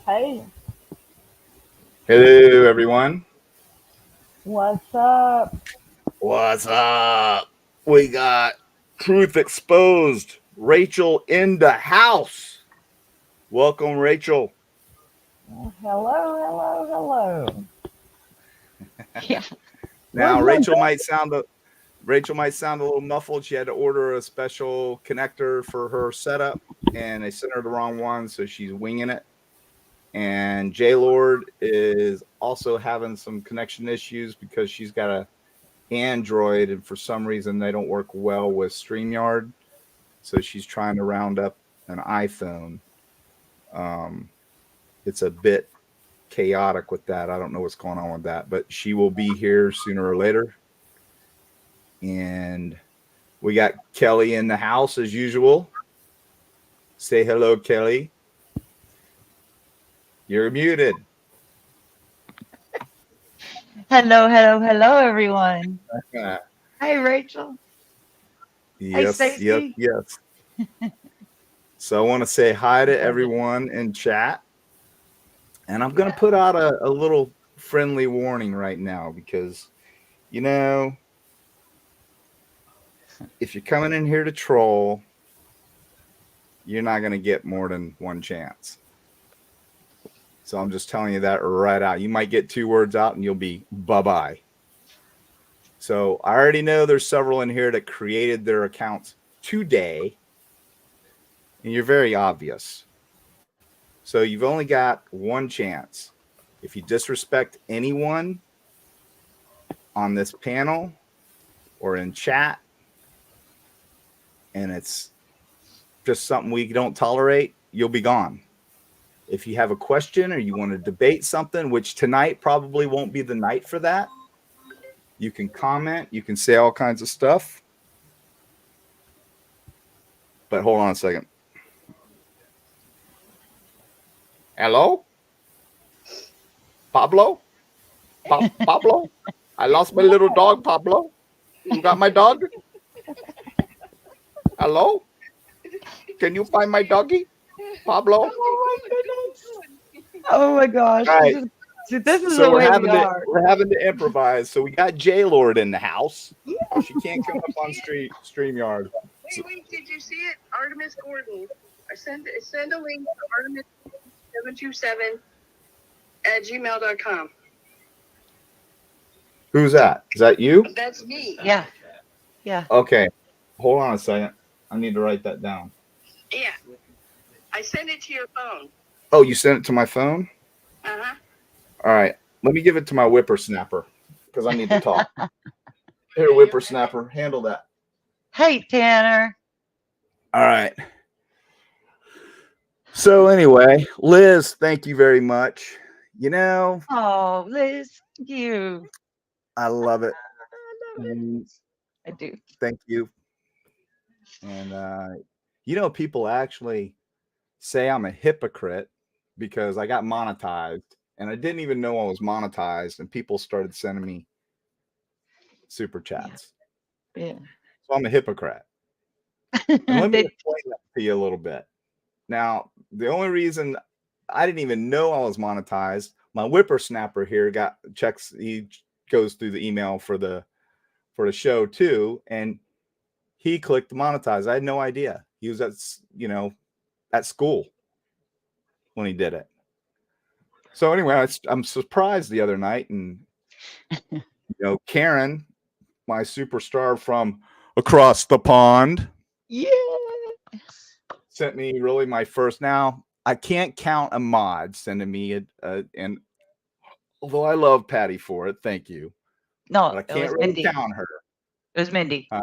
Hey, Hello, everyone. what's up? What's up? We got Truth Exposed. Rachel in the house. Welcome, Rachel. Hello. Yeah. Where Now, you been? Rachel might sound a little muffled. She had to order a special connector for her setup, and they sent her the wrong one, so she's winging it. And Lorde is also having some connection issues because she's got a Android, and for some reason they don't work well with StreamYard. So she's trying to round up an iPhone. Um, it's a bit chaotic with that. I don't know what's going on with that, but she will be here sooner or later. And we got Kelly in the house as usual. Say hello, Kelly. You're muted. Hello, everyone. Hi, Rachel. Hi, Yes. Stacey. So I want to say hi to everyone in chat. And I'm going to put out a little friendly warning right now because, you know, if you're coming in here to troll, you're not going to get more than one chance. So I'm just telling you that right out. You might get 2 words out and you'll be bye-bye. So I already know there's several in here that created their accounts today. And you're very obvious. So you've only got one chance. If you disrespect anyone on this panel or in chat, and it's just something we don't tolerate, you'll be gone. If you have a question or you want to debate something, which tonight probably won't be the night for that, you can comment, you can say all kinds of stuff. But hold on a second. Hello? Pablo? Pablo? I lost my little dog, Pablo. You got my dog? Hello? Can you find my doggy? Pablo? Oh my goodness. Oh my gosh. All right. This is So the way we're we are. having to improvise. So we got Lorde in the house. She can't come up on StreamYard. Wait, did you see it? Artemis Gordon. I send a link to artemis727@gmail.com. Who's that? Is that you? That's me. Yeah. Okay. Hold on a second. I need to write that down. Yeah. I sent it to your phone. Oh, you sent it to my phone? Uh-huh. All right. Let me give it to my whippersnapper because I need to talk. Here, whippersnapper, handle that. Hey, Tanner. All right. So anyway, Liz, thank you very much. You know, Oh, Liz, thank you. I love it. I do. Thank you. And people actually say I'm a hypocrite because I got monetized and I didn't even know I was monetized, and people started sending me super chats. Yeah. So I'm a hypocrite. And let me explain that to you a little bit. Now, the only reason I didn't even know I was monetized, my whippersnapper here he goes through the email for the show too, and he clicked monetize. I had no idea. He was at school when he did it. So anyway, I'm surprised the other night, and Karen, my superstar from across the pond, sent me really my first. Now I can't count a mod sending me and although I love Patty for it, thank you. No, but I can't really count her. It was Mindy. Oh,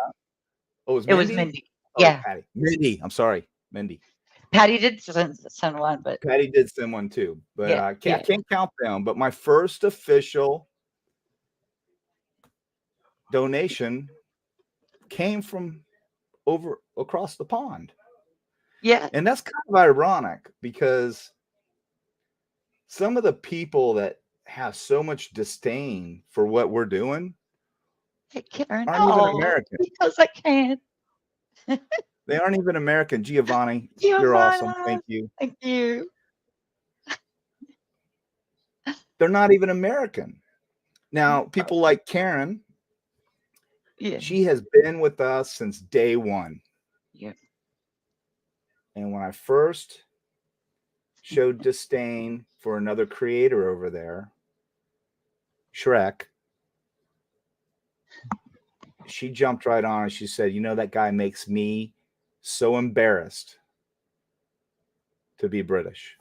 it was Mindy? Mindy? It was Mindy. Oh, Yeah. Patty. Mindy. I'm sorry, Mindy. Patty did send one, but Patty did send one too. But yeah, I can't count them. But my first official donation came from across the pond. Yeah. And that's kind of ironic because some of the people that have so much disdain for what we're doing Karen, aren't even American. Because I can. They aren't even American. Giovanni, you're awesome. Thank you. Thank you. They're not even American. Now, people like Karen, Yeah. she has been with us since day one. Yeah. And when I first showed disdain for another creator over there, Shrek, she jumped right on and she said, you know, that guy makes me so embarrassed to be British.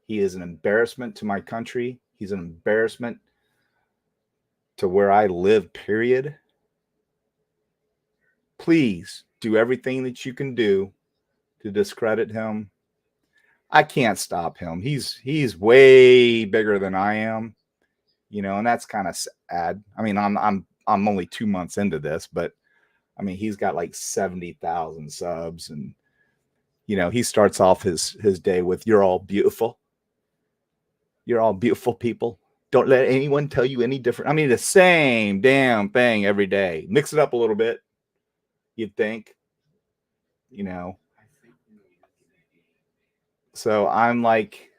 He is an embarrassment to my country. He's an embarrassment to where I live, period. Please do everything that you can do to discredit him. I can't stop him. He's way bigger than I am, you know, and that's kind of sad. I mean, I'm only 2 months into this, but I mean, he's got like 70,000 subs, and you know, he starts off his day with "You're all beautiful. You're all beautiful people. Don't let anyone tell you any different." I mean, the same damn thing every day. Mix it up a little bit, you'd think, you know. So I'm like,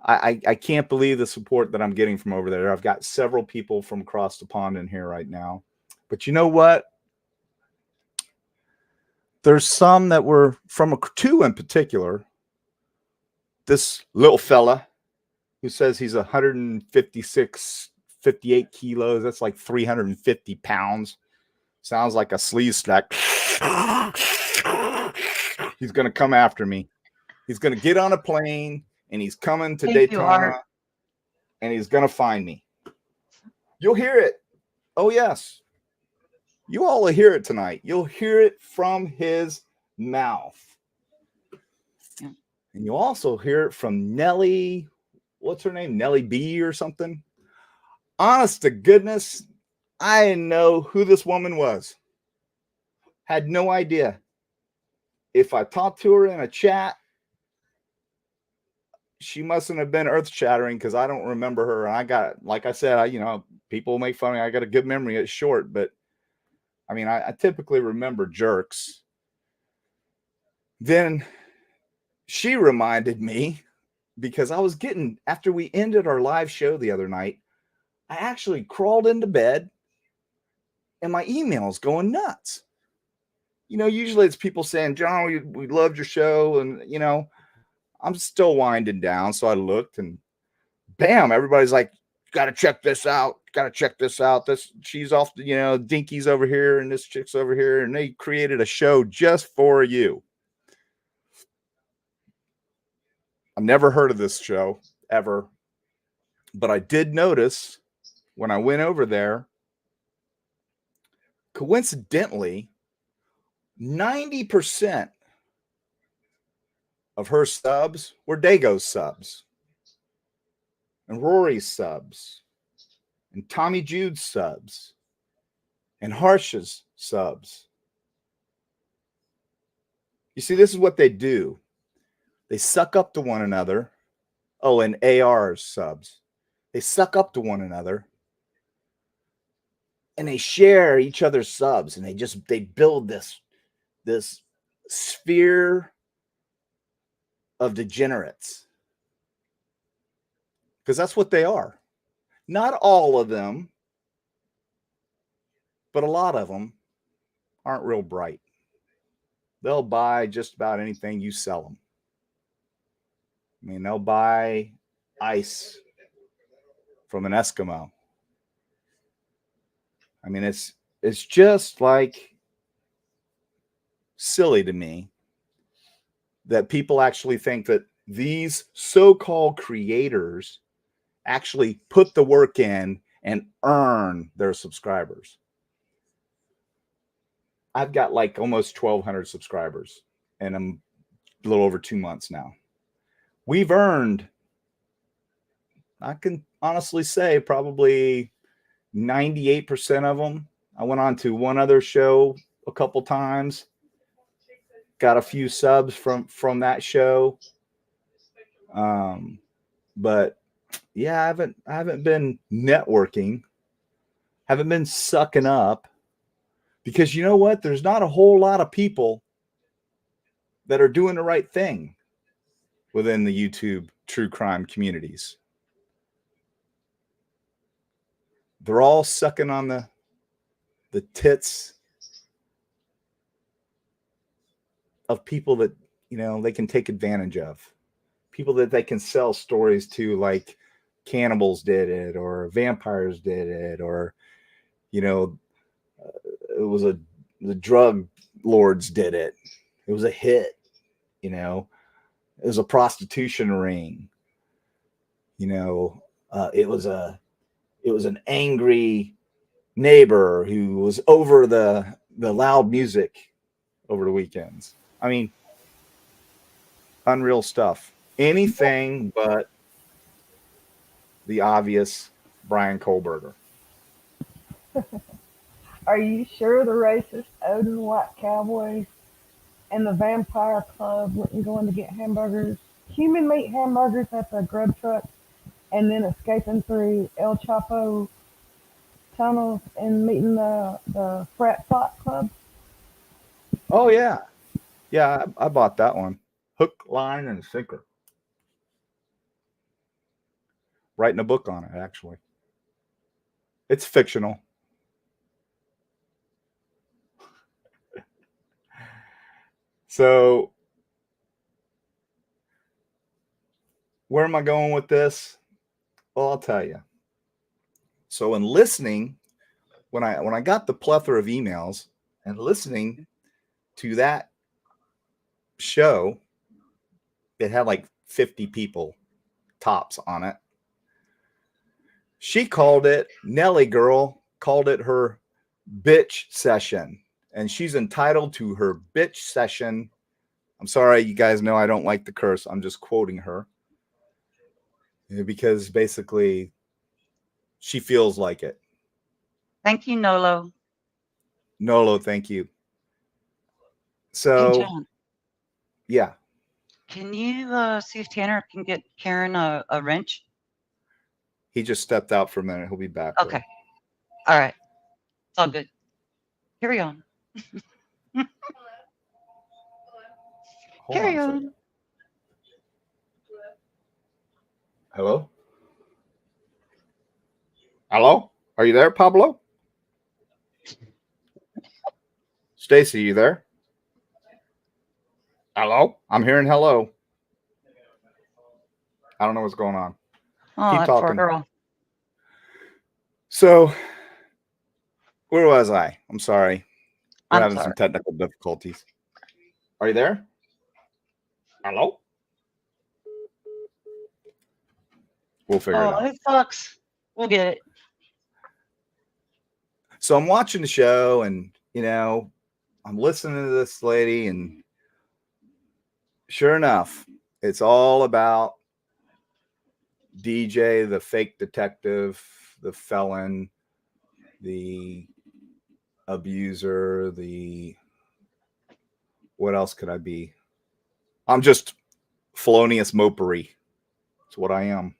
I can't believe the support that I'm getting from over there. I've got several people from across the pond in here right now. But you know what? There's some that were from two in particular. This little fella who says he's 156, 58 kilos. That's like 350 pounds. Sounds like a sleaze stack. He's going to come after me. He's going to get on a plane and he's coming to Daytona and he's going to find me. You'll hear it. Oh, yes. You all will hear it tonight. You'll hear it from his mouth. Yeah. And you'll also hear it from Nellie. What's her name? Nellie B or something. Honest to goodness, I didn't know who this woman was. Had no idea. If I talked to her in a chat, she mustn't have been earth shattering because I don't remember her. And I got, like I said, you know, people make fun of me. I got a good memory. It's short, but I mean, I typically remember jerks. Then she reminded me because I was getting, after we ended our live show the other night, I actually crawled into bed and my email's going nuts. You know, usually it's people saying, John, we loved your show. And, you know, I'm still winding down. So I looked and bam, everybody's like, got to check this out. Got to check this out. She's off, you know, Dinky's over here and this chick's over here. And they created a show just for you. I've never heard of this show ever, but I did notice when I went over there, coincidentally, 90% of her subs were Dago's subs and Rory's subs and Tommy Jude's subs and Harsh's subs. You see, this is what they do. They suck up to one another. Oh, and AR's subs. They suck up to one another. And they share each other's subs. And they build this sphere of degenerates. Because that's what they are. Not all of them, but a lot of them aren't real bright. They'll buy just about anything you sell them. I mean, they'll buy ice from an Eskimo. I mean, it's just like silly to me that people actually think that these so-called creators actually put the work in and earn their subscribers. I've got like almost 1,200 subscribers and I'm a little over 2 months now. We've earned, I can honestly say, probably 98% of them. I went on to one other show a couple times, got a few subs from that show. But yeah, I haven't been networking, haven't been sucking up, because you know what? There's not a whole lot of people that are doing the right thing within the YouTube true crime communities. They're all sucking on the tits of people that, you know, they can take advantage of. People that they can sell stories to, like cannibals did it, or vampires did it, or, you know, it was the drug lords did it. It was a hit, you know. It was a prostitution ring. You know, it was an angry neighbor who was over the loud music over the weekends. I mean, unreal stuff. Anything but the obvious Brian Kohlberger. Are you sure the racist Odin White Cowboys and the Vampire Club wouldn't go in to get hamburgers, human meat hamburgers at the grub truck, and then escaping through El Chapo tunnels and meeting the frat plot club? Oh yeah, yeah. I bought that one. Hook, line, and sinker. Writing a book on it, actually. It's fictional. So, where am I going with this? Well, I'll tell you. So, in listening, when I got the plethora of emails and listening to that show, it had like 50 people tops on it. She called it, Nelly girl called it her bitch session, and she's entitled to her bitch session. I'm sorry, you guys know I don't like the curse. I'm just quoting her because basically she feels like it. Thank you, Nolo. Nolo, thank you. Hey, So, John, yeah, can you see if Tanner can get Karen a wrench? he just stepped out for a minute. He'll be back. though. Okay. All right. It's all good. Carry on. Hold Carry on a on. second. Hello? Hello? Are you there, Pablo? Stacy, you there? Hello? I'm hearing hello. I don't know what's going on. Oh, Keep that poor talking. girl. So, where was I? I'm sorry. We're I'm having sorry. some technical difficulties. Are you there? Hello? We'll figure it Oh, out. it sucks. We'll get it. So I'm watching the show, and you know, I'm listening to this lady, and sure enough, it's all about DJ, the fake detective, the felon, the abuser, the what else could I be? I'm just felonious mopery. It's what I am.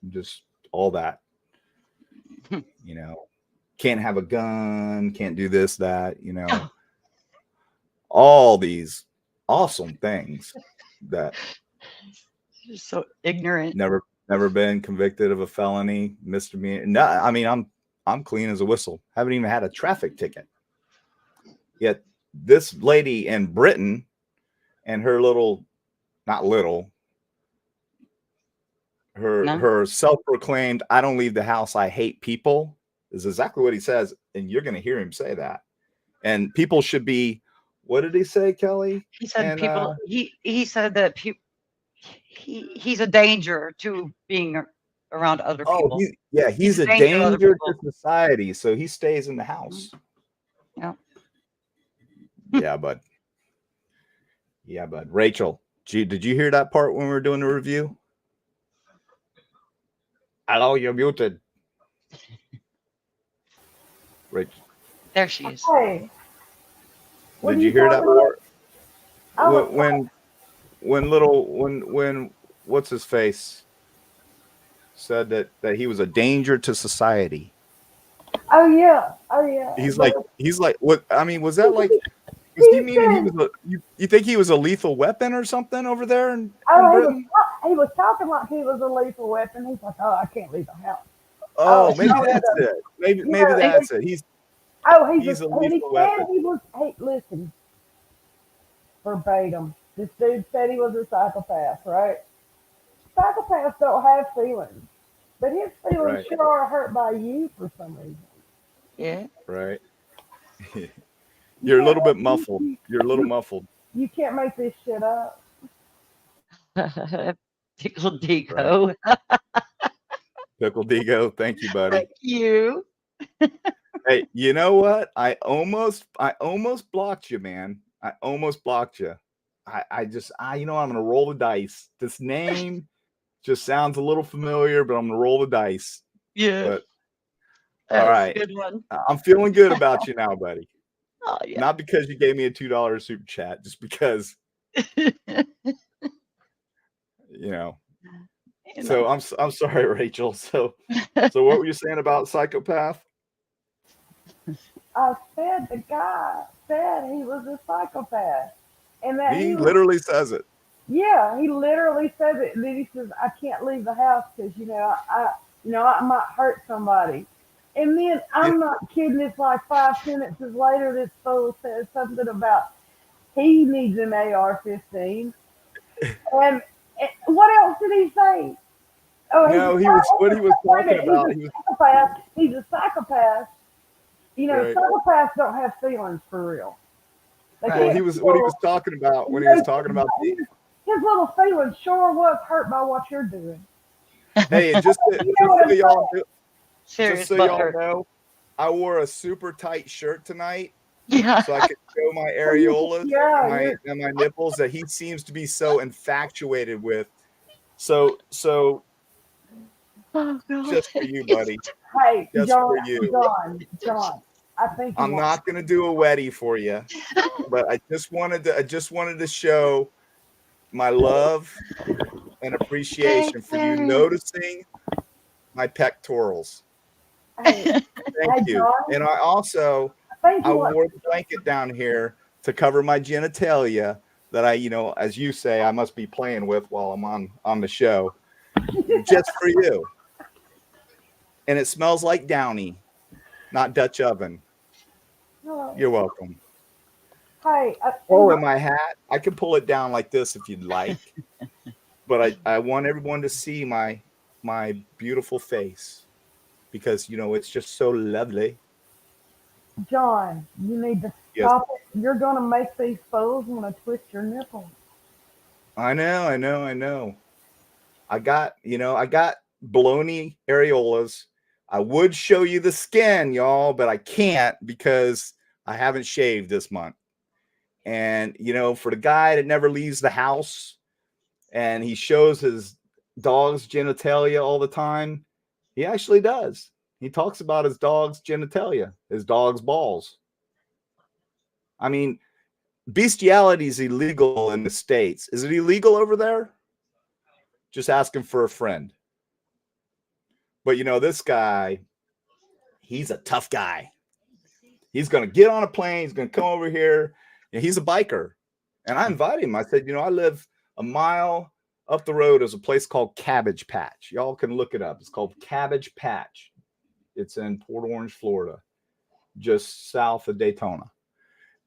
I'm just all that. You know, can't have a gun, can't do this, that, you know, all these awesome things that You're so ignorant. never been convicted of a felony, misdemeanor. No, I mean, I'm clean as a whistle. Haven't even had a traffic ticket. Yet this lady in Britain and her little, not little, No? her self-proclaimed "I don't leave the house, I hate people" is exactly what he says, and you're going to hear him say that. And people should be. What did he say, Kelly? He said And, people. He said that people. He's a danger to being around other people. He's a danger to other danger people. to society, so he stays in the house. Yeah. Yeah, bud. Rachel, did you hear that part when we were doing the review? Hello, you're muted. Rachel, There she is. Hey, what did are you hear that talking about? part? I was When what's his face said that he was a danger to society. Oh yeah. He's like what? I mean, was that like? Was he meaning he was you think he was a lethal weapon or something over there in Oh, Britain? he was talking like he was a lethal weapon. He's like, oh, I can't leave the house. Oh, maybe no, that's it. Maybe you know, that's it. he's He's a and he lethal said weapon. he was. Hey, listen, verbatim. This dude said he was a psychopath, right? Psychopaths don't have feelings, but his feelings Right. sure are hurt by you for some reason. Yeah. Right. You You're a can't little bit make- muffled. You're a little you- muffled. You can't make this shit up. Pickle Dico. Pickle Digo, thank you, buddy. Thank you. Hey, you know what? I almost blocked you, man. I almost blocked you. I'm gonna roll the dice. This name just sounds a little familiar, but I'm gonna roll the dice. Yeah. But That's all right, a good one. I'm feeling good about you now, buddy. Oh yeah. Not because you gave me a $2 super chat, just because you know. So I'm sorry, Rachel. So what were you saying about psychopath? I said the guy said he was a psychopath, and that He was, literally says it. yeah, he literally says it. And then he says, "I can't leave the house because I might hurt somebody." And then I'm not kidding. It's like 5 sentences later, this fool says something about he needs an AR-15. And what else did he say? Oh, No, he was talking about. He's a psychopath. He's a psychopath. You know, Right. psychopaths don't have feelings for real. They Right. Well, can't what he feel- was talking about when he was talking about. his little feelings sure was hurt by what you're doing. Hey, and just so Serious y'all butthurt. know, I wore a super tight shirt tonight, Yeah. so I could show my areolas Yeah, and my nipples that he seems to be so infatuated with. So Oh god. just for you, buddy. Hey, Just John, for you. John. I think I'm not gonna do a weddie for you, but I just wanted to show my love and appreciation for you noticing my pectorals. Hey, Thank you. John, And I wore the blanket down here to cover my genitalia that as you say, I must be playing with while I'm on the show, just for you. And it smells like Downy, not Dutch oven. You're welcome. Hey, And my hat, I can pull it down like this if you'd like, but I want everyone to see my beautiful face because it's just so lovely. John, you need to stop it. You're gonna make these fools want to twist your nipples. I know. I got baloney areolas. I would show you the skin, y'all, but I can't because I haven't shaved this month. And for the guy that never leaves the house and he shows his dog's genitalia all the time, he actually does. He talks about his dog's genitalia, his dog's balls. I mean, bestiality is illegal in the States. Is it illegal over there? Just asking for a friend. But this guy, he's a tough guy. He's going to get on a plane. He's going to come over here. And he's a biker. And I invited him. I said, I live a mile up the road. There's a place called Cabbage Patch. Y'all can look it up. It's called Cabbage Patch. It's in Port Orange, Florida, just south of Daytona.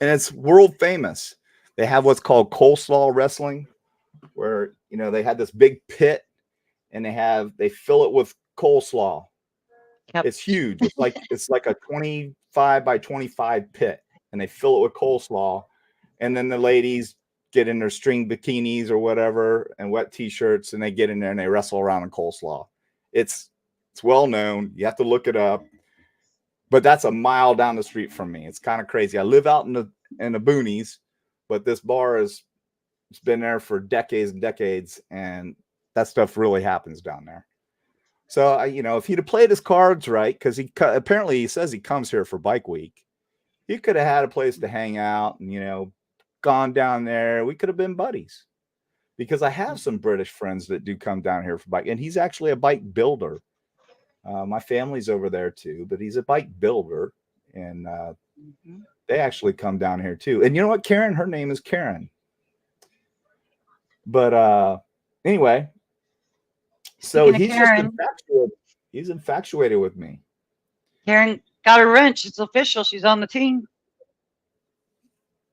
And it's world famous. They have what's called coleslaw wrestling, where, they had this big pit and they fill it with coleslaw. Yep. It's huge. It's like a 25 by 25 pit, and they fill it with coleslaw. And then the ladies get in their string bikinis or whatever and wet t-shirts, and they get in there and they wrestle around in coleslaw. It's well known. You have to look it up. But that's a mile down the street from me. It's kind of crazy. I live out in the boonies, but this bar it's been there for decades and decades, and that stuff really happens down there. So, if he'd have played his cards right, because apparently he says he comes here for Bike Week, he could have had a place to hang out and, gone down there. We could have been buddies, because I have some British friends that do come down here for bike, and he's actually a bike builder. My family's over there too, but he's a bike builder, and they actually come down here too. And you know what, Karen? Her name is Karen. But anyway, So Speaking of he's just Karen, infatuated. He's infatuated with me. Karen got a wrench. It's official. She's on the team.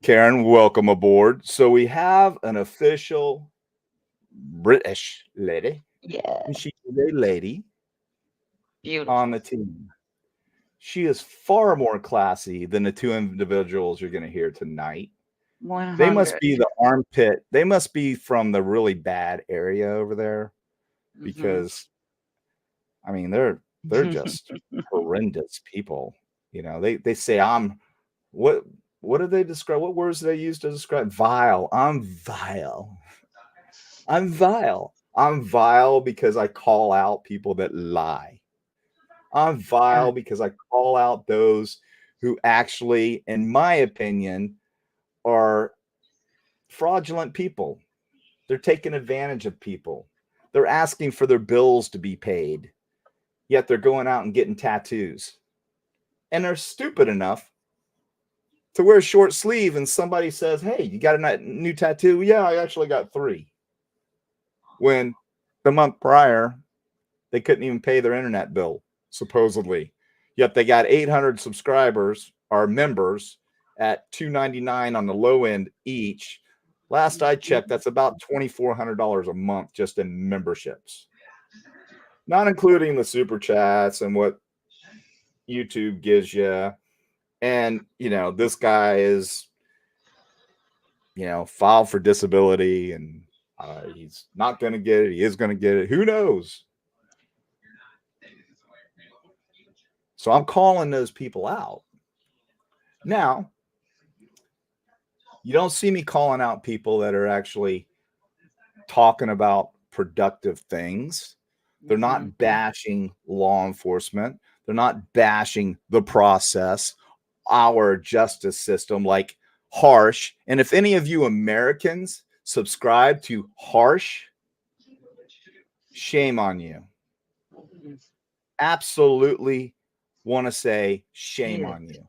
Karen, welcome aboard. So we have an official British lady. Yeah. And she's a lady Beautiful. on the team. She is far more classy than the two individuals you're going to hear tonight. 100. They must be the armpit. They must be from the really bad area over there because, I mean, they're just horrendous people. You know, they say I'm what do they describe? What words do they use to describe vile? I'm vile. I'm vile. I'm vile because I call out people that lie. I'm vile because I call out those who actually, in my opinion, are fraudulent people. They're taking advantage of people. They're asking for their bills to be paid, yet they're going out and getting tattoos. And they're stupid enough to wear a short sleeve and somebody says, hey, you got a new tattoo? Yeah, I actually got 3. When the month prior, they couldn't even pay their internet bill, supposedly. Yet they got 800 subscribers or members at $2.99 on the low end each. Last I checked, that's about $2,400 a month just in memberships, not including the super chats and what YouTube gives you. And, you know, this guy is, you know, filed for disability and he's not going to get it. He is going to get it. Who knows? So I'm calling those people out. Now, you don't see me calling out people that are actually talking about productive things. They're not bashing law enforcement. They're not bashing the process, our justice system, like Harsh. And if any of you Americans subscribe to Harsh, shame on you. Absolutely want to say shame on you.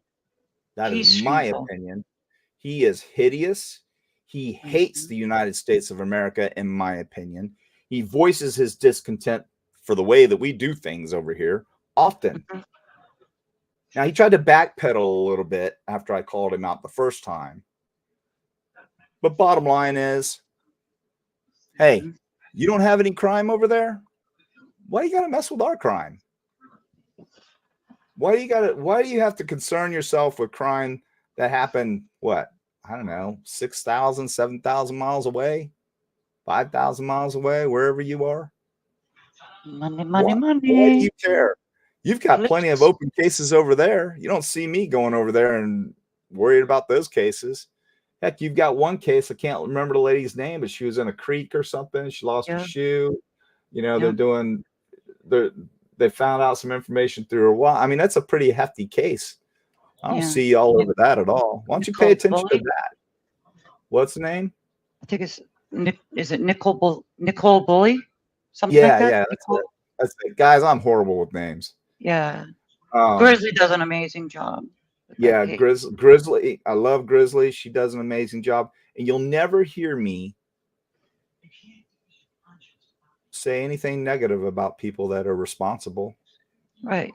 That is my opinion. He is hideous. He hates the United States of America, in my opinion. He voices his discontent for the way that we do things over here often. Now, he tried to backpedal a little bit after I called him out the first time. But bottom line is, hey, you don't have any crime over there? Why you got to mess with our crime? Why do you have to concern yourself with crime that happened, what? I don't know, 6,000, 7,000 miles away, 5,000 miles away, wherever you are. Money. Why do you care? You've got plenty of open cases over there. You don't see me going over there and worried about those cases. Heck, you've got one case. I can't remember the lady's name, but she was in a creek or something. She lost her shoe. You know, they found out some information through her wallet. I mean, that's a pretty hefty case. I don't see you all over that at all. Why don't you pay attention to that? What's the name? I think is it Nicole Bully? Something Yeah, like that? yeah, that's it. Guys, I'm horrible with names. Yeah. Grizzly does an amazing job. Yeah, Grizzly. I love Grizzly. She does an amazing job. And you'll never hear me say anything negative about people that are responsible. Right.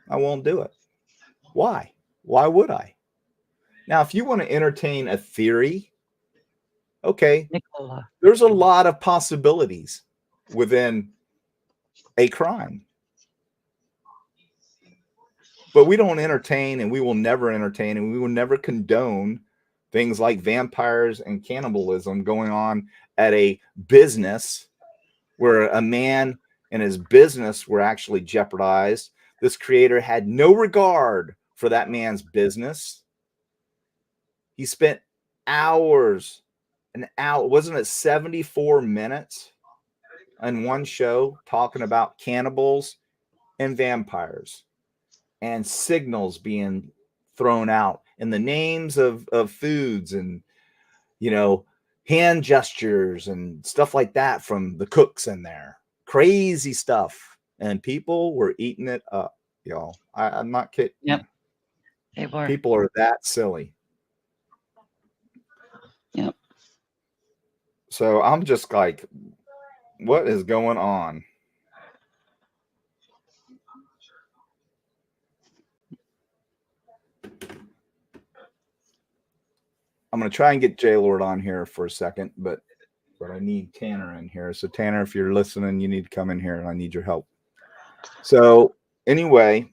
I won't do it. Why? Why would I? Now, if you want to entertain a theory, okay, Nicola. There's a lot of possibilities within a crime. But we don't entertain, and we will never entertain, and we will never condone things like vampires and cannibalism going on at a business where a man and his business were actually jeopardized. This creator had no regard for that man's business. He spent hours, wasn't it 74 minutes in one show talking about cannibals and vampires and signals being thrown out and the names of foods and, you know, hand gestures and stuff like that from the cooks in there. Crazy stuff. And people were eating it up, y'all. I'm not kidding. Yep. They were. People are that silly. Yep. So I'm just like, What is going on? I'm going to try and get J-Lord on here for a second, but I need Tanner in here. So Tanner, if you're listening, you need to come in here and I need your help. So anyway,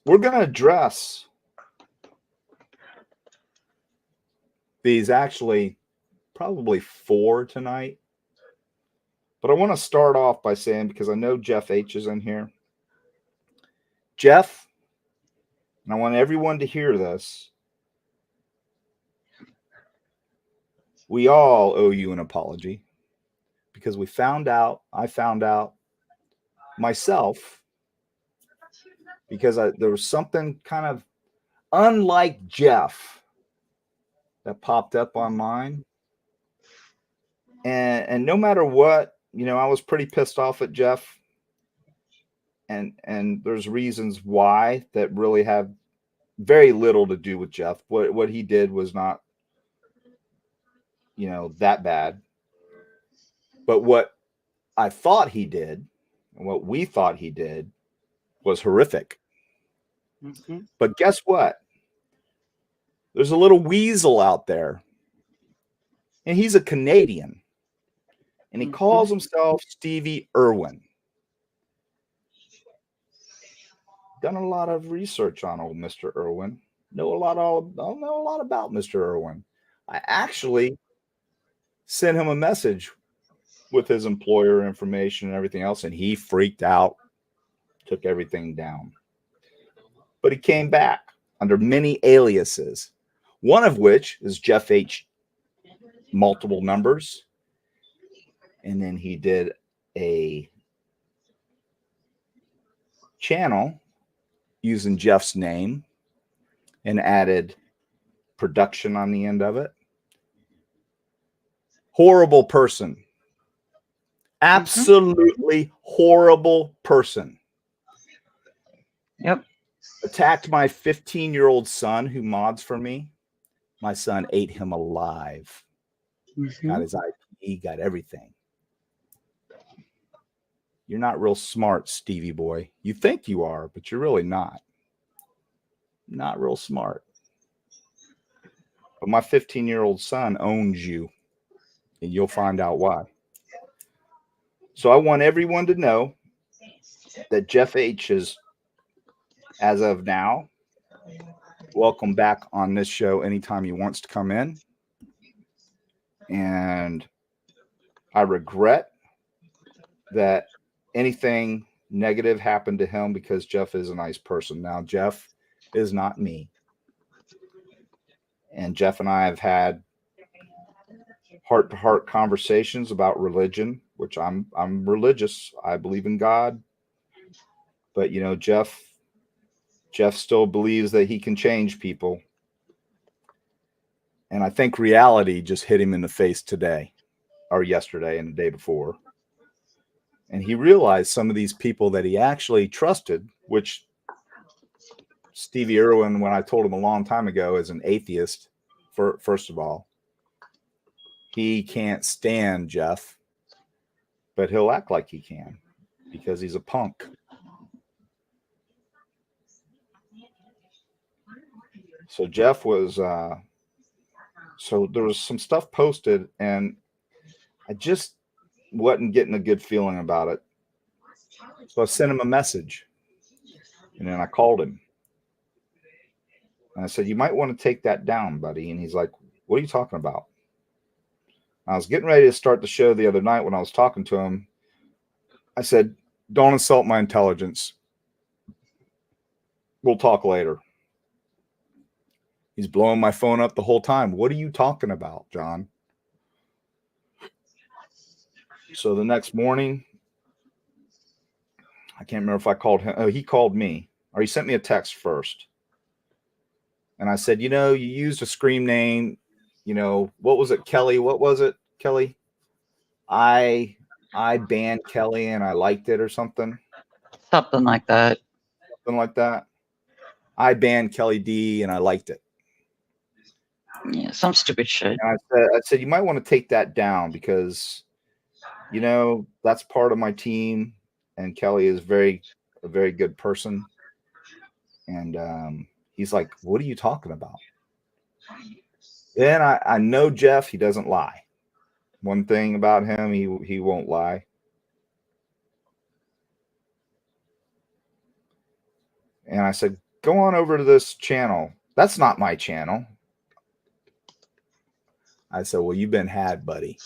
we're going to address these, actually probably 4 tonight. But I want to start off by saying, because I know Jeff H is in here. Jeff, and I want everyone to hear this. We all owe you an apology because I found out myself, because there was something kind of unlike Jeff that popped up online. And no matter what, I was pretty pissed off at Jeff. And there's reasons why that really have very little to do with Jeff. What he did was not, that bad. But what I thought he did, and what we thought he did, was horrific. Mm-hmm. But guess what? There's a little weasel out there, and he's a Canadian, and he calls himself Stevie Irwin. Done a lot of research on old Mr. Irwin. Know a lot about Mr. Irwin. I actually sent him a message with his employer information and everything else, and he freaked out, took everything down. But he came back under many aliases, one of which is Jeff H, multiple numbers. And then he did a channel using Jeff's name and added production on the end of it. Horrible person. Absolutely horrible person. Yep. Attacked my 15-year-old son who mods for me. My son ate him alive. Got his IP, got everything. You're not real smart, Stevie boy. You think you are, but you're really not. Not real smart. But my 15-year-old son owns you, and you'll find out why. So I want everyone to know that Jeff H is, as of now, welcome back on this show anytime he wants to come in. And I regret that anything negative happened to him, because Jeff is a nice person. Now, Jeff is not me. And Jeff and I have had heart-to-heart conversations about religion, which I'm religious. I believe in God. But, Jeff still believes that he can change people. And I think reality just hit him in the face today, or yesterday and the day before. And he realized some of these people that he actually trusted, which Stevie Irwin, when I told him a long time ago, is an atheist, first of all. He can't stand Jeff, but he'll act like he can because he's a punk. So Jeff was, so there was some stuff posted, and I just wasn't getting a good feeling about it. So I sent him a message, and then I called him. And I said, you might want to take that down, buddy. And he's like, what are you talking about? I was getting ready to start the show the other night when I was talking to him. I said, don't insult my intelligence. We'll talk later. He's blowing my phone up the whole time. What are you talking about, John? So the next morning, I can't remember if I called him. Oh, he called me, or he sent me a text first. And I said, you used a scream name. What was it, Kelly? What was it, Kelly? I banned Kelly and I liked it, or something. Something like that. Something like that. I banned Kelly D and I liked it. Yeah, some stupid shit. And I said, you might want to take that down, because you know, that's part of my team, and Kelly is a very good person. And he's like, what are you talking about? Then I know Jeff, he doesn't lie. One thing about him, he won't lie. And I said, go on over to this channel. That's not my channel. I said, well, you've been had, buddy.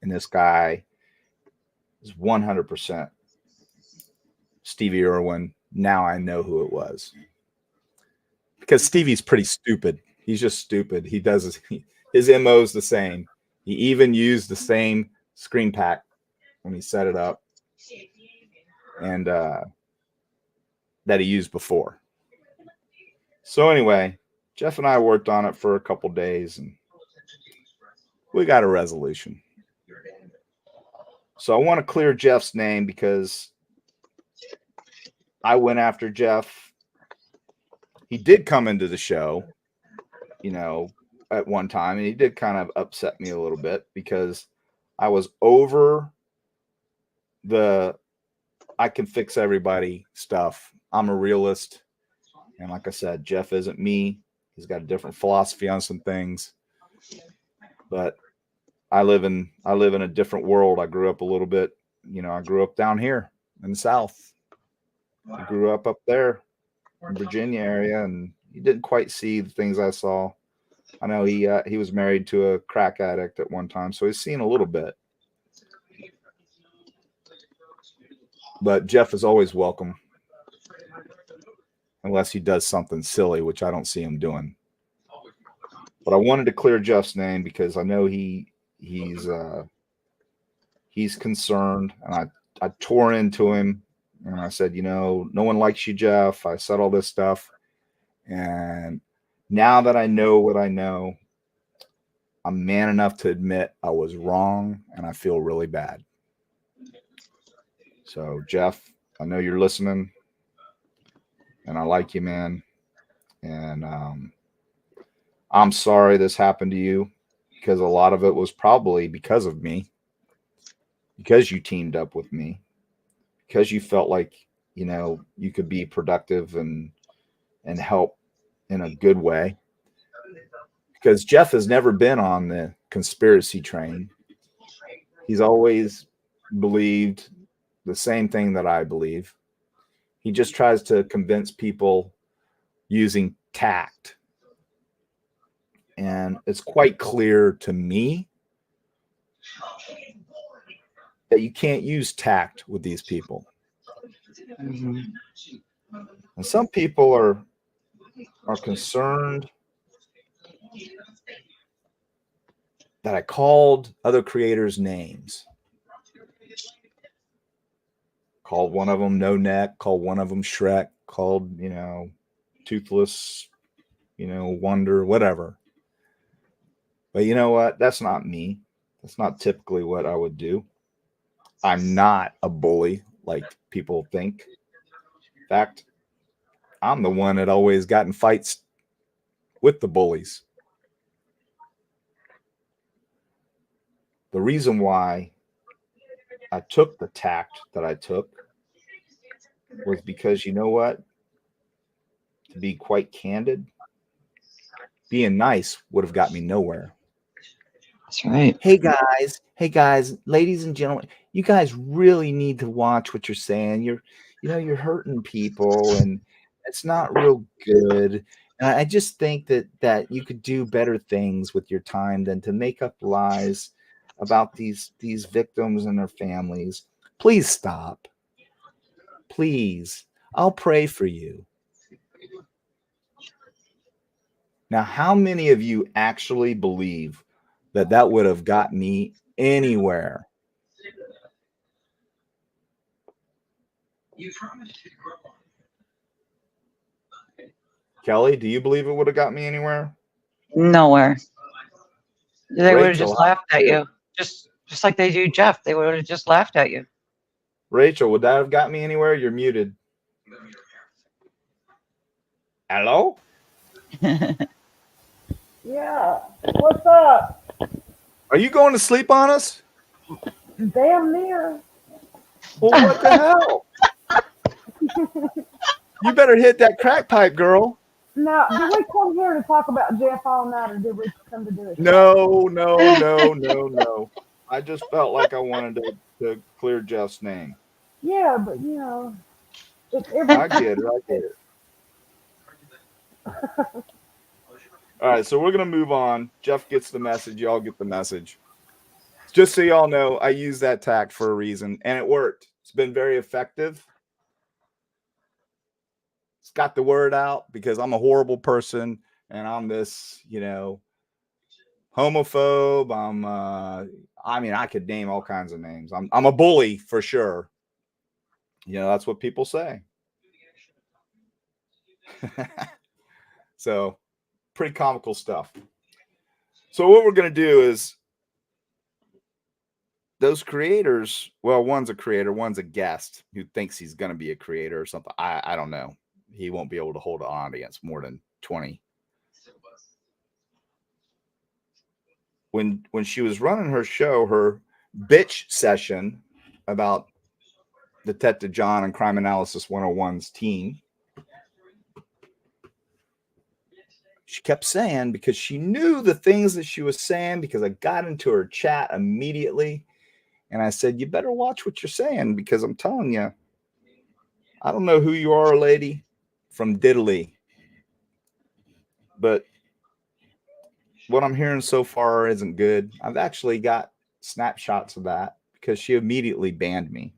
And this guy is 100% Stevie Irwin. Now I know who it was. Because Stevie's pretty stupid. He's just stupid. He does his MO is the same. He even used the same screen pack when he set it up, and that he used before. So anyway, Jeff and I worked on it for a couple days, and we got a resolution. So I want to clear Jeff's name because I went after Jeff. He did come into the show, you know, at one time, and he did kind of upset me a little bit because I was over the I can fix everybody stuff. I'm a realist. And like I said, Jeff isn't me. He's got a different philosophy on some things. But I live in a different world. I grew up a little bit, you know, I grew up down here in the South. I grew up there in Virginia area, and he didn't quite see the things I saw. I know he was married to a crack addict at one time, so he's seen a little bit. But Jeff is always welcome, unless he does something silly, which I don't see him doing. But I wanted to clear Jeff's name because I know he's concerned, and I tore into him, and I said, you know, no one likes you, Jeff. I said all this stuff, and now that I know what I know, I'm man enough to admit I was wrong, and I feel really bad. So, Jeff, I know you're listening, and I like you, man. And I'm sorry this happened to you, because a lot of it was probably because of me, because you teamed up with me, because you felt like, you know, you could be productive and help in a good way. Because Jeff has never been on the conspiracy train. He's always believed the same thing that I believe. He just tries to convince people using tact. And it's quite clear to me that you can't use tact with these people. Mm-hmm. And some people are concerned that I called other creators names. Called one of them No Neck, called one of them Shrek, called, you know, Toothless, you know, Wonder, whatever. But you know what? That's not me. That's not typically what I would do. I'm not a bully like people think. In fact, I'm the one that always got in fights with the bullies. The reason why I took the tact that I took was because, you know what? To be quite candid, being nice would have got me nowhere. That's right. Hey guys, ladies and gentlemen, you guys really need to watch what you're saying. You're hurting people, and it's not real good. And I just think that you could do better things with your time than to make up lies about these victims and their families. Please stop. Please. I'll pray for you. Now, how many of you actually believe that would have got me anywhere? Kelly, do you believe it would have got me anywhere? Nowhere. They would have Rachel, just laughed at you. Just like they do Jeff. They would have just laughed at you. Rachel, would that have got me anywhere? You're muted. Hello? Yeah. What's up? Are you going to sleep on us? Damn near. Well, what the hell? You better hit that crack pipe, girl. Now, did we come here to talk about Jeff all night, or did we come to do a show? No. I just felt like I wanted to clear Jeff's name. Yeah, but you know, it's I get it. All right, so we're going to move on. Jeff gets the message. Y'all get the message. Just so y'all know, I use that tact for a reason, and it worked. It's been very effective. It's got the word out because I'm a horrible person, and I'm this, homophobe. I could name all kinds of names. I'm a bully for sure. That's what people say. So pretty comical stuff. So what we're going to do is those creators, well, one's a creator, one's a guest who thinks he's going to be a creator or something. I don't know. He won't be able to hold an audience more than 20. When she was running her show, her bitch session about Detective John and Crime Analysis 101's team, she kept saying, because she knew the things that she was saying, because I got into her chat immediately, and I said, you better watch what you're saying, because I'm telling you, I don't know who you are, lady, from Diddley, but what I'm hearing so far isn't good. I've actually got snapshots of that because she immediately banned me.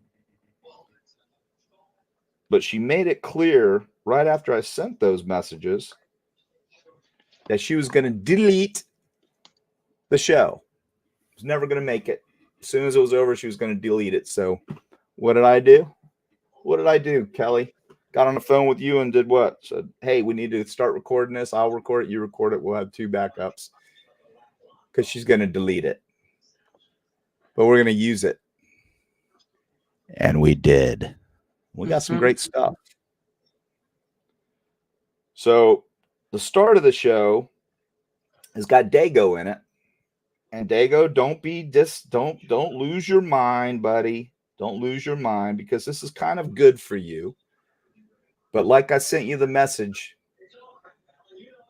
But she made it clear right after I sent those messages that she was going to delete the show. She was never going to make it. As soon as it was over, she was going to delete it. So what did I do? What did I do, Kelly? Got on the phone with you and did what? Said, hey, we need to start recording this. I'll record it. You record it. We'll have 2 backups. Because she's going to delete it. But we're going to use it. And we did. We got some great stuff. So the start of the show has got Dago in it. And Dago, don't lose your mind, buddy. Don't lose your mind, because this is kind of good for you. But like I sent you the message,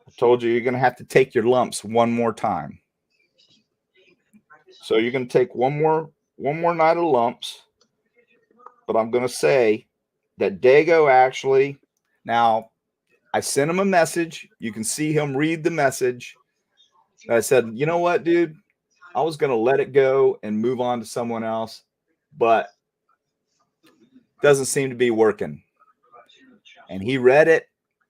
I told you you're going to have to take your lumps one more time. So you're going to take one more night of lumps. But I'm going to say that Dago actually, now I sent him a message. You can see him read the message. I said, you know what, dude? I was going to let it go and move on to someone else, but doesn't seem to be working. And he read it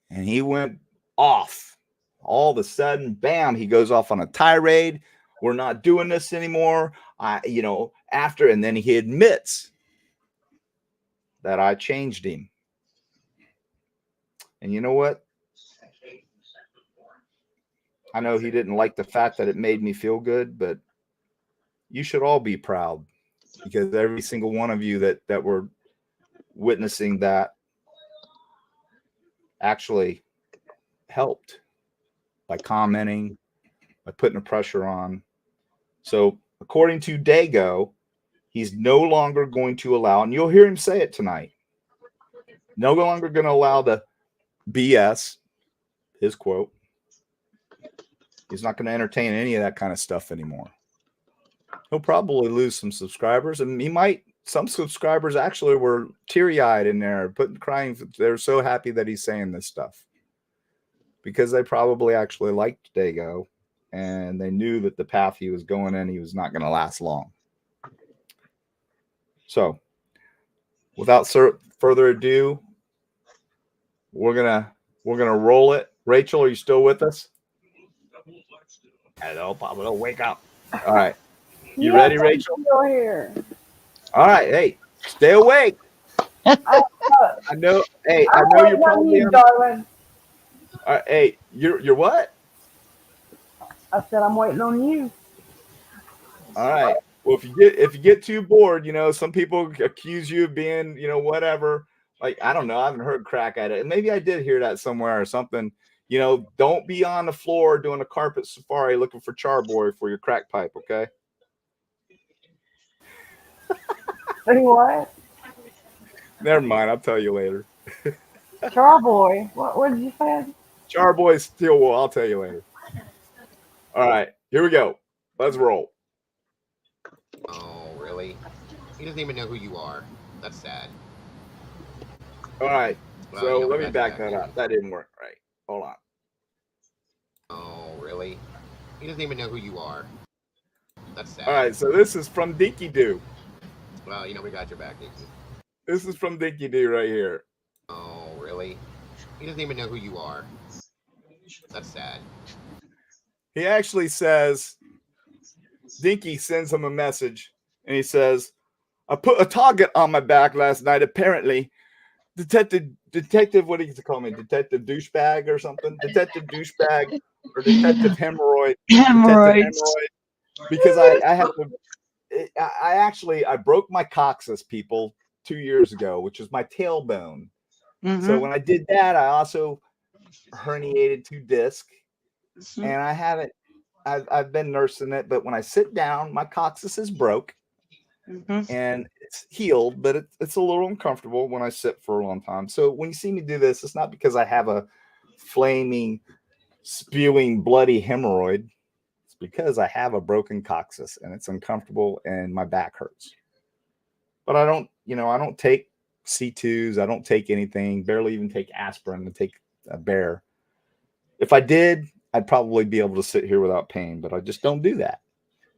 and he went off. All of a sudden, bam, he goes off on a tirade. We're not doing this anymore. And then he admits that I changed him. And you know what? I know he didn't like the fact that it made me feel good, but you should all be proud, because every single one of you that were witnessing that actually helped by commenting, by putting the pressure on. So according to Dago, he's no longer going to allow, and you'll hear him say it tonight, no longer going to allow the BS, his quote. He's not going to entertain any of that kind of stuff anymore. He'll probably lose some subscribers, and he might. Some subscribers actually were teary-eyed in there, crying. They're so happy that he's saying this stuff, because they probably actually liked Dago, and they knew that the path he was going in, he was not going to last long. So, without further ado, we're gonna roll it. Rachel, are you still with us? Hello, Pablo, wake up. All right. You ready, Rachel? I'm still here. All right. Hey, stay awake. I know. Hey, I know you're probably you, darling. All right, hey, you're what? I said I'm waiting on you. All right. Well, if you get too bored, some people accuse you of being, whatever. Like, I don't know. I haven't heard crack at it. And maybe I did hear that somewhere or something. Don't be on the floor doing a carpet safari looking for Charboy for your crack pipe, okay? Say what? Never mind. I'll tell you later. Charboy. What did you say? Charboy Steel Wool. I'll tell you later. All right. Here we go. Let's roll. Oh, really? He doesn't even know who you are. That's sad. All right. Well, So you know, we let me got back you that up. That didn't work right. Hold on. Oh, really? He doesn't even know who you are. That's sad. All right. So this is from Dinky Doo. Well, you know, we got your back, Dinky. This is from Dinky Doo right here. Oh, really? He doesn't even know who you are. That's sad. He actually says, Dinky sends him a message and he says, I put a target on my back last night. Apparently, Detective, what do you call me? Detective douchebag or something? Detective douchebag or Detective hemorrhoid. Hemorrhoids. Detective hemorrhoid. Because I have to, I broke my coccyx, people, 2 years ago, which was my tailbone. Mm-hmm. So when I did that, I also herniated 2 discs, Mm-hmm. and I haven't. I've been nursing it, but when I sit down, my coccyx is broke Mm-hmm. and it's healed, but it's a little uncomfortable when I sit for a long time. So when you see me do this, it's not because I have a flaming, spewing, bloody hemorrhoid. It's because I have a broken coccyx and it's uncomfortable and my back hurts. But I don't take C2s. I don't take anything, barely even take aspirin to take a bear. If I did, I'd probably be able to sit here without pain, but I just don't do that.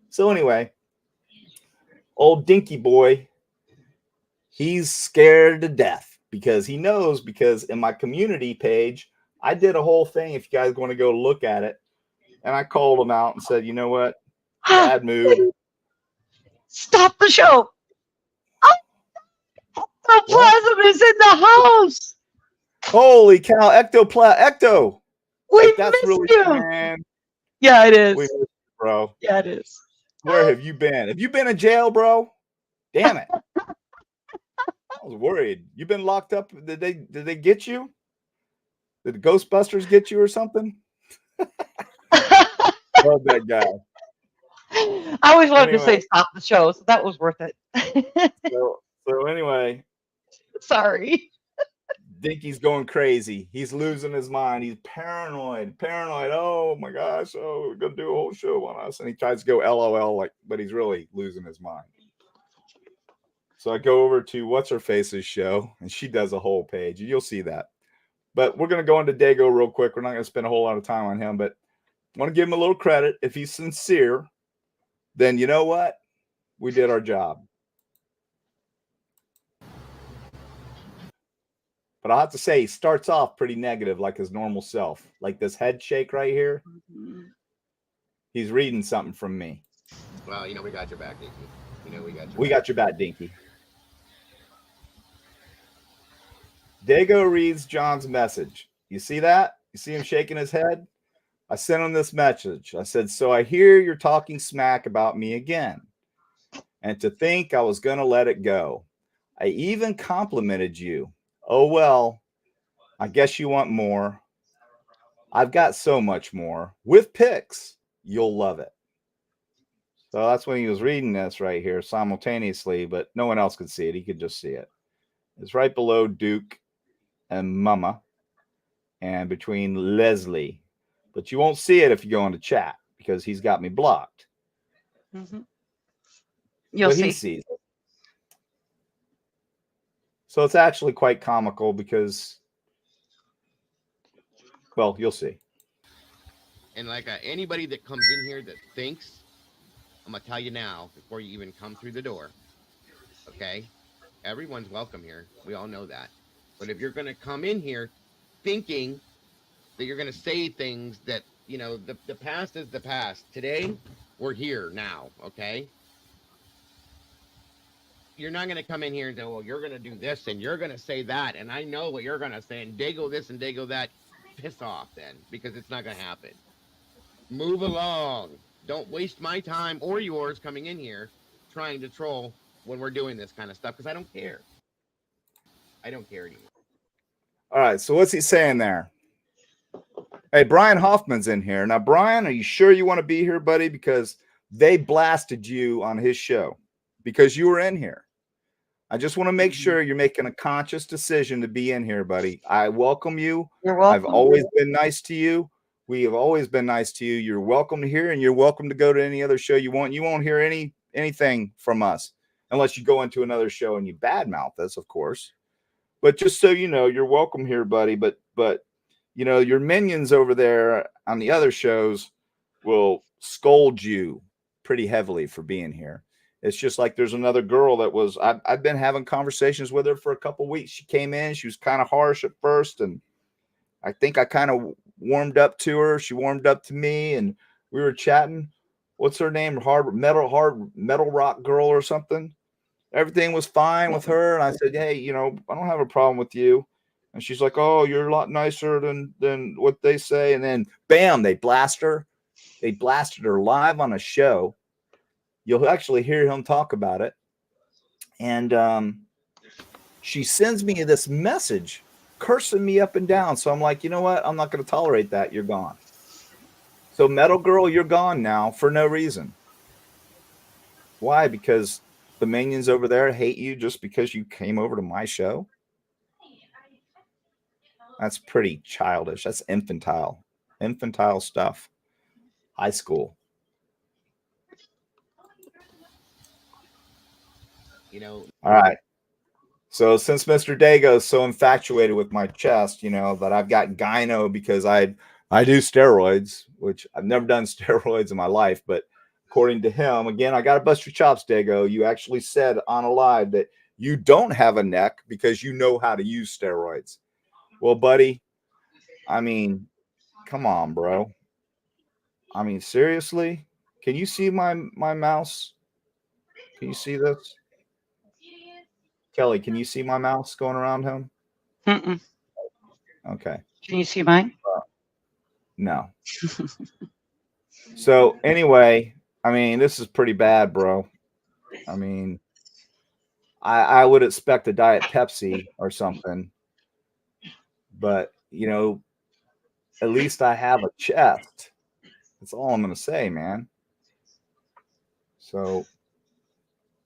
So anyway, old Dinky boy, he's scared to death because he knows, because in my community page, I did a whole thing, if you guys want to go look at it, and I called him out and said, you know what? Bad move. Stop the show. Ectoplasm is in the house. Holy cow, Ecto. We If that's missed really, you. man, Yeah, it is. we missed you, bro. Yeah, it is. Where have you been? Have you been in jail, bro? Damn it. I was worried. You been locked up? Did they get you? Did the Ghostbusters get you or something? Love that guy. I always wanted to say Anyway. stop the show, so that was worth it. So anyway, Sorry. Dinky's going crazy. He's losing his mind. He's paranoid. Oh my gosh. Oh, we're gonna do a whole show on us. And he tries to go LOL, but he's really losing his mind. So I go over to What's Her Face's show, and she does a whole page. You'll see that. But we're gonna go into Dago real quick. We're not gonna spend a whole lot of time on him, but I want to give him a little credit. If he's sincere, then you know what? We did our job. But I'll have to say, he starts off pretty negative, like his normal self. Like this head shake right here. He's reading something from me. Well, you know, we got your back, Dinky. You know, We got your back, Dinky. Dago reads John's message. You see that? You see him shaking his head? I sent him this message. I said, so I hear you're talking smack about me again. And to think I was going to let it go. I even complimented you. Oh, well, I guess you want more. I've got so much more. With pics, you'll love it. So that's when he was reading this right here simultaneously, but no one else could see it. He could just see it. It's right below Duke and Mama and between Leslie. But you won't see it if you go into chat because he's got me blocked. Mm-hmm. You'll but see. He sees it. So it's actually quite comical because, well, you'll see. And like anybody that comes in here that thinks, I'm going to tell you now before you even come through the door, okay? Everyone's welcome here. We all know that. But if you're going to come in here thinking that you're going to say things that, you know, the past is the past. Today, we're here now, okay? You're not going to come in here and say, well, you're going to do this and you're going to say that. And I know what you're going to say and Dago this and Dago that. Piss off then, because it's not going to happen. Move along. Don't waste my time or yours coming in here trying to troll when we're doing this kind of stuff, because I don't care. I don't care anymore. All right, so what's he saying there? Hey, Brian Hoffman's in here. Now, Brian, are you sure you want to be here, buddy? Because they blasted you on his show. because you were in here. I just want to make sure you're making a conscious decision to be in here, buddy. I welcome you. You're welcome. I've always been nice to you. We have always been nice to you. You're welcome to here, and you're welcome to go to any other show you want. You won't hear anything from us unless you go into another show and you badmouth us, of course. But just so you know, you're welcome here, buddy. But you know, your minions over there on the other shows will scold you pretty heavily for being here. It's just like there's another girl that was, I've been having conversations with her for a couple weeks. She came in, she was kind of harsh at first, and I think I kind of warmed up to her. She warmed up to me, and we were chatting. What's her name? Hard metal rock girl or something. Everything was fine with her, and I said, hey, you know, I don't have a problem with you. And she's like, oh, you're a lot nicer than what they say. And then bam, they blast her. They blasted her live on a show. You'll actually hear him talk about it. And she sends me this message cursing me up and down. So I'm like, you know what? I'm not going to tolerate that. You're gone. So Metal Girl, you're gone now for no reason. Why? Because the minions over there hate you just because you came over to my show? That's pretty childish. That's infantile. Infantile stuff. High school. You know. All right. So since Mr. Dago is so infatuated with my chest, you know, that I've got gyno because I do steroids, which I've never done steroids in my life. But according to him, again, I got to bust your chops, Dago. You actually said on a live that you don't have a neck because you know how to use steroids. Well, buddy, I mean, come on, bro. I mean, seriously? Can you see my mouse? Can you see this? Kelly, can you see my mouse going around him? Mm-mm. Okay. Can you see mine? No. So anyway, I mean, this is pretty bad, bro. I mean, I would expect a Diet Pepsi or something, but you know, at least I have a chest. That's all I'm going to say, man. So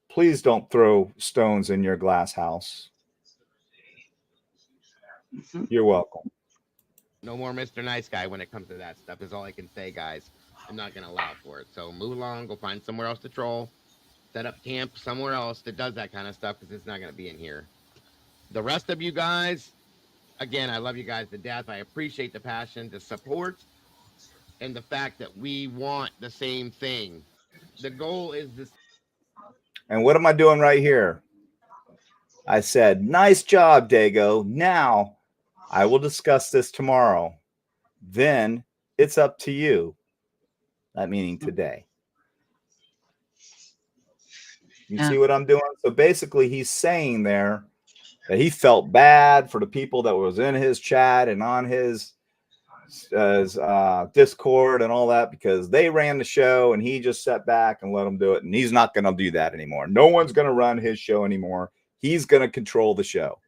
please don't throw stones in your glass house. Mm-hmm. You're welcome. No more Mr. Nice Guy when it comes to that stuff is all I can say, guys. I'm not going to allow for it. So move along, go find somewhere else to troll, set up camp somewhere else that does that kind of stuff because it's not going to be in here. The rest of you guys, again, I love you guys to death. I appreciate the passion, the support, and the fact that we want the same thing. The goal is this. And what am I doing right here? I said, nice job, Dago. Now I will discuss this tomorrow. Then it's up to you. That meaning today. You see what I'm doing? So basically he's saying there that he felt bad for the people that was in his chat and on his Discord and all that because they ran the show and he just sat back and let them do it. And he's not going to do that anymore. No one's going to run his show anymore. He's going to control the show.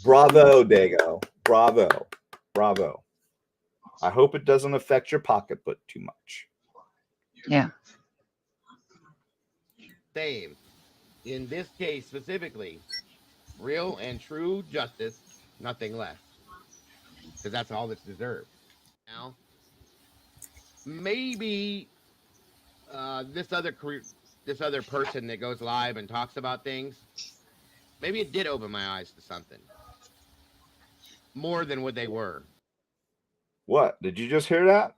Bravo, Dago. Bravo. Bravo. I hope it doesn't affect your pocketbook too much. Yeah. Same. In this case specifically, real and true justice, nothing less. Because that's all that's deserved. Now, maybe this other person that goes live and talks about things, maybe it did open my eyes to something more than what they were. What? Did you just hear that?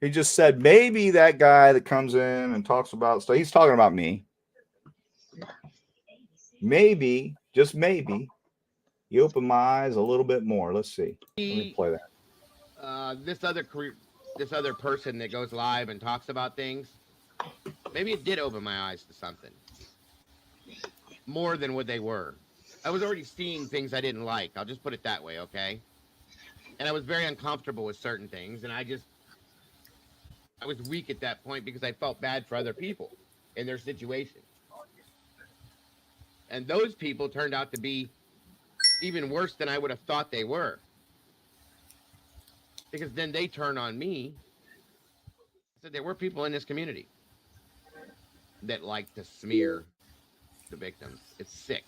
He just said maybe that guy that comes in and talks about stuff, he's talking about me. Maybe, just maybe, you open my eyes a little bit more. Let's see. Let me play that. This other person that goes live and talks about things, maybe it did open my eyes to something more than what they were. I was already seeing things I didn't like. I'll just put it that way, okay? And I was very uncomfortable with certain things, and I was weak at that point because I felt bad for other people in their situation. And those people turned out to be even worse than I would have thought they were. Because then they turn on me. So there were people in this community that like to smear the victims. It's sick.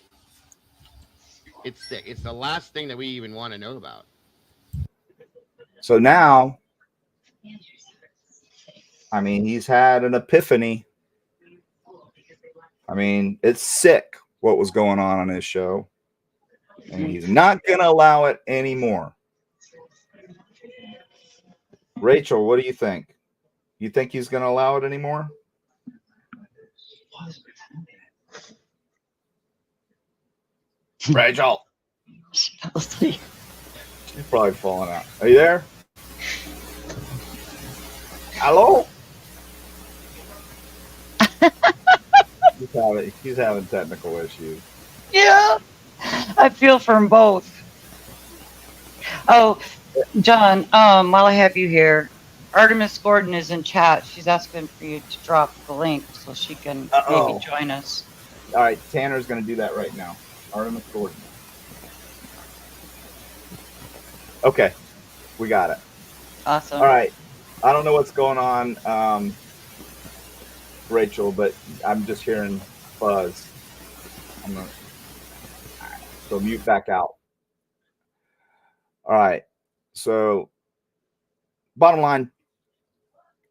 It's sick. It's the last thing that we even want to know about. So now, I mean, he's had an epiphany. I mean, it's sick what was going on his show, and he's not going to allow it anymore. Rachel, what do you think? You think he's going to allow it anymore? Rachel. She's probably falling out. Are you there? Hello? He's having technical issues. Yeah, I feel for them both. Oh, John, while I have you here, Artemis Gordon is in chat. She's asking for you to drop the link so she can maybe join us. All right, Tanner's going to do that right now. Artemis Gordon. Okay, we got it. Awesome. All right. I don't know what's going on, Rachel, but I'm just hearing buzz. So mute back out. All right. So bottom line,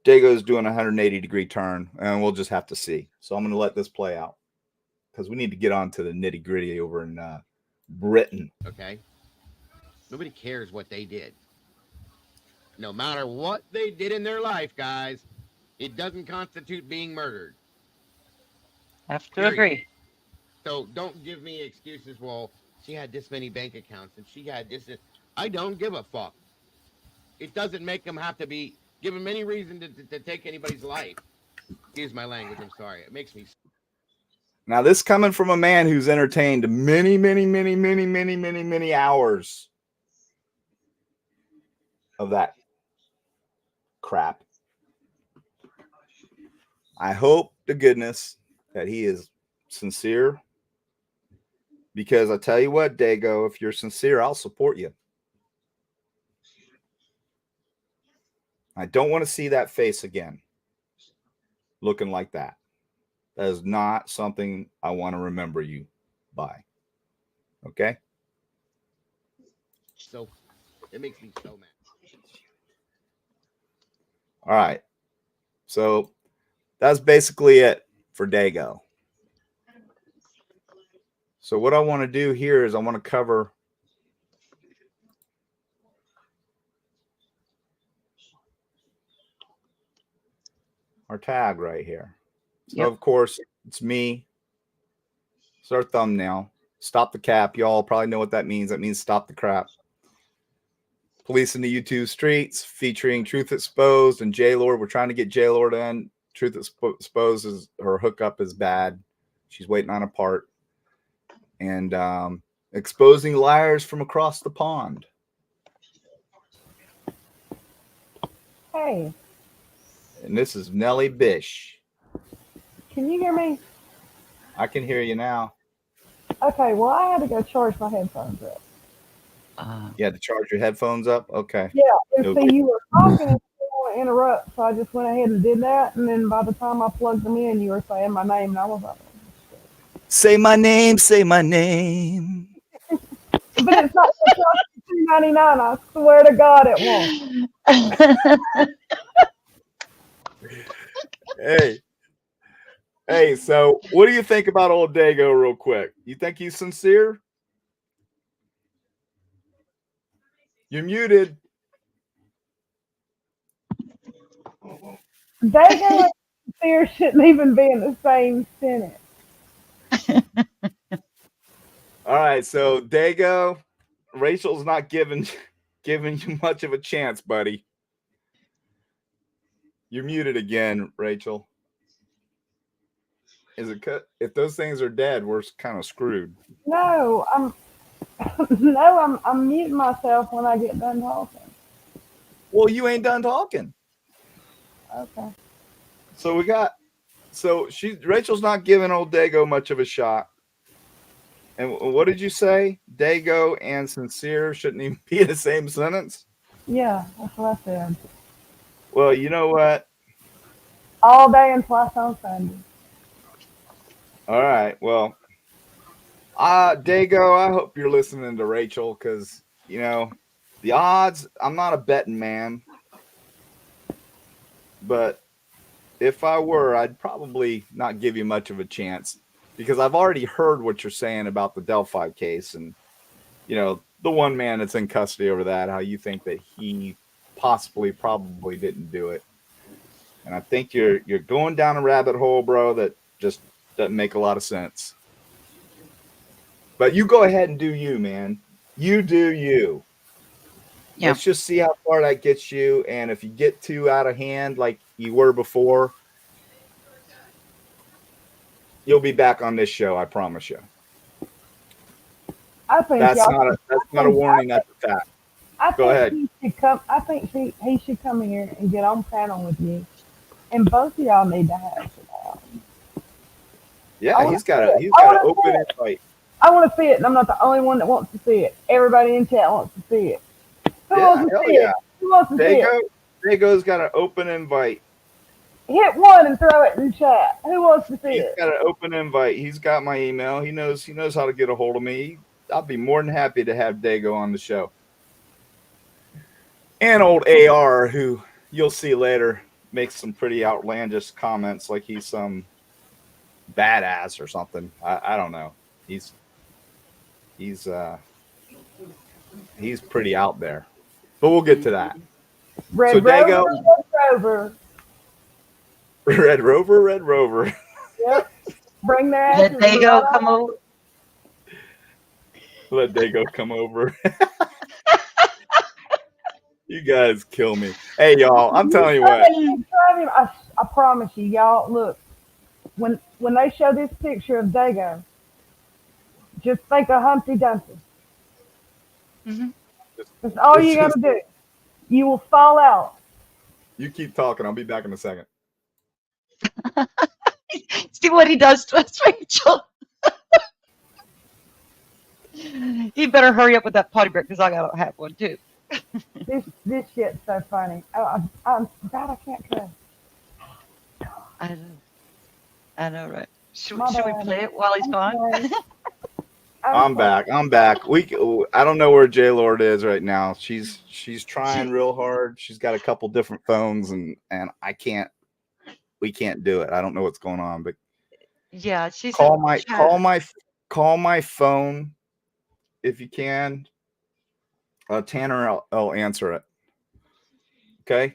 Dago's doing a 180-degree turn, and we'll just have to see. So I'm going to let this play out because we need to get on to the nitty-gritty over in Britain. Okay? Nobody cares what they did. No matter what they did in their life, guys, it doesn't constitute being murdered. Have to agree. So don't give me excuses. Well, she had this many bank accounts and she had this. I don't give a fuck. It doesn't make them have to be give them any reason to take anybody's life. Excuse my language. I'm sorry. It makes me. Now, this coming from a man who's entertained many hours of that crap. I hope to goodness that he is sincere, because I tell you what, Dago, if you're sincere, I'll support you. I don't want to see that face again looking like that. That is not something I want to remember you by. Okay? So it makes me so mad. All right. So that's basically it for Dago. So what I want to do here is I want to cover our tag right here. So, Yep. Of course, it's me. It's our thumbnail. Stop the cap. Y'all probably know what that means. That means stop the crap. Police in the YouTube streets featuring Truth Exposed and J Lorde. We're trying to get J Lorde in. Truth Exposed is her hookup is bad. She's waiting on a part. And exposing liars from across the pond. Hey, And this is Nellie Bish. can you hear me? I can hear you now. Okay, well, I had to go charge my headphones up. You had to charge your headphones up? Okay. Yeah, and Okay. see, you were talking and you didn't want to interrupt, so I just went ahead and did that. And then by the time I plugged them in, you were saying my name, and I was like, Say my name, say my name. but it's not $2.99. I swear to God, it won't. Hey, so what do you think about old Dago real quick? You think he's sincere? You're muted. Dago and sincere shouldn't even be in the same sentence. All right, so Dago, Rachel's not giving you much of a chance, buddy. You're muted again, Rachel. Is it cut? If those things are dead, we're kind of screwed. No, I'm muting myself when I get done talking. Well, you ain't done talking. Okay. So Rachel's not giving old Dago much of a shot. And what did you say? Dago and sincere shouldn't even be in the same sentence? Yeah, that's what I said. Well, you know what? All day and twice on Sunday. All right. Well, Dago, I hope you're listening to Rachel because, you know, the odds, I'm not a betting man, but if I were, I'd probably not give you much of a chance because I've already heard what you're saying about the Delphi case and, you know, the one man that's in custody over that, how you think that he probably didn't do it. And I think you're going down a rabbit hole, bro, that just doesn't make a lot of sense. But you go ahead and do you, man. You do you. Yeah. Let's just see how far that gets you. And if you get too out of hand like you were before, you'll be back on this show, I promise you. I think That's y'all. not a warning, that's a fact. I Go think ahead. he should come. I think he should come here and get on panel with you, and both of y'all need to hash it out. Yeah, he's got an open invite. I want to see it, and I'm not the only one that wants to see it. Everybody in chat wants to see it. Who wants to see it? Who wants to see it? Dago's got an open invite. Hit one and throw it in chat. Who wants to see it? He's got an open invite. He's got my email. He knows how to get a hold of me. I'll be more than happy to have Dago on the show. And old AR, who you'll see later, makes some pretty outlandish comments like he's some badass or something. I don't know. He's pretty out there. But we'll get to that. Red Rover. Red Rover. Yep. Bring that. Let Dago come over. Let Dago come over. You guys kill me. Hey, y'all, I'm telling you what. I promise you, y'all, look, when they show this picture of Dago, just think of Humpty Dumpty. Mm-hmm. That's all you got to do. You will fall out. You keep talking. I'll be back in a second. See what he does to us, Rachel. You better hurry up with that potty break because I gotta have one too. This shit's so funny. I'm glad I can't cuss. I know, right? Should we play it while he's gone? I'm back. I don't know where J Lorde is right now. She's trying real hard. She's got a couple different phones and we can't do it. I don't know what's going on, but yeah, she's call my phone if you can. Tanner, I'll answer it. Okay?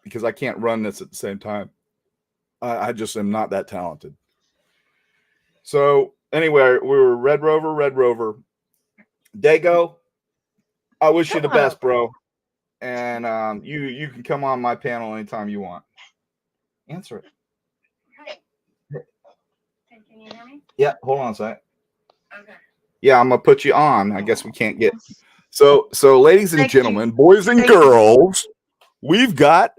Because I can't run this at the same time. I just am not that talented. So anyway, we were Red Rover. Dago, I wish you the best, bro. And you can come on my panel anytime you want. Answer it. Can you hear me? Yeah, hold on a sec. Okay. Yeah, I'm gonna put you on. I guess we can't get so ladies and gentlemen, boys and girls, we've got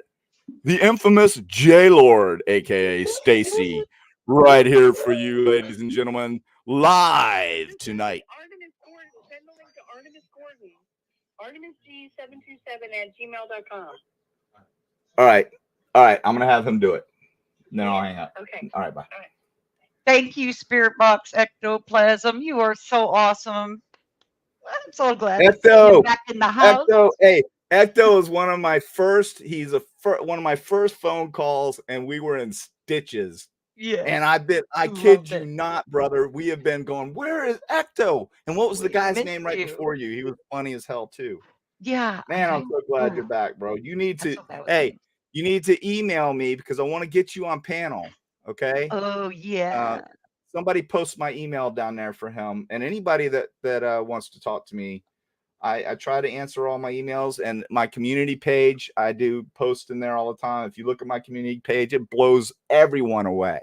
the infamous J Lorde, aka Stacy, right here for you, ladies and gentlemen, live tonight. Artemis Gordon, send the link to Artemis Gordon, artemisg727@gmail.com. All right, I'm gonna have him do it. Then I'll hang up. Okay. All right, bye. All right. Thank you, Spirit Box Ectoplasm. You are so awesome. I'm so glad to see you back in the house. Ecto is one of my first. He's one of my first phone calls, and we were in stitches. Yeah. And I kid you not, brother. We have been going, where is Ecto? And what was the guy's name right before you? He was funny as hell too. Yeah. Man, I'm so glad you're back, bro. You need to you need to email me because I want to get you on panel. Okay. Oh yeah. Somebody post my email down there for him, and anybody that wants to talk to me. I try to answer all my emails, and my community page, I do post in there all the time. If you look at my community page, it blows everyone away.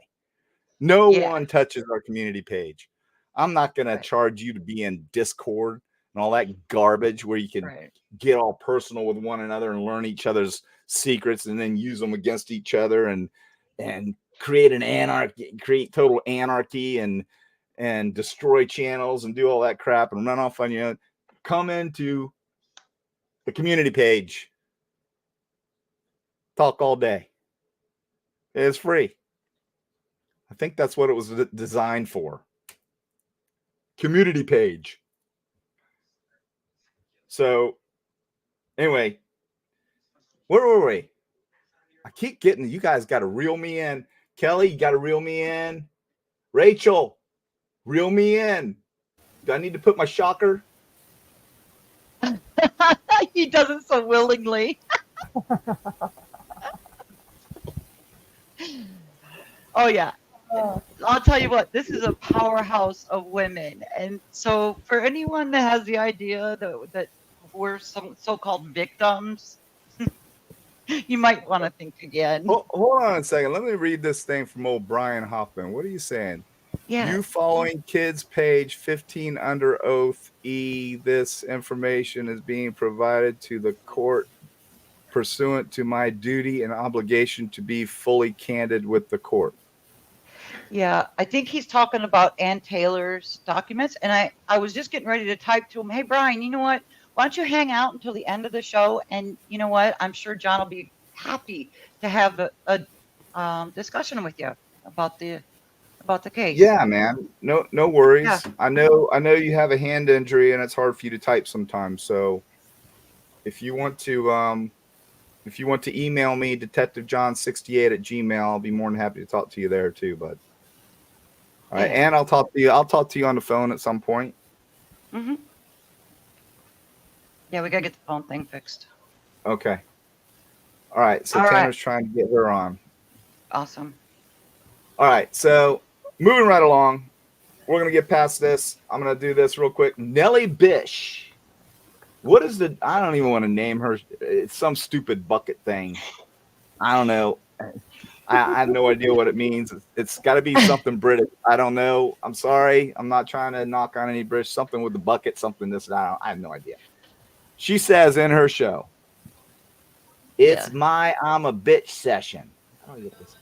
No one touches our community page. I'm not going to charge you to be in Discord and all that garbage where you can get all personal with one another and learn each other's secrets and then use them against each other and create create total anarchy and destroy channels and do all that crap and run off on you. Come into the community page. Talk all day. It's free. I think that's what it was designed for. Community page. So, anyway, where were we? I keep getting, you guys got to reel me in. Kelly, you got to reel me in. Rachel, reel me in. Do I need to put my shocker? He does it so willingly. Oh yeah. I'll tell you what, this is a powerhouse of women. And so for anyone that has the idea that we're some so-called victims, you might want to think again. Hold on a second. Let me read this thing from old Brian Hoffman. What are you saying? Yeah. You following kids page 15 under oath E. This information is being provided to the court pursuant to my duty and obligation to be fully candid with the court. Yeah, I think he's talking about Ann Taylor's documents. And I was just getting ready to type to him, hey, Brian, you know what? Why don't you hang out until the end of the show? And you know what? I'm sure John will be happy to have a discussion with you about the case. Yeah, man. No worries. Yeah. I know you have a hand injury and it's hard for you to type sometimes. So if you want to email me, detectivejohn68@gmail, I'll be more than happy to talk to you there too, bud. All right, and I'll talk to you on the phone at some point. Mm-hmm. Yeah, we gotta get the phone thing fixed. Okay. All right. So Tanner's trying to get her on. Awesome. All right. So moving right along, we're gonna get past this. I'm gonna do this real quick. Nellie Bish. What is the? I don't even want to name her. It's some stupid bucket thing. I don't know. I have no idea what it means. It's got to be something British. I don't know. I'm sorry. I'm not trying to knock on any British. Something with the bucket. Something this and that. I have no idea. She says in her show, "It's my I'm a bitch session." How do I get this?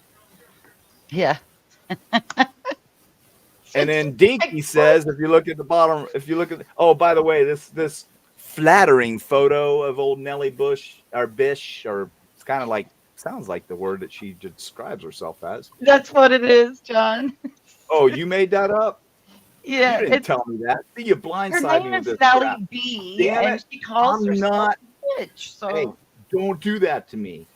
Yeah. And then Dinky says, if you look at the bottom, oh, by the way, this flattering photo of old Nellie Bish, or it's kind of like, sounds like the word that she describes herself as. That's what it is, John. Oh, you made that up? Yeah. You didn't tell me that. See, you blindsided me with this Nellie crap. B. Damn and it. she calls I'm herself not. a bitch. So Hey, don't do that to me.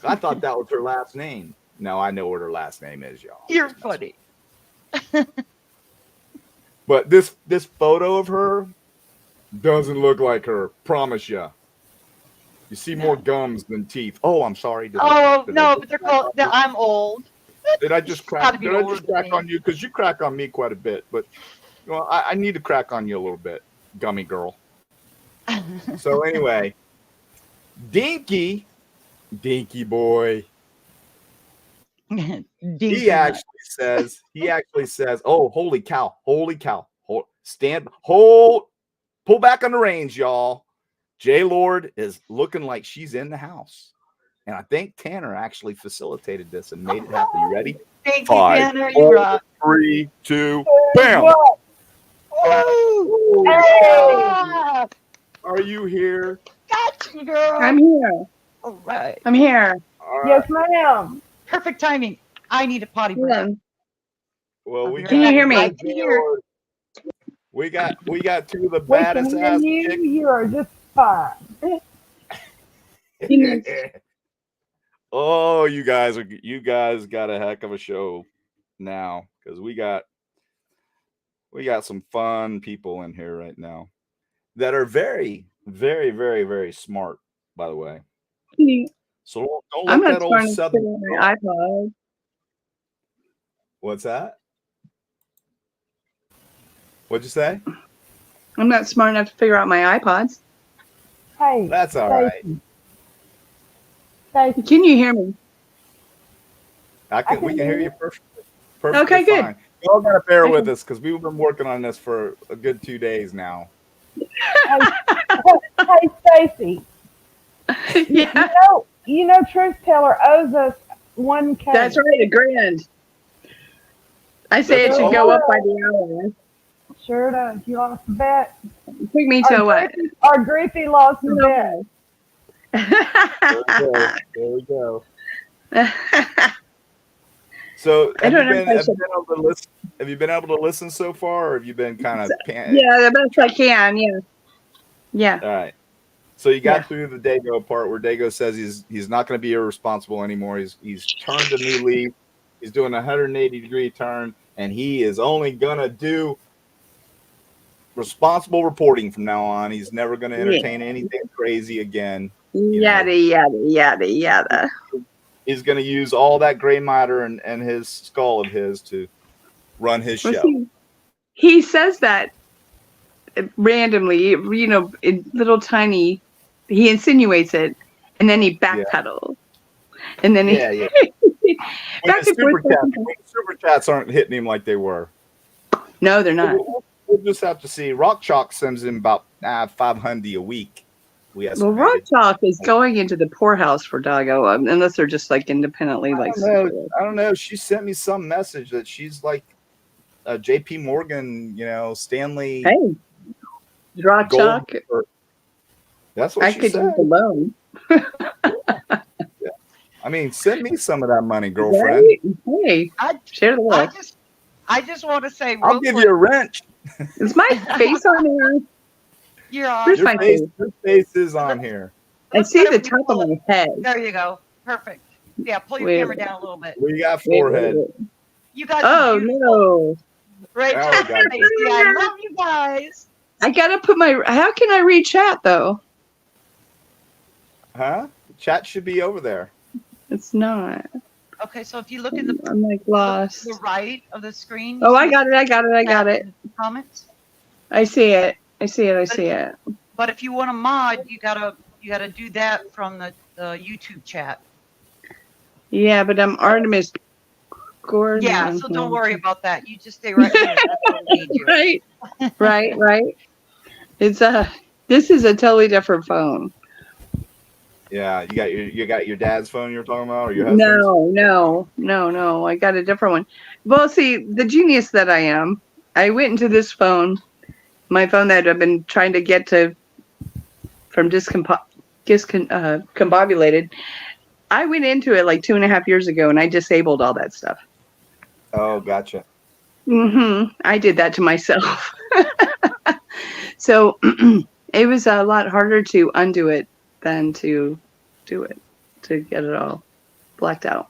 I thought that was her last name. No, I know what her last name is, y'all. You're funny. But this photo of her doesn't look like her. Promise ya. You see more gums than teeth. Oh, I'm sorry. But they're called. I'm old. Did I just crack? Did I just crack on you? Because you crack on me quite a bit. But well, I need to crack on you a little bit, gummy girl. So anyway, Dinky boy. He actually says, oh, holy cow, pull back on the reins, y'all. J Lorde is looking like she's in the house. And I think Tanner actually facilitated this and made it happen. You ready? Thank you, 5, Tanner. 4, 3, 2, bam. Woo! Hey! Are you here? Gotcha, girl. I'm here. All right. I'm here. Right. Yes, ma'am. Perfect timing. I need a potty break. Yeah. Well, Can you hear me? We got two of the We baddest can hear ass you. chicks. You are just fine. Oh, you guys got a heck of a show now, because we got some fun people in here right now that are very, very, very, very smart, by the way. So don't let that old Southern iPod. What's that? What'd you say? I'm not smart enough to figure out my iPods. Hey, that's all right. Can you hear me? We can hear you perfectly. Okay, good. Fine. Y'all gotta bear with us because we've been working on this for a good 2 days now. Hey, Stacy. Yeah. You know, Truth Teller owes us $1K. That's right, $1,000. I say it should go up by the hour. Sure does. You lost the bet. It took me to what? Our Griffey lost the bet. There we go. So I have you don't know been if I have you should. been able to listen? Have you been able to listen so far, or have you been kind of? Yeah, the best I can. Yeah. Yeah. All right. So you Yeah. got through the Dago part where Dago says he's not going to be irresponsible anymore. He's turned a new leaf. He's doing a 180-degree turn, and he is only going to do responsible reporting from now on. He's never going to Yeah. entertain anything crazy again. You know, Yada yada yada yada. he's going to use all that gray matter and his skull of his to run his Well, show. see, he says that randomly, you know, in little tiny. He insinuates it, and then he backpedals, and then Yeah. he When back the and forth. super chats aren't hitting him like they were. No, they're not. We'll just have to see. Rock Chalk sends him about 500 a week. We Well, Rock estimated. Chalk is going into the poorhouse for Dago, unless they're just like independently like. I don't know. She sent me some message that she's like a J.P. Morgan, Stanley. Hey, Rock Chalk. That's what I she could said. use the loan. Yeah. I mean, send me some of that money, girlfriend. Right? Hey, share the wealth. I just want to say, I'll give you a wrench. Is my face on there? You're on. Where's my face? Your face is on here. I see the top of my head. There you go. Perfect. Yeah, pull your Wait. camera down a little bit. We got forehead. Wait. You guys. Oh no! Rachel, Oh, God. Stacy, I love you guys. I gotta put my. How can I read chat though? Huh? Chat should be over there. It's not. Okay, so if you look in the, I'm like lost. the right of the screen. Oh, I got it. I got it. Comments. I see it. I see it. But if you want to mod, you gotta do that from the YouTube chat. Yeah, but I'm Artemis Gordon. Yeah, so don't worry about that. You just stay right here. That's where we need you. Right. It's this is a totally different phone. Yeah, you got your dad's phone you're talking about, or your husband's? No. I got a different one. Well, see, the genius that I am, I went into this phone, my phone that I've been trying to get to from discombobulated. I went into it like 2.5 years ago, and I disabled all that stuff. Oh, gotcha. I did that to myself. So it was a lot harder to undo it than to do it, to get it all blacked out.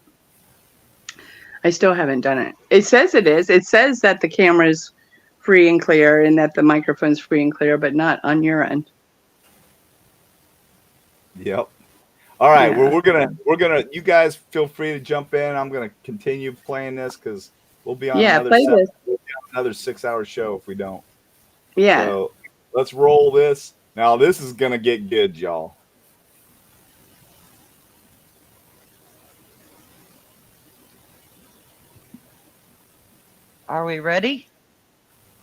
I still haven't done it. It says it is. It says that the camera is free and clear and that the microphone's free and clear, but not on your end. Yep. All right. Yeah. Well, we're gonna. You guys feel free to jump in. I'm gonna continue playing this because we'll be on another 6-hour show if we don't. Yeah. So let's roll this. Now this is gonna get good, y'all. Are we ready?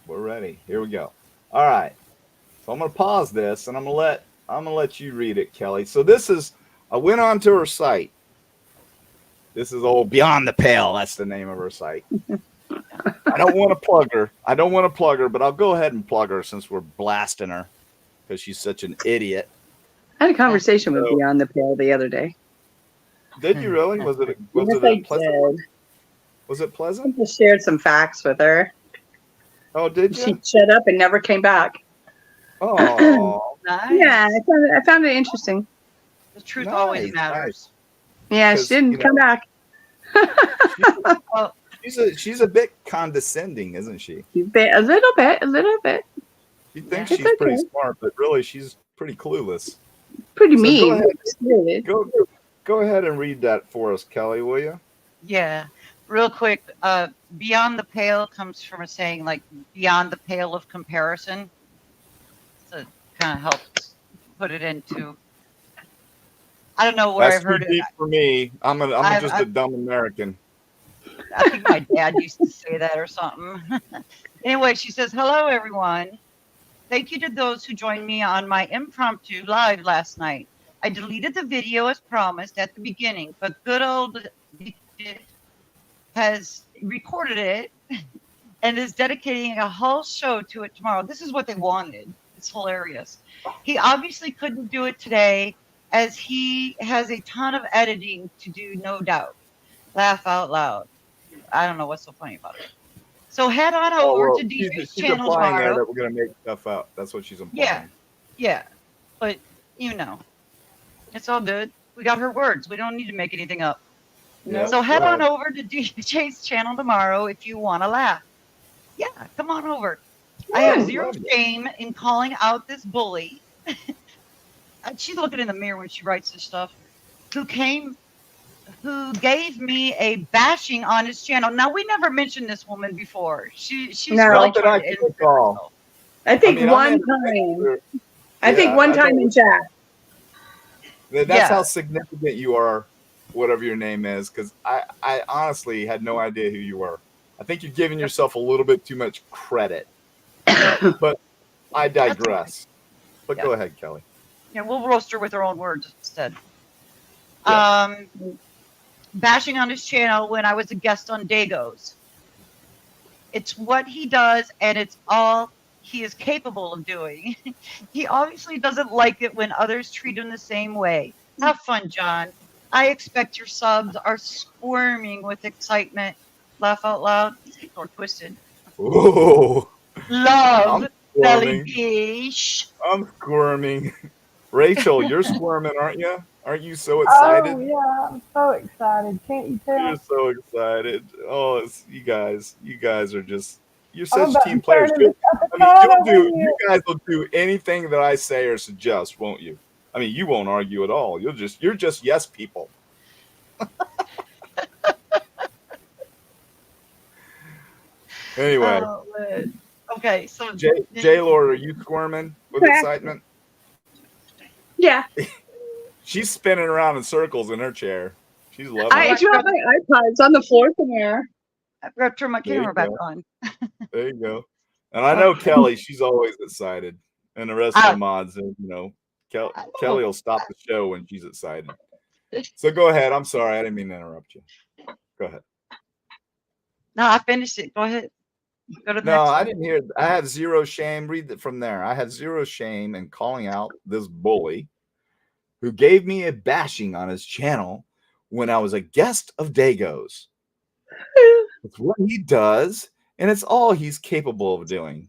We're ready. Here we go. All right. So I'm gonna pause this and I'm gonna let you read it, Kelly. So I went onto her site. This is old Beyond the Pale. That's the name of her site. I don't want to plug her, but I'll go ahead and plug her since we're blasting her because she's such an idiot. I had a conversation with Beyond the Pale the other day. Did you really? Was it I pleasant? did. Was it pleasant? I just shared some facts with her. Oh, did you? She shut up and never came back. Oh, Nice. Yeah, I found it interesting. The truth always Nice, matters. Yeah, she didn't come back. Well, she's a bit condescending, isn't she? A little bit. You think Yeah. she's pretty smart, but really she's pretty clueless. Pretty So mean. Go ahead and read that for us, Kelly, will you? yeah. Real quick, beyond the pale comes from a saying like beyond the pale of comparison. So it kind of helps put it into. I don't know where That's I've heard too it. deep for me. I'm just a dumb American. I think my dad used to say that or something. Anyway, she says, "Hello, everyone. Thank you to those who joined me on my impromptu live last night. I deleted the video as promised at the beginning, but good old has recorded it and is dedicating a whole show to it tomorrow." This is what they wanted. It's hilarious. He obviously couldn't do it today as he has a ton of editing to do, no doubt. Laugh out loud. I don't know what's so funny about it. So head on Oh, over well, to DJ's she's channel implying there tomorrow. that we're going to make stuff up. That's what she's implying. Yeah, but you know, it's all good. We got her words. We don't need to make anything up. Yeah, So head go on ahead. over to DJ's channel tomorrow if you want to laugh. Yeah, come on over. I have zero love it. shame in calling out this bully. She's looking in the mirror when she writes this stuff. Who gave me a bashing on his channel. Now we never mentioned this woman before. She's No. really Not that trying I to can insert recall. herself. I think I mean, one I'm time. Yeah, I think one I time thought- in chat. That's Yeah. how significant you are, whatever your name is, because I honestly had no idea who you were. I think you're giving yourself a little bit too much credit. But I digress. But Yeah. go ahead, Kelly. Yeah, we'll roast her with her own words instead. Yeah. Bashing on his channel when I was a guest on Dago's. It's what he does, and it's all he is capable of doing. He obviously doesn't like it when others treat him the same way. Have fun, John. I expect your subs are squirming with excitement. Laugh out loud. These people are twisted. Ooh, Love, I'm belly squirming. beach. I'm squirming. Rachel, you're squirming, aren't you? Aren't you so excited? Oh yeah, I'm so excited. Can't you tell? You're so excited. Oh, you guys are just, you're I'm such about team to turn players. into I mean, Capitano you here. guys will do anything that I say or suggest, won't you? I mean, you won't argue at all. You're just yes people. Anyway, Oh, man. Okay, so J Lord, are you squirming with excitement? Yeah. She's spinning around in circles in her chair. She's loving I it. do have my iPod. It's on the floor somewhere. I've got to turn my There you camera back go. on. There you go. And I know Okay. Kelly, she's always excited. And the rest of the mods, Kelly will stop the show when she's excited. So go ahead. I'm sorry. I didn't mean to interrupt you. Go ahead. No, I finished it. Go ahead. Go to the No, next I one. didn't hear. I had zero shame. Read it from there. I had zero shame in calling out this bully who gave me a bashing on his channel when I was a guest of Dago's. It's what he does, and it's all he's capable of doing.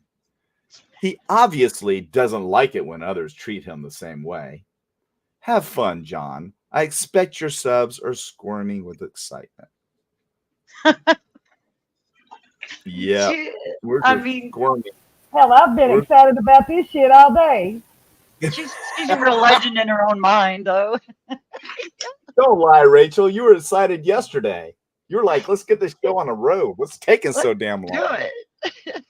He obviously doesn't like it when others treat him the same way. Have fun, John. I expect your subs are squirming with excitement. Yeah, we're just squirming. Hell, I've been excited about this shit all day. She's a real legend in her own mind, though. Don't lie, Rachel. You were excited yesterday. You were like, let's get this show on the road. What's taking so damn long? Do it.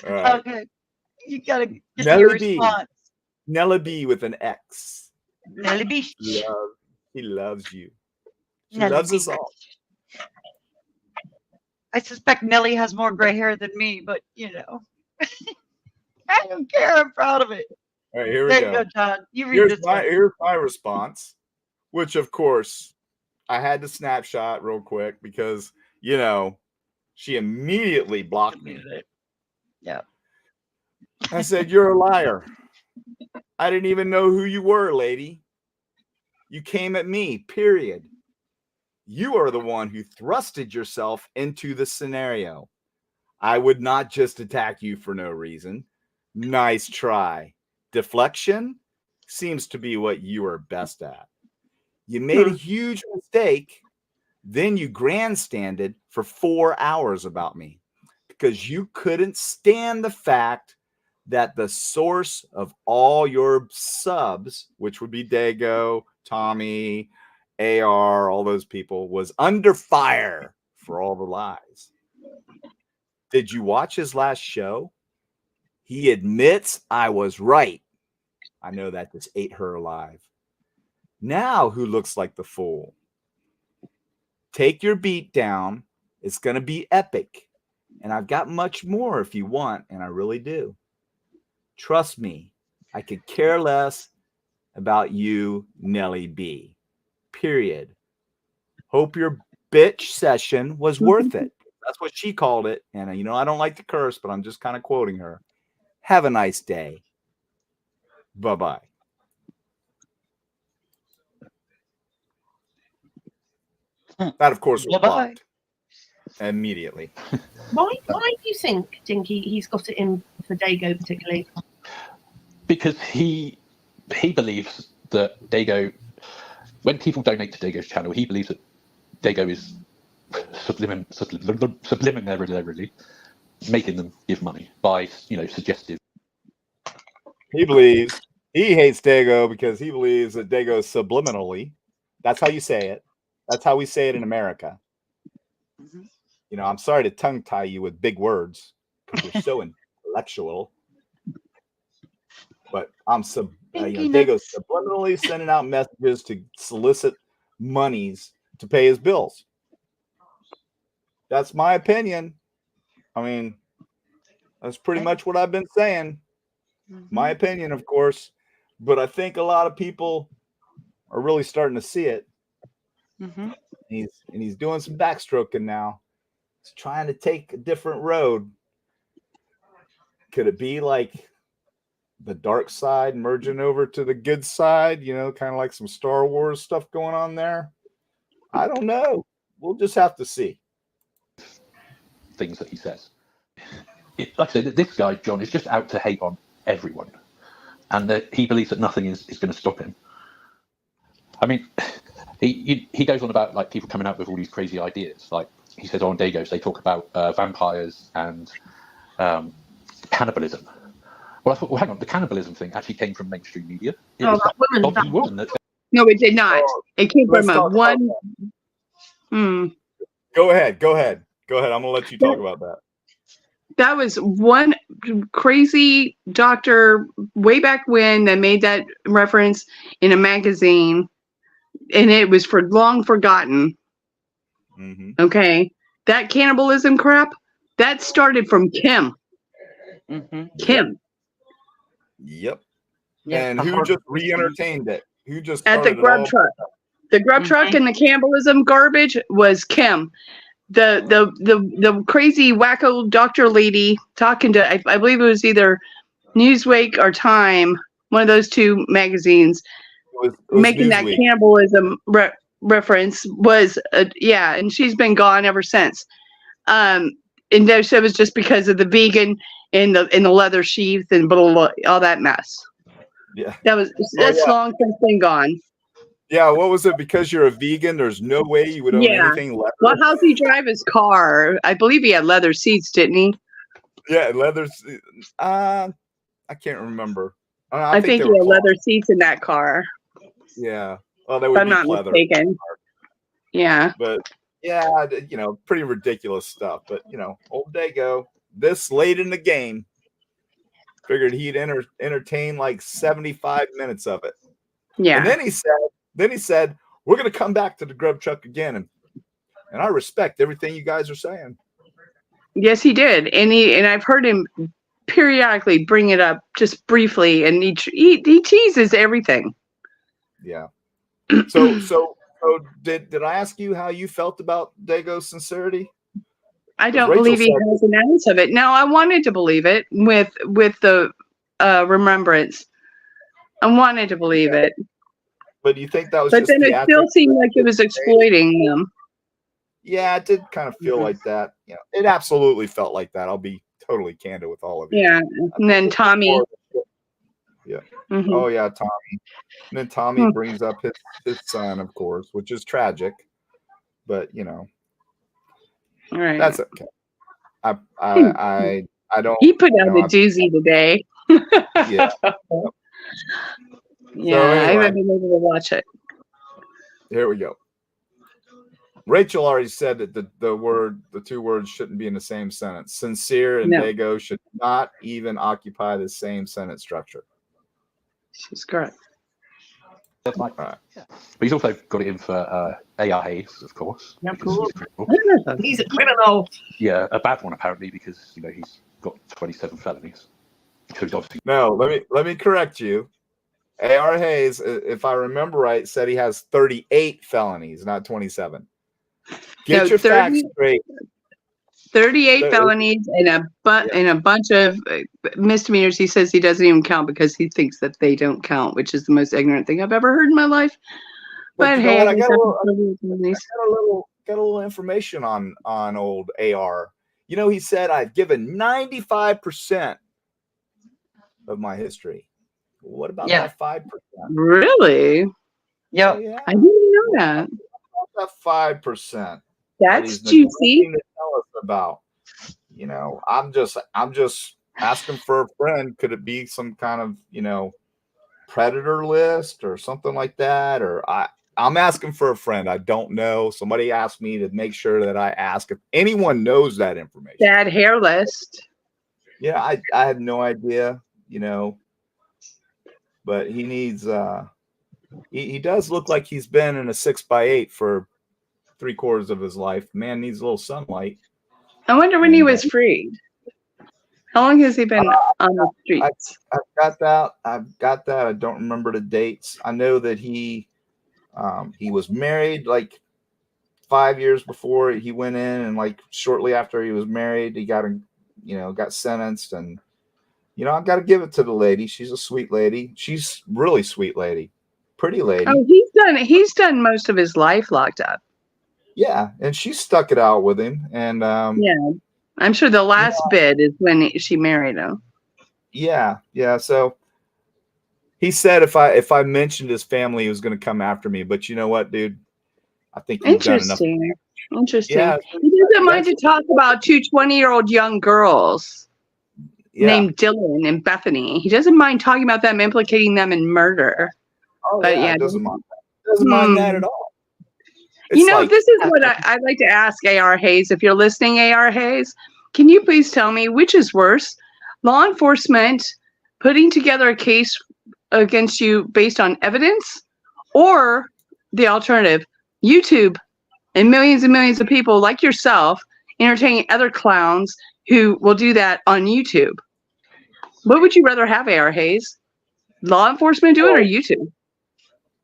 All right. Okay. You got to get Nelly your B. response. Nelly B with an X. Nelly B. He loves you. She Nelly loves B. us all. I suspect Nelly has more gray hair than me, but you know. I don't care. I'm proud of it. All right, here we There go. you go, John. You read this one. Here's my response, which of course I had to snapshot real quick because she immediately blocked me. Yeah. I said, "You're a liar. I didn't even know who you were, lady. You came at me, period. You are the one who thrusted yourself into the scenario. I would not just attack you for no reason. Nice try. Deflection seems to be what you are best at. You made a huge mistake. Then you grandstanded for 4 hours about me because you couldn't stand the fact that the source of all your subs, which would be Dago, Tommy, AR, all those people, was under fire for all the lies. Did you watch his last show? He admits I was right. I know that just ate her alive. Now who looks like the fool? Take your beat down. It's going to be epic. And I've got much more if you want, and I really do. Trust me, I could care less about you, Nelly B. Period. Hope your bitch session was worth it. That's what she called it. And, I don't like to curse, but I'm just kind of quoting her. Have a nice day. Bye-bye. That, of course, was Bye-bye. blocked immediately. Why do you think, Dinky, he's got it in for Dago particularly? Because he believes that Dago, when people donate to Dago's channel, he believes that Dago is subliminarily making them give money by, suggestive. He hates Dago because he believes that Dago is subliminally. That's how you say it. That's how we say it in America. Mm-hmm. I'm sorry to tongue tie you with big words because you're so intellectual. But Dago's subliminally sending out messages to solicit monies to pay his bills. That's my opinion. I mean, that's pretty much what I've been saying. My opinion, of course. But I think a lot of people are really starting to see it. Mm-hmm. He's doing some backstroking now. He's trying to take a different road. Could it be like the dark side merging over to the good side? Kind of like some Star Wars stuff going on there. I don't know. We'll just have to see. Things that he says. Like I said, this guy, John, is just out to hate on everyone. And that he believes that nothing is going to stop him. I mean, he goes on about like people coming out with all these crazy ideas. Like he says on Dagos, they talk about vampires and cannibalism. Well, I thought, hang on, the cannibalism thing actually came from mainstream media. It was that woman. dodgy woman that No, it did not. It came from a one. Go ahead. I'm going to let you talk about that. That was one crazy doctor way back when that made that reference in a magazine, and it was for long forgotten. Mm-hmm. Okay, that cannibalism crap that started from Kim. Mm-hmm. Kim. Yep. Yeah, And who just re-entertained it? Who just At the grub truck? The grub truck and the cannibalism garbage was Kim. The crazy wacko doctor lady talking to I believe it was either Newsweek or Time, one of those two magazines, it was making Newsweek. that cannibalism reference was and she's been gone ever since. And that was just because of the vegan in the leather sheath and blah, blah, blah, all that mess. Yeah, that's long since been gone. Yeah, what was it? Because you're a vegan, there's no way you would own anything leather. Well, how's he drive his car? I believe he had leather seats, didn't he? Yeah, leather. I can't remember. I think he had leather seats in that car. Yeah. Well, they would be leather. Mistaken. Yeah. But yeah, pretty ridiculous stuff. But old Dago, this late in the game, figured he'd entertain like 75 minutes of it. Yeah. And then he said, we're going to come back to the grub truck again. And I respect everything you guys are saying. Yes, he did. And I've heard him periodically bring it up just briefly. And he teases everything. Yeah. So did I ask you how you felt about Dago's sincerity? I don't believe he has an ounce of it. Now, I wanted to believe it with the remembrance. I wanted to believe it. But do you think that was But then it still seemed like it was exploiting them. Yeah, it did kind of feel like that. Yeah, it absolutely felt like that. I'll be totally candid with all of you. Yeah, and then Tommy. Yeah. Mm-hmm. Oh yeah, Tommy. And then Tommy brings up his son, of course, which is tragic. But all right. That's okay. I don't. He put out a doozy today. Yeah. Yeah, so anyway, I haven't been able to watch it. Here we go. Rachel already said that the two words shouldn't be in the same sentence. Sincere and Dago should not even occupy the same sentence structure. She's correct. That's right. But he's also got it in for ARHs, of course. Yeah, cool. He's a criminal. Yeah, a bad one apparently because he's got 27 felonies. So he's obviously no. Let me correct you. A.R. Hayes, if I remember right, said he has 38 felonies, not 27. Get your facts straight. 38 felonies and a bunch of misdemeanors. He says he doesn't even count because he thinks that they don't count, which is the most ignorant thing I've ever heard in my life. But hey, I got a got a little information on old AR. You know, he said I've given 95% of my history. What about Yeah. that 5%? Really? Yep. Yeah, I didn't know that. that 5% that That's he's juicy. neglecting to tell us about. You know, I'm just asking for a friend. Could it be some kind of, you know, predator list or something like that? Or I'm asking for a friend. I don't know. Somebody asked me to make sure that I ask if anyone knows that information. Bad hair list. Yeah, I have no idea, you know, but he needs he does look like he's been in a 6x8 for 3/4 of his life. Man needs a little sunlight. I wonder when he was freed. How long has he been on the streets? I've got that. I don't remember the dates. I know that he was married like 5 years before he went in, and like shortly after he was married, he got sentenced. And you know, I've got to give it to the lady. She's a sweet lady. She's really sweet lady, pretty lady. Oh, he's done most of his life locked up. Yeah, and she stuck it out with him. And yeah, I'm sure the last bid is when she married him. Yeah. So he said if I mentioned his family, he was going to come after me. But you know what, dude? I think you've done enough. Interesting. Yeah, he doesn't mind to talk about 2 20-year-old young girls named Dylan and Bethany. He doesn't mind talking about them, implicating them in murder. Oh, but yeah, doesn't mind that at all. It's this is what I'd like to ask AR Hayes. If you're listening, AR Hayes, can you please tell me which is worse? Law enforcement putting together a case against you based on evidence, or the alternative, YouTube and millions of people like yourself entertaining other clowns who will do that on YouTube? What would you rather have, AR Hayes? Law enforcement do it or YouTube?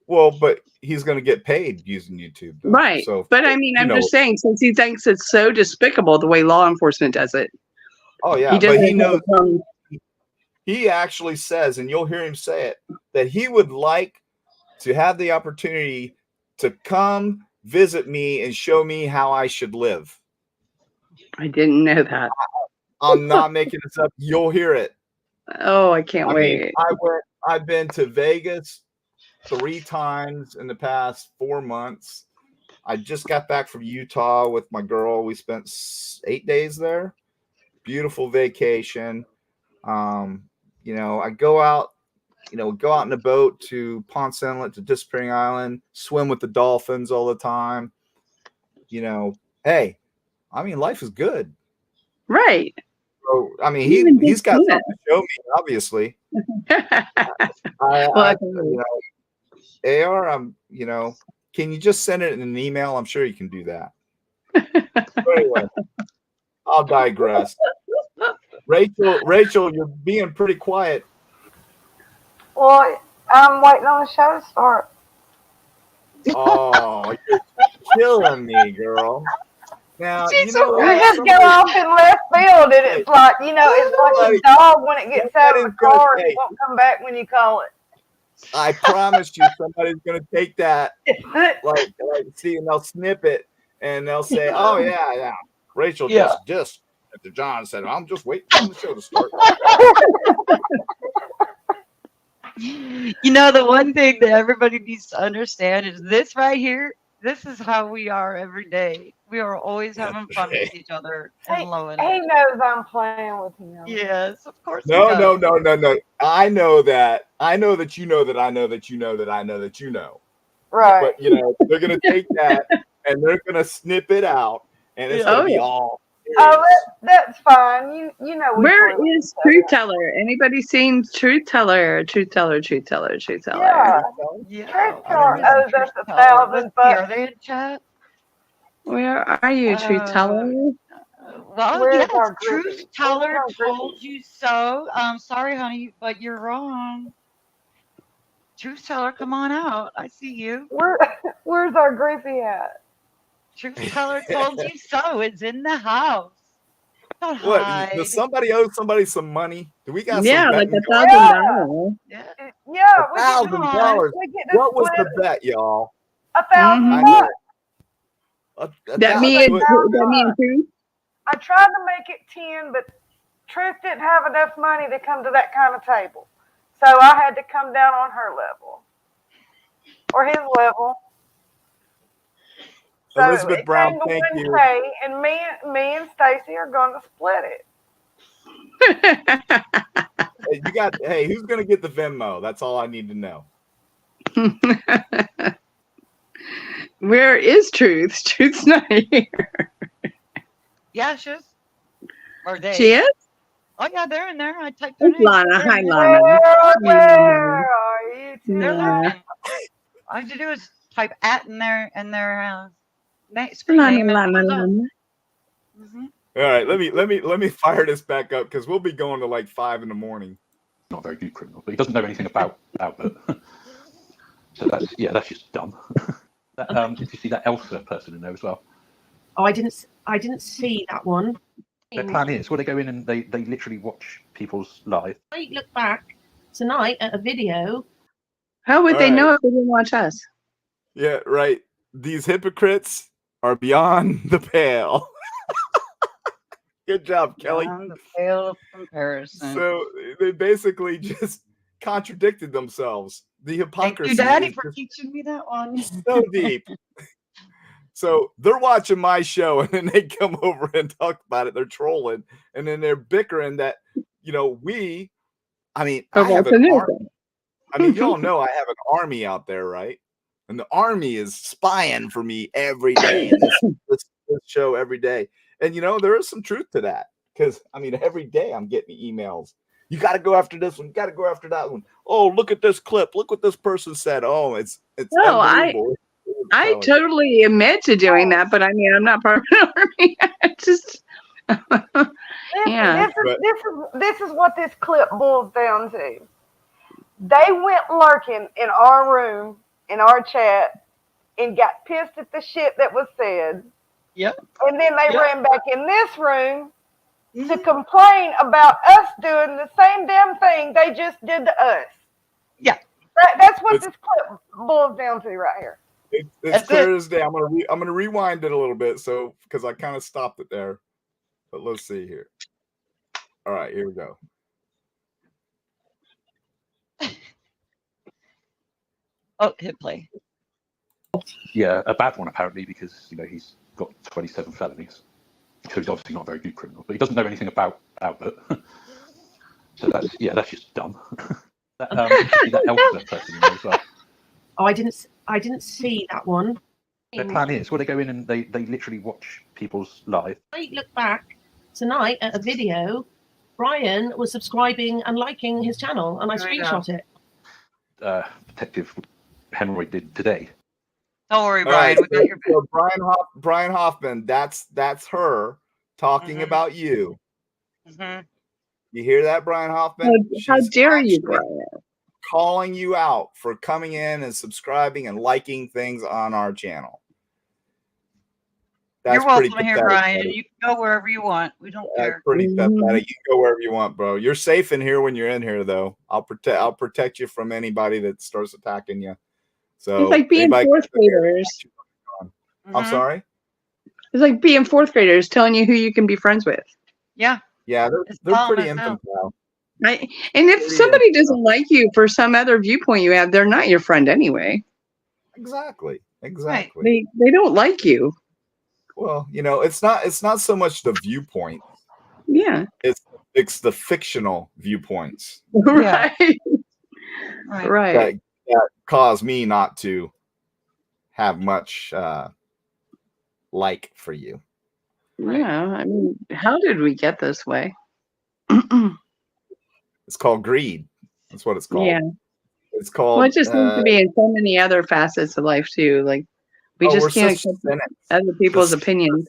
Well, but he's going to get paid using YouTube, though. Right. So, but I mean, I'm just saying, since he thinks it's so despicable the way law enforcement does it. Oh, yeah. But he knows. He actually says, and you'll hear him say it, that he would like to have the opportunity to come visit me and show me how I should live. I didn't know that. I'm not making this up. You'll hear it. Oh, I can't wait. Mean, I've been to Vegas 3 times in the past 4 months. I just got back from Utah with my girl. We spent 8 days there. Beautiful vacation. You know, I go out in a boat to Ponce Inlet to Disappearing Island, swim with the dolphins all the time. You know, hey, I mean, life is good. Right. So, I mean, he's got something to show me, obviously. AR, can you just send it in an email? I'm sure you can do that. Anyway, I'll digress. Rachel, you're being pretty quiet. Well, I'm waiting on the show to start. Oh, you're killing me, girl. Now, you just go off in left field, and it's like, it's like a dog when it gets out of the car and it won't come back when you call it. I promise you, somebody's going to take that, see, and they'll snip it, and they'll say, "Oh yeah, Rachel just." After John said, "I'm just waiting for the show to start." The one thing that everybody needs to understand is this right here. This is how we are every day. We are always having fun with each other and loving it. He knows I'm playing with him. Yes, of course. No. I know that. I know that you know that I know that you know that I know that you know. Right. But they're gonna take that and they're gonna snip it out, and it's gonna be all. Oh, that's fine. You know. Where is Truth Teller? Anybody seen Truth Teller? Truth Teller. Yeah. Truth Teller Truth Teller owes us $1,000. Are they in chat? Where are you, Truth Teller? Well, yes, Truth Teller told you so. Sorry, honey, but you're wrong. Truth Teller, come on out. I see you. Where's our Griffey at? Truth Teller told you so. It's in the house. Don't What? hide. Does somebody owe somebody some money? Do we got some like $1,000? Yeah. $1,000. What was the bet, y'all? $1,000. That me and Truth. I tried to make it 10, but Truth didn't have enough money to come to that kind of table. So I had to come down on her level. Or his level. So Elizabeth it Brown, came to thank you. 1K, and me and Stacy are going to split it. Hey, who's going to get the Venmo? That's all I need to know. Where is Truth? Truth's not here. Yeah, she is. Or they. She is? Oh, yeah, they're in there. I typed their names. Lana. Hi, Lana. Where are you two? They're Nah. lurking. All I have to do is type at in their screen name. And it comes up. Mm-hmm. All right, let me fire this back up because we'll be going to like 5 in the morning. Not a very good criminal, but he doesn't know anything about it. So that's just dumb. Did you see that Elsa person in there as well? Oh, I didn't see that one. Their plan is, they go in and they literally watch people's live. I look back tonight at a video. How would they All right. know if they didn't watch us? Yeah, right. These hypocrites are beyond the pale. Good job, Kelly. Beyond the pale of comparison. So they basically just contradicted themselves. The hypocrisy. Thank you, Daddy, is for teaching me that one. so deep. So they're watching my show and then they come over and talk about it. They're trolling and then they're bickering that, I have an army. You all know I have an army out there, right? And the army is spying for me every day in this show every day. And, there is some truth to that because, every day I'm getting emails. You got to go after this one. You got to go after that one. Oh, look at this clip. Look what this person said. Oh, it's unbelievable. I totally admit to doing that, but I'm not part of the army. Yeah. This is what this clip boils down to. They went lurking in our room, in our chat, and got pissed at the shit that was said. Yep. And then they ran back in this room to complain about us doing the same damn thing they just did to us. Yeah. That's what this clip boils down to right here. It's clear as day. I'm gonna rewind it a little bit, so because I kind of stopped it there. But let's see here. All right, here we go. Oh, hit play. Yeah, a bad one apparently because he's got 27 felonies. So he's obviously not a very good criminal, but he doesn't know anything about it. So that's just dumb. That Elsa person in there as well. Oh, I didn't see that one. Their plan is, they go in and they literally watch people's live. I look back tonight at a video. Brian was subscribing and liking his channel, and I screenshot it. Detective Henry did today. Don't worry, Brian. Brian. We got your back. So Brian Hoffman, that's her talking about you. Mm-hmm. You hear that, Brian Hoffman? How dare you, Brian? Calling you out for coming in and subscribing and liking things on our channel. That's You're welcome pretty here, pathetic, Brian. buddy. You can go wherever you want. We don't care. That's pretty pathetic. You can go wherever you want, bro. You're safe in here when you're in here, though. I'll protect you from anybody that starts attacking you. So it's like being fourth graders. I'm sorry. It's like being fourth graders telling you who you can be friends with. Yeah. Yeah, they're pretty infantile. And if somebody doesn't like you for some other viewpoint you have, they're not your friend anyway. Exactly. They don't like you. Well, it's not so much the viewpoint. Yeah. It's the fictional viewpoints. Right. That cause me not to have much like for you. Yeah, how did we get this way? It's called greed. That's what it's called. Yeah. It's called. Well, it just seems to be in so many other facets of life too. Like we just can't accept other people's opinions.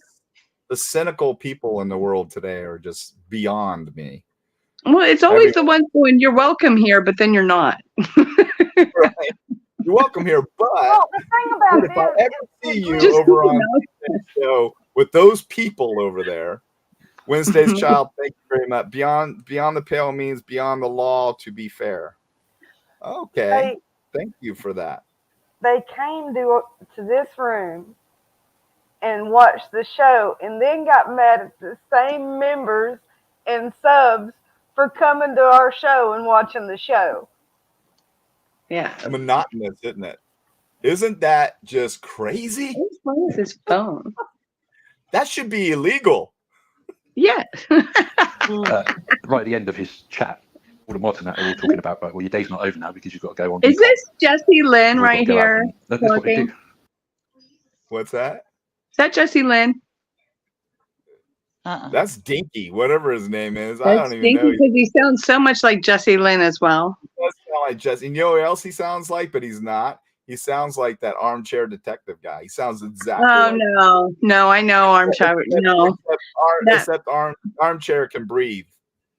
The cynical people in the world today are just beyond me. Well, it's always the ones going, "You're welcome here," but then you're not. Right. You're welcome here, but the thing about if I ever see you over on the show with those people over there, Wednesday's Child, thank you very much. Beyond the pale means beyond the law, to be fair. Okay, thank you for that. They came to this room and watched the show, and then got mad at the same members and subs for coming to our show and watching the show. Yeah. Monotonous, isn't it? Isn't that just crazy? What's wrong with his phone? That should be illegal. Yeah. Right at the end of his chat, all the mods and that are all talking about, right, well, your day's not over now because you've got to go on. Is this Jesse Lynn We've got to right go out here? and- That's what they do. What's that? Is that Jesse Lynn? That's Dinky, whatever his name is. I That's don't even know. because he sounds so much like Jesse Lynn as well. He does sound like Jesse. You know who else he sounds like? But he's not. He sounds like that armchair detective guy. He sounds exactly. Oh like no, I know Armchair. No, except armchair can breathe.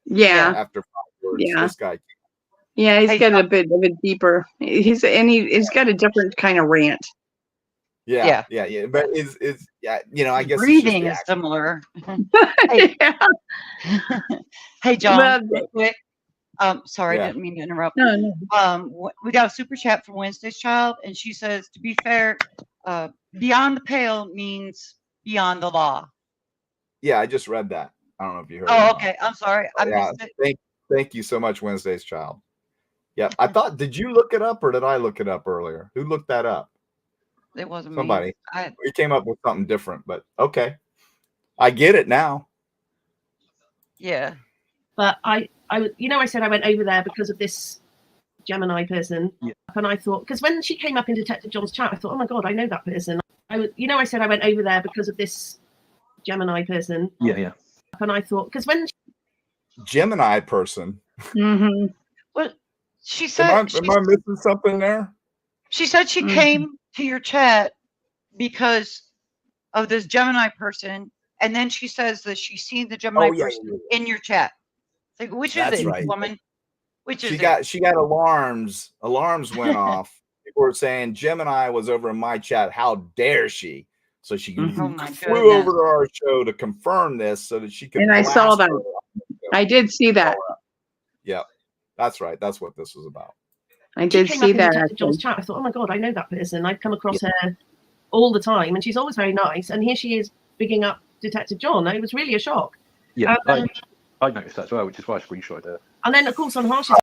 Yeah. After 5 words, Yeah. this guy. Yeah, he's got a bit of a deeper. He's got a different kind of rant. Yeah. But is you know, I guess breathing it's is just the similar. Hey, hey, John, real quick. Sorry, Yeah. didn't mean to interrupt. No. We got a super chat from Wednesday's Child, and she says, to be fair, beyond the pale means beyond the law. Yeah, I just read that. I don't know if you heard. Oh, okay. I'm sorry. I Yeah, missed it. thank you so much, Wednesday's Child. Yeah, I thought. Did you look it up or did I look it up earlier? Who looked that up? It wasn't Somebody. me. We came up with something different, but okay, I get it now. Yeah. But I said I went over there because of this Gemini person. Yeah. And I thought, because when she came up in Detective John's chat, I thought, oh my God, I know that person. I said I went over there because of this Gemini person. Yeah. And I thought, because when Gemini person. Mm-hmm. Well, she said. Am I missing something there? She said she came to your chat because of this Gemini person, and then she says that she's seen the Gemini person in your chat. It's like, which That's is it, right. woman? Which is She got alarms. Alarms went off. People were saying Gemini was over in my chat. How dare she? So she flew over to our show to confirm this so that she could. And I saw that. I did see that. Yeah, that's right. That's what this was about. I did see that. Detective John's chat, I thought, oh my God, I know that person. I've come across her all the time, and she's always very nice. And here she is bigging up Detective John. It was really a shock. Yeah, I noticed that as well, which is why I screenshotted her. And then, of course, on Harsh's.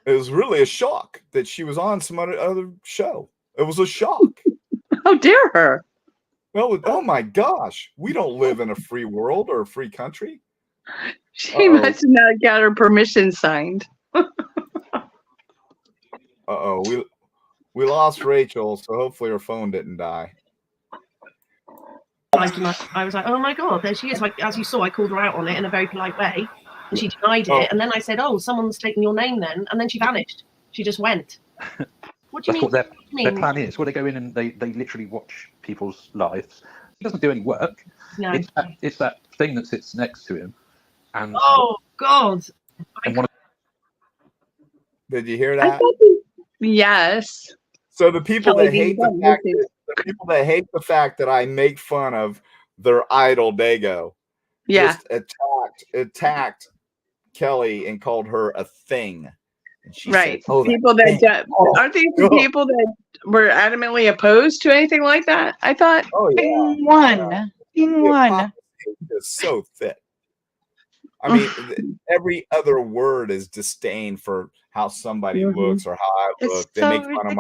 It was really a shock that she was on some other show. It was a shock. How dare her? Well, oh my gosh, we don't live in a free world or a free country. She must not got her permission signed. We lost Rachel, so hopefully her phone didn't die. I was like, oh my God, there she is. Like, as you saw, I called her out on it in a very polite way, and she denied it. And then I said, oh, someone's taken your name then. And then she vanished. She just went. What do you mean? That's what their plan is. Well, they go in and they literally watch people's lives. He doesn't do any work. No. It's that thing that sits next to him. And oh, God. Did you hear that? Yes. So the people that hate the fact that I make fun of their idol Dago, just attacked Kelly and called her a thing. And she said, people that aren't these the people that were adamantly opposed to anything like that? I thought. Oh yeah, being one. Is so thick. I mean, every other word is disdain for how somebody looks or how I look. They make fun of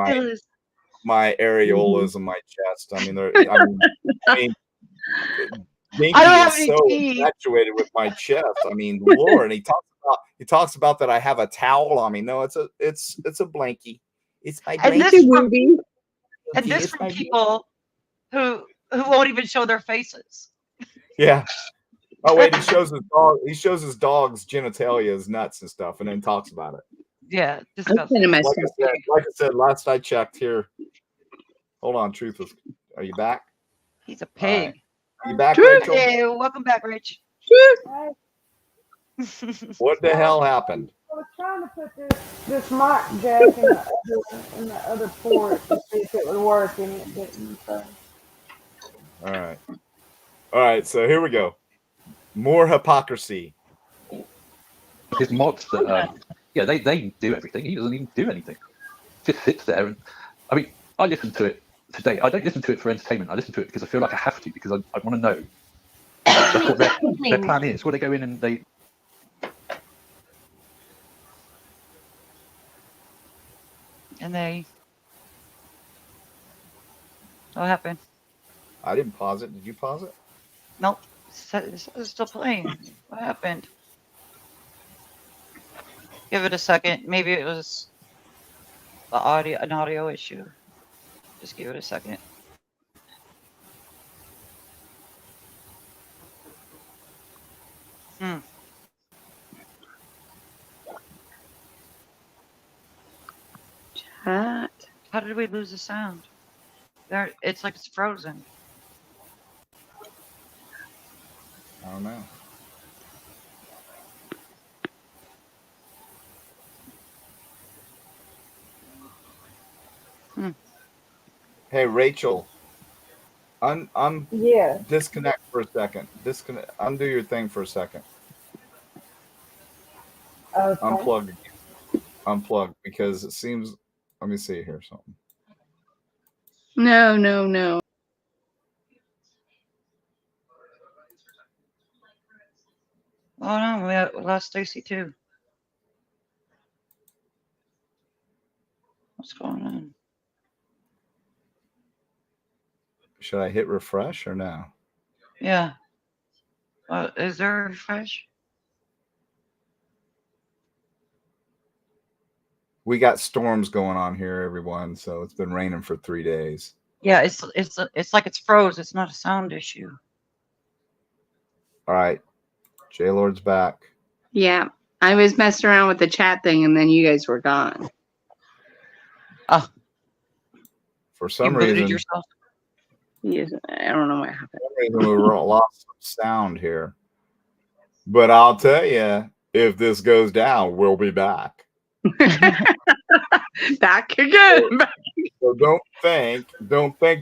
my areolas and my chest. I mean, Dinky is so infatuated with my chest. I mean, Lord, and he talks about that I have a towel on me. No, it's a blankie. It's my blankie. And this from people who won't even show their faces. Yeah. Oh wait, he shows his dog. He shows his dog's genitalia, his nuts and stuff, and then talks about it. Yeah, disgusting. Like I said, last I checked here. Hold on, Truth. Are you back? He's a pig. Right. Are you back, Rachel? Hey, welcome back, Rach. What the hell happened? I was trying to put this mic jack in the other port to see if it would work, and it didn't. So. All right. So here we go. More hypocrisy. His mods that they do everything. He doesn't even do anything. Just sits there and I mean, I listened to it today. I don't listen to it for entertainment. I listen to it because I feel like I have to, because I want to know what their plan is. Will they go in and they... And what happened? I didn't pause it. Did you pause it? Nope. It's still playing. What happened? Give it a second. Maybe it was an audio issue. Just give it a second. Chat. How did we lose the sound? There, it's like it's frozen. I don't know. Hey, Rachel. Yeah. Disconnect for a second. Undo your thing for a second. Okay. Unplug again. Unplug, because it seems. Let me see here something. No. Oh no, we lost Stacy too. What's going on? Should I hit refresh or no? Yeah. Is there a refresh? We got storms going on here, everyone. So it's been raining for 3 days. Yeah, it's like it's froze. It's not a sound issue. All right, J Lord's back. Yeah, I was messing around with the chat thing, and then you guys were gone. Oh. For some You booted reason, yourself? Yes, I don't know what happened. For some reason, we were lost some sound here. But I'll tell you, if this goes down, we'll be back. Back again. So don't think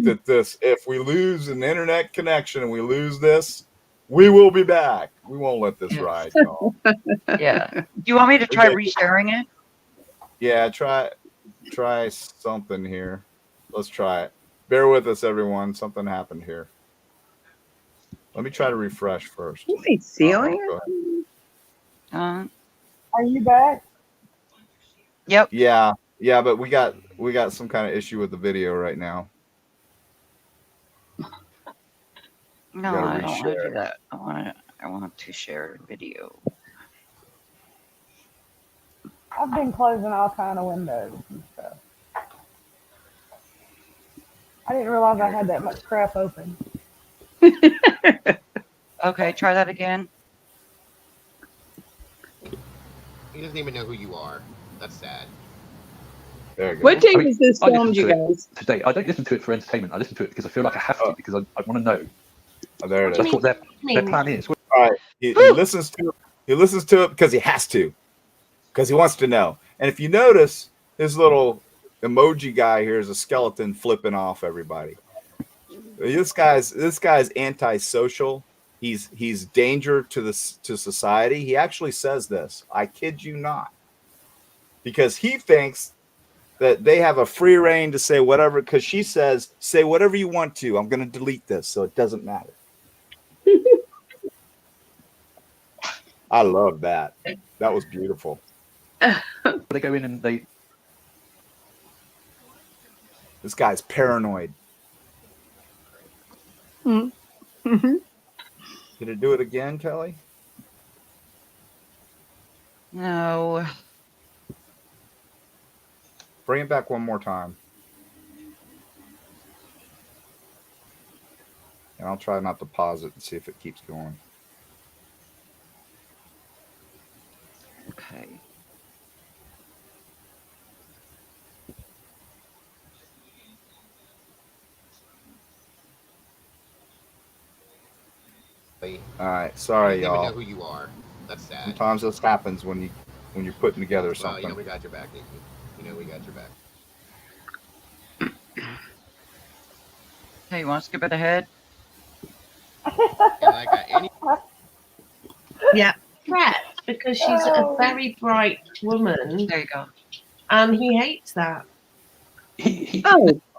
that this, if we lose an internet connection and we lose this, we will be back. We won't let this ride, y'all. Yeah. Do you want me to try resharing it? Yeah, try something here. Let's try it. Bear with us, everyone. Something happened here. Let me try to refresh first. Is he ceiling? Are you back? Yep. Yeah, but we got some kind of issue with the video right now. No, I don't want to do that. I want to share video. I've been closing all kind of windows and stuff. I didn't realize I had that much crap open. Okay, try that again. He doesn't even know who you are. That's sad. There you go. What day was this filmed, you guys? Today. I don't listen to it for entertainment. I listen to it because I feel like I have to, because I want to know. Oh, there it is. That's what their plan is. All right. He listens to it because he has to, because he wants to know. And if you notice, his little emoji guy here is a skeleton flipping off everybody. This guy's antisocial. He's danger to society. He actually says this. I kid you not. Because he thinks that they have a free reign to say whatever, because she says, say whatever you want to. I'm going to delete this, so it doesn't matter. I love that. That was beautiful. They go in and they... This guy's paranoid. Mm-hmm. Did it do it again, Kelly? No. Bring it back one more time. And I'll try not to pause it and see if it keeps going. Okay. All right, sorry, y'all. I don't even know who you are. That's sad. Sometimes this happens when you're putting together something. Well, you know we got your back, Nikki. You know we got your back. Hey, you want to skip it ahead? Yeah, Brett, because she's a very bright woman. There you go. And he hates that. He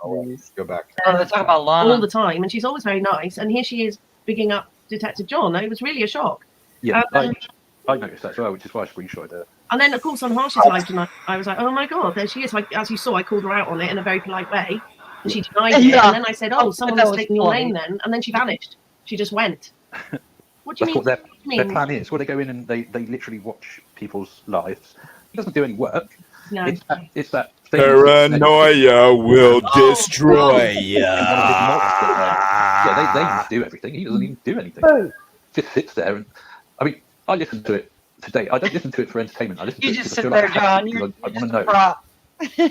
Go back. Oh, they're talking about Lana. all the time, and she's always very nice. And here she is bigging up Detective John. It was really a shock. Yeah, I noticed that as well, which is why I screenshotted it. And then, of course, on Harsh's live tonight, I was like, oh my God, there she is. As you saw, I called her out on it in a very polite way. And she denied it. Yeah. And then I said, oh, someone that was was taking your funny. name then. And then she vanished. She just went. What do you That's what mean? their plan is. Well, they go in and they literally watch people's lives. It doesn't do any work. No. It's that thing. Paranoia will destroy you. Yeah, they do everything. He doesn't even do anything. Boo. Just sits there. And I mean, I listen to it today. I don't listen to it for entertainment. I listen to You it just because I sit feel there, like I have John. to, You're because I want to just know. a prop.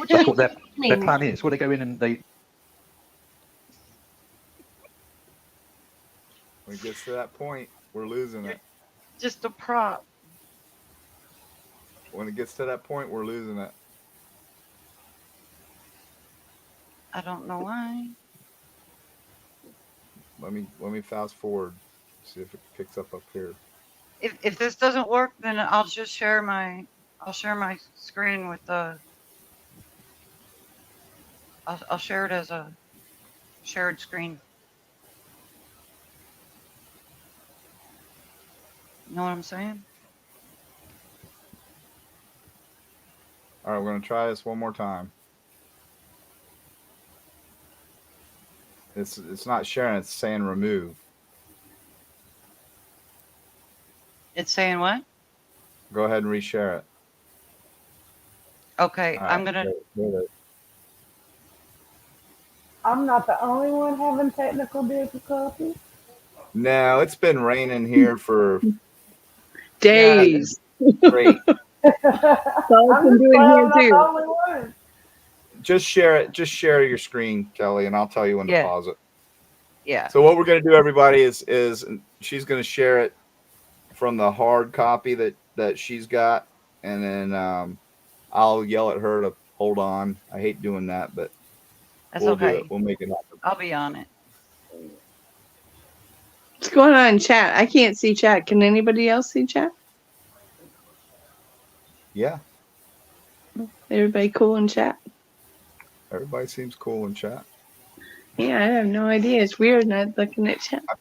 That's what their mean? plan is. Well, they go in and they. When it gets to that point, we're losing it. Just a prop. When it gets to that point, we're losing it. I don't know why. Let me fast forward, see if it picks up here. If this doesn't work, then I'll just share my screen with the. I'll share it as a shared screen. You know what I'm saying? All right, we're gonna try this one more time. It's not sharing. It's saying remove. It's saying what? Go ahead and reshare it. Okay, All right, I'm gonna. I'm not the only one having technical difficulties. No, it's been raining here for Days. great. That's all I've been I'm just doing glad here I'm not the too. only one. Just share it. Just share your screen, Kelly, and I'll tell you when Yeah. to pause it. Yeah. So what we're gonna do, everybody, is she's gonna share it from the hard copy that she's got, and then I'll yell at her to hold on. I hate doing that, but That's we'll do okay. it. We'll make it happen. I'll be on it. What's going on in chat? I can't see chat. Can anybody else see chat? Yeah, Everybody cool in chat? everybody seems cool in chat. Yeah, I have no idea. It's weird not looking at chat. I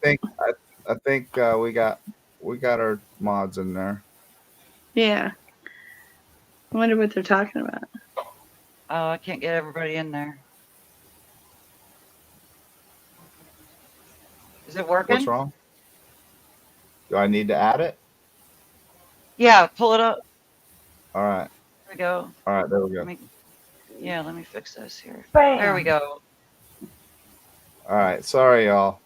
think we got our mods in there. Yeah. I wonder what they're talking about. Oh, I can't get everybody in there. Is it working? What's wrong? Do I need to add it? Yeah, pull it up. All right. There we go. All right, there we go. Let me fix this here. Bam. There we go. All right. Sorry, y'all.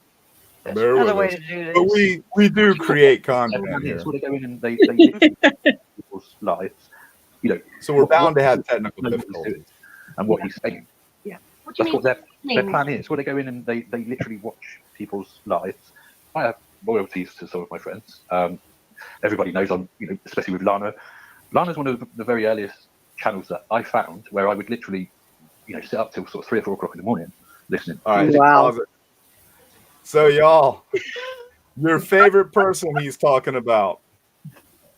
That's Bear another with way us. to do But this. we do create Their content plan here. is. Well, they go in and they literally watch people's lives. You know, So we're bound to have technical what he's difficulties. doing and what he's saying. What do you That's mean? what their plan is. Well, they go in and they literally watch people's lives. I have loyalties to some of my friends. Everybody knows I'm, especially with Lana. Lana's one of the very earliest channels that I found where I would literally, sit up till sort of 3 or 4 o'clock in the morning listening. All right. Wow. pause it. So y'all, your favorite person he's talking about.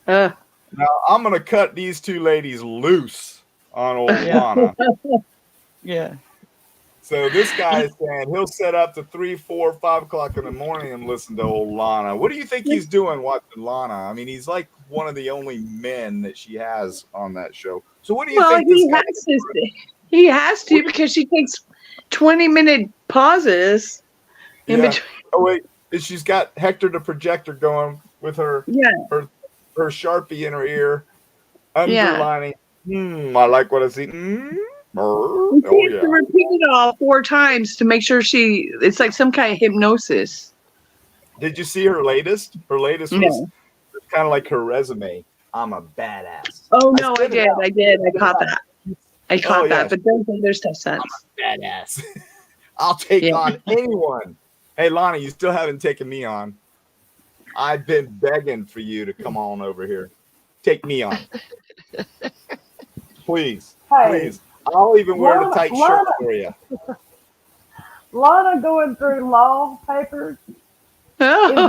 Uh, Now I'm gonna cut these two ladies loose on old Lana. Yeah. So this guy is saying he'll set up to 3, 4, 5 o'clock in the morning and listen to old Lana. What do you think he's doing watching Lana? I mean, he's like one of the only men that she has on that show. So what do you well, think this he guy has to. He has to because she takes 20-minute pauses in Yeah. between. Oh wait, she's got Hector the projector going with her Yeah. her Sharpie in her ear, Yeah. underlining. I like what I see. Oh You have yeah. to repeat it all 4 times to make sure it's like some kind of hypnosis. Did you see her latest? Her latest was No. kind of like her resume. I'm a badass. Oh no, I spit it did. out. I did. I caught that. I caught yeah. that, but don't think there's tough sense. Badass. I'll take Yeah. on anyone. Hey Lana, you still haven't taken me on. I've been begging for you to come on over here. Take me on. Please. Hey, Please. I'll even wear the tight shirt Lana- for you. Lana going through law papers Oh, is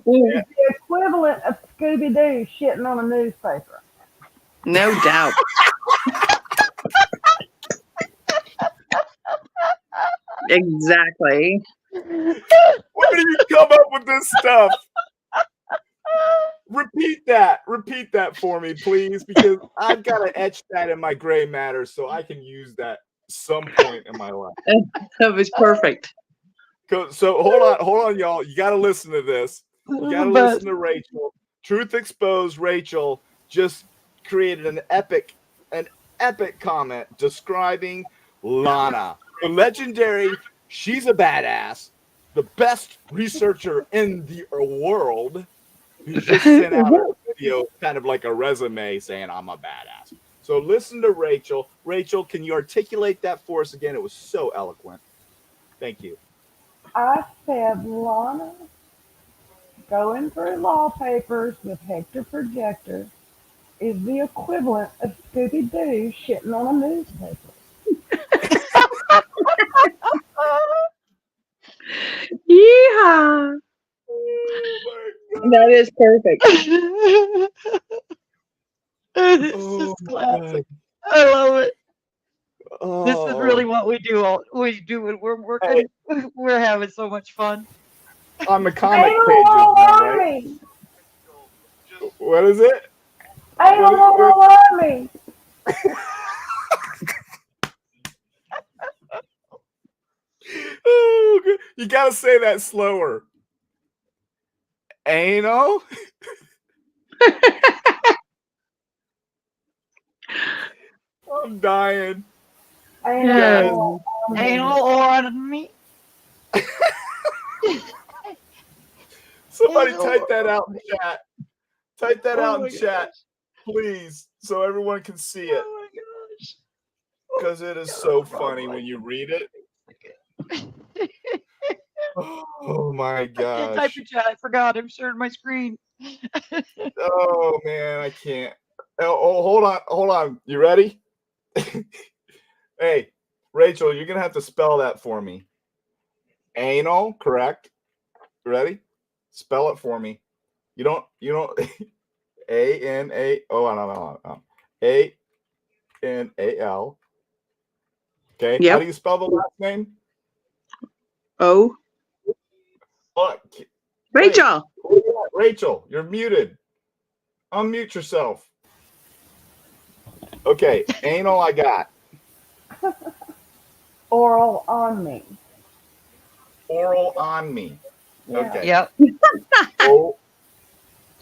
the equivalent of Scooby-Doo shitting on a newspaper. no doubt. Exactly. Where do you come up with this stuff? Repeat that for me, please, because I've got to etch that in my gray matter so I can use that some point in my life. That was perfect. So hold on, y'all. You got to listen to this. You got to listen to Rachel. Truth Exposed Rachel just created an epic comment describing Lana, the legendary. She's a badass, the best researcher in the world, who just sent out a video, kind of like a resume, saying I'm a badass. So listen to Rachel. Rachel, can you articulate that for us again? It was so eloquent. Thank you. I said Lana going through law papers with Hector Projector is the equivalent of Scooby-Doo shitting on a newspaper. Yeah. That is perfect. It's just classic. I love it. This is really what we do. We do when we're working. We're having so much fun. On the comic pages, right? What is it? Army. Oh, you gotta say that slower. Anal. I'm dying. Anal on me. Somebody type that out in chat. Type that out in chat, please, so everyone can see it. Oh my gosh. Because it is so funny when you read it. Oh my gosh. Type in chat. I forgot. I'm sharing my screen. Oh man, I can't. Oh, hold on. You ready? Hey, Rachel, you're gonna have to spell that for me. Anal, correct? Ready? Spell it for me. You don't A-N-A. Oh, I don't know. A-N-A-L. Okay. Yep. How do you spell the last name? Oh. Rachel. Hey, Rachel, you're muted. Unmute yourself. Okay, anal I got. Oral on me. Oral on me. Yeah. Okay. Yep. O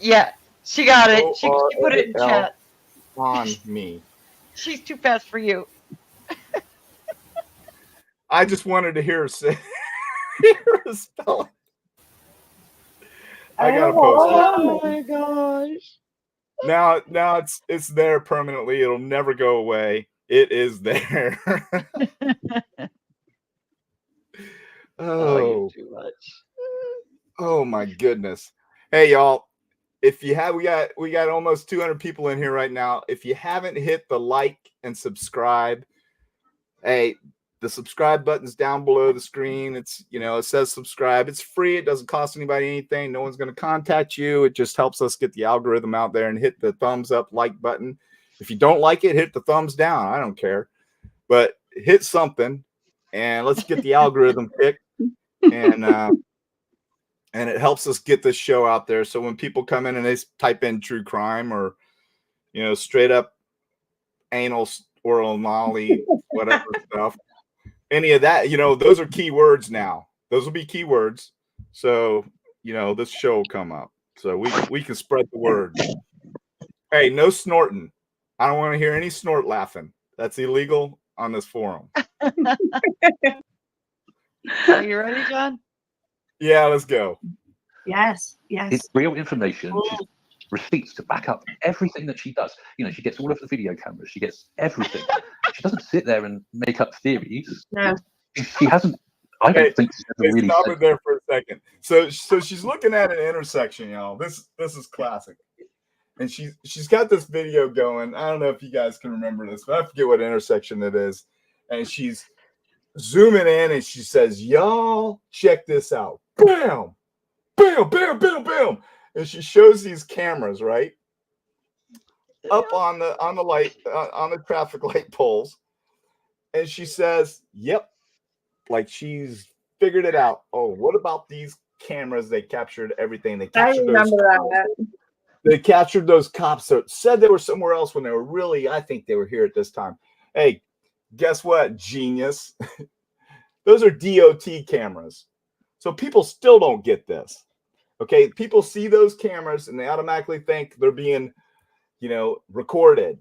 Yeah, she got it. She put it in chat. On me. She's too fast for you. I just wanted to hear her say her spell. I gotta post it. Oh my gosh. Now it's there permanently. It'll never go away. It is there. Oh, too much. Oh my goodness. Hey y'all. If you have, we got almost 200 people in here right now. If you haven't hit the like and subscribe, hey, the subscribe button's down below the screen. It's, it says subscribe. It's free. It doesn't cost anybody anything. No one's going to contact you. It just helps us get the algorithm out there, and hit the thumbs up like button. If you don't like it, hit the thumbs down. I don't care, but hit something, and let's get the algorithm picked. And it helps us get this show out there. So when people come in and they type in true crime or, straight up anal, oral, molly, whatever stuff, any of that, those are keywords now. Those will be keywords. So, this show will come up. So we can spread the word. Hey, no snorting. I don't want to hear any snort laughing. That's illegal on this forum. Are you ready, John? Yeah, let's go. Yes. It's real information. She's receipts to back up everything that she does. She gets all of the video cameras. She gets everything. She doesn't sit there and make up theories. No. She hasn't. I don't think she's ever really stop said it there for a second. So she's looking at an intersection, y'all. This is classic. And she's got this video going. I don't know if you guys can remember this, but I forget what intersection it is. And she's zooming in and she says, y'all, check this out. Bam! Bam, bam, bam, bam. And she shows these cameras, right? Up on the light, on the traffic light poles. And she says, yep, like she's figured it out. Oh, what about these cameras? They captured everything. They I captured those. remember that. They captured those cops that said they were somewhere else when they were really, I think they were here at this time. Hey, guess what, genius? Those are DOT cameras. So people still don't get this. Okay, people see those cameras and they automatically think they're being, recorded.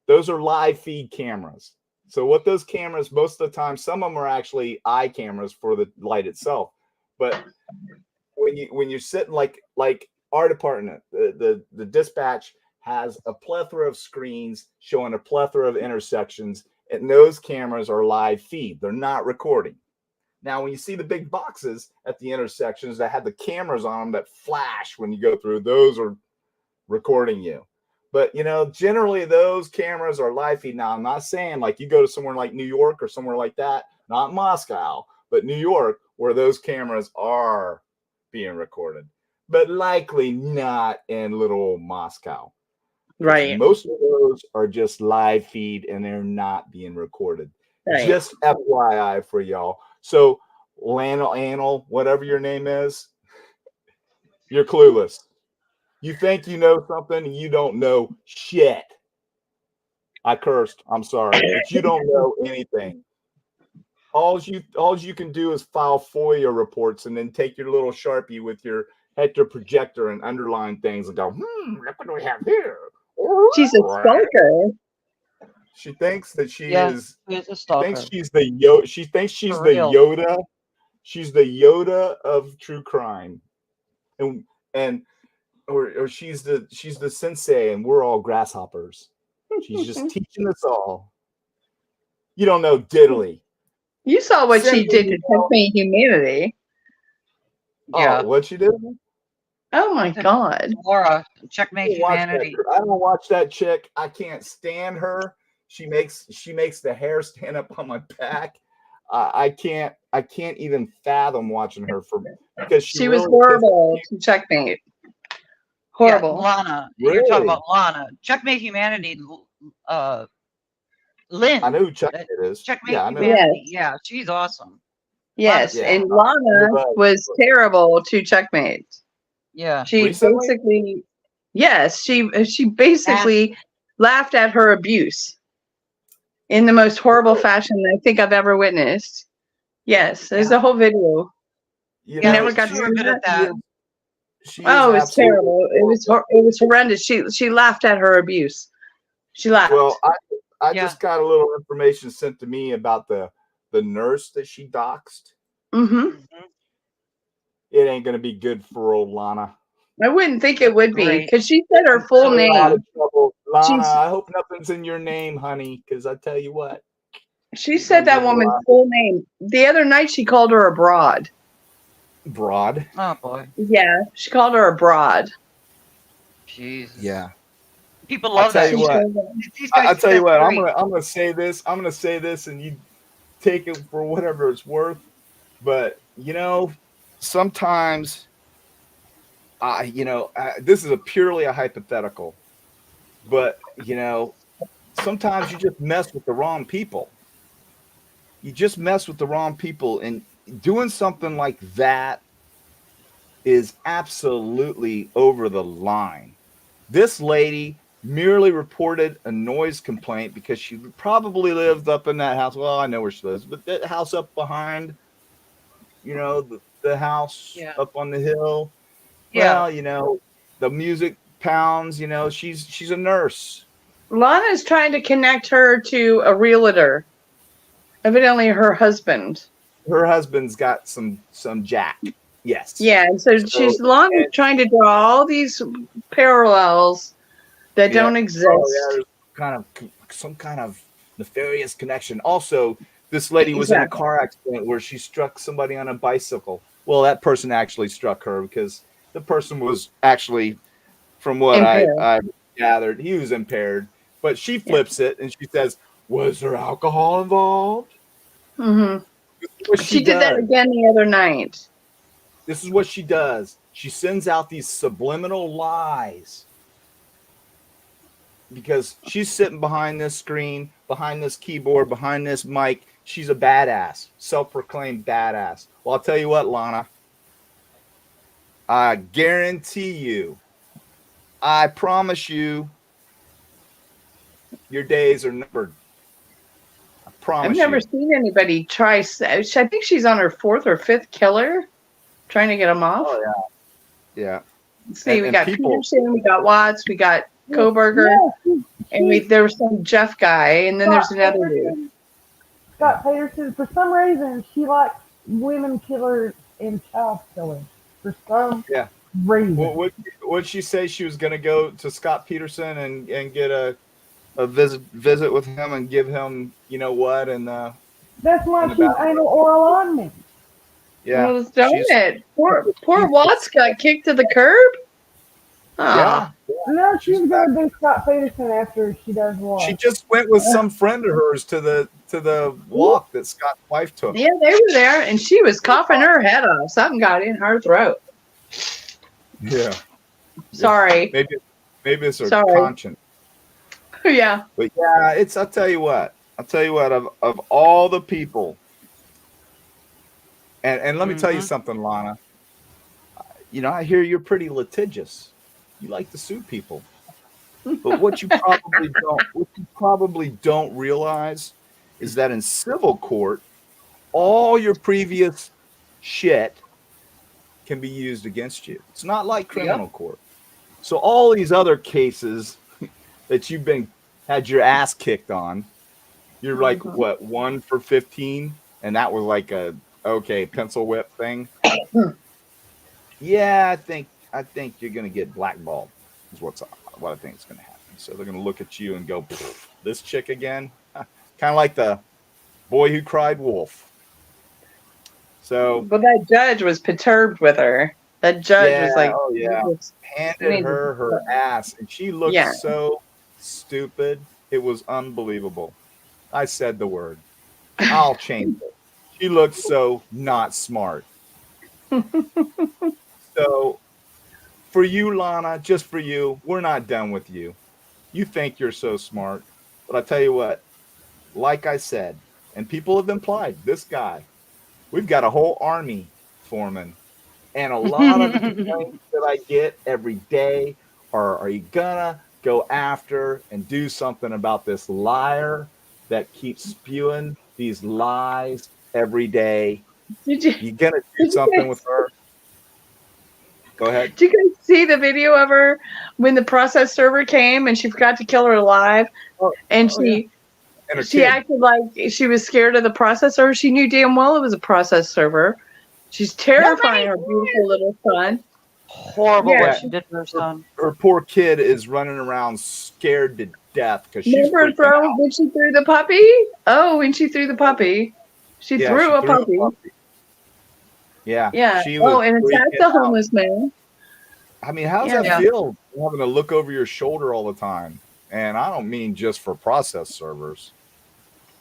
Those are live feed cameras. So what those cameras, most of the time, some of them are actually eye cameras for the light itself. But when you're sitting like our department, the dispatch has a plethora of screens showing a plethora of intersections, and those cameras are live feed. They're not recording. Now, when you see the big boxes at the intersections that have the cameras on them that flash when you go through, those are recording you. But, generally those cameras are live feed. Now, I'm not saying like you go to somewhere like New York or somewhere like that, not Moscow, but New York, where those cameras are being recorded, but likely not in little old Moscow. Right. Most of those are just live feed and they're not being recorded. Right. Just FYI for y'all. So, Anil, whatever your name is, you're clueless. You think you know something and you don't know shit. I cursed. I'm sorry, but you don't know anything. All you can do is file FOIA reports and then take your little Sharpie with your Hector projector and underline things and go, look what we have here. She's a stalker. She thinks that she is a She stalker. thinks she's the Yoda. She's the Yoda of true crime, or she's the sensei, and we're all grasshoppers. She's just teaching us all. You don't know diddly. You saw what she did to Checkmate Humanity. Yeah. Oh, what she did? Oh my God. Laura, Checkmate Humanity. I don't watch that chick. I can't stand her. She makes the hair stand up on my back. I can't even fathom watching her because she was really horrible to Checkmate. Horrible. Yeah, Lana. Really? You're talking about Lana. Checkmate Humanity. Lynn. I know who Checkmate is. Checkmate Yeah, I know. Humanity. Yeah, she's awesome. Yes, Yeah. and Lana was terrible to Checkmate. Yeah. She Recently? basically, yes, she basically laughed at her abuse in the most horrible fashion I think I've ever witnessed. Yes, there's a whole video. You never got she's to really see good at that. Oh, it was terrible. It was horrendous. She laughed at her abuse. She laughed. Well, I just got a little information sent to me about the nurse that she doxed. Mm-hmm. It ain't gonna be good for old Lana. I wouldn't think it would be because she said her full name. Lana, I hope nothing's in your name, honey, because I tell you what. She said that woman's full name. The other night she called her a broad. Broad? Oh boy. Yeah, she called her a broad. Jesus. Yeah. People love I'll that. tell you what. These guys I'll tell you what. I'm great. gonna say this. I'm gonna say this, and you take it for whatever it's worth. But sometimes, this is purely a hypothetical. But sometimes you just mess with the wrong people. You just mess with the wrong people, and doing something like that is absolutely over the line. This lady merely reported a noise complaint because she probably lived up in that house. Well, I know where she lives, but that house up behind, the house up on the hill. Yeah. Well, the music pounds, she's a nurse. Lana's trying to connect her to a realtor. Evidently her husband. Her husband's got some jack. Yes. Yeah, so she's Lana's trying to draw all these parallels that don't exist. Oh, yeah, there's some kind of nefarious connection. Also, this lady was in a car accident where she struck somebody on a bicycle. Well, that person actually struck her because the person was actually, from what I gathered, he was impaired. But she flips it and she says, "Was there alcohol involved?" Mm-hmm. She did that again the other night. This is what she does. She sends out these subliminal lies because she's sitting behind this screen, behind this keyboard, behind this mic, she's a badass, self-proclaimed badass. Well, I'll tell you what, Lana. I guarantee you, I promise you, your days are numbered. I promise I've never you. seen anybody try. I think she's on her 4th or 5th killer, trying to get him off. Oh yeah, yeah. Let's see, we and got people- Peterson, we got Watts, we got Koberger, and there was some Jeff guy, and then there's another dude. Scott Peterson. For some reason, she likes women killers and child killers. For some reason. What'd she say? She was going to go to Scott Peterson and get a visit with him and give him, you know what? And that's why she's anal oral on me. yeah, Well, darn it. Poor Watts got kicked to the curb. yeah. No, she's going to do Scott Peterson after she does what? She just went with some friend of hers to the walk that Scott's wife took. Yeah, they were there, and she was coughing her head off. Something got in her throat. Yeah. Sorry. Maybe it's her Sorry. conscience. Yeah. But yeah, I'll tell you what, of all the people, and let me tell you something, Lana. You know, I hear you're pretty litigious. You like to sue people. But what you probably don't realize is that in civil court, all your previous shit can be used against you. It's not like criminal court. So all these other cases that you've had your ass kicked on, you're like, what, 1 for 15? And that was like a pencil whip thing. Yeah, I think you're gonna get blackballed is what I think is gonna happen. So they're gonna look at you and go, this chick again? Kind of like the boy who cried wolf. So But that judge was perturbed with her. That judge was like, handed her ass, and she looked so stupid. It was unbelievable. I said the word. I'll change it. She looked so not smart. So for you, Lana, just for you, we're not done with you. You think you're so smart. But I tell you what, like I said, and people have implied, this guy, we've got a whole army foreman. And a lot of the complaints that I get every day are you gonna go after and do something about this liar that keeps spewing these lies every day? You gonna do something with her? Go ahead. Did you guys see the video of her when the process server came and she forgot to kill her alive? And she acted like she was scared of the process server. She knew damn well it was a process server. She's terrifying her beautiful little son. Horrible what she did to her son. Her poor kid is running around scared to death because she's Remember when she threw the puppy? Oh, when she threw the puppy. She threw a puppy. Yeah. She was and attacked the homeless man. I mean, how does that feel, having to look over your shoulder all the time? And I don't mean just for process servers.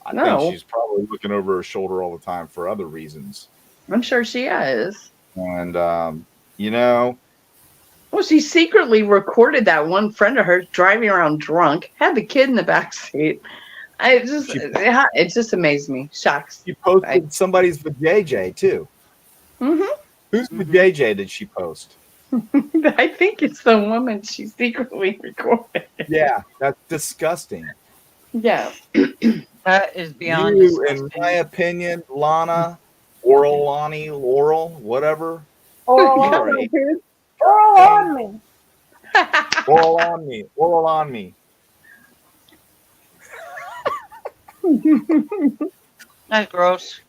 I think she's probably looking over her shoulder all the time for other reasons. I'm sure she is. And, you know. Well, she secretly recorded that one friend of hers driving around drunk, had the kid in the back seat. It just amazed me. Shocks. She posted somebody's vajayjay, too. Mm-hmm. Whose vajayjay did she post? I think it's the woman she secretly recorded. Yeah, that's disgusting. Yeah. That is beyond you, in my opinion, Lana, Laurel, whatever. Oral on me. Oral on me. Oral on me. Oral on me. That's gross.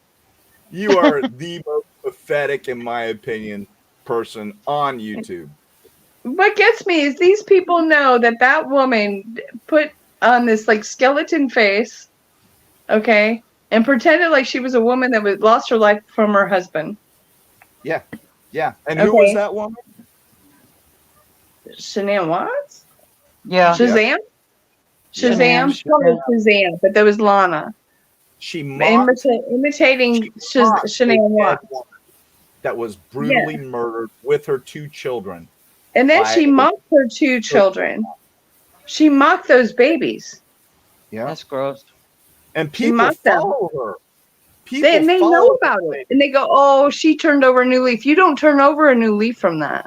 You are the most pathetic, in my opinion, person on YouTube. What gets me is these people know that woman put on this like skeleton face, okay, and pretended like she was a woman that lost her life from her husband. Yeah. And who was that woman? Shanae Watts? Yeah. Shazam? Shazam, but that was Lana. She mocked, imitating Shanae Watts. That was brutally murdered with her 2 children. And then she mocked her 2 children. She mocked those babies. Yeah. That's gross. And people follow her. people They know follow about this it, lady. and they go, "Oh, she turned over a new leaf." You don't turn over a new leaf from that.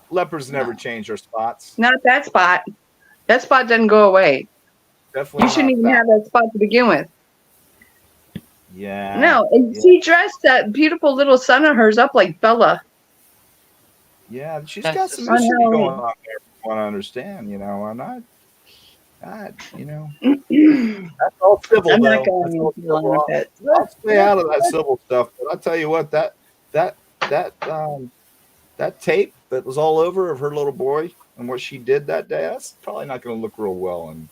Leopards never change their spots. Not that spot. That spot doesn't go away. Definitely You shouldn't not even that. have that spot to begin with. Yeah. No, and yeah. she dressed that beautiful little son of hers up like Bella. Yeah, she's That's got just some on issues Halloween. going on there. I want to understand, you know. I'm not, you know, that's all civil I'm not though. going That's all into dealing civil. with it. I'll stay out of that civil stuff. But I'll tell you what, that that tape that was all over of her little boy and what she did that day, that's probably not going to look real well in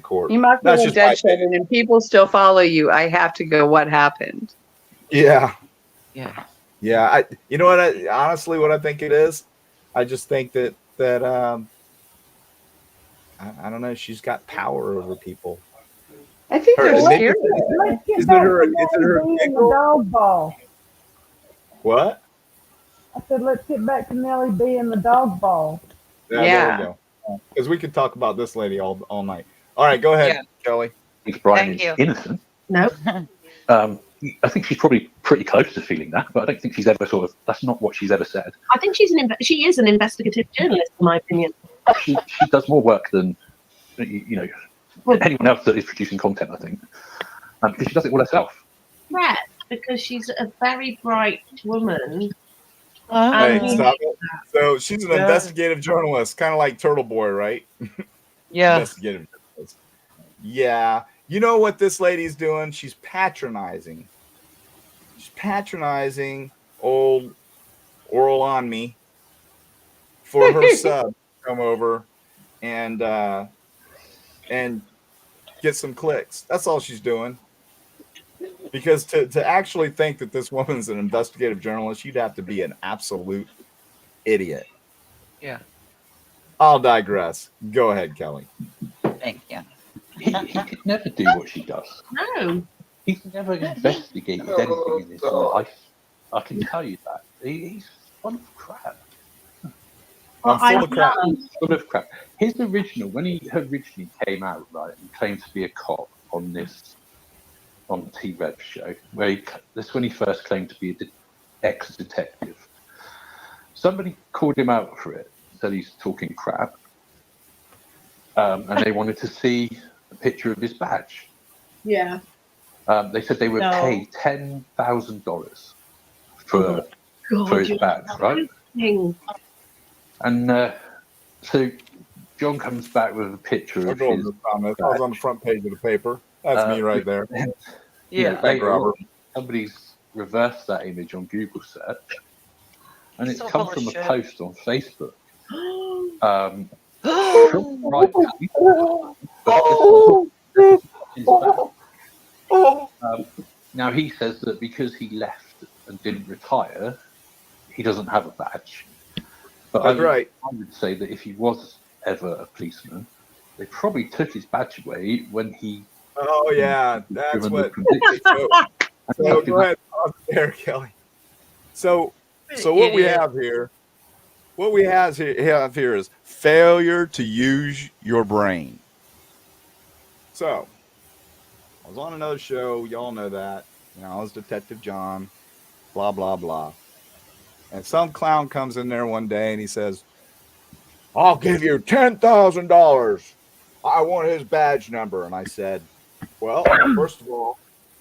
court. You mock That's little just my dead opinion. children, and people still follow you. I have to go. What happened? Yeah. Yeah. Yeah, you know what? Honestly, what I think it is, I just think that I don't know. She's got power over people. I think Her, they're maybe scared. Let's get is it back her? to Is it Nellie her B and the giggle? dog ball. What? I said, let's get back to Nellie B and the dog ball. Yeah, there we go. Because we could talk about this lady all night. All right, go ahead, Yeah. Kelly. Thinks Brian Thank is you. innocent. No. I think she's probably pretty close to feeling that, but I don't think she's ever sort of. That's not what she's ever said. I think she is an investigative journalist, in my opinion. She does more work than you know anyone else that is producing content. I think because she does it all herself. Right, because she's a very bright woman. Hey, Um, stop it. So she's an Yeah. investigative journalist, kind of like Turtle Boy, right? Yeah. Investigative journalist. Yeah. You know what this lady's doing? She's patronizing. She's patronizing old Oral on Me for her sub to come over and get some clicks. That's all she's doing. Because to actually think that this woman's an investigative journalist, you'd have to be an absolute idiot. Yeah. I'll digress. Go ahead, Kelly. Thank you. He could never do what she does. no. He's never investigated anything in his life. I can tell you that. He's full of crap. Well, I'm full of crap. He's full of crap. His original, when he originally came out, right, and claimed to be a cop on the T-Rev show, that's when he first claimed to be an ex-detective. Somebody called him out for it, said he's talking crap, and they wanted to see a picture of his badge. Yeah. They said they would pay $10,000 for his badge, right? And so John comes back with a picture of his badge. I was on the front page of the paper. That's me right there. Yeah. Later on, somebody's reversed that image on Google search, and it's So come full of from a shit. post on Facebook. Right, now he says that because he left and didn't retire, he doesn't have a badge. But That's right. I would say that if he was ever a policeman, they probably took his badge away when he. Oh yeah, that's what. So go ahead, there, Kelly. So what we have here, is failure to use your brain. So I was on another show, y'all know that. You know, I was Detective John, blah blah blah. And some clown comes in there one day and he says, "I'll give you $10,000. I want his badge number." And I said, "Well, first of all,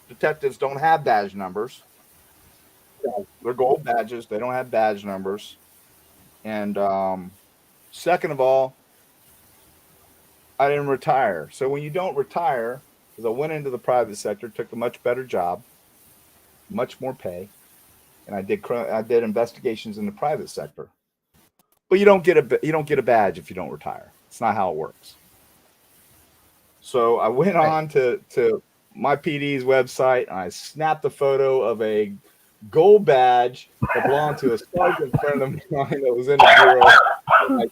detectives don't have badge numbers. They're gold badges. They don't have badge numbers. And second of all, I didn't retire. So when you don't retire, because I went into the private sector, took a much better job, much more pay, and I did investigations in the private sector. But you don't get a badge if you don't retire. It's not how it works." So I went on to my PD's website and I snapped a photo of a gold badge that belonged to a sergeant friend of mine that was in the bureau.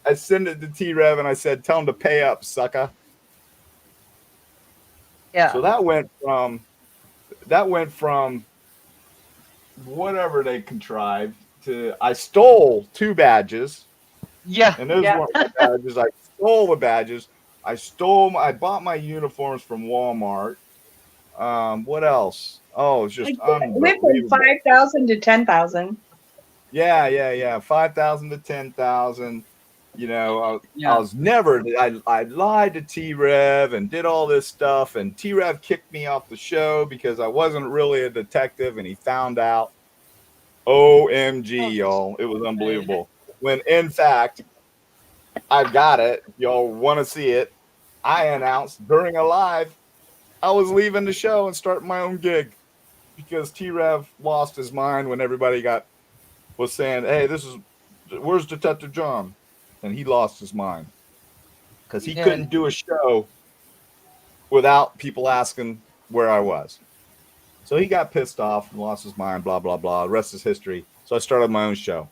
I sent it to T-Rev and I said, "Tell him to pay up, sucker." Yeah. So that went from whatever they contrived to I stole 2 badges. Yeah. And those weren't my badges. I stole the badges. I bought my uniforms from Walmart. What else? Oh, it's just Went from unbelievable. 5,000 to 10,000. Yeah. 5,000 to 10,000. You know, Yeah. I was never. I lied to T-Rev and did all this stuff, and T-Rev kicked me off the show because I wasn't really a detective, and he found out. OMG, y'all! It was unbelievable. When in fact, I've got it. Y'all want to see it? I announced during a live I was leaving the show and starting my own gig because T-Rev lost his mind when everybody was saying, "Hey, where's Detective John?" And he lost his mind because he couldn't do a show without people asking where I was. So he got pissed off and lost his mind. Blah blah blah. The rest is history. So I started my own show.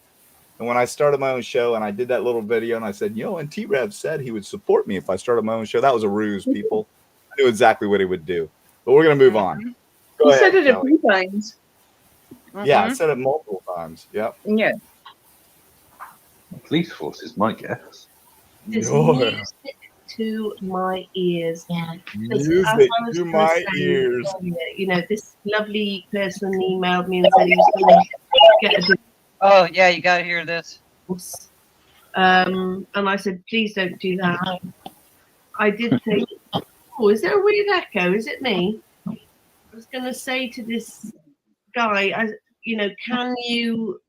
And when I started my own show and I did that little video and I said, and T-Rev said he would support me if I started my own show. That was a ruse, people. I knew exactly what he would do. But we're going to move on. Go You ahead, said it a Kelly. few times. Yeah, I said it multiple times. Yep. Yeah. Police forces, my guess. There's No. music to my ears. Music to my ears. You know, this lovely person emailed me and said he was going to get a divorce. Oh, yeah, you got to hear this. And I said, please don't do that. I did think, oh, is there a weird echo? Is it me? I was going to say to this guy, can you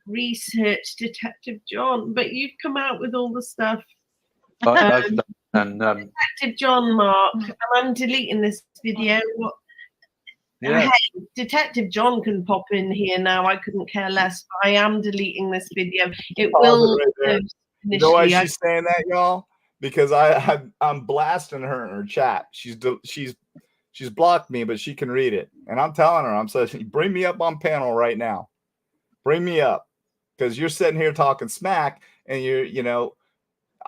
research Detective John? But you've come out with all the stuff. Detective John, Mark, and I'm deleting this video. What? Yeah. Hey, Detective John can pop in here now. I couldn't care less. But I am deleting this video. It will. Right, you know why she's saying that, y'all? Because I'm blasting her in her chat. She's blocked me, but she can read it, and I'm telling her, I'm saying, bring me up on panel right now. Bring me up, because you're sitting here talking smack, and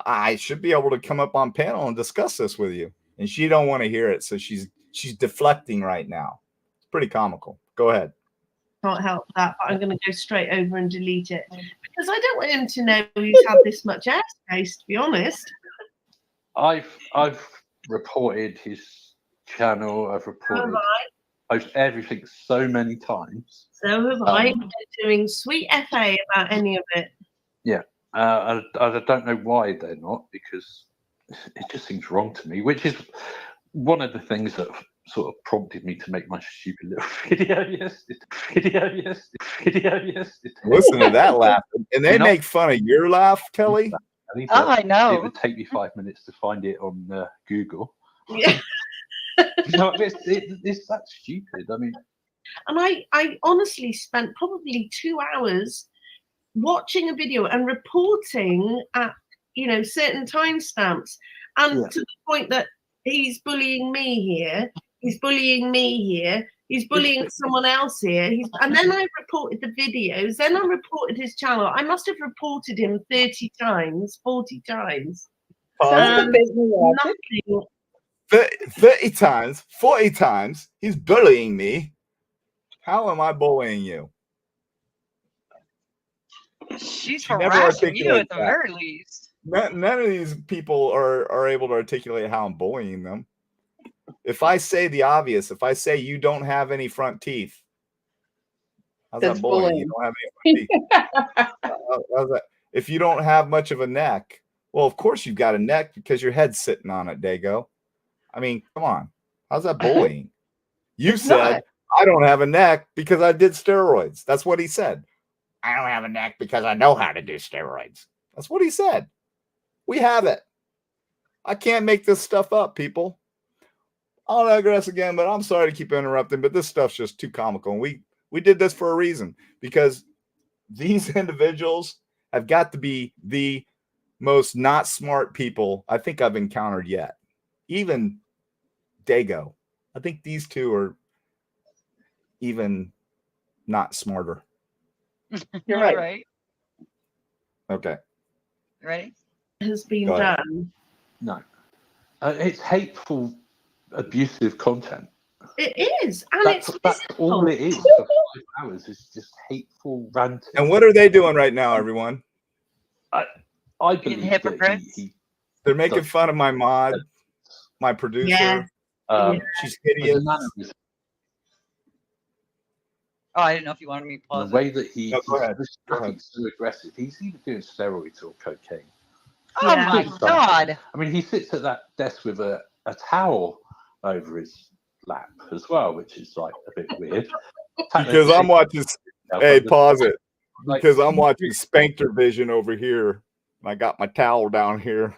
I should be able to come up on panel and discuss this with you, and she don't want to hear it, so she's deflecting right now. It's pretty comical. Go ahead. Can't help that, but I'm going to go straight over and delete it because I don't want him to know he's had this much airspace. To be honest, I've reported his channel. I've reported everything so many times. So have I. Been doing sweet FA about any of it. Yeah, I don't know why they're not, because it just seems wrong to me, which is one of the things that sort of prompted me to make my stupid little video yesterday. Listen to that laugh. And they make fun of your laugh, Kelly. I know. It would take me 5 minutes to find it on Google. Yeah. It's that stupid. I mean, and I honestly spent probably 2 hours watching a video and reporting at certain timestamps, and to the point that he's bullying me here. He's bullying me here. He's bullying someone else here. And then I reported the videos. Then I reported his channel. I must have reported him 30 times, 40 times. Sounds a bit nothing. 30 times, 40 times. He's bullying me. How am I bullying you? She's harassing you at the very least. None of these people are able to articulate how I'm bullying them. If I say the obvious, if I say you don't have any front teeth, how's that bullying? You don't have any front teeth. How's that? If you don't have much of a neck, well, of course you've got a neck because your head's sitting on it, Dago. I mean, come on. How's that bullying? You said, I don't have a neck because I did steroids. That's what he said. I don't have a neck because I know how to do steroids. That's what he said. We have it. I can't make this stuff up, people. I'll digress again, but I'm sorry to keep interrupting, but this stuff's just too comical. And we did this for a reason, because these individuals have got to be the most not smart people I think I've encountered yet. Even Dago. I think these two are even not smarter. You're right. Okay. Ready? Has been done. No. It's hateful, abusive content. It is. And that's all it is for 5 hours. It's just hateful ranting. And what are they doing right now, everyone? I believe hypocrites. They're making fun of my mod, my producer. Yeah. She's but hideous. the mannerisms, Oh, I didn't know if you wanted me to and pause the it. way that No, go ahead. he's Go ahead. so aggressive. He's either doing steroids or cocaine. Oh Yeah. my Something. God. I mean, he sits at that desk with a towel over his lap as well, which is like a bit weird. Because I'm watching. Hey, pause it. Like, Because I'm watching Spankter Vision over here. And I got my towel down here.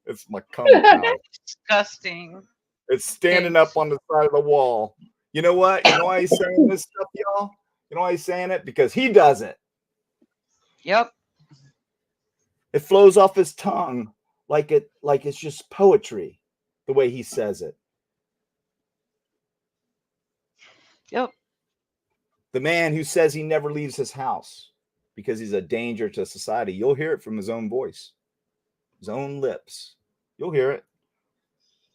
It's my cum towel. Disgusting. It's standing up on the side of the wall. You know what? You know why he's saying this stuff, y'all? You know why he's saying it? Because he doesn't. Yep. It flows off his tongue like it's just poetry, the way he says it. Yep. The man who says he never leaves his house because he's a danger to society. You'll hear it from his own voice, his own lips. You'll hear it.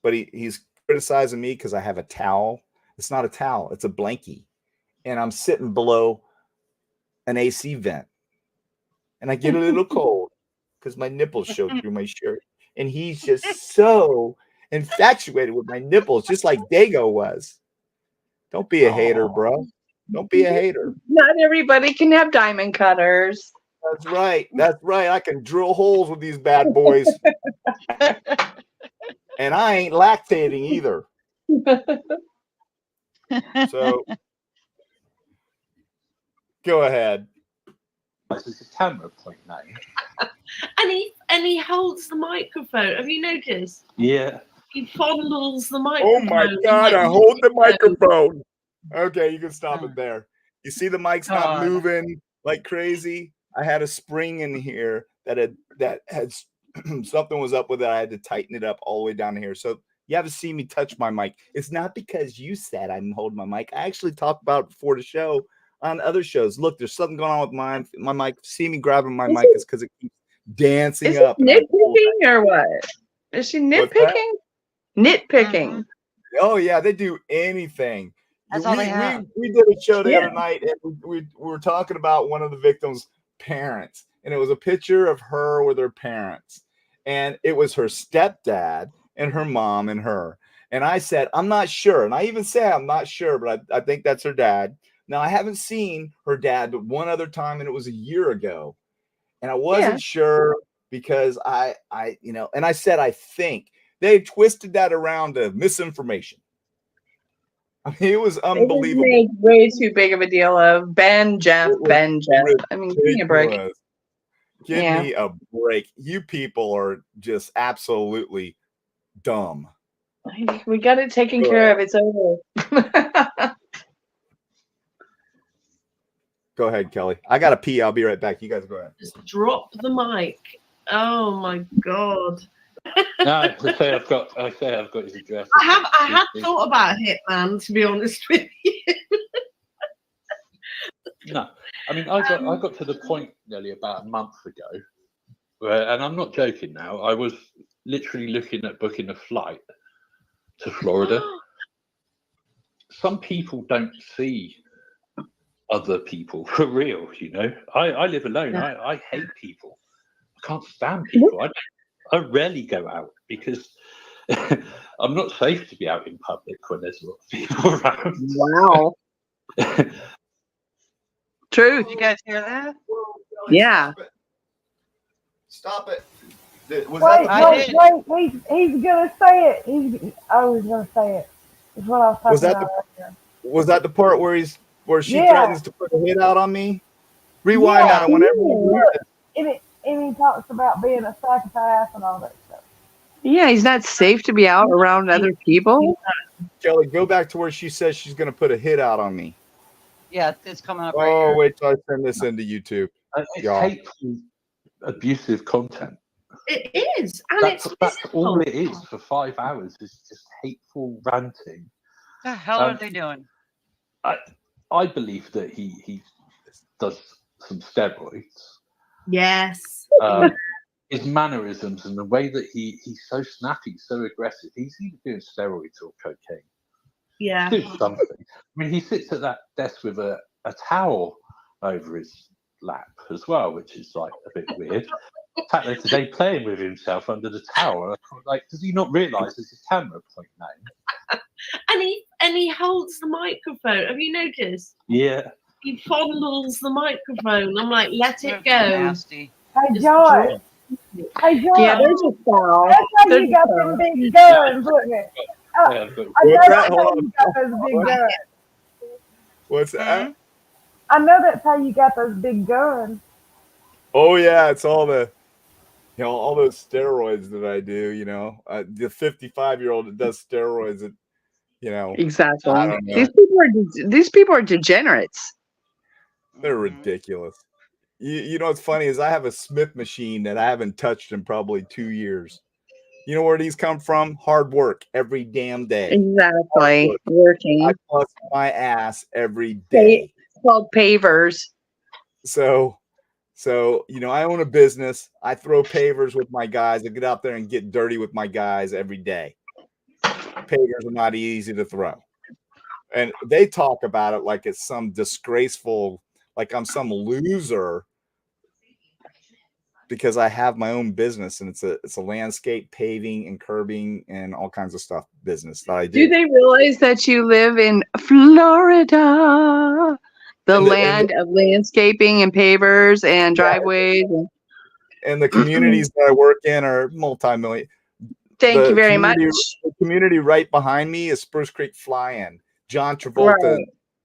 But he's criticizing me because I have a towel. It's not a towel. It's a blankie. And I'm sitting below an AC vent. And I get a little cold because my nipples show through my shirt. And he's just so infatuated with my nipples, just like Dago was. Don't be a hater, bro. Don't be a hater. Not everybody can have diamond cutters. That's right. That's right. I can drill holes with these bad boys. And I ain't lactating either. So go ahead. this is a camera point now. And he holds the microphone. Have you noticed? Yeah. He fondles the Oh microphone. my God, I hold the microphone. Okay, you can stop it there. You see the mic's not God. moving like crazy. I had a spring in here that had something was up with it. I had to tighten it up all the way down here. So you haven't seen me touch my mic. It's not because you said I'm holding my mic. I actually talked about it before the show on other shows. Look, there's something going on with my mic. See me grabbing my mic is because it keeps dancing Is up. it nitpicking or what? Is she nitpicking? Nitpicking. Oh yeah, they do anything. That's all they have. We did a show the Yeah. other night, and we were talking about one of the victims' parents, and it was a picture of her with her parents, and it was her stepdad and her mom and her. And I said, I'm not sure, and I even said I'm not sure, but I think that's her dad. Now I haven't seen her dad one other time, and it was a year ago, and I wasn't sure because I and I said I think they twisted that around to misinformation. I mean, it was unbelievable. They made way too big of a deal of Ben Jeff. I mean, give me a break. Give me a break. You people are just absolutely dumb. We got it taken care of. It's over. Go ahead, Kelly. I got to pee. I'll be right back. You guys go ahead. Just drop the mic. Oh my God. No, I say I've got his address. I had thought about Hitman, to be honest with you. No, I mean I got to the point nearly about a month ago, where, and I'm not joking now, I was literally looking at booking a flight to Florida. Some people don't see other people for real, you know. I live alone. I hate people. I can't stand people. I rarely go out because I'm not safe to be out in public when there's a lot of people around. Wow. Truth. Did you guys hear that? Yeah. Stop it. Wait, he's gonna say it. He's gonna say it. Is what I was talking about earlier. Was that the part where she Yeah. threatens to put a hit out on me? Rewind that. I want everyone to hear this. And he talks about being a psychopath and all that stuff. Yeah, he's not safe to be out around other people. Kelly, go back to where she says she's going to put a hit out on me. Yeah, it's coming up right Oh, here. wait till I send this into YouTube. It's Y'all. hateful, abusive content. It is. And That's all it is for 5 hours. Is just hateful ranting. What the hell are they doing? I believe that he does some steroids. Yes. His mannerisms and the way that he's so snappy, so aggressive. He's either doing steroids or cocaine. Yeah. Do something. I mean, he sits at that desk with a towel over his lap as well, which is like a bit weird. sat there today playing with himself under the tower. Like, does he not realise there's a camera pointing at him? And he holds the microphone. Have you noticed? Yeah. He fondles the microphone. I'm like, let it go. Nasty. Hey, Just Joy. Hey, Joy. Yeah, there's a foul. That's how There's you a got foul. them big guns, wasn't it? Yeah, I know that's how you got those big guns. What's that? I know that's how you got those big guns. Oh yeah, it's all the, all those steroids that I do. The 55-year-old that does steroids. That, Exactly. I don't know. These people are degenerates. They're ridiculous. You know what's funny is I have a Smith machine that I haven't touched in probably 2 years. You know where these come from? Hard work every damn day. Exactly. Working. I bust my ass every day. It's called pavers. So I own a business. I throw pavers with my guys. I get out there and get dirty with my guys every day. Pavers are not easy to throw. And they talk about it like it's some disgraceful, like I'm some loser because I have my own business and it's a landscape paving and curbing and all kinds of stuff business that I do. Do they realize that you live in Florida, the land of landscaping and pavers and driveways? And the communities that I work in are multi-million. Thank you very much. The community right behind me is Spruce Creek Fly-In. John Travolta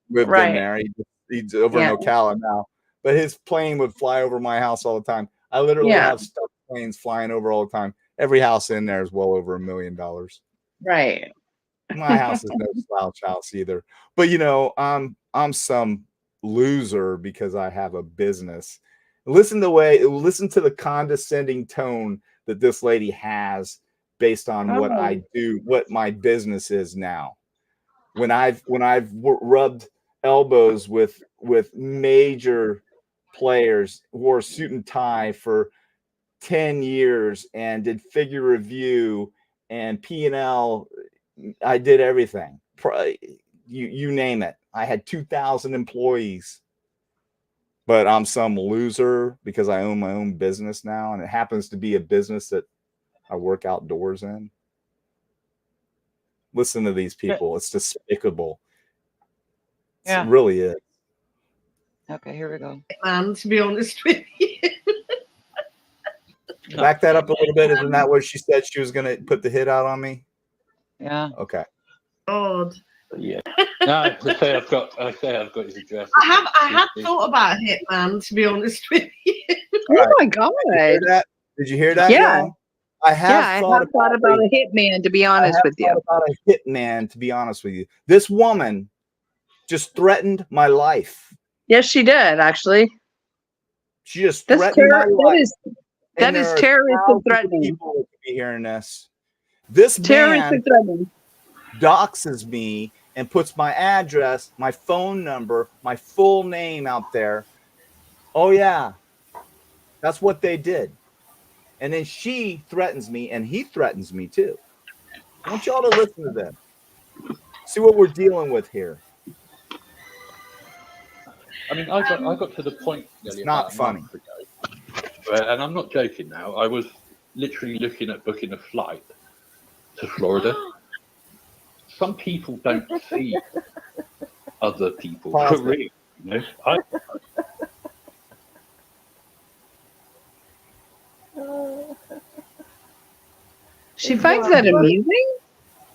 lived in there. He's over in Ocala now. But his plane would fly over my house all the time. I literally have stuffed planes flying over all the time. Every house in there is well over $1 million. Right. My house is no slouch house either. But I'm some loser because I have a business. Listen to the condescending tone that this lady has based on what I do, what my business is now. When I've rubbed elbows with major players who wore suit and tie for 10 years and did figure review and P&L, I did everything. You name it. I had 2,000 employees. But I'm some loser because I own my own business now, and it happens to be a business that I work outdoors in. Listen to these people. It's despicable. It really is. Okay, here we go. To be honest with you. Back that up a little bit. Isn't that what she said she was going to put the hit out on me? Yeah. Okay. God. Yeah. No, I say I've got his address. I have thought about Hitman, to be honest with you. Oh my God. Did you hear that? Yeah. Y'all? I have thought about a hitman, to be honest with you. About a hitman, to be honest with you. This woman just threatened my life. Yes, she did, actually. She just threatened my life. That is terroristic threatening. People will be hearing this. This man doxes me and puts my address, my phone number, my full name out there. Oh yeah, that's what they did. And then she threatens me, and he threatens me too. I want y'all to listen to them. See what we're dealing with here. I mean, I got to the point. It's not funny. And I'm not joking now. I was literally looking at booking a flight to Florida. Some people don't see other people for real. She finds that amusing?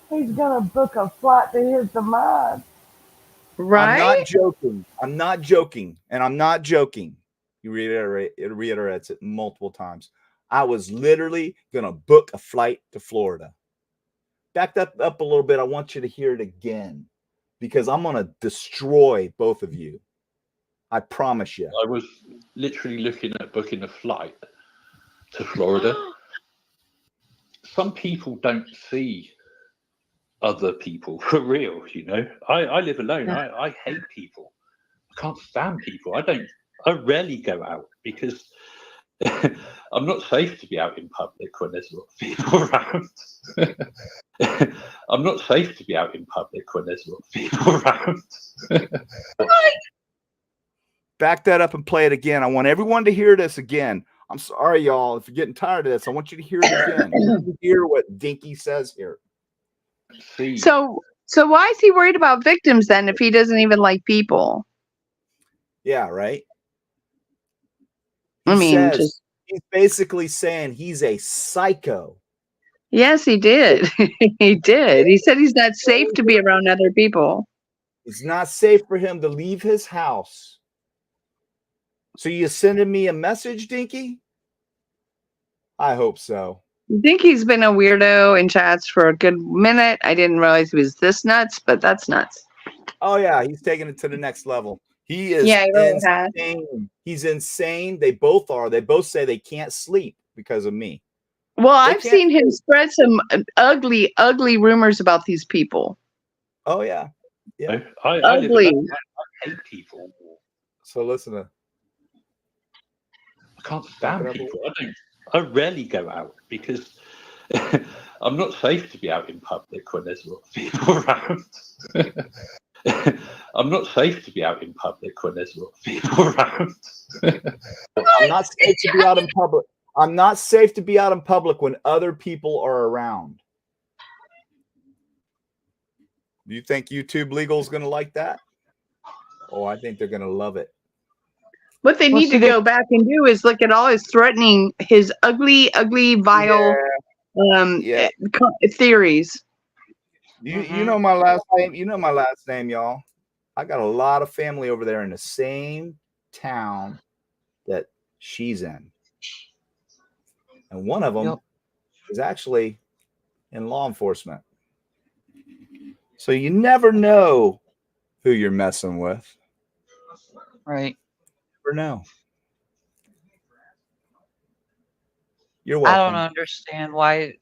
He's going to book a flight to his demise. Right? I'm not joking. And I'm not joking. He reiterates it multiple times. I was literally going to book a flight to Florida. Back that up a little bit. I want you to hear it again because I'm going to destroy both of you. I promise you. I was literally looking at booking a flight to Florida. Some people don't see other people for real, I live alone. I hate people. I can't stand people. I rarely go out because I'm not safe to be out in public when there's a lot of people around. I'm not safe to be out in public when there's a lot of people around. Back that up and play it again. I want everyone to hear this again. I'm sorry, y'all. If you're getting tired of this, I want you to hear it again. I want you to hear what Dinky says here. See, So why is he worried about victims then if he doesn't even like people? Yeah, right. I mean, He's basically saying he's a psycho. yes, he did. He did. He said he's not safe to be around other people. It's not safe for him to leave his house. So you sending me a message, Dinky? I hope so. I think he's been a weirdo in chats for a good minute. I didn't realize he was this nuts, but that's nuts. Oh yeah, he's taking it to the next level. He is Yeah, he really has. insane. He's insane. They both are. They both say they can't sleep because of me. Well, I've seen him spread some ugly, ugly rumors about these people. Oh yeah, yeah. I Ugly. hate people. So listen to. I can't stand people. I rarely go out because I'm not safe to be out in public when there's a lot of people around. I'm not safe to be out in public when there's a lot of people around. I'm not safe to be out in public. I'm not safe to be out in public when other people are around. Do you think YouTube legal is going to like that? Oh, I think they're going to love it. What they need to go back and do is look at all his threatening, his ugly, ugly, vile theories. You know my last name. You know my last name, y'all. I got a lot of family over there in the same town that she's in. And one of them is actually in law enforcement. So you never know who you're messing with. Right. Never know. You're welcome. I don't understand why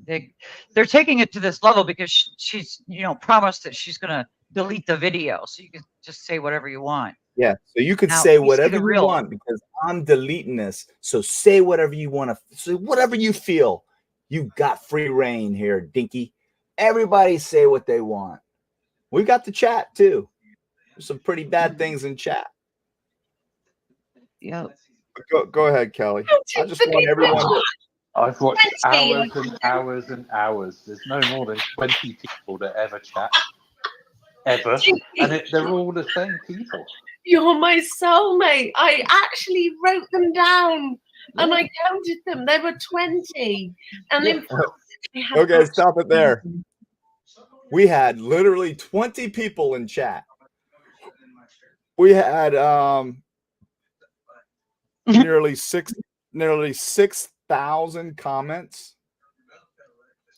they're taking it to this level because she's, promised that she's going to delete the video. So you can just say whatever you want. Yeah. So you could Now, say we see whatever the you real- want because I'm deleting this. So say whatever you want to say, whatever you feel. You got free reign here, Dinky. Everybody say what they want. We got the chat too. There's some pretty bad things in chat. Yeah. Go ahead, Kelly. I just want everyone to. I've watched hours and hours and hours. There's no more than 20 people that ever chat. Ever. And they're all the same people. You're my soulmate. I actually wrote them down and I counted them. There were 20. And in fact, Okay, stop it there. We had literally 20 people in chat. We had nearly 6,000 comments,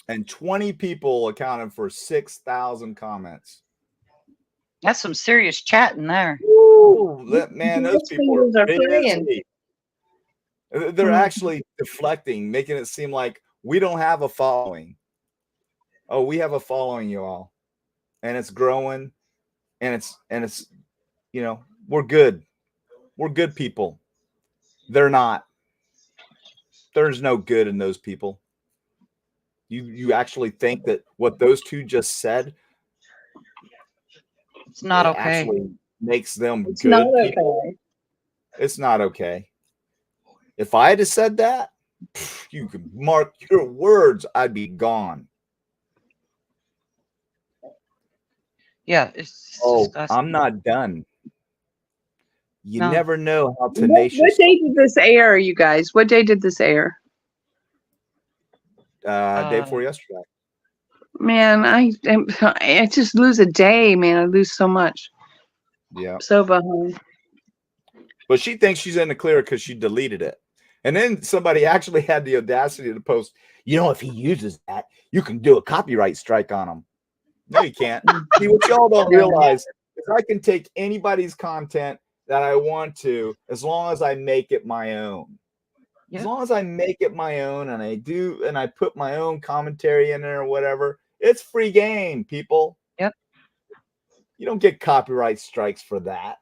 and 20 people accounted for 6,000 comments. That's some serious chatting there. Ooh, man, those people are busy. They're actually deflecting, making it seem like we don't have a following. Oh, we have a following, you all, and it's growing, and it's we're good. We're good people. They're not. There's no good in those people. You actually think that what those two just said, it's not okay. Actually makes them it's good not people. Okay. It's not okay. If I had said that, you could mark your words. I'd be gone. Yeah. It's disgusting. I'm not done. You No. never know how tenacious. What day did this air, you guys? What day did this air? Day before yesterday. Man, I just lose a day, man. I lose so much. Yeah. So behind. But she thinks she's in the clear because she deleted it. And then somebody actually had the audacity to post, if he uses that, you can do a copyright strike on him. No, you can't. See, what y'all don't realize is I can take anybody's content that I want to, as long as I make it my own. Yep. As long as I make it my own and I put my own commentary in there or whatever, it's free game, people. Yep. You don't get copyright strikes for that.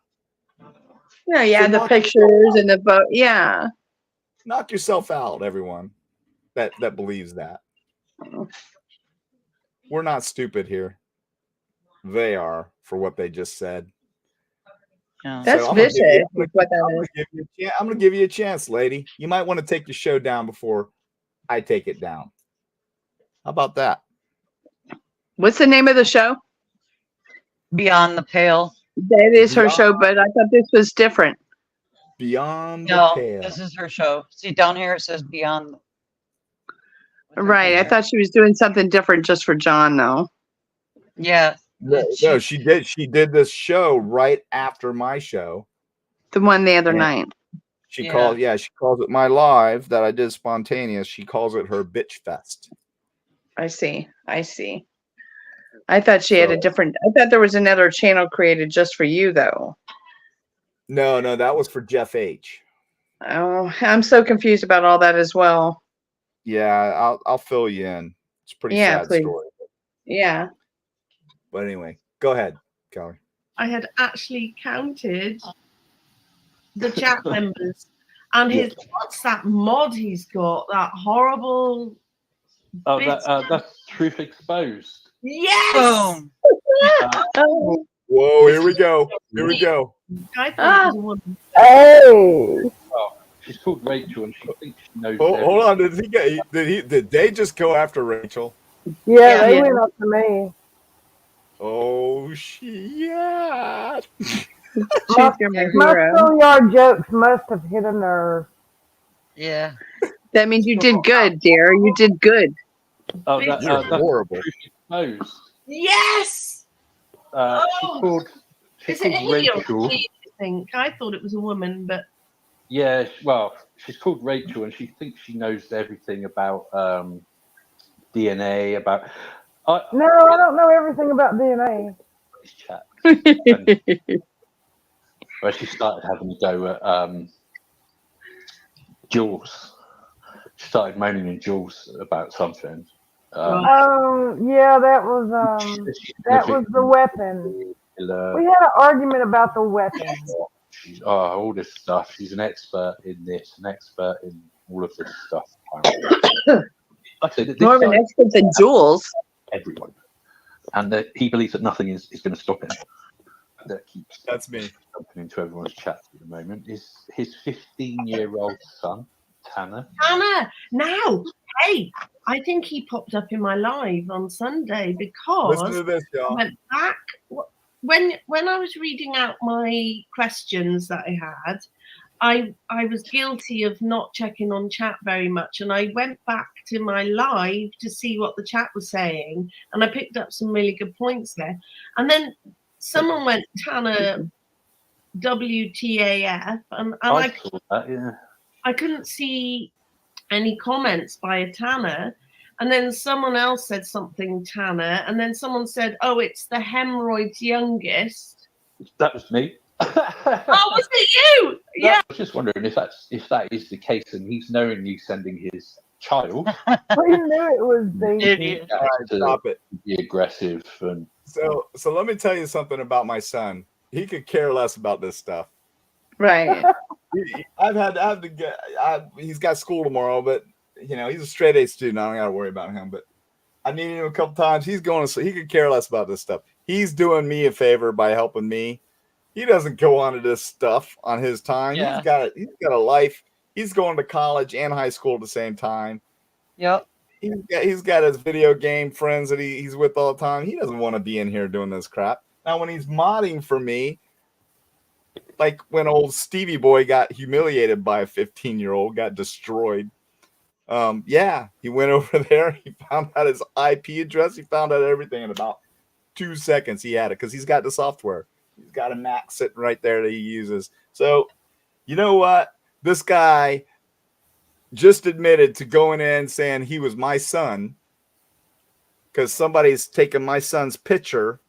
Yeah, so the pictures and the vote. Yeah. Knock yourself out, everyone that believes that. We're not stupid here. They are, for what they just said. Yeah. That's I'm gonna vicious. give you- is what that is. I'm gonna give you a chance, lady. You might want to take your show down before I take it down. How about that? What's the name of the show? Beyond the Pale. That is her Beyond- show, but I thought this was different. Beyond the No, Pale. this is her show. See down here it says Beyond. with her Right. I picture. thought she was doing something different just for John, though. Yeah. No, she did. She did this show right after my show. The one the other Yeah. night. She Yeah. calls it my live that I did spontaneous. She calls it her bitch fest. I see. I thought she had a different. I thought there was another channel created just for you, though. No, that was for Jeff H. Oh, I'm so confused about all that as well. Yeah, I'll fill you in. It's a pretty sad please. story. Yeah. But anyway, go ahead, Kelly. I had actually counted the chat members, and his what's that mod he's got? That horrible. Oh, bit- that's TruthXposed. Yes. Boom. Oh, Whoa, here we go. Here we go. I thought it was a woman. Hey. She's called Rachel, and she thinks she knows. Hold on. Did they just go after Rachel? Yeah, they Yeah. went up to me. Oh shit. you're my My hero. schoolyard jokes must have hit a nerve. Yeah. That means you did good, dear. You did good. Oh, You're that's horrible. TruthXposed. Yes. She's Is it called he or Rachel. she, I think I thought it was a woman, but Yeah, well, she's called Rachel, and she thinks she knows everything about DNA, about No, I don't know everything about DNA. this chat. And where she started having a go at Jules. She started moaning at Jules about something. Yeah, that was the weapon. We had an argument about the weapon. She's all this stuff. She's an expert in this, an expert in all of this stuff. Like I said, this More of an guy, expert than Jules. everyone, and that he believes that nothing is going to stop him. That keeps That's me. jumping into everyone's chat at the moment is his 15-year-old son, Tanner. Anna. Now, hey, I think he popped up in my live on Sunday because Listen to this, I y'all. went back when I was reading out my questions that I had. I was guilty of not checking on chat very much, and I went back to my live to see what the chat was saying, and I picked up some really good points there. And then someone went Tanner WTAF, and I saw that, yeah. I couldn't see any comments by a Tanner. And then someone else said something Tanner, and then someone said, "Oh, it's the hemorrhoids youngest." That was me. Oh, was it you? Yeah. I was just wondering if that is the case, and he's knowingly sending his child We knew it was the. Idiot. All right, stop it. be aggressive and So let me tell you something about my son. He could care less about this stuff. Right. He's got school tomorrow, but he's a straight A student. I don't got to worry about him. But I needed him a couple times. He's going to, he could care less about this stuff. He's doing me a favor by helping me. He doesn't go on to this stuff on his time. Yeah. He's got a life. He's going to college and high school at the same time. Yep. He's got his video game friends that he's with all the time. He doesn't want to be in here doing this crap. Now, when he's modding for me, like when old Stevie Boy got humiliated by a 15-year-old, got destroyed. He went over there. He found out his IP address. He found out everything in about 2 seconds. He had it because he's got the software. He's got a Mac sitting right there that he uses. So, you know what? This guy just admitted to going in saying he was my son because somebody's taken my son's picture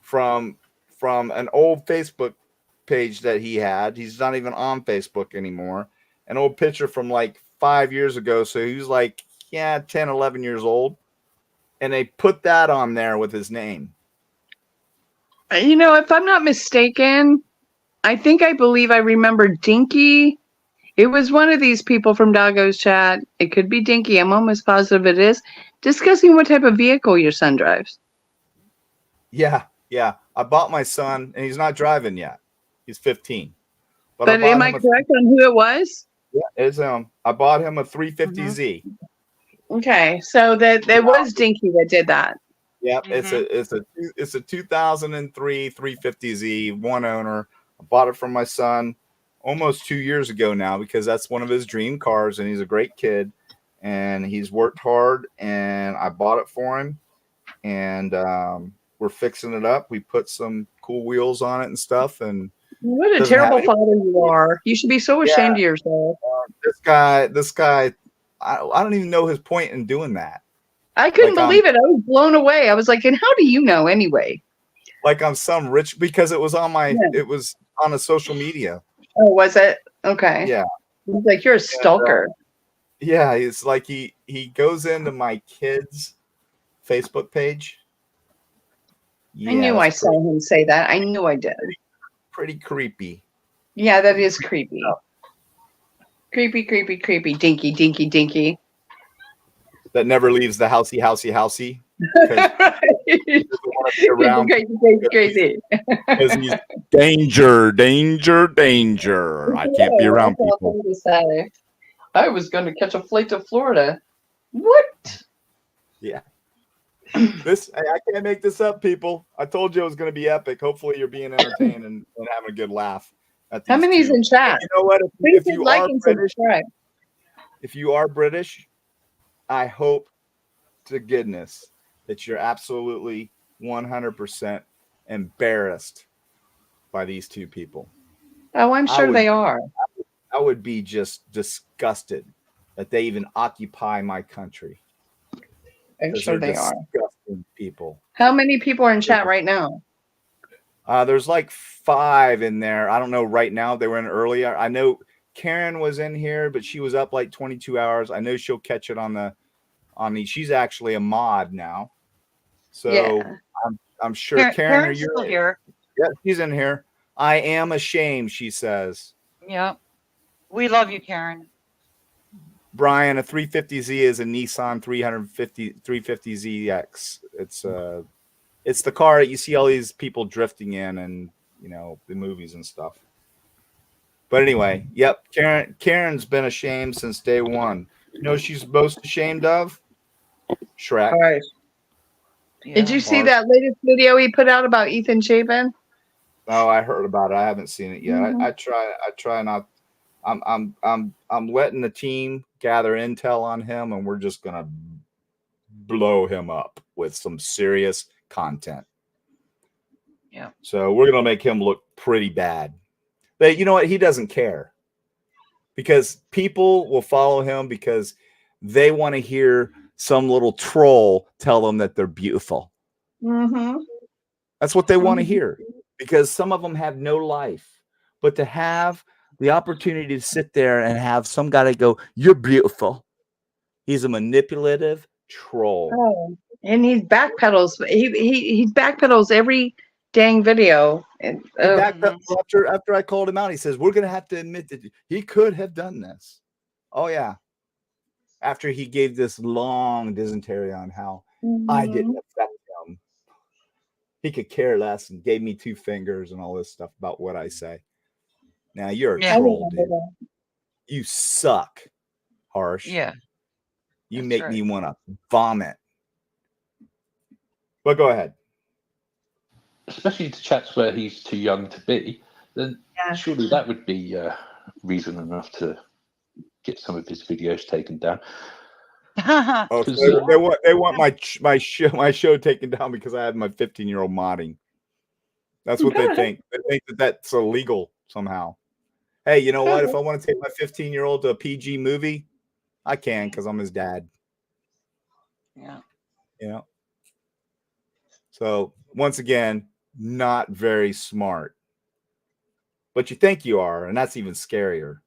from an old Facebook page that he had. He's not even on Facebook anymore. An old picture from like 5 years ago. So he was like, 10, 11 years old. And they put that on there with his name. If I'm not mistaken, I believe I remember Dinky. It was one of these people from Doggo's chat. It could be Dinky. I'm almost positive it is. Discussing what type of vehicle your son drives. Yeah. I bought my son, and he's not driving yet. He's 15. But am I correct on who it was? Yeah, it's him. I bought him a 350Z. Okay, so that was Dinky that did that. Yep, it's a 2003 350Z, one owner. I bought it from my son almost 2 years ago now because that's one of his dream cars, and he's a great kid, and he's worked hard, and I bought it for him, and we're fixing it up. We put some cool wheels on it and stuff, and what a terrible father you are. You should be so ashamed of yourself. This guy, I don't even know his point in doing that. I couldn't believe it. I was blown away. I was like, and how do you know anyway? Like I'm some rich, because it was on my, it was on a social media. Oh, was it? Okay. Yeah. It's like you're a stalker. Yeah, it's like he goes into my kid's Facebook page. I knew I saw him say that. I knew I did. Pretty creepy. Yeah, that is creepy. Creepy, creepy, creepy. Dinky, dinky, dinky. That never leaves the housey. Crazy. Because he's danger. I can't be around people. I was going to catch a flight to Florida. What? Yeah. I can't make this up, people. I told you it was going to be epic. Hopefully you're being entertained and having a good laugh. How many's in chat? You know what? If you like are and British, subscribe. if you are British, I hope to goodness that you're absolutely 100% embarrassed by these two people. Oh, I'm sure they are. I would be just disgusted that they even occupy my country. I'm sure they are. Disgusting people. How many people are in chat right now? There's like 5 in there. I don't know right now. They were in earlier. I know Karen was in here, but she was up like 22 hours. I know she'll catch it on the. She's actually a mod now. So yeah. I'm sure Karen, are you here? Yeah, she's in here. I am ashamed, she says. Yeah. We love you, Karen. Brian, a 350Z is a Nissan 350ZX. It's the car that you see all these people drifting in, and the movies and stuff. But anyway, yep, Karen's been ashamed since day one. You know what she's most ashamed of? Shrek. All right. Yeah. Did you see that latest video he put out about Ethan Chapin? Oh, I heard about it. I haven't seen it yet. Mm-hmm. I try not. I'm letting the team gather intel on him, and we're just gonna blow him up with some serious content. Yeah. So we're gonna make him look pretty bad. But you know what? He doesn't care, because people will follow him because they want to hear some little troll tell them that they're beautiful. Mm-hmm. That's what they want to hear, because some of them have no life. But to have the opportunity to sit there and have some guy to go, "You're beautiful," he's a manipulative troll. Oh, and he backpedals. He backpedals every dang video. And after I called him out, he says, "We're going to have to admit that he could have done this." Oh yeah. After he gave this long dysentery on how I didn't affect him, he could care less and gave me 2 fingers and all this stuff about what I say. Now you're a troll, dude. You suck, Harsh. Yeah. You make me want to vomit. But go ahead. Especially to chats where he's too young to be, then surely that would be reason enough to get some of his videos taken down. Oh, so they want my show taken down because I had my 15-year-old modding. That's what they think. They think that that's illegal somehow. Hey, you know what? If I want to take my 15-year-old to a PG movie, I can, because I'm his dad. Yeah. Yeah. So once again, not very smart. But you think you are, and that's even scarier.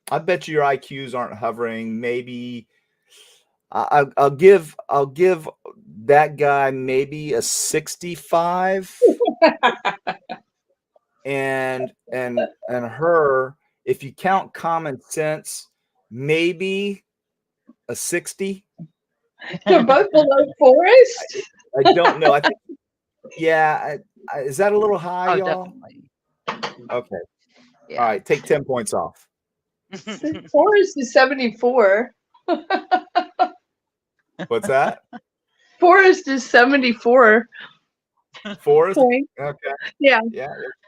I bet you your IQs aren't hovering. Maybe I'll give that guy maybe a 65, and her, if you count common sense, maybe a 60. They're both below Forrest. I don't know. I think, yeah, Is that a little high, Oh, y'all? definitely. Okay. Yeah. All right. Take 10 points off. Forrest is 74. What's that? Forrest is 74 Forrest? point. Okay. Yeah. Yeah.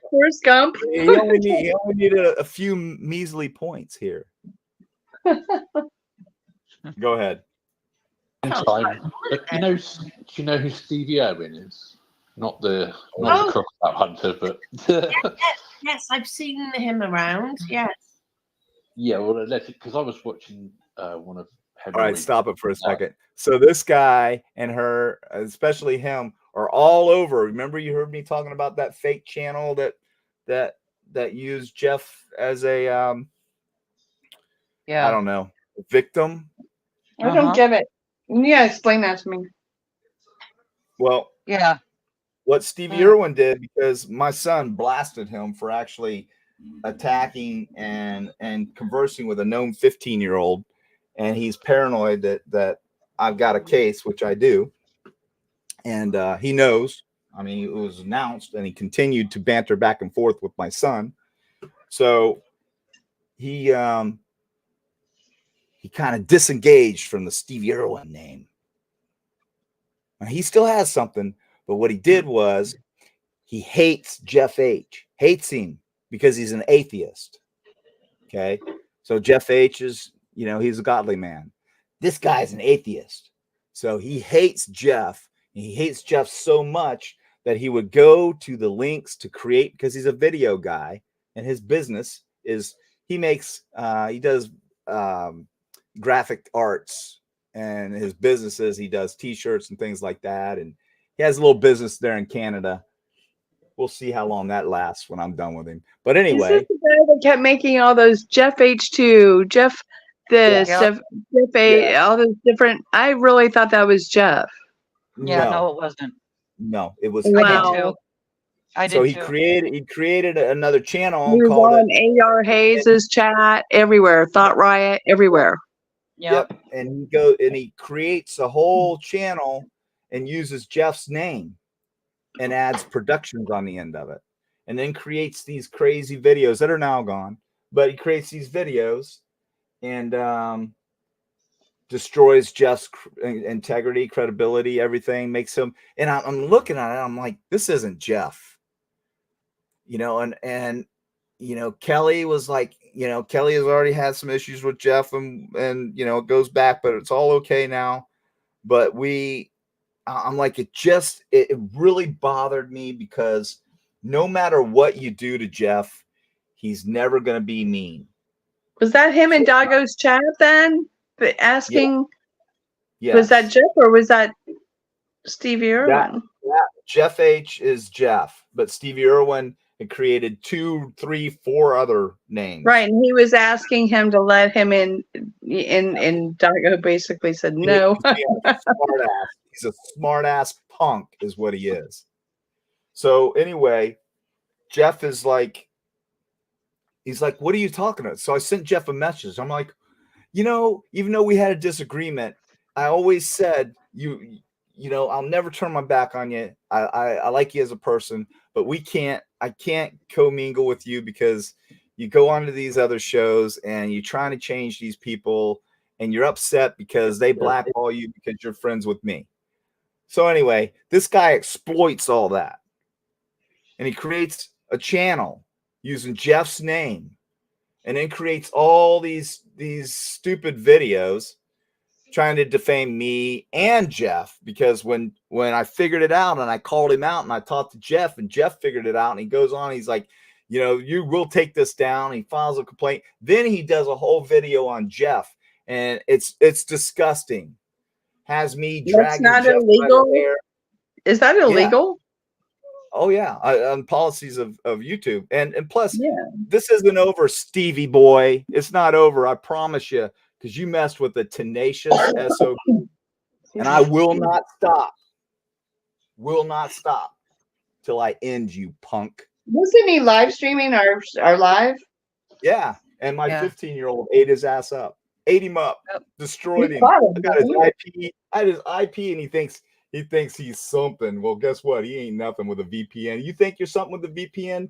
Forrest Gump. He only needed a few measly points here. Go ahead. Time. But do you know who Stevie Irwin is? Not the Oh. crocodile hunter, but Yes, I've seen him around. Yes. yeah. Well, because I was watching one of. All right, stop it for a second. So this guy and her, especially him, are all over. Remember, you heard me talking about that fake channel that used Jeff as a I don't know, victim. I don't get it. Yeah, explain that to me. Well, yeah. What Stevie Irwin did, because my son blasted him for actually attacking and conversing with a known 15-year-old, and he's paranoid that I've got a case, which I do, and he knows. I mean, it was announced, and he continued to banter back and forth with my son. So he kind of disengaged from the Stevie Irwin name. Now, he still has something, but what he did was he hates Jeff H. Hates him because he's an atheist. Okay. So Jeff H is, he's a godly man. This guy's an atheist. So he hates Jeff. And he hates Jeff so much that he would go to the links to create, because he's a video guy and his business is he does graphic arts, and his business is he does t-shirts and things like that. And he has a little business there in Canada. We'll see how long that lasts when I'm done with him. But anyway, is this the guy that kept making all those Jeff H2, Jeff this, Jeff H, all those different? I really thought that was Jeff. Yeah, no, it wasn't. No, it was. Wow. I did so too. he created another channel He was called on AR Hayes's chat everywhere, Thought Riot everywhere. Yep. And he creates a whole channel and uses Jeff's name and adds productions on the end of it, and then creates these crazy videos that are now gone. But he creates these videos and destroys Jeff's integrity, credibility, everything. Makes him. And I'm looking at it. I'm like, this isn't Jeff. And Kelly was like, Kelly has already had some issues with Jeff, and it goes back, but it's all okay now. But I'm like, it really bothered me, because no matter what you do to Jeff, he's never going to be mean. Was that him and Dago's chat then? Asking, yeah. Was that Jeff or was that Stevie Irwin? Jeff H is Jeff, but Stevie Irwin had created 2, 3, 4 other names. Right, and he was asking him to let him in, and Dago basically said no. He's a smart ass punk, is what he is. So anyway, Jeff is like, he's like, what are you talking about? So I sent Jeff a message. I'm like, even though we had a disagreement, I always said I'll never turn my back on you. I like you as a person, but I can't commingle with you, because you go onto these other shows and you're trying to change these people, and you're upset because they blackball you because you're friends with me. So anyway, this guy exploits all that, and he creates a channel using Jeff's name, and then creates all these stupid videos trying to defame me and Jeff, because when I figured it out and I called him out and I talked to Jeff, and Jeff figured it out, and he goes on, he's like, you will take this down. He files a complaint. Then he does a whole video on Jeff, and it's disgusting. Has me dragging That's not Jeff illegal. Right. Is that illegal? Yeah. Oh yeah, on policies of YouTube, and plus, this isn't over, Stevie boy. It's not over. I promise you. Because you messed with a tenacious SOB, and I will not stop. Will not stop till I end you, punk. Wasn't he live streaming our live? Yeah, and my 15-year-old ate his ass up, ate him up, destroyed him. I got his IP. I had his IP, and he thinks He thinks he's something. Well, guess what? He ain't nothing with a VPN. You think you're something with a VPN?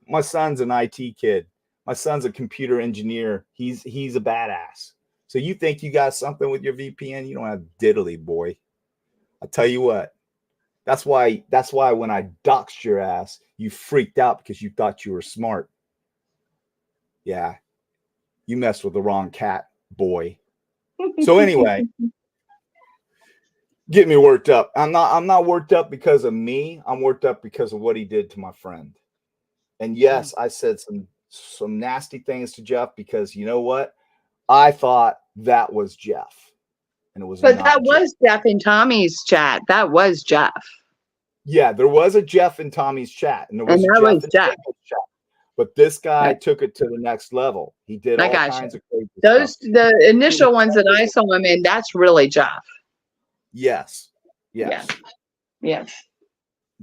My son's an IT kid. My son's a computer engineer. He's a badass. So you think you got something with your VPN? You don't have diddly, boy. I tell you what. That's why when I doxed your ass, you freaked out because you thought you were smart. Yeah. You messed with the wrong cat, boy. So anyway, get me worked up. I'm not worked up because of me. I'm worked up because of what he did to my friend. And yes, I said some nasty things to Jeff because you know what? I thought that was Jeff. And it was But not that Jeff. was Jeff in Tommy's chat. That was Jeff. Yeah, there was a Jeff in Tommy's chat, and there was a Jeff in Jacob's chat. But this guy took it to the next level. He did all kinds of crazy stuff. The initial ones that I saw him in, that's really Jeff. Yes. Yes.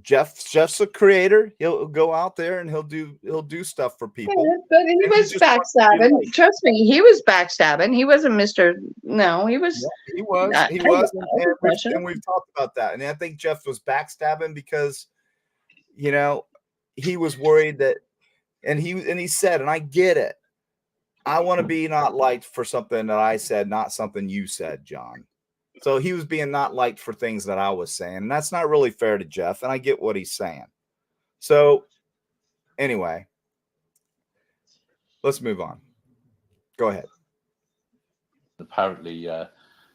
Jeff's a creator. He'll go out there and he'll do stuff for people. Yeah, but he was backstabbing. Trust me, he was backstabbing. He wasn't Mr. No, he was. Yeah, he was. And we've talked about that. And I think Jeff was backstabbing because, you know, he was worried that, and he said, and I get it. I want to be not liked for something that I said, not something you said, John. So he was being not liked for things that I was saying. And that's not really fair to Jeff. And I get what he's saying. So anyway, let's move on. Go ahead. Apparently,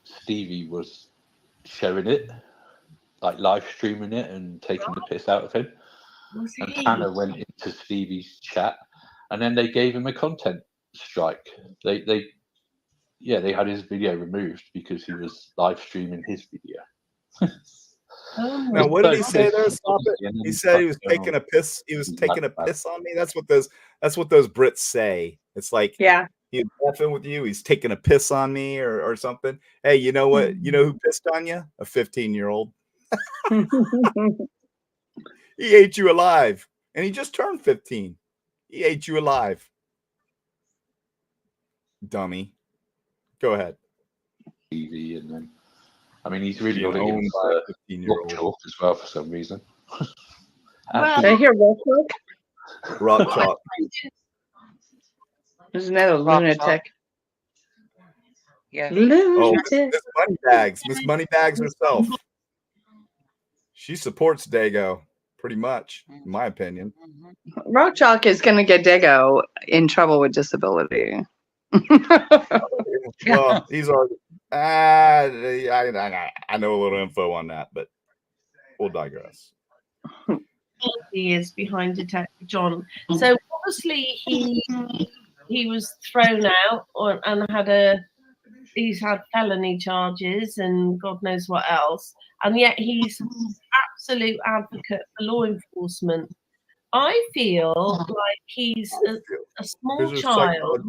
Stevie was sharing it, like live streaming it and taking the piss out of him. And Tanner went into Stevie's chat and then they gave him a content strike. They had his video removed because he was live streaming his video. Now, what did he say there? Stop it. He said he was taking a piss. He was taking a piss on me. That's what those Brits say. It's like, yeah, he's laughing with you. He's taking a piss on me or something. Hey, you know what? You know who pissed on you? A 15-year-old. He ate you alive, and he just turned 15. He ate you alive, dummy. Go ahead. TV, and then, I mean, he's really Being owned by a 15-year-old Chalk as well for some reason. Did I hear Rock Chalk? Rock Chalk. Isn't that a lunatic? Yeah. Lunatic. Miss Moneybags. Miss Moneybags herself. She supports Dago pretty much, in my opinion. Rock Chalk is going to get Dago in trouble with disability. Well, he's already. I know a little info on that, but we'll digress. He is behind Detective John. So obviously he was thrown out and he's had felony charges and God knows what else, and yet he's an absolute advocate for law enforcement. I feel like he's a small child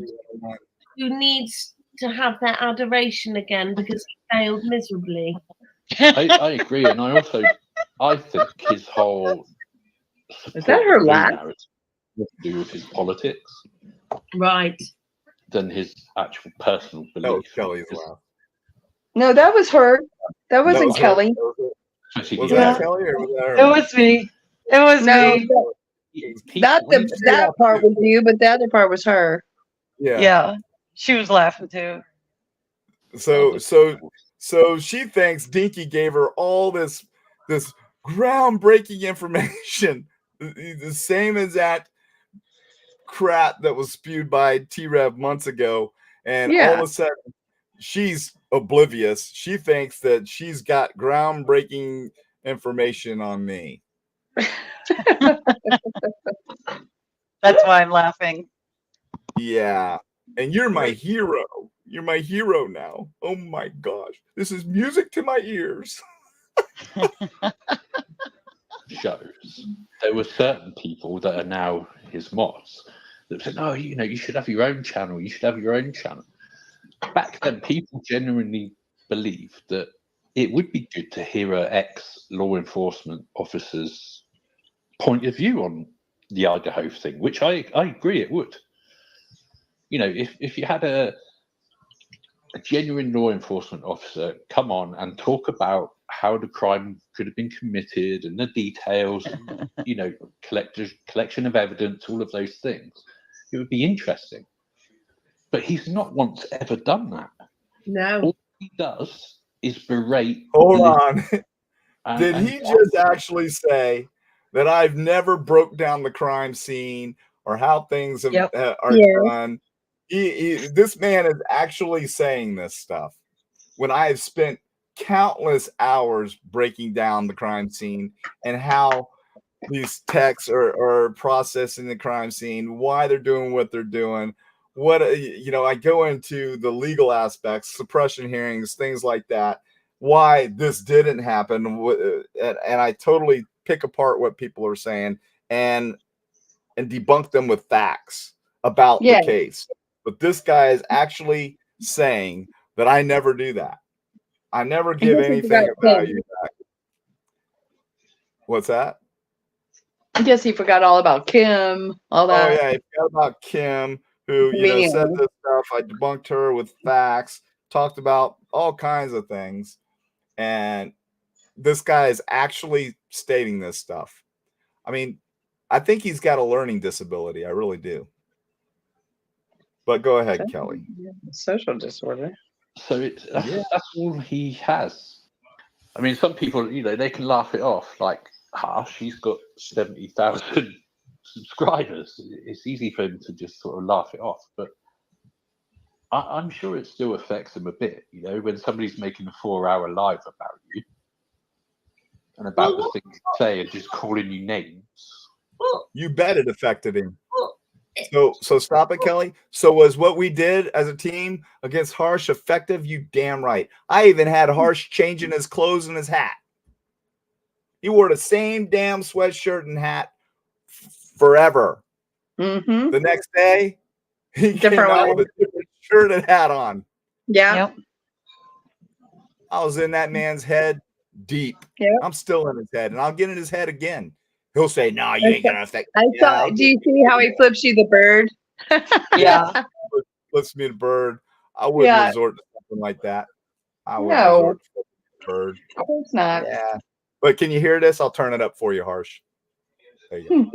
who needs to have their adoration again because he failed miserably. I agree, and I think his whole is that her laugh? To do with his politics, right? Than his actual personal belief. Kelly's laugh. No, that was her. That wasn't Kelly. Was that Kelly or was that her? It was me. It was me. That part was you, but the other part was her. Yeah. She was laughing too. So she thinks Dinky gave her all this groundbreaking information, the same as that crap that was spewed by T-Rev months ago, and all of a sudden she's oblivious. She thinks that she's got groundbreaking information on me. That's why I'm laughing. Yeah. And you're my hero. You're my hero now. Oh my gosh. This is music to my ears. Shows. There were certain people that are now his mods that said, "Oh, you should have your own channel. You should have your own channel." Back then, people genuinely believed that it would be good to hear an ex-law enforcement officer's point of view on the Idaho thing, which I agree it would. If you had a genuine law enforcement officer come on and talk about how the crime could have been committed and the details, you know, collection of evidence, all of those things. It would be interesting. But he's not once ever done that. No. All he does is berate. Hold on. And, Did he just actually say that I've never broke down the crime scene or how things are done? This man is actually saying this stuff when I have spent countless hours breaking down the crime scene and how these techs are processing the crime scene, why they're doing what they're doing. What, you know, I go into the legal aspects, suppression hearings, things like that, why this didn't happen, and I totally pick apart what people are saying and debunk them with facts about the case. But this guy is actually saying that I never do that. I never give anything of value back. What's that? I guess he forgot all about Kim, all that. Oh yeah, he forgot about Kim, who said this stuff. I debunked her with facts, talked about all kinds of things, and this guy is actually stating this stuff. I mean, I think he's got a learning disability. I really do. But go ahead, Kelly. Social disorder. So that's all he has. I mean, some people, you know, they can laugh it off, like, she's got 70,000 subscribers. It's easy for him to just sort of laugh it off, but I'm sure it still affects him a bit, you know, when somebody's making a 4-hour live about you and about the things you say and just calling you names. You bet it affected him. So stop it, Kelly. So was what we did as a team against Harsh effective? You damn right. I even had Harsh changing his clothes and his hat. He wore the same damn sweatshirt and hat forever. Mm-hmm. The next day, he came out with a different shirt and hat on. Yeah. Yep. I was in that man's head deep. Yep. I'm still in his head, and I'll get in his head again. He'll say, "No, you ain't gonna affect." I saw. Do you see how he flips you the bird? Yeah. Flips me the bird. I wouldn't resort to something like that. I wouldn't resort to the bird. Of course not. Yeah. But can you hear this? I'll turn it up for you, Harsh. There you go.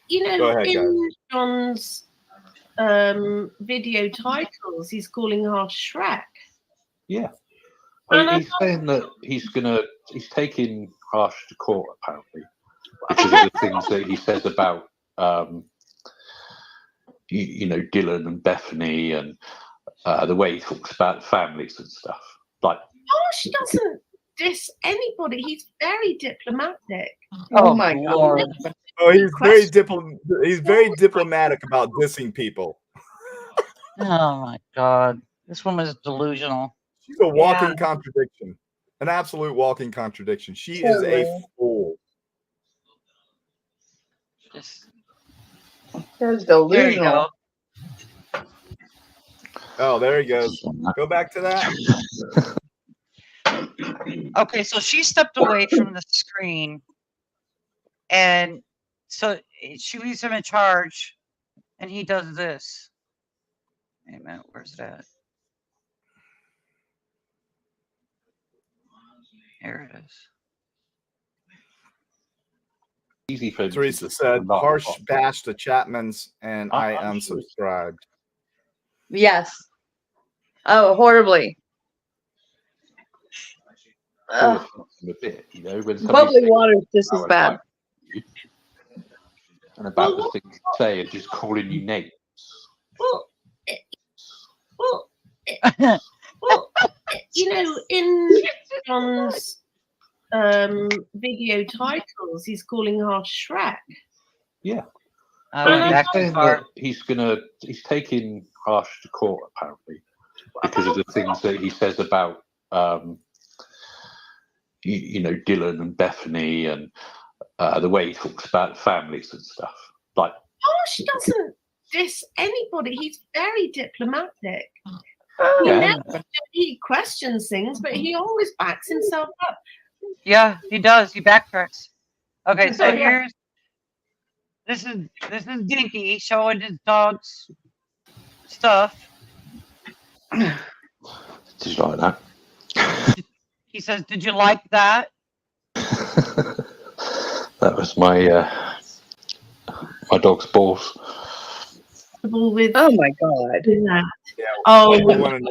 You know, go ahead, in John's video titles, he's calling Harsh Shrek. Yeah. Well, he's saying that he's taking Harsh to court, apparently, because of the things that he says about, you know, Dylan and Bethany and the way he talks about families and stuff. Like, Harsh doesn't diss anybody. He's very diplomatic. Oh my God. Oh, he's very diplomatic about dissing people. Oh my God. This woman is delusional. She's a walking contradiction. An absolute walking contradiction. She is a fool. That's delusional. Oh, there he goes. Go back to that. Okay, so she stepped away from the screen, and so she leaves him in charge, and he does this. Wait a minute, where's it at? Here it is. Easy for Teresa said, Harsh bashed the Chapmans, and I unsubscribed. Yes. Oh, horribly. A bit, you know, when bubbly water is just as bad. And about the things you say and just calling you names. Well, you know, in John's video titles, he's calling Harsh Shrek. Yeah. He's saying that he's taking Harsh to court, apparently, because of the things that he says about, you know, Dylan and Bethany and the way he talks about families and stuff. Like, Harsh doesn't diss anybody. He's very diplomatic. He questions things, but he always backs himself up. Yeah, he does. He backtracks. Okay, so here's this is Dinky showing his dog's stuff. Just like that. He says, "Did you like that?" That was my dog's balls. With Oh my God. that. Yeah. Oh, We want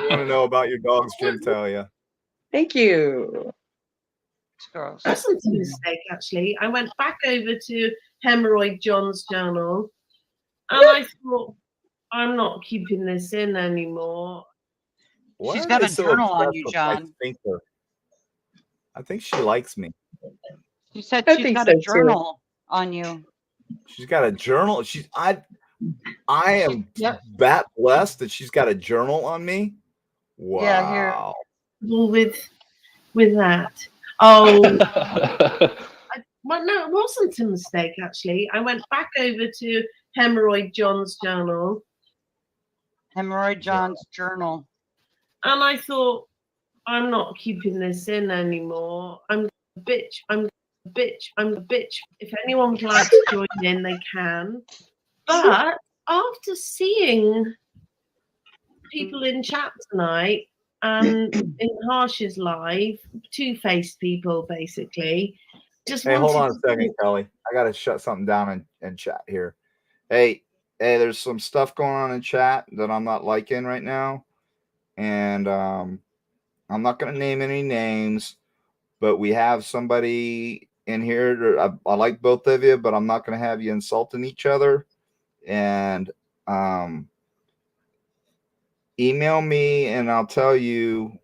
to know about your dog's genitalia. Thank you. It's gross. that wasn't a mistake, actually. I went back over to Hemorrhoid John's journal, and I thought, I'm not keeping this in anymore. Why She's are got they a so journal on obsessed you, with my John. sphincter? I think she likes me. She said I she's think got so, a too. journal on you. She's got a journal. I am Yep. that blessed that she's got a journal on me. Wow. Yeah, here. With that. Oh, well, no, it wasn't a mistake, actually. I went back over to Hemorrhoid John's journal, Hemorrhoid John's journal. and I thought, I'm not keeping this in anymore. I'm a bitch. I'm a bitch. I'm a bitch. If anyone would like to join in, they can. But after seeing people in chat tonight and in Harsh's live, two-faced people, basically, just Hey, hold on a to- second, Kelly. I got to shut something down in chat here. Hey, there's some stuff going on in chat that I'm not liking right now. And I'm not going to name any names, but we have somebody in here. I like both of you, but I'm not going to have you insulting each other. And email me and I'll tell you,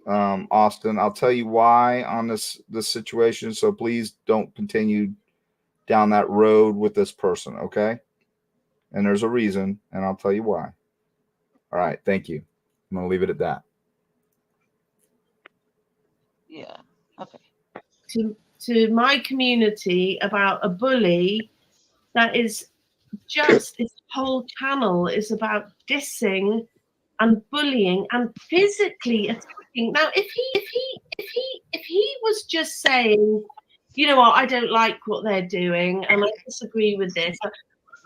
Austin, I'll tell you why on this situation. So please don't continue down that road with this person, okay? And there's a reason, and I'll tell you why. All right, thank you. I'm gonna leave it at that. Yeah. Okay. to my community about a bully that is just its whole channel is about dissing and bullying and physically attacking. Now, if he was just saying, you know what, I don't like what they're doing and I disagree with this,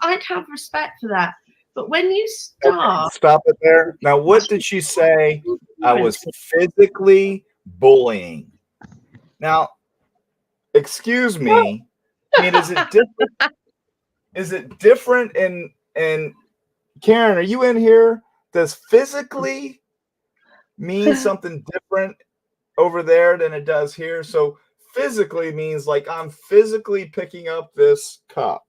I'd have respect for that. But when you start, Okay, stop it there. Now, what did she say? I was physically bullying. Now, excuse me. I mean, is it different? Is it different in Karen? Are you in here? Does physically mean something different over there than it does here? So physically means like I'm physically picking up this cup.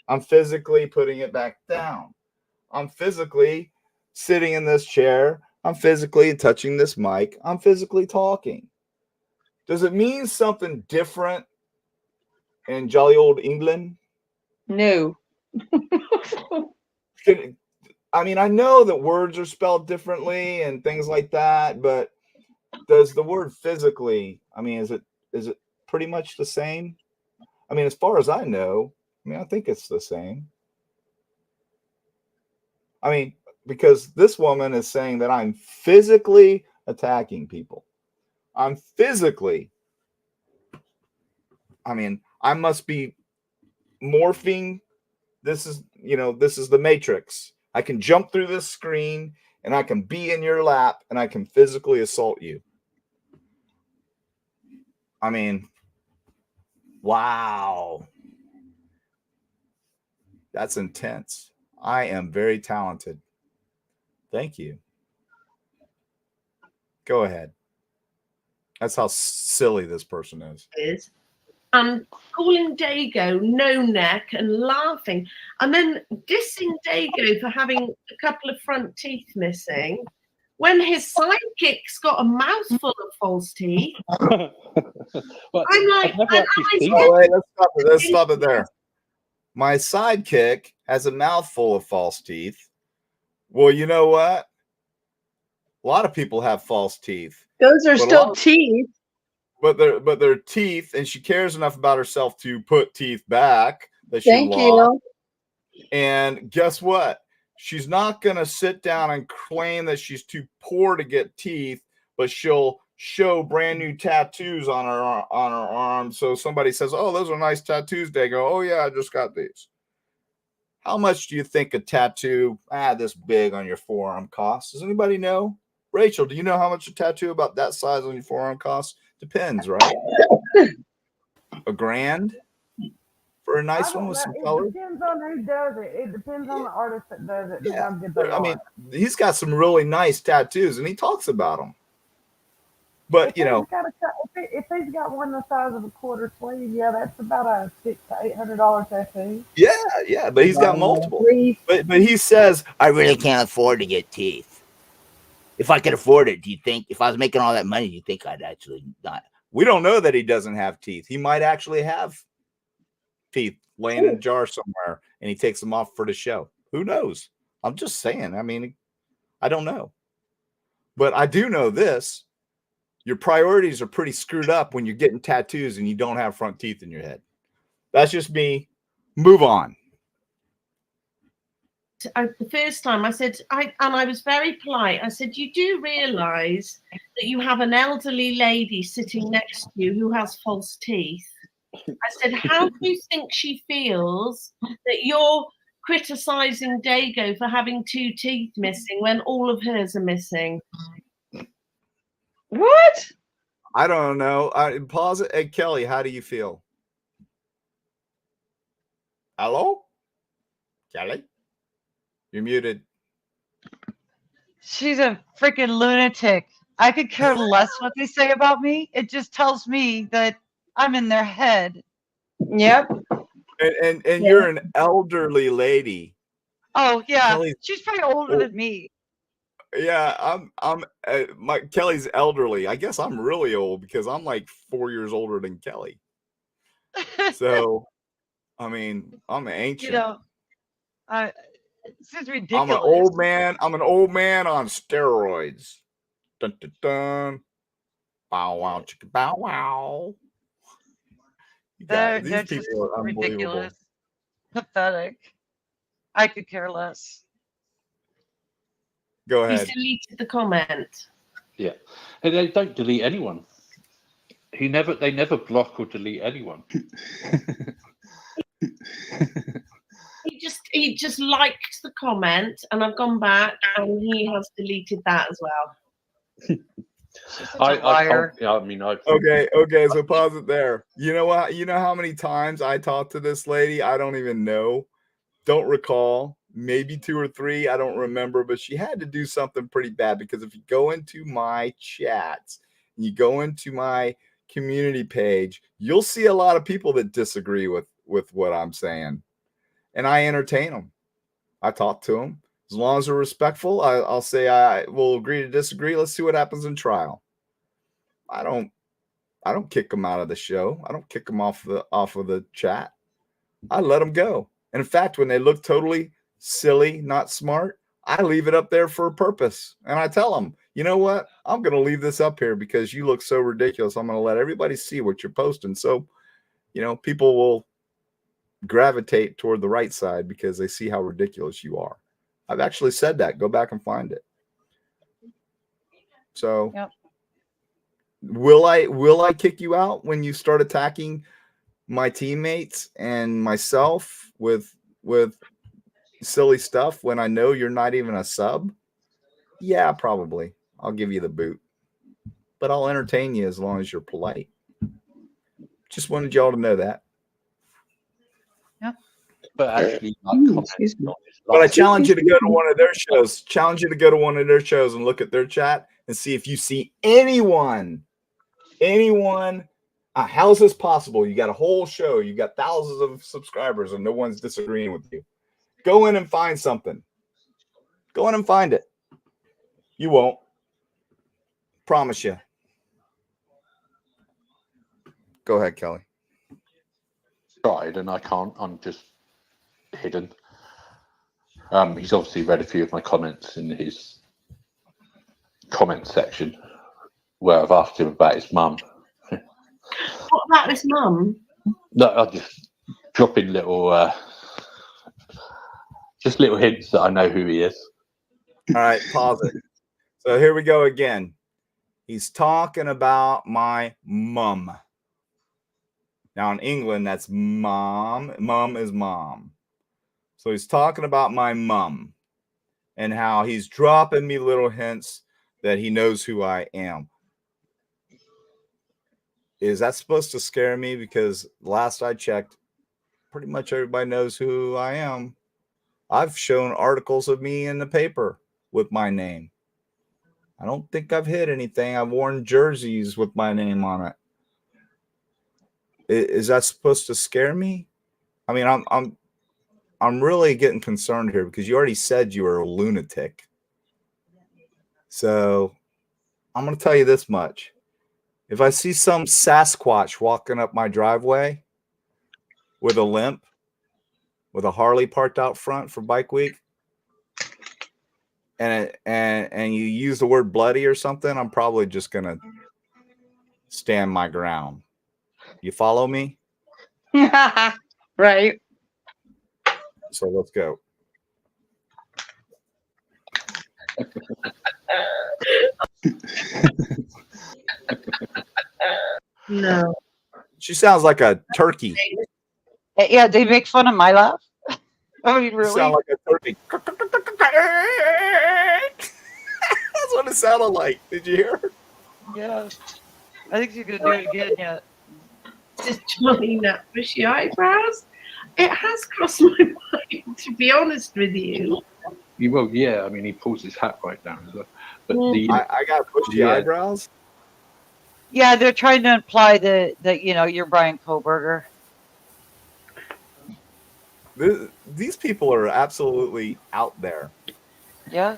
I'm physically putting it back down. I'm physically sitting in this chair. I'm physically touching this mic. I'm physically talking. Does it mean something different in jolly old England? No. I mean, I know that words are spelled differently and things like that, but does the word physically, I mean, is it pretty much the same? I mean, as far as I know, I mean, I think it's the same. I mean, because this woman is saying that I'm physically attacking people. I'm physically, I mean, I must be morphing. This is the Matrix. I can jump through this screen and I can be in your lap and I can physically assault you. I mean, wow. That's intense. I am very talented. Thank you. Go ahead. That's how silly this person is. And calling Dago no neck and laughing, and then dissing Dago for having a couple of front teeth missing, when his sidekick's got a mouthful of false teeth. Well, I'm like, I've never actually seen Oh, wait, let's stop it there. My sidekick has a mouthful of false teeth. Well, you know what? A lot of people have false teeth. Those are still teeth. But they're teeth, and she cares enough about herself to put teeth back that she Thank lost. you. And guess what? She's not gonna sit down and claim that she's too poor to get teeth, but she'll show brand new tattoos on her arm. So somebody says, "Oh, those are nice tattoos." They go, "Oh yeah, I just got these." How much do you think a tattoo this big on your forearm costs? Does anybody know? Rachel, do you know how much a tattoo about that size on your forearm costs? Depends, right? $1,000 for a nice one with some color. It depends on who does it. It depends on the artist that does it and how good they But, I are. mean, he's got some really nice tattoos, and he talks about them. But if he's got one the size of a quarter sleeve, yeah, that's about a $600 to $800 tattoo. Yeah, but he's got multiple. But he says, I really can't afford to get teeth. If I could afford it, do you think if I was making all that money, do you think I'd actually not? We don't know that he doesn't have teeth. He might actually have teeth laying in a jar somewhere, and he takes them off for the show. Who knows? I'm just saying. I mean, I don't know. But I do know this. Your priorities are pretty screwed up when you're getting tattoos and you don't have front teeth in your head. That's just me. Move on. The first time I said, I was very polite. I said, you do realize that you have an elderly lady sitting next to you who has false teeth. I said, how do you think she feels that you're criticizing Dago for having 2 teeth missing when all of hers are missing? What? I don't know. Pause it. Hey, Kelly, how do you feel? Hello? Kelly? You're muted. She's a freaking lunatic. I could care less what they say about me. It just tells me that I'm in their head. Yep. And you're an elderly lady. Oh yeah, Kelly's, she's probably older than me. Yeah, Kelly's elderly. I guess I'm really old because I'm like 4 years older than Kelly. So, I mean, I'm ancient. You know, this is ridiculous. I'm an old man. I'm an old man on steroids. Dun dun dun. Bow wow, chicka bow wow. They're These just people are unbelievable. ridiculous, pathetic. I could care less. Go ahead. He's deleted the comment. Yeah, and they don't delete anyone. They never block or delete anyone. He just liked the comment, and I've gone back, and he has deleted that as well. Okay. So pause it there. You know what? You know how many times I talked to this lady? I don't even know. Don't recall. Maybe 2 or 3. I don't remember. But she had to do something pretty bad, because if you go into my chats and you go into my community page, you'll see a lot of people that disagree with what I'm saying, and I entertain them. I talk to them. As long as they're respectful, I'll say I will agree to disagree. Let's see what happens in trial. I don't kick them out of the show. I don't kick them off of the chat. I let them go. And in fact, when they look totally silly, not smart, I leave it up there for a purpose. And I tell them, you know what? I'm going to leave this up here because you look so ridiculous. I'm going to let everybody see what you're posting. So, people will gravitate toward the right side because they see how ridiculous you are. I've actually said that. Go back and find it. So, yep. Will I kick you out when you start attacking my teammates and myself with silly stuff when I know you're not even a sub? Yeah, probably. I'll give you the boot. But I'll entertain you as long as you're polite. Just wanted y'all to know that. Yep. But actually, but I challenge you to go to one of their shows. Challenge you to go to one of their shows and look at their chat and see if you see anyone. How's this possible? You got a whole show. You got thousands of subscribers and no one's disagreeing with you. Go in and find something. Go in and find it. You won't. Promise you. Go ahead, Kelly. Tried, and I can't. I'm just hidden. He's obviously read a few of my comments in his comment section where I've asked him about his mum. What about his mum? No, I just drop in little hints that I know who he is. All right, pause it. So here we go again. He's talking about my mum. Now in England, that's mom. Mum is mom. So he's talking about my mum and how he's dropping me little hints that he knows who I am. Is that supposed to scare me? Because last I checked, pretty much everybody knows who I am. I've shown articles of me in the paper with my name. I don't think I've hid anything. I've worn jerseys with my name on it. Is that supposed to scare me? I mean, I'm really getting concerned here because you already said you were a lunatic. So I'm going to tell you this much. If I see some Sasquatch walking up my driveway with a limp, with a Harley parked out front for Bike Week, and you use the word bloody or something, I'm probably just going to stand my ground. You follow me? Right. So let's go. No. She sounds like a turkey. Yeah, they make fun of my laugh. I mean, You really? sound like a turkey. That's what it sounded like. Did you hear? Yeah. I think she's gonna do it again yet. Just joining that bushy eyebrows. It has crossed my mind, to be honest with you. Well, yeah. I mean, he pulls his hat right down as well. But I got bushy eyebrows. Yeah, they're trying to imply that you're Brian Koberger. These people are absolutely out there. Yeah,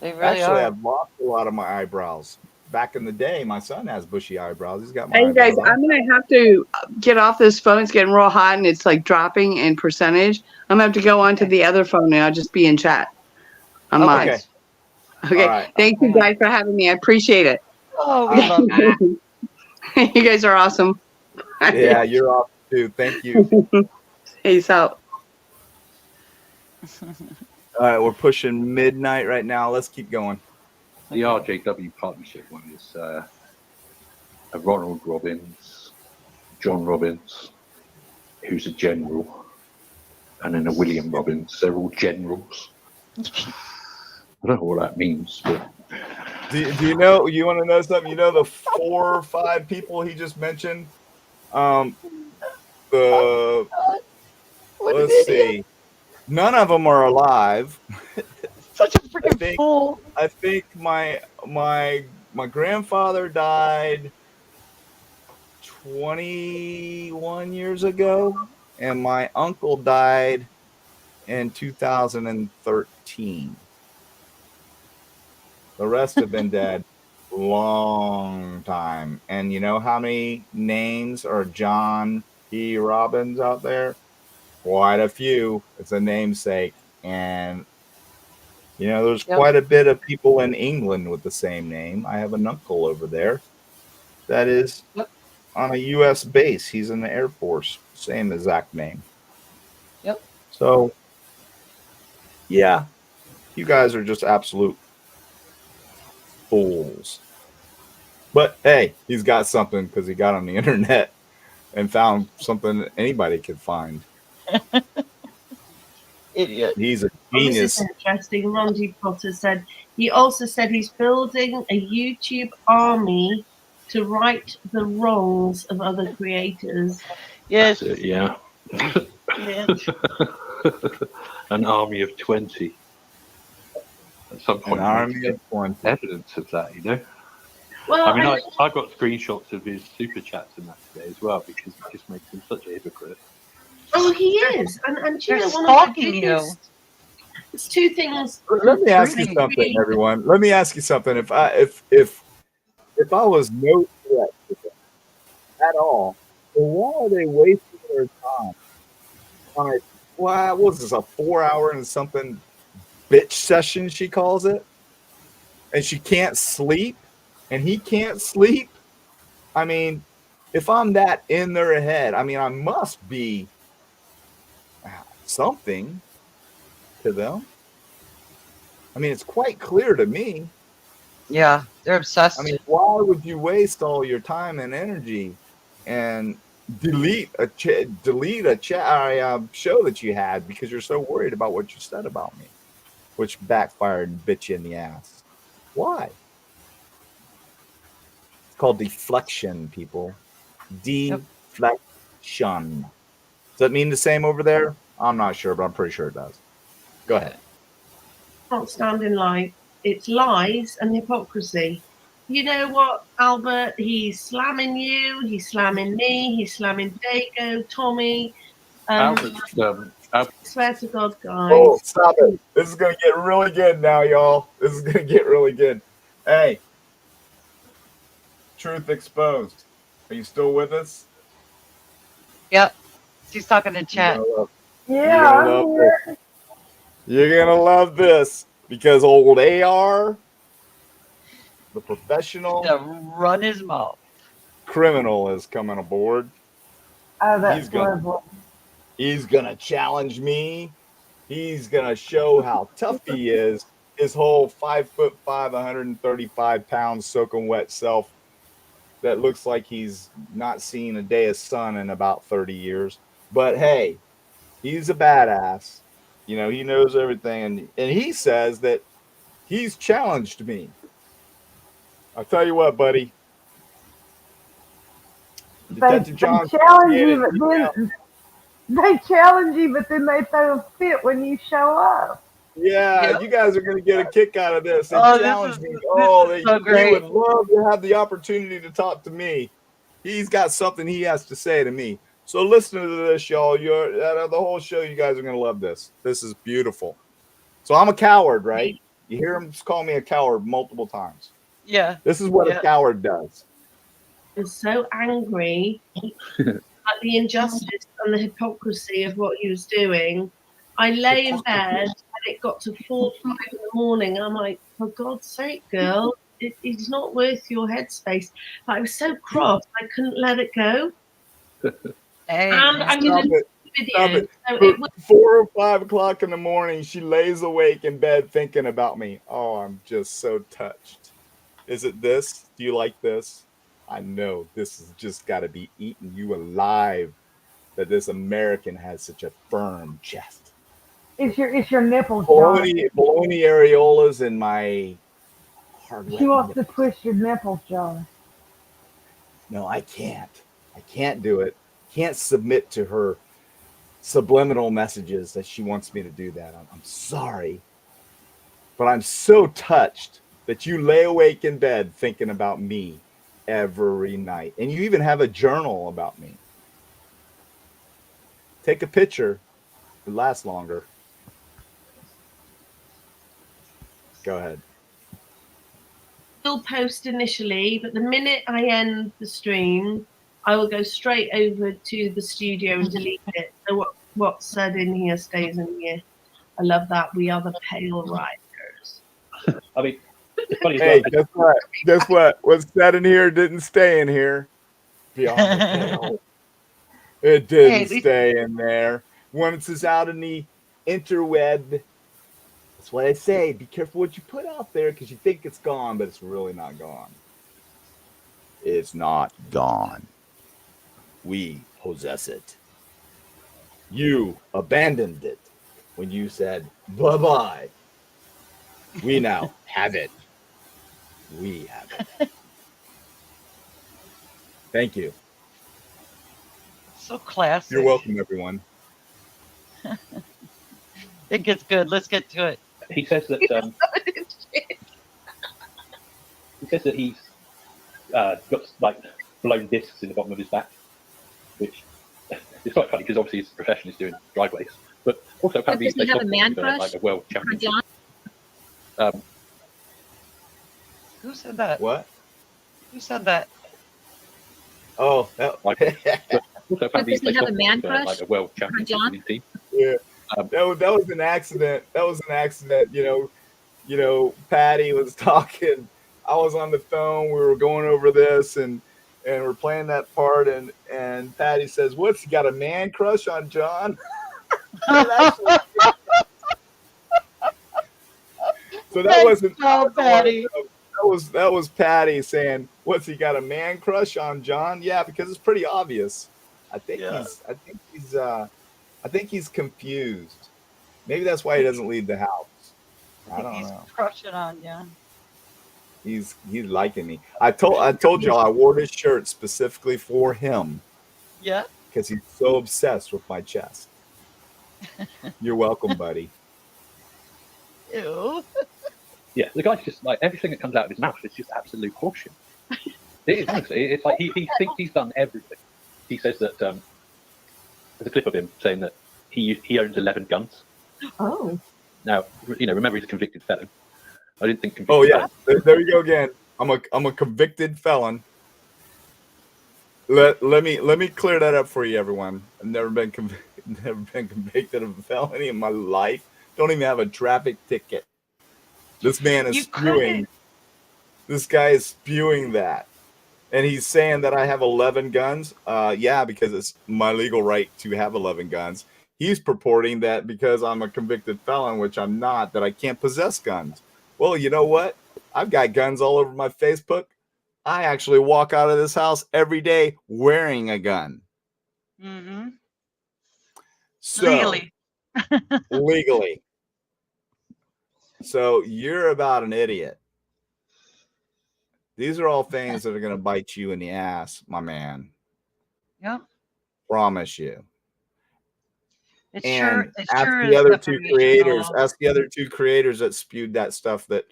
they really Actually, are. I've lost a lot of my eyebrows. Back in the day, my son has bushy eyebrows. He's got my Hey guys, eyebrows. I'm gonna have to get off this phone. It's getting real hot and it's like dropping in percentage. I'm gonna have to go on to the other phone and I'll just be in chat on mine. Okay. Okay. All right. Thank you guys for having me. I appreciate it. Oh, we love you. You guys are awesome. Yeah, you're off too. Thank you. Peace out. All right, we're pushing midnight right now. Let's keep going. the RJW partnership one is a Ronald Robbins, John Robbins, who's a general, and then a William Robbins. They're all generals. I don't know what that means, but Do you know? You want to know something? You know the 4 or 5 people he just mentioned. Let's see. None of them are alive. Such a freaking fool. I think my grandfather died 21 years ago, and my uncle died in 2013. The rest have been dead long time. And you know how many names are John P. Robbins out there? Quite a few. It's a namesake. And there's quite a bit of people in England with the same name. I have an uncle over there that is on a U.S. base. He's in the Air Force. Same exact name. Yep. So, yeah, you guys are just absolute fools. But, hey, he's got something because he got on the internet and found something anybody could find. Idiot. He's a This genius. is interesting. Rondy Potter said he also said he's building a YouTube army to right the wrongs of other creators. Yes. that's it, yeah. Yes. An army of 20. At some point, An army of 20. evidence of that, Well, I mean, I got screenshots of his super chats and that today as well because it just makes him such a hypocrite. oh, he is, and They're one of the stalking you. biggest. It's two things. Let me ask you something, everyone. Let me ask you something. If I was no threat to them at all, then why are they wasting their time on a what was this, a 4-hour and something bitch session, she calls it? And she can't sleep, and he can't sleep. I mean, if I'm that in their head, I mean, I must be something to them. I mean, it's quite clear to me. Yeah, they're obsessed. I mean, why would you waste all your time and energy and delete a show that you had because you're so worried about what you said about me, which backfired and bit you in the ass? Why? It's called deflection, people. Deflection. Does that mean the same over there? I'm not sure, but I'm pretty sure it does. Go ahead. Can't stand in life. It's lies and hypocrisy. You know what, Albert? He's slamming you. He's slamming me. He's slamming Dago, Tommy. I swear to God, guys. Oh, stop it. This is going to get really good now, y'all. This is going to get really good. Hey, Truth Exposed. Are you still with us? Yep. She's talking in chat. Yeah, I'm here. You're going to love this because old AR, the professional To run his mouth. criminal, is coming aboard. Oh, that's horrible. He's going to challenge me. He's going to show how tough he is. His whole 5'5", 135 pounds soaking wet self that looks like he's not seen a day of sun in about 30 years. But hey, he's a badass. You know, he knows everything. And he says that he's challenged me. I'll tell you what, buddy. Detective John challenge you, but then they challenge you, but then they throw a fit when you show up. Yeah, you guys are going to get a kick out of this. They challenge me. He would love to have the opportunity to talk to me. He's got something he has to say to me. So listen to this, y'all. Out of the whole show, you guys are going to love this. This is beautiful. So I'm a coward, right? You hear him call me a coward multiple times. Yeah. This is what a coward does. I was so angry at the injustice and the hypocrisy of what he was doing. I lay in bed and it got to 4 or 5 in the morning. I'm like, for God's sake, girl, it's not worth your headspace. But I was so cross, I couldn't let it go. Hey, and I'm going to do the video. So it was 4 or 5 o'clock in the morning. She lays awake in bed thinking about me. Oh, I'm just so touched. Is it this? Do you like this? I know this has just got to be eating you alive, that this American has such a firm chest. It's your nipples, Bologna areolas and my hard. She wants to twist your nipples, John. No, I can't. I can't do it. Can't submit to her subliminal messages that she wants me to do that. I'm sorry. But I'm so touched that you lay awake in bed thinking about me every night. And you even have a journal about me. Take a picture. It lasts longer. Go ahead. Will post initially, but the minute I end the stream, I will go straight over to the studio and delete it. So what's said in here stays in here. I love that. We are the Pale Riders. I mean, it's funny. Hey, guess what? Guess what? What's said in here didn't stay in here. Beyond the Pale. It didn't stay in there. Once it's out in the interweb. That's what I say. Be careful what you put out there because you think it's gone, but it's really not gone. It's not gone. We possess it. You abandoned it when you said bye-bye. We now have it. We have it. Thank you. So classic. You're welcome, everyone. It gets good. Let's get to it. He says that he's got like blown discs in the bottom of his back, which is quite funny because obviously his profession is doing driveways, but also apparently does he have a man crush? Like a world championship. Who said that? What? Who said that? Oh, that, also does he have a man crush? Like a world championship team. Yeah. That was an accident. That was an accident. You know, Patty was talking. I was on the phone. We were going over this and we're playing that part. And Patty says, "What's he got a man crush on John?" So that wasn't Patty. That was Patty saying, "What's he got a man crush on John?" Yeah, because it's pretty obvious. I think he's confused. Maybe that's why he doesn't leave the house. I don't know. He's crushing on you. He's liking me. I told y'all I wore this shirt specifically for him. Yeah. Because he's so obsessed with my chest. You're welcome, buddy. Ew. Yeah, the guy's just like everything that comes out of his mouth is just absolute horseshit. It is honestly. It's like he thinks he's done everything. He says that there's a clip of him saying that he owns 11 guns. Oh. Now, remember he's a convicted felon. I didn't think. Oh yeah, there you go again. I'm a convicted felon. Let me clear that up for you, everyone. I've never been convicted of a felony in my life. Don't even have a traffic ticket. This man is spewing. This guy is spewing that, and he's saying that I have 11 guns. Yeah, because it's my legal right to have 11 guns. He's purporting that because I'm a convicted felon, which I'm not, that I can't possess guns. Well, you know what? I've got guns all over my Facebook. I actually walk out of this house every day wearing a gun. Mm-hmm. So, legally. So you're about an idiot. These are all things that are going to bite you in the ass, my man. Yep. Promise you. It's and it's ask sure the is other two defamation creators. law. Ask the other two creators that spewed that stuff that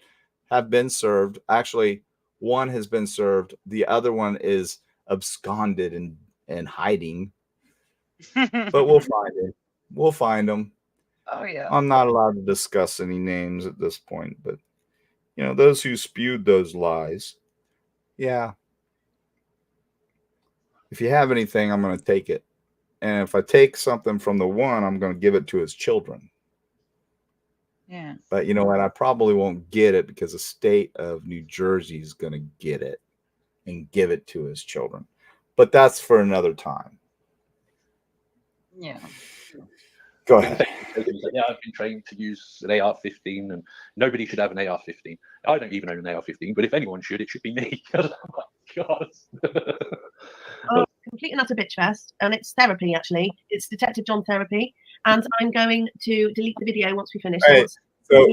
have been served. Actually, one has been served. The other one is absconded and hiding. But we'll find him. We'll find him. Oh yeah. I'm not allowed to discuss any names at this point, but those who spewed those lies. Yeah. If you have anything, I'm going to take it. And if I take something from the one, I'm going to give it to his children. Yeah. But you know what? I probably won't get it because the state of New Jersey is going to get it and give it to his children. But that's for another time. Yeah. Go ahead. Yeah, I've been trained to use an AR-15, and nobody should have an AR-15. I don't even own an AR-15, but if anyone should, it should be me. Oh my God. Oh, complete and utter bitch fest, and it's therapy actually. It's Detective John therapy, and I'm going to delete the video once we finish. Hey,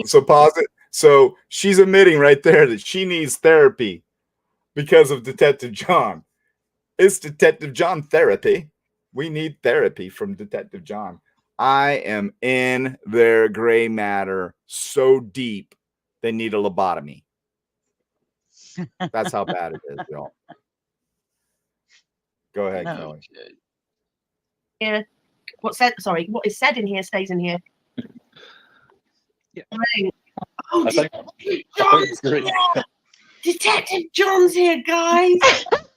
so pause it. So she's admitting right there that she needs therapy because of Detective John. It's Detective John therapy. We need therapy from Detective John. I am in their gray matter so deep they need a lobotomy. That's how bad it is, y'all. Go ahead, Kelly. Yeah. What is said in here stays in here. Yeah. Oh, Detective John's here, guys.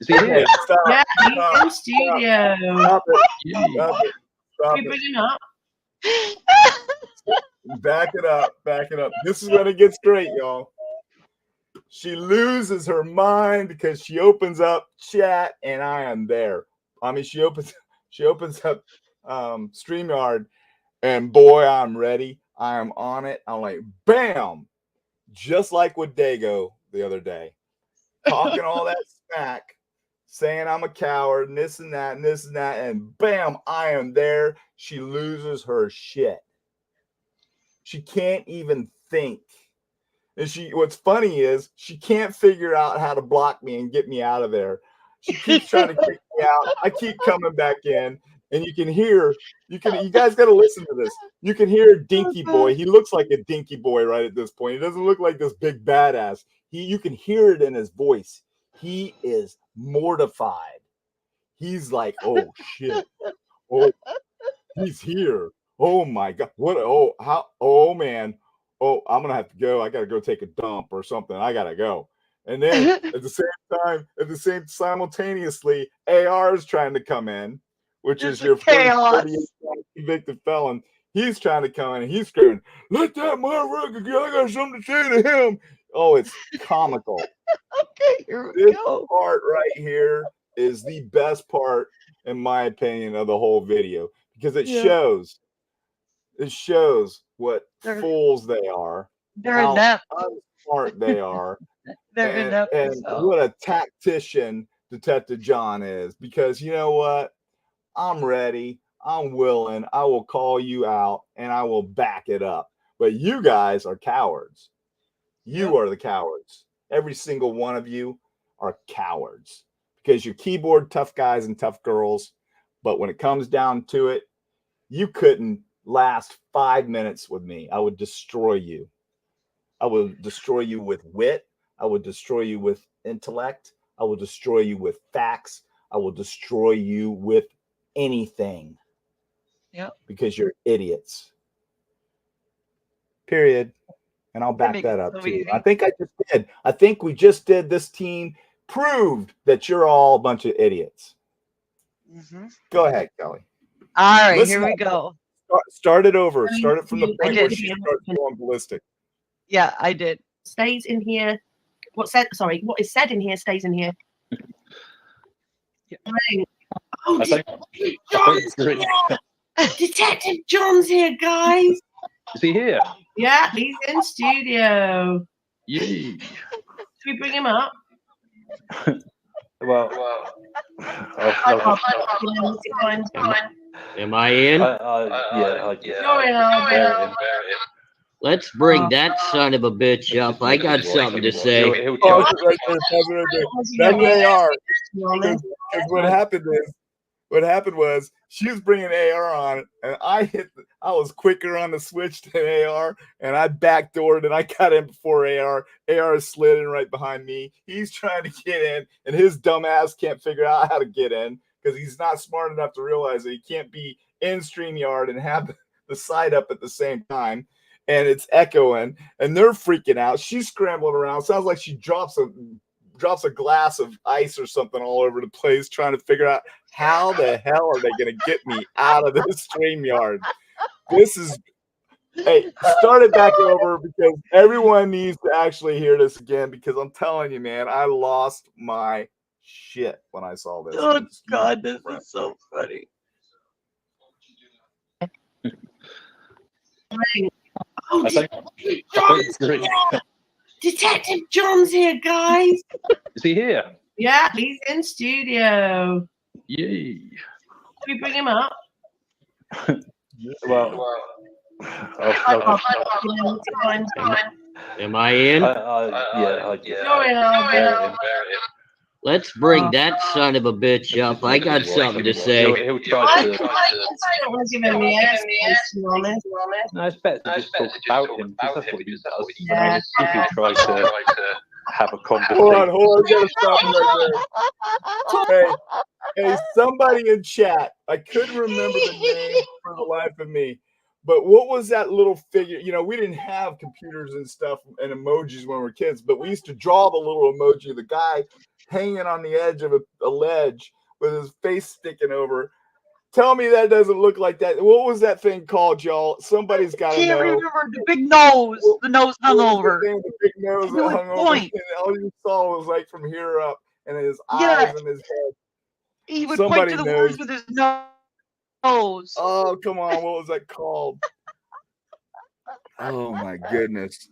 Is he here? Yeah, he's in studio. Stop it. Can we bring him up? Back it up. This is when it gets great, y'all. She loses her mind because she opens up chat and I am there. I mean, she opens up StreamYard and boy, I'm ready. I am on it. I'm like, bam, just like with Dago the other day, talking all that smack, saying I'm a coward and this and that and this and that, and bam, I am there. She loses her shit. She can't even think. And what's funny is she can't figure out how to block me and get me out of there. She keeps trying to kick me out. I keep coming back in, and you guys got to listen to this. You can hear Dinky Boy. He looks like a Dinky Boy right at this point. He doesn't look like this big badass. You can hear it in his voice. He is mortified. He's like, oh shit. Oh, he's here. Oh my God. Oh man. Oh, I'm going to have to go. I got to go take a dump or something. I got to go. And then at the same simultaneously, AR is trying to come in, which is your convicted felon. He's trying to come in and he's screaming, let that motherfucker go. I got something to say to him. Oh, it's comical. Okay, here we this go. Part right here is the best part, in my opinion, of the whole video because it shows what fools they are. They're how inept. Unsmart they are. They're inept. And what a tactician Detective John is. Because you know what? I'm ready. I'm willing. I will call you out and I will back it up. But you guys are cowards. You are the cowards. every single one of you are cowards because you're keyboard tough guys and tough girls. But when it comes down to it, you couldn't last 5 minutes with me. I would destroy you. I would destroy you with wit. I would destroy you with intellect. I will destroy you with facts. I will destroy you with anything. Yeah. Because you're idiots. Period. And I'll They back make that it up so too. easy. I think I just did. I think we just did. This team proved that you're all a bunch of idiots. Mm-hmm. Go ahead, Kelly. All right, Listen here we up. go. Start it over. Start it from the I point where did. she starts going ballistic. Yeah, I did. Stays in here. What is said in here stays in here. Right. Oh, Detective John's here, guys. Is he here? Yeah, he's in studio. Yay. Should we bring him up? Well, Am I in? Yeah. You're in, Albert. Let's bring that son of a bitch up. I got something to say. Oh, that's AR. Because what happened was she was bringing AR on, and I was quicker on the switch than AR, and I backdoored and I got in before AR. AR slid in right behind me. He's trying to get in, and his dumb ass can't figure out how to get in because he's not smart enough to realize that he can't be in StreamYard and have the site up at the same time. And it's echoing, and they're freaking out. She's scrambling around. Sounds like she drops a glass of ice or something all over the place, trying to figure out how the hell are they going to get me out of this StreamYard. Hey, start it back over because everyone needs to actually hear this again because I'm telling you, man, I lost my shit when I saw this. Oh, God, this is so funny. Oh, Detective John's here, guys. Is he here? Yeah, he's in studio. Yay. Should we bring him up? Well, Am I in? Yeah. You're in, Albert. Let's bring that son of a bitch up. I got something to say. He'll try to. I don't want to give him the ass, to be honest. No, it's better to just talk about him because that's what he does. I mean, if people try to have a conversation. Hold on, gotta stop him right there. Hey, somebody in chat. I couldn't remember the name for the life of me. But what was that little figure? You know, we didn't have computers and stuff and emojis when we were kids, but we used to draw the little emoji of the guy hanging on the edge of a ledge with his face sticking over. Tell me that doesn't look like that. What was that thing called, y'all? Somebody's got to know. Can't remember the big nose. The nose hung over. The big nose that hung over. And all you saw was like from here up, and his eyes and his head. He would point to the words with his nose. Oh, come on. What was that called? Oh, my goodness.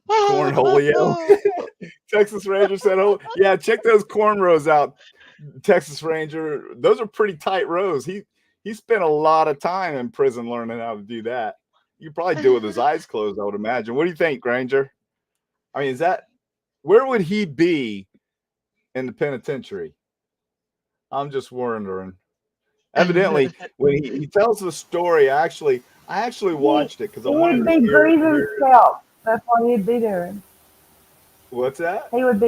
Cornholio. Texas Ranger said, oh, yeah, check those cornrows out, Texas Ranger. Those are pretty tight rows. He spent a lot of time in prison learning how to do that. You probably do it with his eyes closed, I would imagine. What do you think, Granger? I mean, where would he be in the penitentiary? I'm just wondering. Evidently, when he tells the story, I actually watched it because I wanted to hear. He'd be greasing scalps. That's what he'd be doing. What's that? He would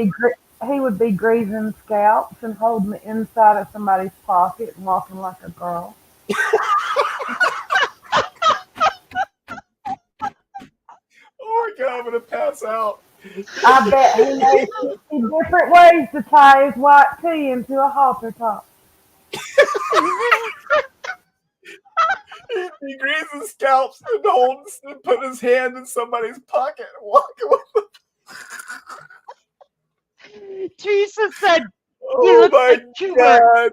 be greasing scalps and holding the inside of somebody's pocket and walking like a girl. Oh my God, I'm gonna pass out. I bet he knows 50 different ways to tie his white tee into a halter top. He greases scalps and put his hand in somebody's pocket and walk away. Teresa said, "Oh my God!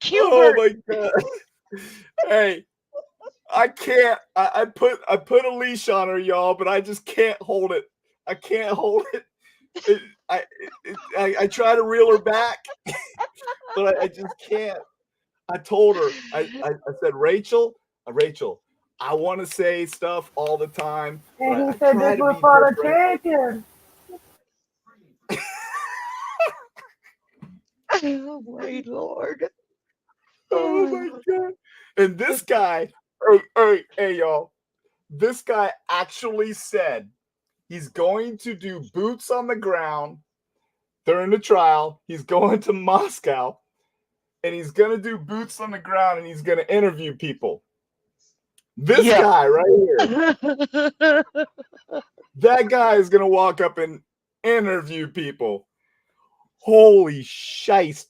Cubert. Oh my God! Hey, I can't. I put a leash on her, y'all, but I just can't hold it. I can't hold it. I try to reel her back, but I just can't. I told her. I said, Rachel, I want to say stuff all the time. And he said this was for the chicken. Oh my Lord. Oh my God. And this guy, hey, y'all, this guy actually said he's going to do boots on the ground during the trial. He's going to Moscow and he's going to do boots on the ground and he's going to interview people. This guy right here, that guy is going to walk up and interview people. Holy shite.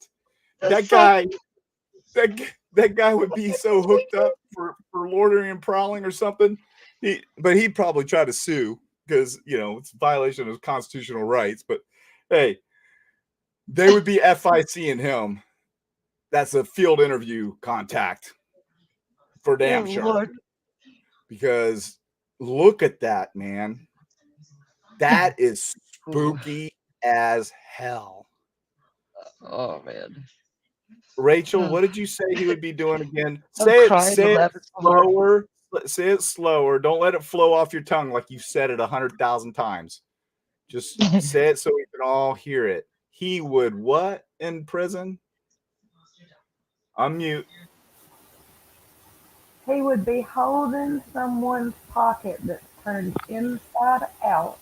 That guy would be so hooked up for loitering and prowling or something. But he'd probably try to sue because, you know, it's a violation of his constitutional rights. But hey, they would be FIC-ing him. That's a field interview contact for damn sure. Lord. Because look at that, man. That is spooky as hell. Oh man. Rachel, what did you say he would be doing again? I'm Say crying it slower. Say it slower. Don't let it flow off your tongue like you said it 100,000 times. Just say it so we can all hear it. He would what in prison? Unmute. He would be holding someone's pocket that's turned inside out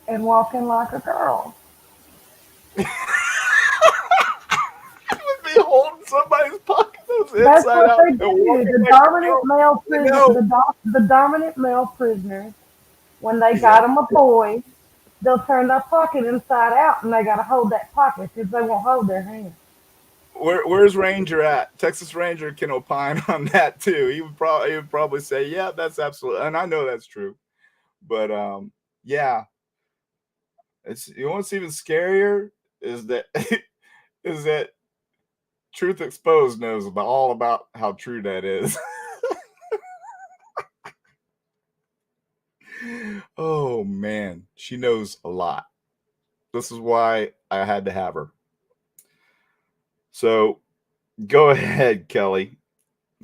and walking like a girl. He would be holding somebody's pocket that's That's inside what out. they do. The dominant male prisoners, when they got them a boy, they'll turn their pocket inside out, and they got to hold that pocket because they won't hold their hand. Where's Ranger at? Texas Ranger can opine on that too. He would probably say, yeah, that's absolutely, and I know that's true. But yeah, you know what's even scarier is that TruthXposed knows all about how true that is. Oh man, she knows a lot. This is why I had to have her. So go ahead, Kelly.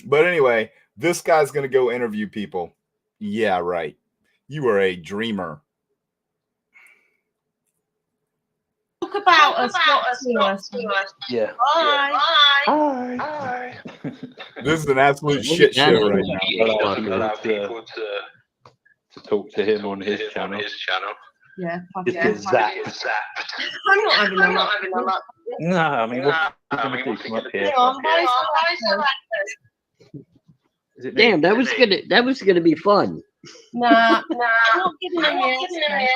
But anyway, this guy's going to go interview people. Yeah, right. You are a dreamer. Talk about us. Yeah. Bye. This is an absolute shit show right now. Allow people to talk to him on his channel. Yeah. Just get zapped. I'm not having a lot. No, I mean, what are we going to do? Come up here. Is it me? Damn, that was gonna be fun. Nah. I'm not giving him yes.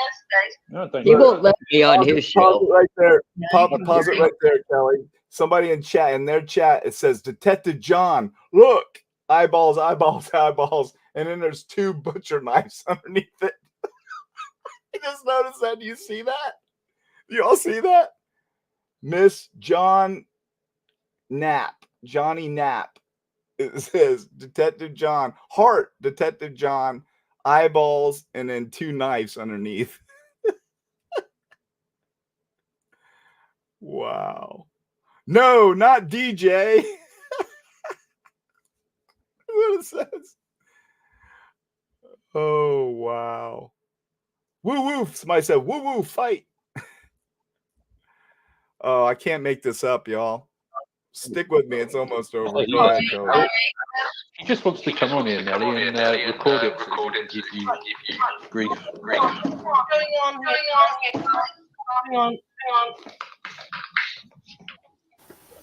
No, don't He do won't that. let me on his Pause show. it right there. Pause it right there, Kelly. Somebody in their chat, it says, Detective John, look, eyeballs, and then there's 2 butcher knives underneath it. I just noticed that. Do you see that? You all see that? Miss Johnny Knapp. It says Detective John, heart, Detective John, eyeballs, and then 2 knives underneath. Wow. No, not DJ. What it says. Oh, wow. Woo woo. Somebody said, woo woo, fight. Oh, I can't make this up, y'all. Stick with me. It's almost over. Go ahead, Kelly. He just wants to come on here, Nelly, and record it so he can give you grief. Hang on.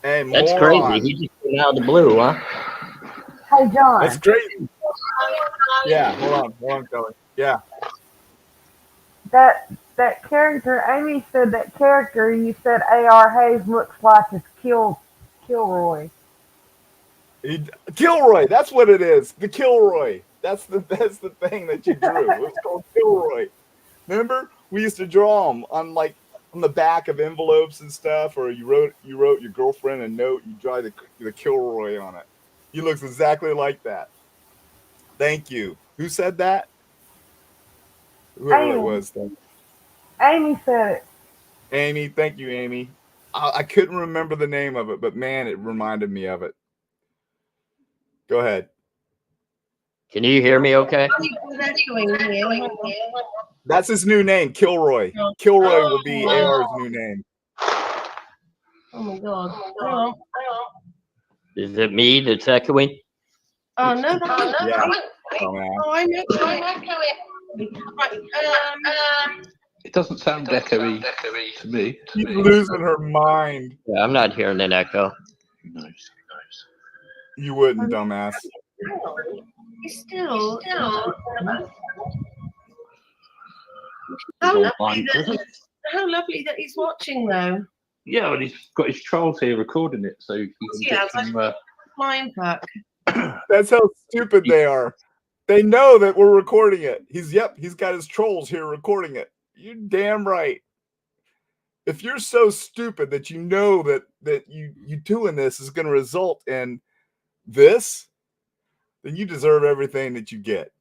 Hey, That's crazy. He just came out of the blue, huh? Hey, John. That's great. Yeah, hold on, Kelly. Yeah. That character, Amy said that character you said A.R. Hayes looks like is Kilroy. Kilroy, that's what it is. The Kilroy. That's the thing that you drew. It was called Kilroy. Remember? We used to draw them on the back of envelopes and stuff, or you wrote your girlfriend a note, you draw the Kilroy on it. He looks exactly like that. Thank you. Who said that? Whoever it was. Amy said it. Amy, thank you, Amy. I couldn't remember the name of it, but man, it reminded me of it. Go ahead. Can you hear me okay? That's his new name, Kilroy. Kilroy will be AR's new name. Oh my god. Hang on. Is it me that's echoing? Oh no, that's Yeah. I'm echoing. Right, It doesn't sound echoey to me. She's losing her mind. Yeah, I'm not hearing an echo. Nice. You wouldn't, dumbass. Still. How lovely that he's watching, though. Yeah, and he's got his trolls here recording it, so he can get some. Flying back. That's how stupid they are. They know that we're recording it. He's got his trolls here recording it. You're damn right. If you're so stupid that you know that you doing this is going to result in this, then you deserve everything that you get.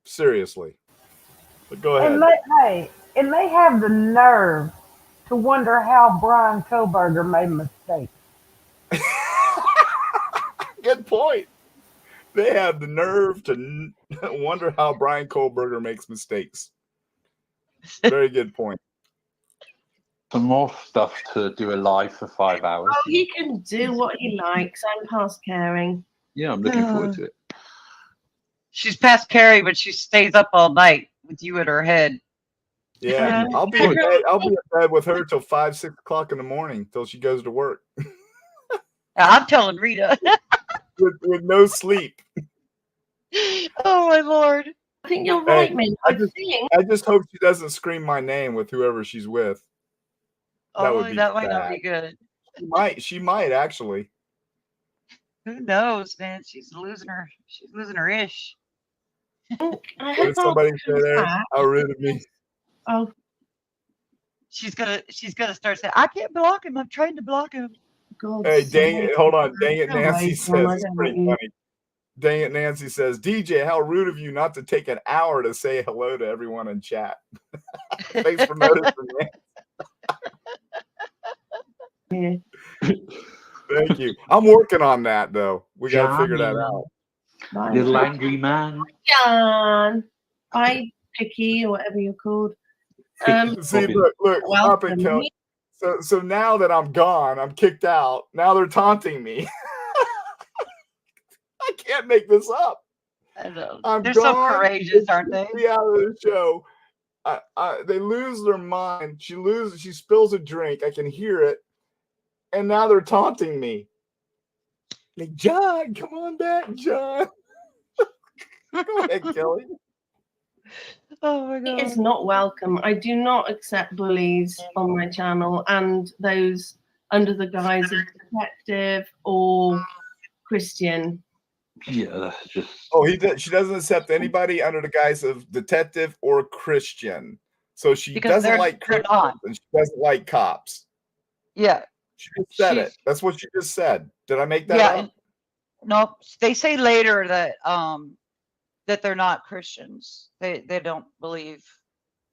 Seriously. But go ahead. And they have the nerve to wonder how Brian Koberger made mistakes. Good point. They have the nerve to wonder how Brian Koberger makes mistakes. Very good point. Some more stuff to do a live for 5 hours. Oh, he can do what he likes. I'm past caring. Yeah, I'm looking forward to it. She's past Carrie, but she stays up all night with you in her head. Yeah, I'll be in bed with her till 5, 6 o'clock in the morning till she goes to work. I'm telling Rita. with no sleep. Oh my Lord. I think you're right, man. I just hope she doesn't scream my name with whoever she's with. That might not be good. She might actually. Who knows, man? She's losing her ish. What did somebody say there? How rude of me. Oh. She's gonna start saying, I can't block him. I'm trying to block him. God, hey, dang it. Hold on. Dang it, Nancy says. It's pretty funny. Dang it, Nancy says, DJ, how rude of you not to take an hour to say hello to everyone in chat. Thanks for noticing, man. Thank you. I'm working on that, though. We got to figure that out. Little angry man. John. Hi, Picky, or whatever you're called. See, look, stop it, Kelly. So now that I'm gone, I'm kicked out. Now they're taunting me. I can't make this up. I know. They're so courageous, aren't they? Out of the show. They lose their mind. She spills a drink. I can hear it. And now they're taunting me. Like, John, come on back, John. Go ahead, Kelly. Oh my God. It's not welcome. I do not accept bullies on my channel and those under the guise of detective or Christian. Yeah, that's just. Oh, she doesn't accept anybody under the guise of detective or Christian. So she doesn't like Christians and she doesn't like cops. Yeah. She just said it. That's what she just said. Did I make that up? No, they say later that that they're not Christians. They don't believe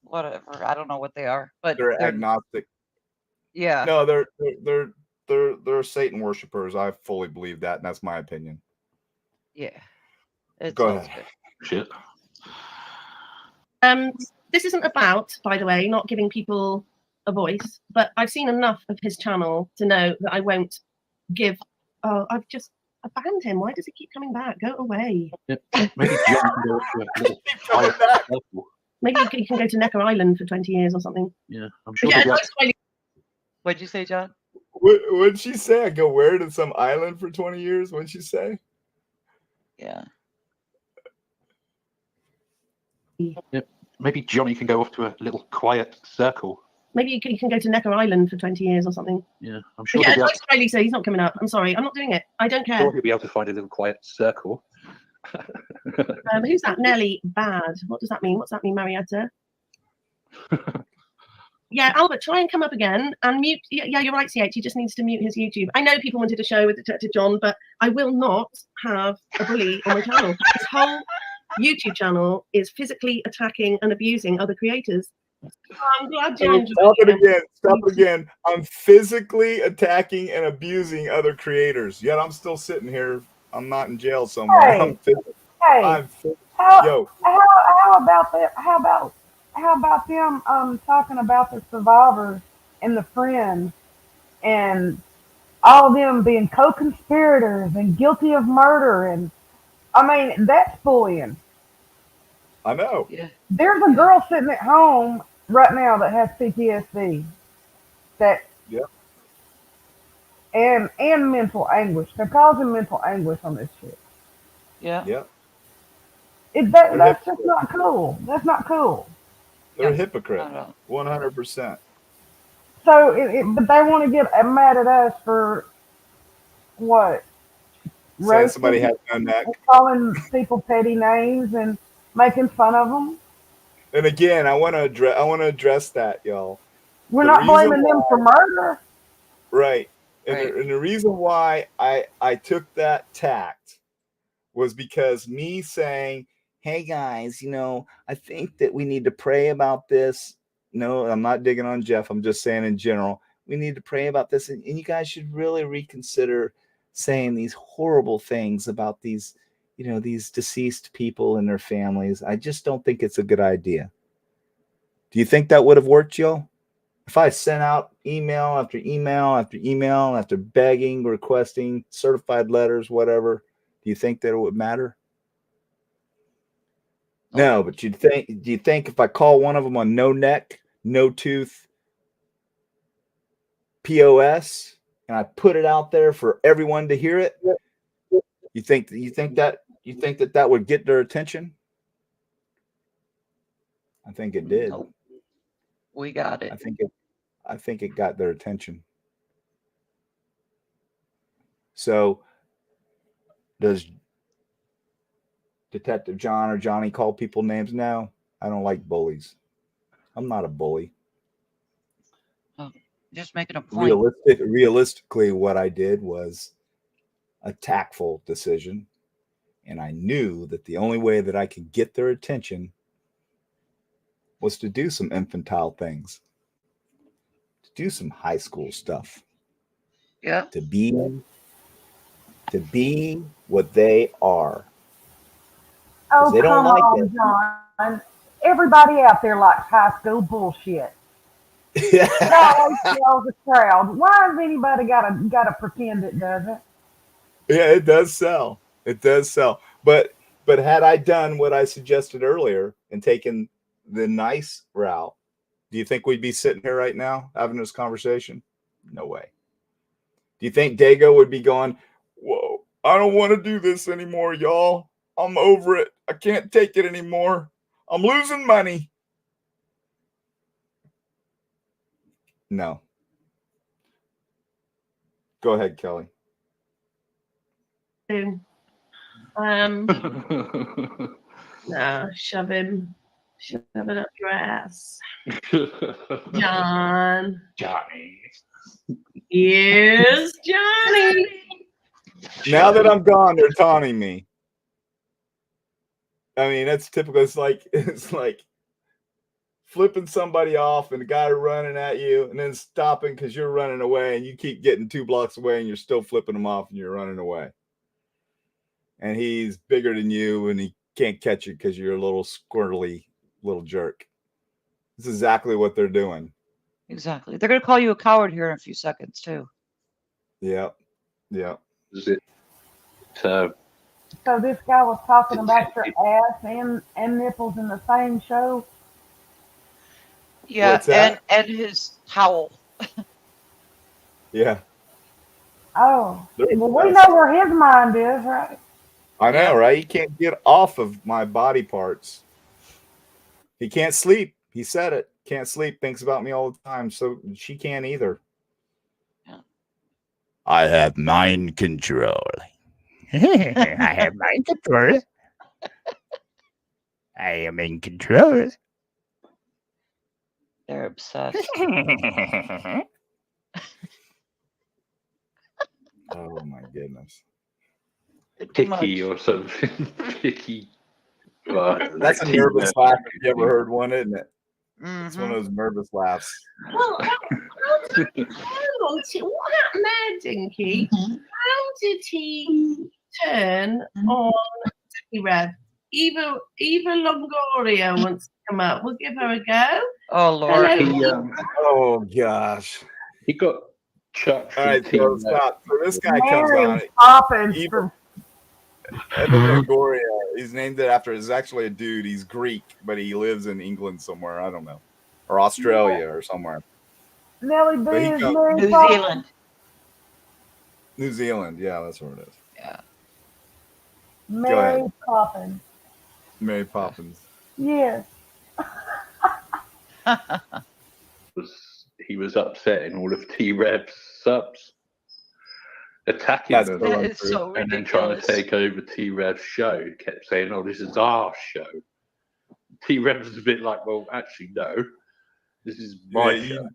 whatever. I don't know what they are, but they're agnostic. Yeah. No, they're Satan worshipers. I fully believe that, and that's my opinion. Yeah. Go ahead. Shit. This isn't about, by the way, not giving people a voice, but I've seen enough of his channel to know that I won't give. I've just banned him. Why does he keep coming back? Go away. Yep. Maybe John can go Maybe you can go to Necker Island for 20 years or something. Yeah, I'm sure. What'd you say, John? What'd she say? I go where to some island for 20 years? What'd she say? Yeah. Yep. Maybe Johnny can go off to a little quiet circle. Maybe you can go to Necker Island for 20 years or something. Yeah, I'm sure. Yeah, Smiley said he's not coming up. I'm sorry, I'm not doing it. I don't care. Sure he'll be able to find a little quiet circle. Who's that? Nelly Bad. What does that mean? What's that mean, Marietta? Yeah, Albert, try and come up again and mute. Yeah, you're right, CH. He just needs to mute his YouTube. I know people wanted a show with Detective John, but I will not have a bully on my channel. This whole YouTube channel is physically attacking and abusing other creators. I'm glad John. Stop it again. I'm physically attacking and abusing other creators. Yet I'm still sitting here. I'm not in jail somewhere. Hey, Hey, how about that? How about them talking about the survivors and the friends and all of them being co-conspirators and guilty of murder, and I mean that's bullying. I know. Yeah. There's a girl sitting at home right now that has PTSD that Yeah. and mental anguish. They're causing mental anguish on this shit. Yeah. Yeah. That's just not cool. That's not cool. They're a Yeah. hypocrite. 100%. So, but they want to get mad at us for what? Saying somebody Roasting, has no neck. calling people petty names and making fun of them. And again, I want to address that, y'all. We're The not reason blaming them for murder. Right. And, Right. and the reason why I took that tact was because me saying, hey guys, I think that we need to pray about this. No, I'm not digging on Jeff. I'm just saying in general, we need to pray about this. And you guys should really reconsider saying these horrible things about these, these deceased people and their families. I just don't think it's a good idea. Do you think that would have worked, y'all? If I sent out email after email after email after begging, requesting certified letters, whatever, do you think that it would matter? No, but do you think if I call one of them on no neck, no tooth, POS, and I put it out there for everyone to hear it, you think that would get their attention? I think it did. Nope. We got it. I think it got their attention. So does Detective John or Johnny call people names? No, I don't like bullies. I'm not a bully. Oh, just making a point. Realistically, what I did was a tactful decision, and I knew that the only way that I could get their attention was to do some infantile things, to do some high school stuff. Yeah. To be what they are. Oh, they don't come like on, it. John. Everybody out there likes high school bullshit. That always sells a crowd. Why has anybody gotta pretend it doesn't? Yeah, it does sell. It does sell. But had I done what I suggested earlier and taken the nice route, do you think we'd be sitting here right now having this conversation? No way. Do you think Dago would be going, whoa, I don't want to do this anymore, y'all. I'm over it. I can't take it anymore. I'm losing money. No. Go ahead, Kelly. No, shove it up your ass. John. Johnny. Here's Johnny. Now that I'm gone, they're taunting me. I mean, that's typical. It's like flipping somebody off and the guy running at you and then stopping because you're running away and you keep getting 2 blocks away and you're still flipping him off and you're running away. And he's bigger than you and he can't catch you because you're a little squirrely little jerk. This is exactly what they're doing. Exactly. They're going to call you a coward here in a few seconds, too. Yeah. Yeah. So this guy was talking about your ass and nipples in the same show? Yeah, What's that? and his towel. Yeah. Oh. Well, we know where his mind is, right? I know, right? He can't get off of my body parts. He can't sleep. He said it. Can't sleep. Thinks about me all the time. So she can't either. Yeah. I have mind control. I have mind control. I am in control. They're obsessed. Oh my goodness. Picky or something. Picky. That's a nervous laugh if you ever heard one, isn't it? Mm-hmm. It's one of those nervous laughs. Well, hang on. What happened there, Dinky? How did he turn on Rev. Eva Longoria wants to come up. We'll give her a go. Oh Lord. Hello. Oh gosh. He got chucked All from right, Team so Rev. stop. So this guy comes Mary on. Poppins Eva, from Evan Longoria. He's named it after. He's actually a dude. He's Greek, but he lives in England somewhere. I don't know, or Australia or somewhere. Nellie B But he is comes- Mary New Poppins. Zealand. New Zealand. Yeah, that's where it is. Yeah. Mary ahead. Poppins. Mary Poppins. Yes. He was upsetting all of T Rev's subs, attacking That's them, That is so and then trying to ridiculous. take over T Rev's show. He kept saying, "Oh, this is our show." T Rev's a bit like, "Well, actually, no, this is my Yeah, show."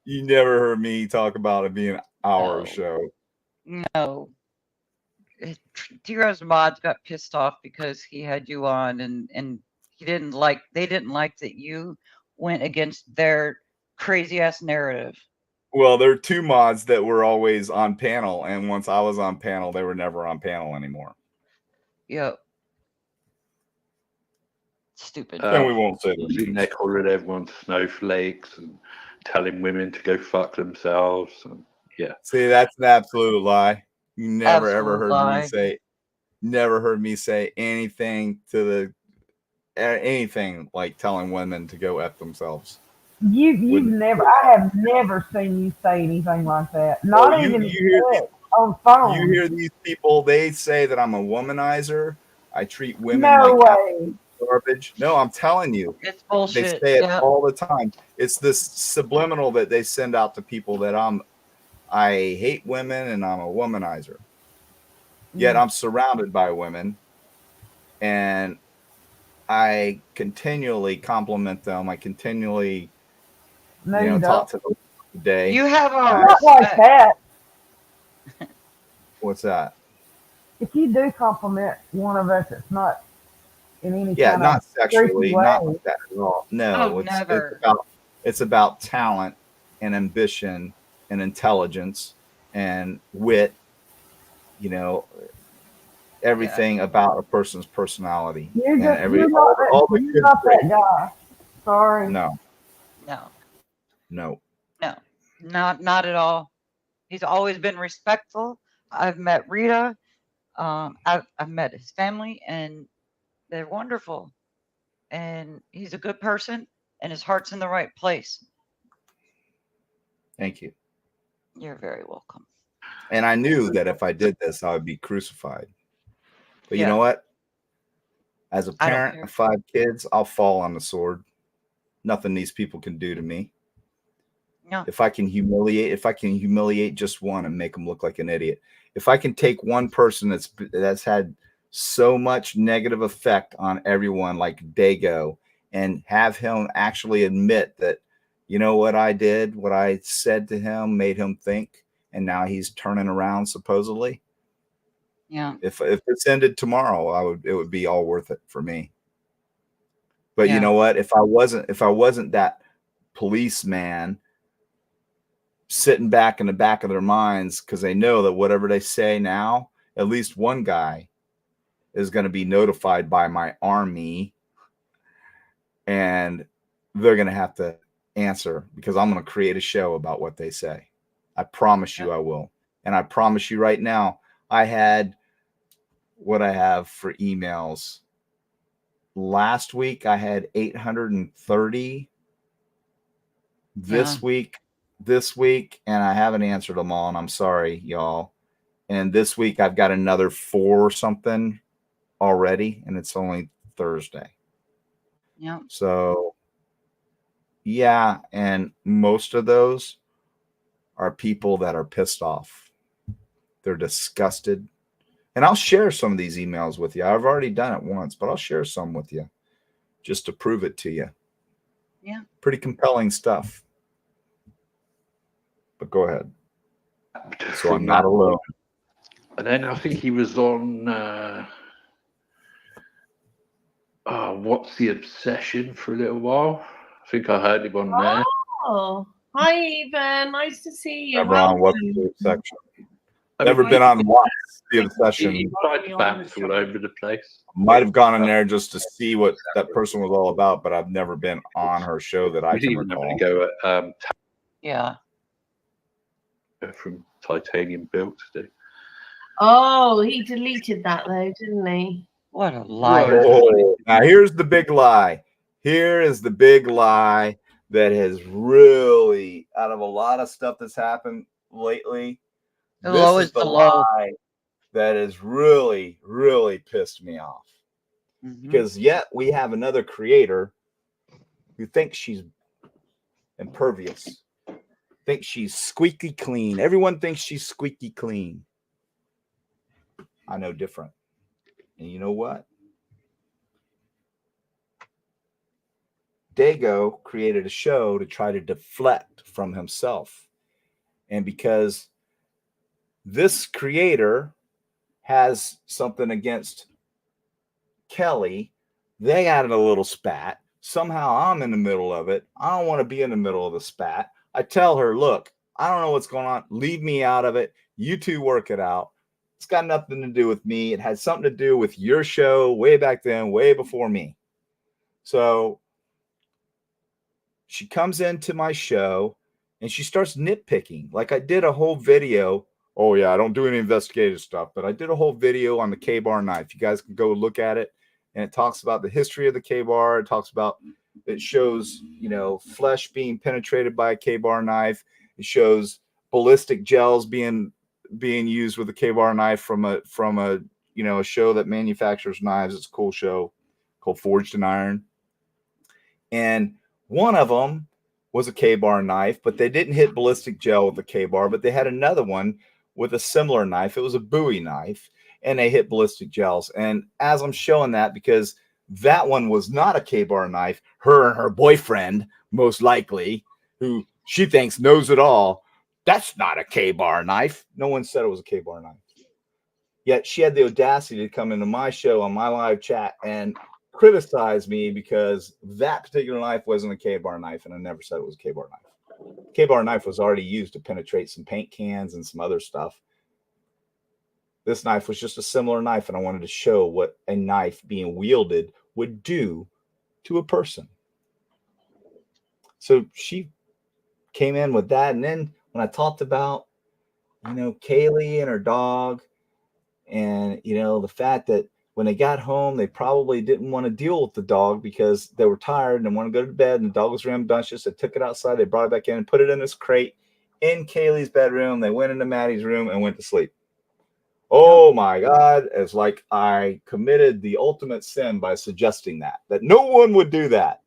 You never heard me talk about it being our No. show. No. T-Rev's mods got pissed off because he had you on and they didn't like that you went against their crazy ass narrative. Well, there are two mods that were always on panel, and once I was on panel, they were never on panel anymore. Yep. Stupid. And we won't say their They're names. calling everyone snowflakes and telling women to go fuck themselves. And yeah, See, that's an absolute lie. You never ever Absolute heard lie. me say anything anything like telling women to go F themselves. I have never seen you say anything like that. Not Oh, even you hear on phone. You hear these people, they say that I'm a womanizer. I treat women No like way. garbage. No, I'm telling you. It's They bullshit. say it Yep. all the time. It's this subliminal that they send out to people that I hate women and I'm a womanizer. Yet I'm surrounded by women and I continually compliment them. I continually No, you talk don't. to them today. You have our Not like that. What's that? If you do compliment one of us, it's not in any kind Not of sexually, creepy not way. like that at all. No, Oh, never. it's about talent and ambition and intelligence and wit. Everything about a person's personality. You're And just every you're all not, the, all the you're good not that traits. guy. Sorry. No, No. Not at all. He's always been respectful. I've met Rita. I've met his family, and they're wonderful. And he's a good person, and his heart's in the right place. Thank you. You're very welcome. And I knew that if I did this, I would be crucified. But you Yeah. know what? As a I don't parent care. of 5 kids, I'll fall on the sword. Nothing these people can do to me. No. If I can humiliate just one and make them look like an idiot. If I can take one person that's had so much negative effect on everyone like Dago and have him actually admit that, you know what I did, what I said to him made him think, and now he's turning around supposedly. Yeah. If it's ended tomorrow, it would be all worth it for me. But Yeah. you know what? If I wasn't that policeman sitting back in the back of their minds, because they know that whatever they say now, at least one guy is going to be notified by my army, and they're going to have to answer because I'm going to create a show about what they say. I promise you I will. And I promise you right now, I had what I have for emails. Last week, I had 830. This week, and I haven't answered them all, and I'm sorry, y'all. And this week, I've got another 4 something already, and it's only Thursday. Yeah. So, yeah, and most of those are people that are pissed off. They're disgusted. And I'll share some of these emails with you. I've already done it once, but I'll share some with you just to prove it to you. Yeah. Pretty compelling stuff. But go ahead. So I'm not alone. And then I think he was on What's the Obsession for a little while. I think I heard him on there. Oh, hi, Eva. Nice to see you. Never on What's Welcome. the Obsession. Never been on once. The obsession. He tried to bounce all over the place. Might have gone in there just to see what that person was all about, but I've never been on her show that I We can didn't even recall. go at Yeah. from titanium built. Oh, he deleted that though, didn't he? What a liar. Oh, now here's the big lie. Here is the big lie that has really, out of a lot of stuff that's happened lately, The this low is is the the low. lie that has really, really pissed me off. Because yet we have another creator who thinks she's impervious, thinks she's squeaky clean. Everyone thinks she's squeaky clean. I know different. And you know what? Dago created a show to try to deflect from himself. And because this creator has something against Kelly, they added a little spat. Somehow I'm in the middle of it. I don't want to be in the middle of the spat. I tell her, look, I don't know what's going on. Leave me out of it. You two work it out. It's got nothing to do with me. It had something to do with your show way back then, way before me. So she comes into my show and she starts nitpicking. Like I did a whole video. Oh, yeah, I don't do any investigative stuff, but I did a whole video on the K-bar knife. You guys can go look at it. And it talks about the history of the K-bar. It talks about, it shows, you know, flesh being penetrated by a K-bar knife. It shows ballistic gels being used with a K-bar knife from a you know, a show that manufactures knives. It's a cool show called Forged in Iron. And one of them was a K-bar knife, but they didn't hit ballistic gel with the K-bar, but they had another one with a similar knife. It was a Bowie knife, and they hit ballistic gels. And as I'm showing that, because that one was not a K-bar knife, her and her boyfriend, most likely, who she thinks knows it all, that's not a K-bar knife. No one said it was a K-bar knife. Yet she had the audacity to come into my show on my live chat and criticize me because that particular knife wasn't a K-bar knife, and I never said it was a K-bar knife. K-bar knife was already used to penetrate some paint cans and some other stuff. This knife was just a similar knife, and I wanted to show what a knife being wielded would do to a person. So she came in with that, and then when I talked about, you know, Kaylee and her dog, and, you know, the fact that when they got home, they probably didn't want to deal with the dog because they were tired and wanted to go to bed, and the dog was rambunctious. They took it outside, they brought it back in and put it in this crate in Kaylee's bedroom. They went into Maddie's room and went to sleep. Oh my God. It's like I committed the ultimate sin by suggesting that no one would do that.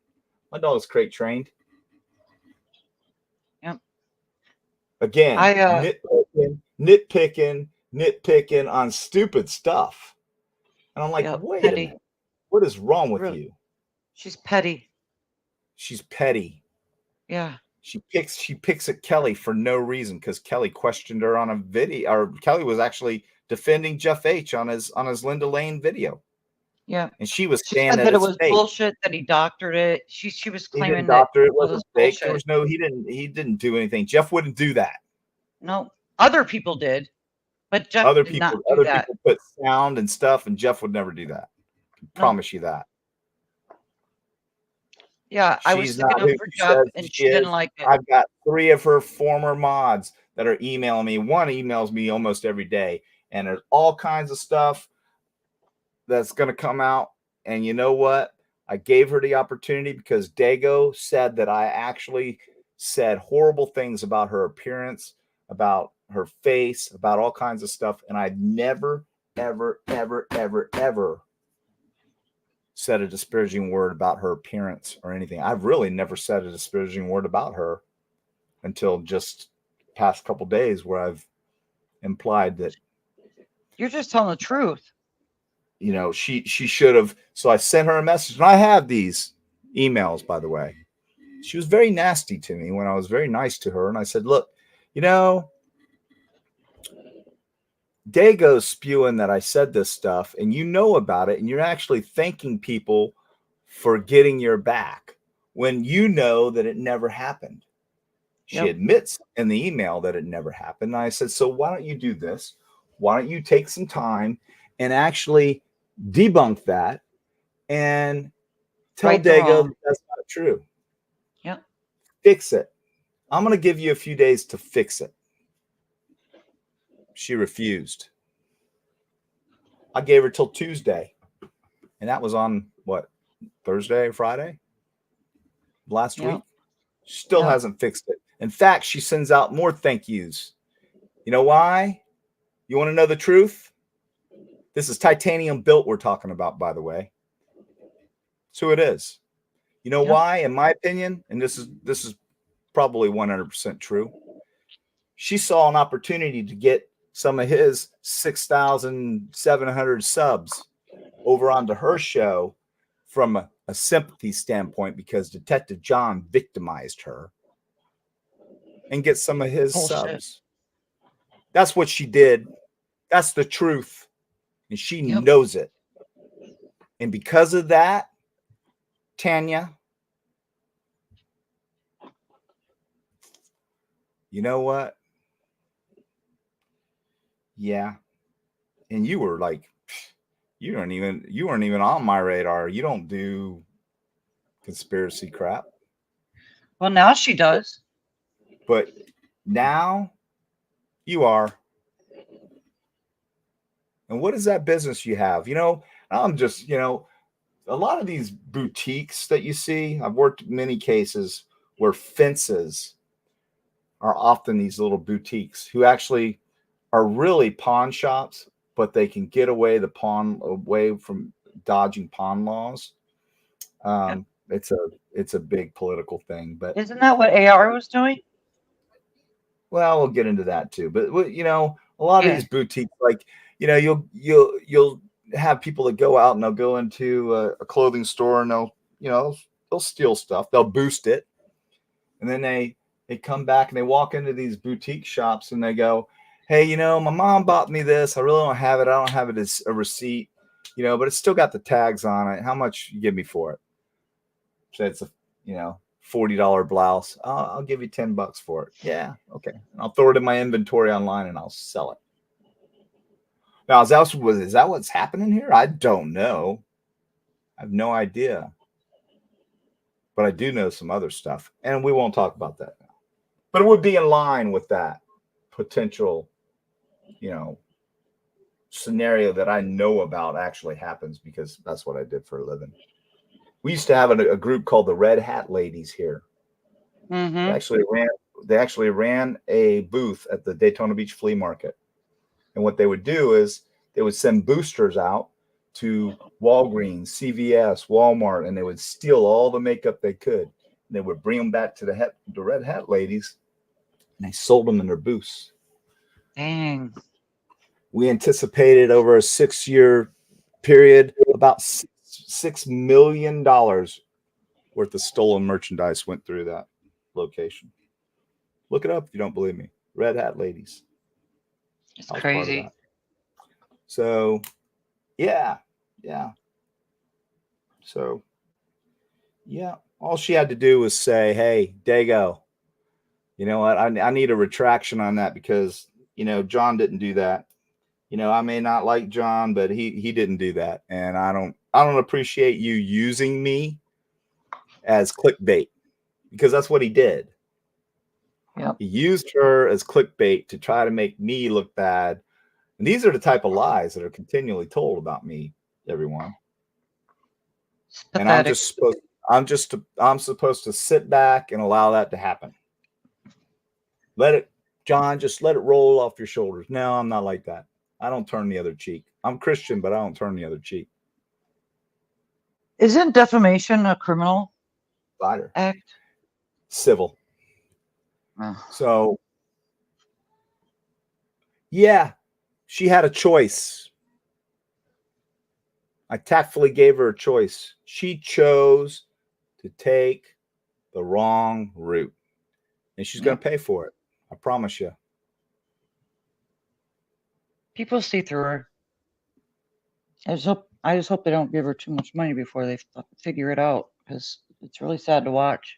My dog is crate trained. Yep. Again, nitpicking on stupid stuff. And I'm like, wait a minute. What is wrong with you? She's petty. She's petty. Yeah. She picks at Kelly for no reason because Kelly questioned her on a video, or Kelly was actually defending Jeff H on his Linda Lane video. Yeah. And she was She saying said that it was fake. bullshit, that he doctored it. She was claiming he didn't doctor it. was Wasn't fake. bullshit. There was no, he didn't do anything. Jeff wouldn't do that. No, other people did, but Jeff Other did people, not do other that. people put sound and stuff, and Jeff would never do that. I promise you that. Yeah, I was sticking up for Jeff, and she didn't like it. I've got 3 of her former mods that are emailing me. One emails me almost every day, and there's all kinds of stuff that's going to come out. And you know what? I gave her the opportunity because Dago said that I actually said horrible things about her appearance, about her face, about all kinds of stuff. And I'd never, ever, ever, ever, ever said a disparaging word about her appearance or anything. I've really never said a disparaging word about her until just past couple days, where I've implied that you're just telling the truth. You know, she should have. So I sent her a message, and I have these emails, by the way. She was very nasty to me when I was very nice to her. And I said, look, you know, Dago's spewing that I said this stuff, and you know about it, and you're actually thanking people for getting your back when you know that it never happened. She admits in the email that it never happened. And I said, so why don't you do this? why don't you take some time and actually debunk that and tell Right the Dago wrong. that that's not true. Yep. Fix it. I'm going to give you a few days to fix it. She refused. I gave her till Tuesday. And that was on what, Thursday or Friday? Last Yep. week. Still Yep. hasn't fixed it. In fact, she sends out more thank yous. You know why? You want to know the truth? This is titanium built we're talking about, by the way. That's who it is. You know why? In my opinion, and this is probably 100% true. She saw an opportunity to get some of his 6,700 subs over onto her show from a sympathy standpoint because Detective John victimized her and get some of his subs. That's what she did. That's the truth. And she knows it. And because of that, Tanya, you know what? Yeah. And you were like, you weren't even on my radar. You don't do conspiracy crap. Well, now she does. But now you are. And what is that business you have? You know, I'm just, you know, a lot of these boutiques that you see, I've worked many cases where fences are often these little boutiques who actually are really pawn shops, but they can get away from dodging pawn laws. It's a big political thing, but isn't that what AR was doing? Well, we'll get into that too. But you know, a lot of these boutiques, like, you know, you'll have people that go out and they'll go into a clothing store and they'll steal stuff, they'll boost it, and then they come back and they walk into these boutique shops and they go, hey, you know, my mom bought me this. I really don't have it. I don't have it as a receipt, you know, but it's still got the tags on it. How much you give me for it? So it's a, you know, $40 blouse. I'll give you $10 for it. Yeah, okay. And I'll throw it in my inventory online and I'll sell it. Now, is that what's happening here? I don't know. I have no idea. But I do know some other stuff, and we won't talk about that now. But it would be in line with that potential, you know, scenario that I know about actually happens because that's what I did for a living. We used to have a group called the Red Hat Ladies here. Mm-hmm. They actually ran a booth at the Daytona Beach Flea Market. And what they would do is they would send boosters out to Walgreens, CVS, Walmart, and they would steal all the makeup they could. And they would bring them back to the Red Hat Ladies, and they sold them in their booths. Dang. We anticipated over a 6-year period about $6 million worth of stolen merchandise went through that location. Look it up if you don't believe me. Red Hat Ladies. It's crazy. So, yeah. So, yeah, all she had to do was say, hey, Dago, you know what? I need a retraction on that because, you know, John didn't do that. You know, I may not like John, but he didn't do that. And I don't appreciate you using me as clickbait because that's what he did. Yep. He used her as clickbait to try to make me look bad. And these are the type of lies that are continually told about me, everyone. And I'm supposed to sit back and allow that to happen. John, just let it roll off your shoulders. No, I'm not like that. I don't turn the other cheek. I'm Christian, but I don't turn the other cheek. Isn't defamation a criminal act? Civil. So, yeah, she had a choice. I tactfully gave her a choice. She chose to take the wrong route, and she's going to pay for it. I promise you. People see through her. I just hope they don't give her too much money before they figure it out because it's really sad to watch.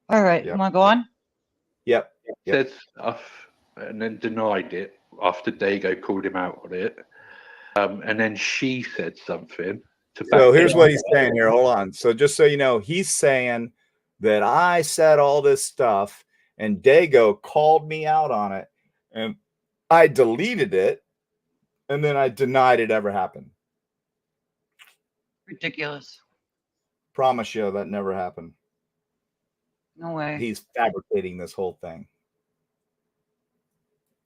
All right, you want to go on? Yep. Said stuff and then denied it after Dago called him out on it. And then she said something to back So it here's up. what he's saying here. Hold on. So just so you know, he's saying that I said all this stuff and Dago called me out on it and I deleted it and then I denied it ever happened. Ridiculous. Promise you that never happened. No way. He's fabricating this whole thing.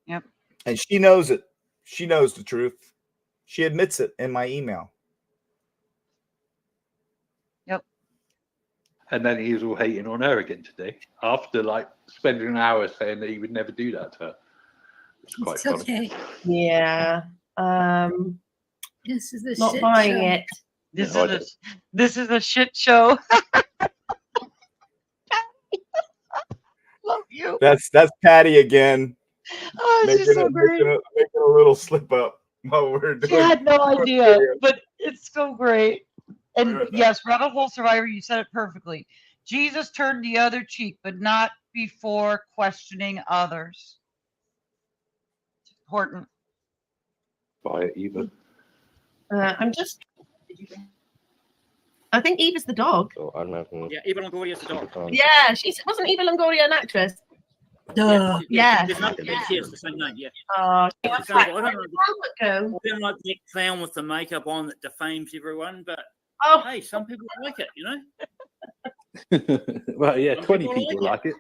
Yep. And she knows it. She knows the truth. She admits it in my email. Yep. And then he was all hating on her again today after like spending an hour saying that he would never do that to her. It's quite It's funny. okay. Yeah. This is the Not shit buying show. it. This is a shit show. Love you. That's Patty again. Oh, it's just so great. Making a little slip up while we're doing. She had no idea, but it's so great. And yes, Rabbit Hole Survivor, you said it perfectly. Jesus turned the other cheek, but not before questioning others. It's important. Buy it either. I'm just. I think Eva's the dog. So I'm not gonna. Yeah, Eva Longoria's the dog. Yeah, wasn't Eva Longoria an actress? Yeah. Yeah. There's nothing but she has the same name, yeah. Oh, she It's was the like, same- where did the helmet I don't like the clown with the makeup on that defames everyone, but Oh. hey, some people like it, you know? Well, yeah, Some 20 people people like like it.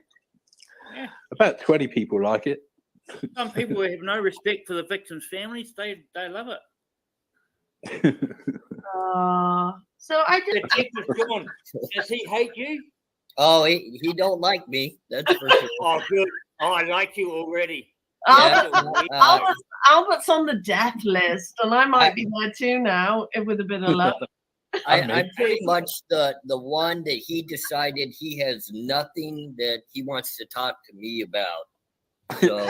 Yeah. About 20 people like it. Some people who have no respect for the victims' families, they love it. So I just. Detective John, does he hate you? Oh, he don't like me. That's for sure. Oh, good. Oh, I like you already. Albert's on the death list, and I might be there too now, with a bit of luck. I'm pretty much the one that he decided he has nothing that he wants to talk to me about. So,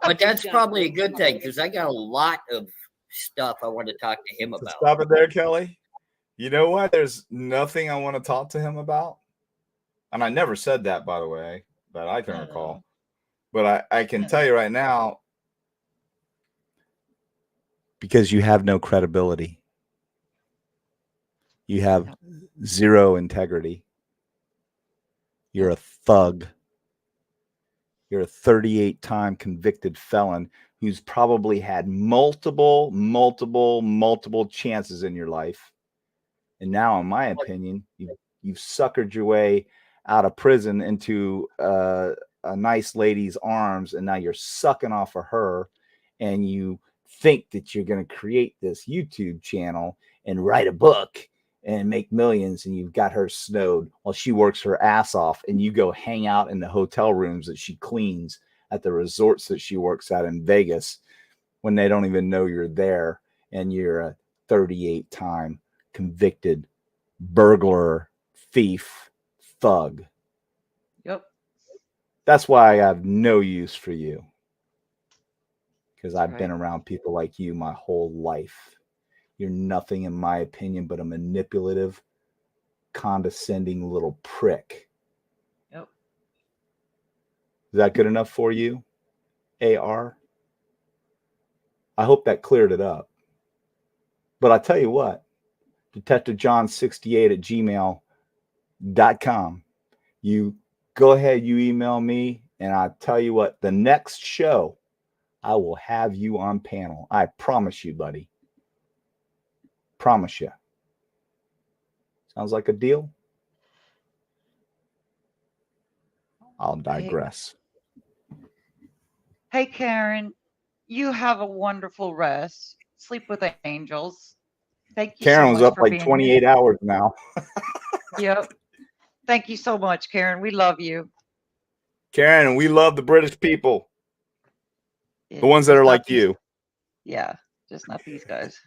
but that's probably a good thing because I got a lot of stuff I want to talk to him about. Stop it there, Kelly. You know what? There's nothing I want to talk to him about. And I never said that, by the way, that I can recall. But I can tell you right now, because you have no credibility. You have zero integrity. You're a thug. You're a 38-time convicted felon who's probably had multiple chances in your life. And now, in my opinion, you've suckered your way out of prison into a nice lady's arms, and now you're sucking off of her, and you think that you're going to create this YouTube channel and write a book and make millions, and you've got her snowed while she works her ass off, and you go hang out in the hotel rooms that she cleans at the resorts that she works at in Vegas when they don't even know you're there, and you're a 38-time convicted burglar, thief, thug. Yep. That's why I have no use for you, because I've been around people like you my whole life. You're nothing, in my opinion, but a manipulative, condescending little prick. Yep. Is that good enough for you, AR? I hope that cleared it up. But I tell you what, DetectiveJohn68 at gmail.com. You go ahead, you email me, and I'll tell you what, the next show, I will have you on panel. I promise you, buddy. Promise you. Sounds like a deal? I'll digress. Hey, Karen, you have a wonderful rest. Sleep with angels. Thank you Karen so was much up for like being 28 hours now. Yep. Thank you so much, Karen. We love you. Karen, and we love the British people. The ones that are like you. Yeah, just not these guys.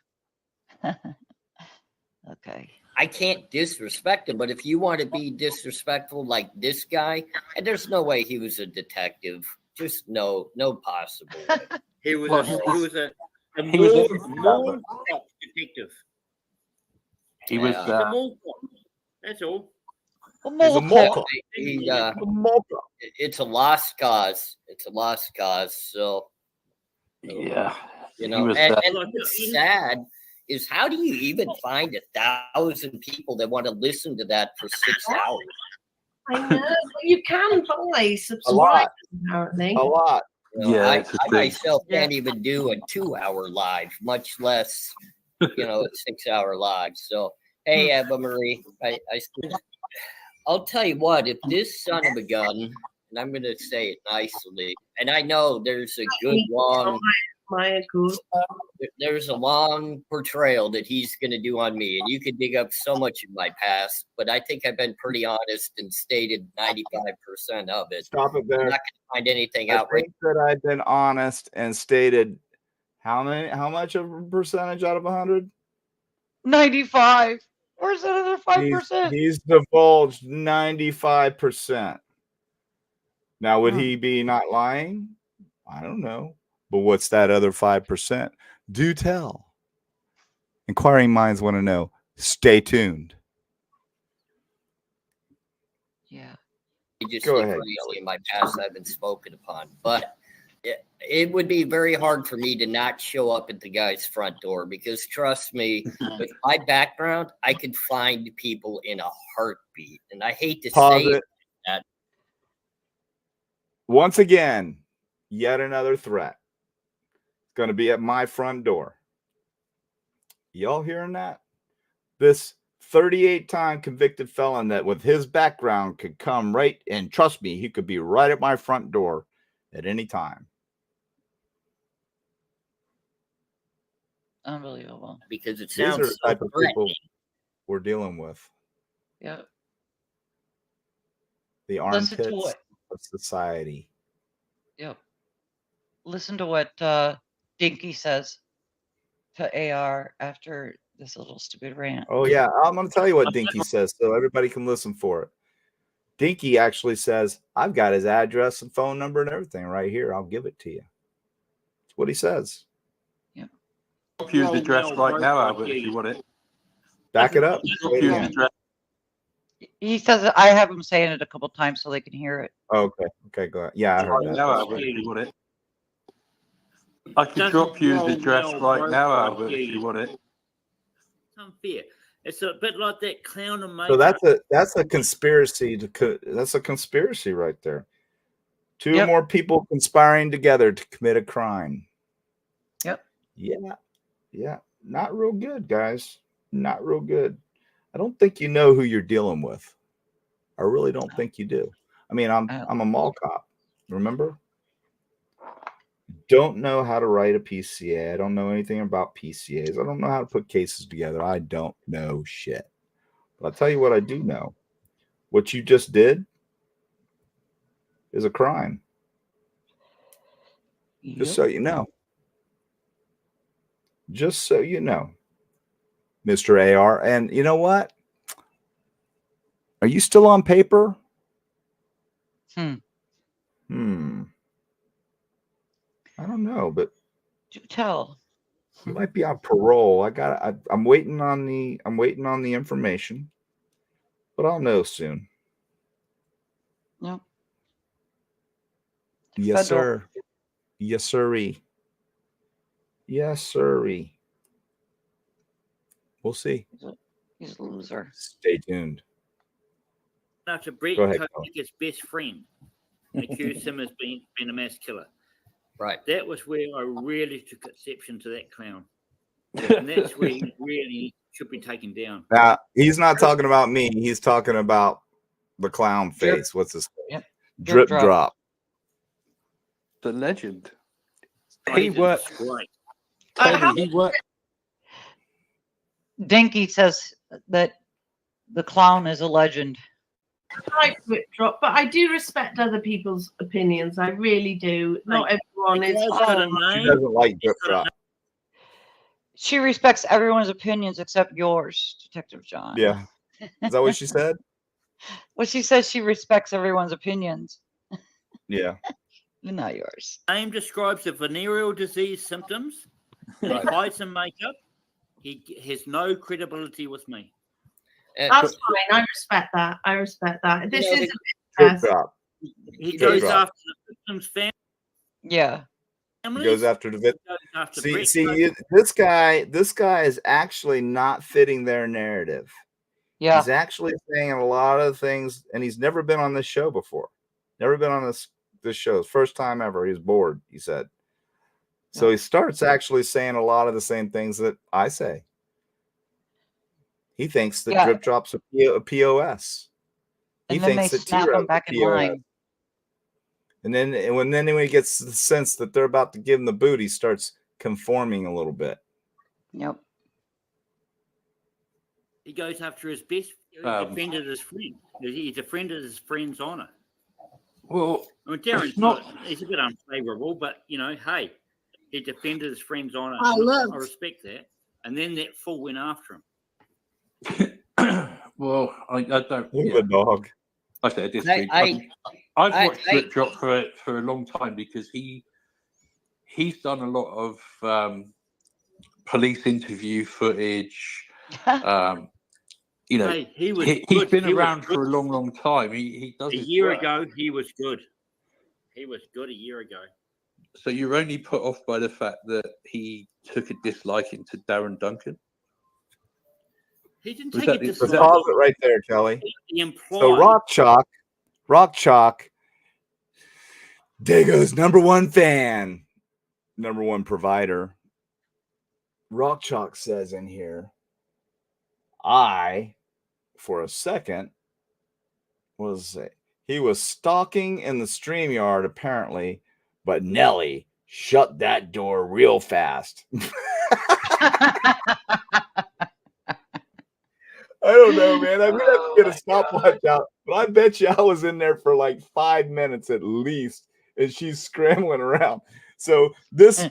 Okay. I can't disrespect him, but if you want to be disrespectful like this guy, and there's no way he was a detective. Just no possible way. He was Well, a he was mall detective. He was He's a mall cop. That's all. He's a mole He, cop. A mole cop. it's a lost cause. It's a lost cause. So, Yeah. you He know, was, and what's sad is how do you even find 1,000 people that want to listen to that for 6 hours? I know, but you can buy subscribers lot. apparently. A lot. You know, Yeah, I it's a thing. myself can't even do a 2-hour live, much less, you know, a 6-hour live. So, hey, Eva Marie, I'll tell you what, if this son of a gun, and I'm going to say it nicely, and I know there's a good long, there's a long portrayal that he's going to do on me, and you can dig up so much of my past, but I think I've been pretty honest and stated 95% of it. Stop it there. I'm not going to find anything I outrageous. think that I've been honest and stated how much of a percentage out of 100? 95. Where's that other 5%? He's divulged 95%. Now, would he be not lying? I don't know. But what's that other 5%? Do tell. Inquiring minds want to know. Stay tuned. Yeah. Just Go crazy ahead, in my past I've been spoken upon, but it would be very hard for me to not show up at the guy's front door because trust me, with my background, I could find people in a heartbeat, and I hate to say that. Once again, yet another threat. It's going to be at my front door. Y'all hearing that? This 38-time convicted felon that with his background could come right, and trust me, he could be right at my front door at any time. Unbelievable. Because it These sounds are the so type of people threatening. we're dealing with. Yeah. The Listen to armpits what? of society. Yep. Listen to what Dinky says to AR after this little stupid rant. Oh, yeah. I'm going to tell you what Dinky says so everybody can listen for it. Dinky actually says, I've got his address and phone number and everything right here. I'll give it to you. That's what he says. Yep. Use the address right now, Albert, if you want it. Back it up. He says I have him saying it a couple times so they can hear it. Oh, okay. Okay, go ahead. Yeah, I heard that. Now, Albert, if you want it. I can drop you the address right now, Albert, if you want it. It's unfair. It's a bit like that clown and So makeup. that's a conspiracy that's a conspiracy right there. Two or more people conspiring together to commit a crime. Yep. Yeah. Not real good, guys. Not real good. I don't think you know who you're dealing with. I really don't think you do. I mean, I'm a mall cop. Remember? Don't know how to write a PCA. I don't know anything about PCAs. I don't know how to put cases together. I don't know shit. But I'll tell you what I do know. What you just did is a crime. Just so you know. Just so you know, Mr. AR. And you know what? Are you still on paper? I don't know, but do tell. You might be on parole. I'm waiting on the information, but I'll know soon. Yep. Yes, sir. Yes, sirree. Yes, sirree. We'll see. He's a loser. Stay tuned. After Brett Go ahead, took his best friend and accused him as being a mass killer. Right. That was where I really took exception to that clown. And that's where he really should be taken down. Now, he's not talking about me. He's talking about the clown face. What's his name? Yep. Drip drop. The legend. He worked. Tony, he worked. Dinky says that the clown is a legend. I Drip drop, but I do respect other people's opinions. I really do. Not everyone is. She doesn't like drip drop. She respects everyone's opinions except yours, Detective John. Yeah. Is that what she said? Well, she says she respects everyone's opinions. Yeah. Not yours. Name describes the venereal disease symptoms. He hides in makeup. He has no credibility with me. That's fine. I respect that. I respect that. This is a bit Drip stressful. drop. He Drip goes drop. after the victim's family. Yeah. He goes after the victim. Goes after See, Brett. this guy is actually not fitting their narrative. Yeah. He's actually saying a lot of things, and he's never been on this show before. Never been on this show. First time ever. He's bored, he said. So he starts actually saying a lot of the same things that I say. He thinks that Drip Drop's a POS. He And then thinks they that snap him T-Rev's back a in POS. line. And then when he gets the sense that they're about to give him the boot, he starts conforming a little bit. Yep. He goes after his best. He defended his friend. He defended his friend's honor. Well, I mean, Darren's he's a bit unfavourable, but hey, he defended his friend's honor. I respect that. And then that fool went after him. Well, I don't. Look at the dog. I said this week. I've watched Drip Drop for a long time because he's done a lot of police interview footage. Hey, he's been around for a long time. He does a year ago. He was good. He was good a year ago. So you're only put off by the fact that he took a disliking to Darren Duncan? He didn't take a dislike. Pause it right there, Kelly. He implied. So Rock Chalk, Dago's #1 fan, #1 provider. Rock Chalk says in here, for a second, he was stalking in the StreamYard apparently, but Nelly shut that door real fast. I don't know, man. I'm gonna have to get a stopwatch out, but I bet you I was in there for like 5 minutes at least, and she's scrambling around. So this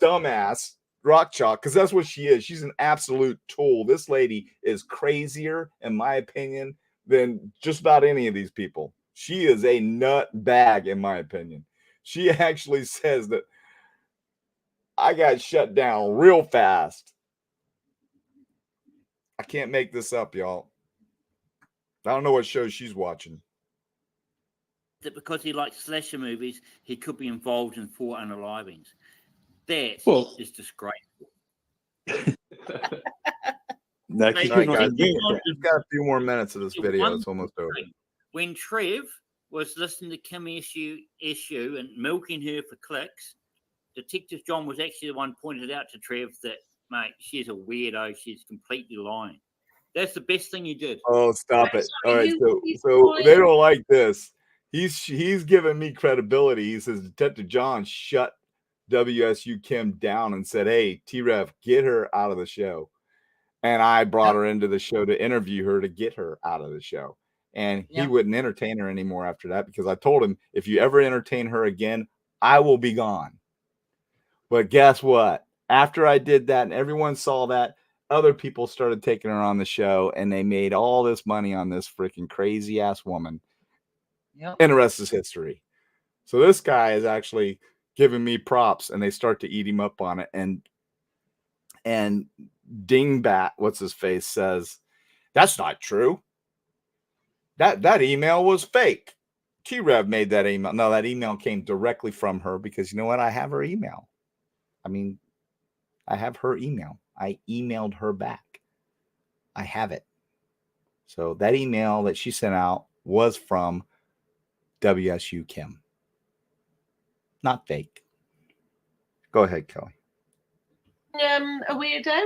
dumbass Rock Chalk, because that's what she is. She's an absolute tool. This lady is crazier, in my opinion, than just about any of these people. She is a nut bag, in my opinion. She actually says that I got shut down real fast. I can't make this up, y'all. I don't know what show she's watching. That because he likes slasher movies, he could be involved in 4 unalivings. That is disgraceful. No, guys, we've got a few more minutes of this video. It's almost over. When Trev was listening to Kim issue and milking her for clicks, Detective John was actually the one pointed out to Trev that, mate, she's a weirdo. She's completely lying. That's the best thing you did. Oh, stop it. All right, so they don't like this. He's giving me credibility. He says Detective John shut WSU Kim down and said, hey, T-Rev, get her out of the show. And I brought her into the show to interview her to get her out of the show. And he wouldn't entertain her anymore after that because I told him, if you ever entertain her again, I will be gone. But guess what? After I did that and everyone saw that, other people started taking her on the show and they made all this money on this freaking crazy ass woman. Yep. And the rest is history. So this guy is actually giving me props and they start to eat him up on it. And Dingbat, what's his face, says, that's not true. That email was fake. T-Rev made that email. No, that email came directly from her because you know what? I have her email. I mean, I have her email. I emailed her back. I have it. So that email that she sent out was from WSU Kim. Not fake. Go ahead, Kelly. A weirdo?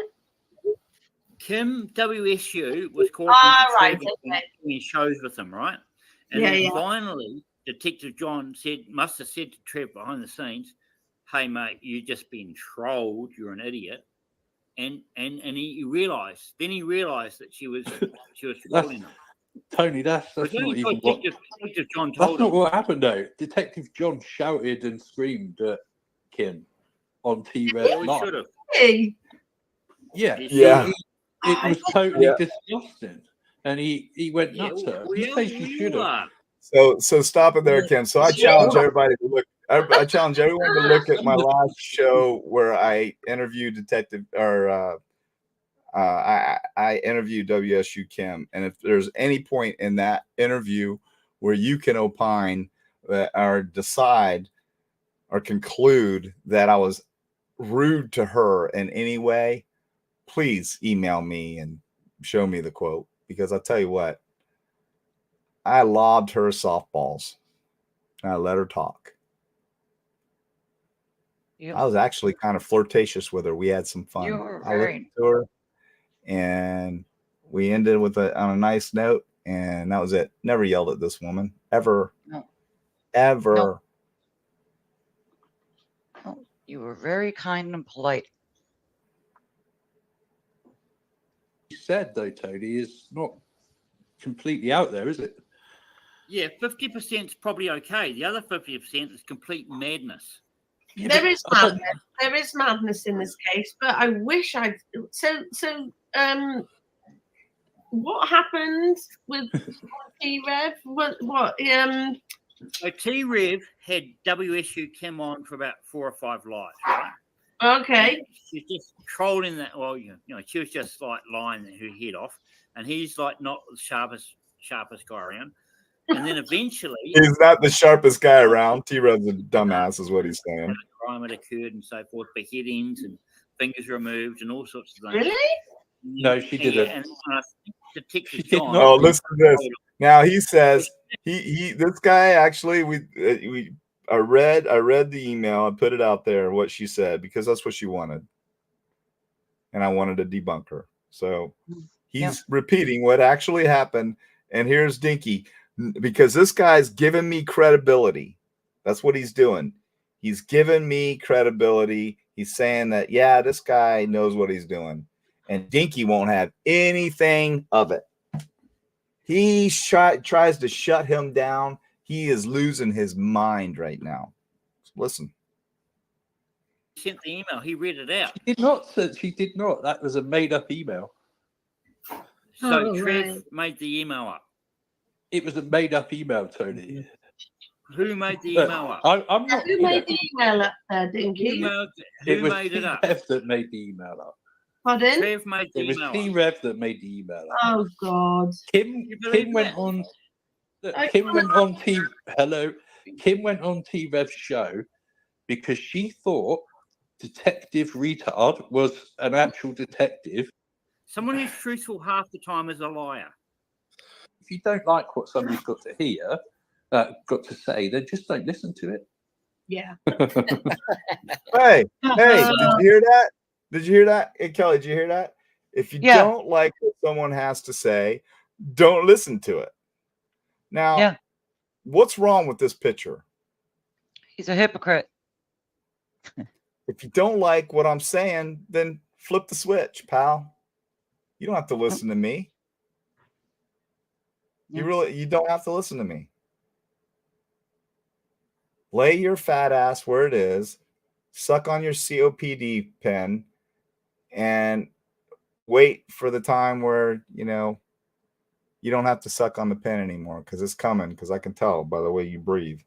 Kim WSU was called in shows with him, right? And then finally, Detective John must have said to Trev behind the scenes, hey, mate, you've just been trolled. You're an idiot. And he realized that she was trolling him. Tony, that's not even what Detective John that's told not him. what happened though. Detective John shouted and screamed at Kim on T-Rev We should have. Yeah. It was totally disgusting. And he went nuts at her. You say she should have. So stop it there, Ken. So I challenge everybody to look. I challenge everyone to look at my last show where I interviewed I interviewed WSU Kim, and if there's any point in that interview where you can opine that or decide or conclude that I was rude to her in any way, please email me and show me the quote, because I'll tell you what, I lobbed her softballs and I let her talk. Yep. I was actually kind of flirtatious with her. We had some fun. You were I listened very. to her, and we ended on a nice note, and that was it. Never yelled at this woman ever. No. Ever. No. You were very kind and polite. Said though, Tony, is not completely out there, is it? Yeah, 50% is probably okay. The other 50% is complete madness. There is madness. There is madness in this case, but I wish I'd. What happened with T-Rev? What? So T-Rev had WSU Kim on for about 4 or 5 lives, right? Okay. She's just trolling that. Well, you know, she was just like lying her head off, and he's like not the sharpest guy around. And then eventually, He's not the sharpest guy around. T-Rev's a dumbass, is what he's saying. crime had occurred and so forth, beheadings and fingers removed and all sorts of things. Really? No, she didn't. And Detective did John. not. Oh, listen to this. Now he says this guy actually I read the email. I put it out there what she said because that's what she wanted, and I wanted to debunk her. So he's repeating what actually happened. And here's Dinky, because this guy's giving me credibility. That's what he's doing. He's giving me credibility. He's saying that, yeah, this guy knows what he's doing. And Dinky won't have anything of it. He tries to shut him down. He is losing his mind right now. Listen. He sent the email. He read it out. She did not. She did not. That was a made-up email. So Trev made the email up. It was a made-up email, Tony. Who made the email up? I'm not. Who made the email up there, Dinky? Who made it up? T-Rev that made the email up. Pardon? Trev made the It was email up. T-Rev that made the email up. Oh God. Kim went on. Kim went on Kim went on T-Rev's show because she thought Detective Retard was an actual detective. Someone who's truthful half the time is a liar. If you don't like what somebody's got to hear, got to say, then just don't listen to it. Yeah. Hey, did you hear that? Did you hear that? Hey, Kelly, did you hear that? If you don't like what someone has to say, don't listen to it. Now, what's wrong with this picture? He's a hypocrite. If you don't like what I'm saying, then flip the switch, pal. You don't have to listen to me. You don't have to listen to me. Lay your fat ass where it is, suck on your COPD pen, and wait for the time where, you don't have to suck on the pen anymore, because it's coming, because I can tell by the way you breathe.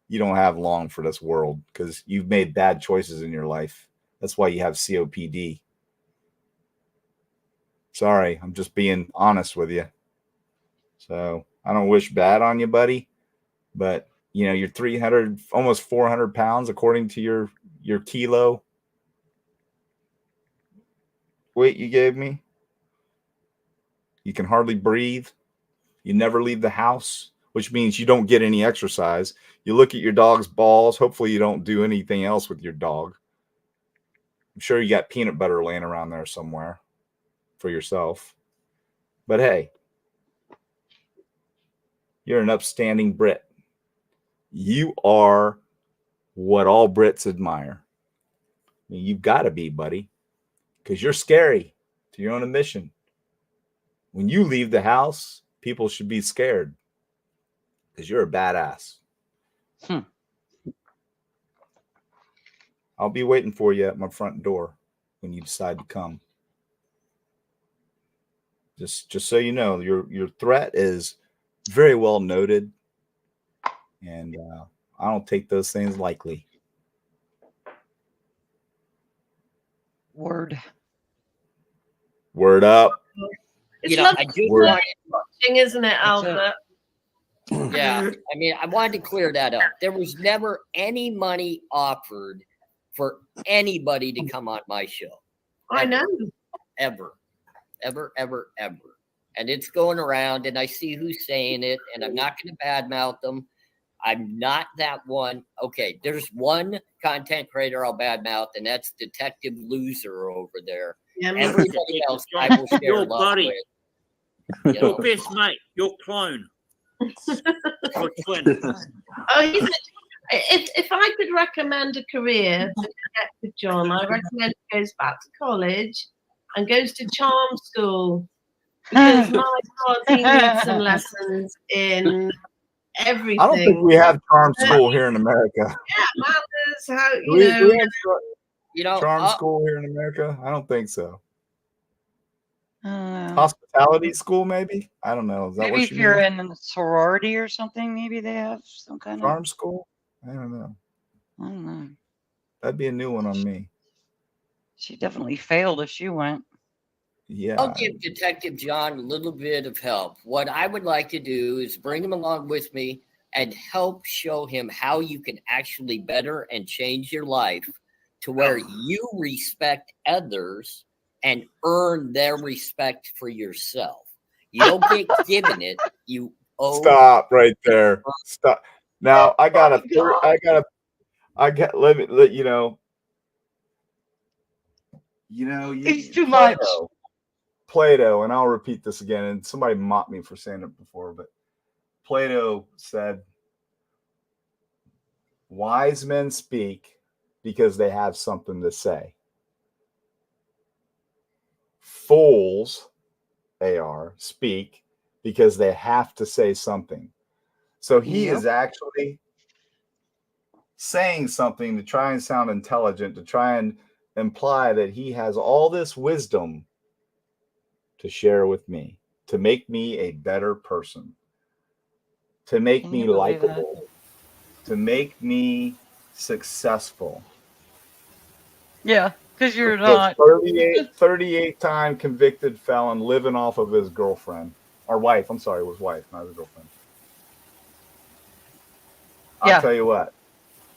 You don't have long for this world because you've made bad choices in your life. That's why you have COPD. Sorry, I'm just being honest with you. So I don't wish bad on you, buddy, but you're 300, almost 400 pounds according to your kilo weight you gave me. You can hardly breathe. You never leave the house, which means you don't get any exercise. You look at your dog's balls. Hopefully you don't do anything else with your dog. I'm sure you got peanut butter laying around there somewhere for yourself. But hey, you're an upstanding Brit. You are what all Brits admire. I mean, you've got to be, buddy, because you're scary to your own admission. When you leave the house, people should be scared because you're a badass. I'll be waiting for you at my front door when you decide to come. Just so you know, your threat is very well noted, and I don't take those things lightly. Word. Word up. It's I lovely do want watching, isn't it, Albert? Yeah, I mean, I wanted to clear that up. There was never any money offered for anybody to come on my show. I know. Ever. And it's going around, and I see who's saying it, and I'm not going to badmouth them. I'm not that one. Okay, there's one content creator I'll badmouth, and that's Detective Loser over there. Yeah, everybody else I will share your love buddy, with. your best mate, your clone, your twin. If I could recommend a career for Detective John, I recommend he goes back to college and goes to charm school, because my God, he needs some lessons in everything. I don't think we have charm school here in America. Yeah, manners, how we have charm school here in America? I don't think so. Hospitality school, maybe? I don't know. Is that Maybe what if you you're mean? in a sorority or something, maybe they have some kind of Charm school? I don't know. I don't know. That'd be a new one on me. She definitely failed if she went. Yeah. I'll give Detective John a little bit of help. What I would like to do is bring him along with me and help show him how you can actually better and change your life to where you respect others and earn their respect for yourself. You don't get given it. You owe. Stop right there. Stop. Now I got let me let you know. It's too much. Plato, and I'll repeat this again, and somebody mocked me for saying it before, but Plato said, wise men speak because they have something to say. Fools, AR, speak because they have to say something. So he is actually saying something to try and sound intelligent, to try and imply that he has all this wisdom to share with me, to make me a better person, to make me likable, to make me successful. Yeah, because you're not. 38-time convicted felon living off of his girlfriend. Or wife. I'm sorry, it was wife, not his girlfriend. I'll tell you what.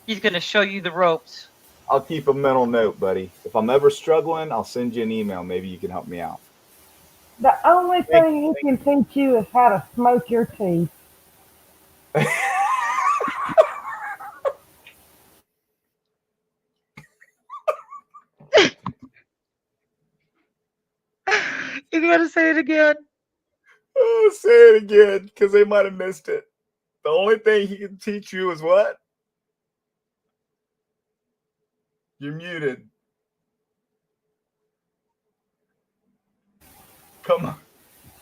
He's going to show you the ropes. I'll keep a mental note, buddy. If I'm ever struggling, I'll send you an email. Maybe you can help me out. The only thing he can teach you is how to smoke your teeth. You gotta say it again. Oh, say it again, because they might have missed it. The only thing he can teach you is what? You're muted. Come on.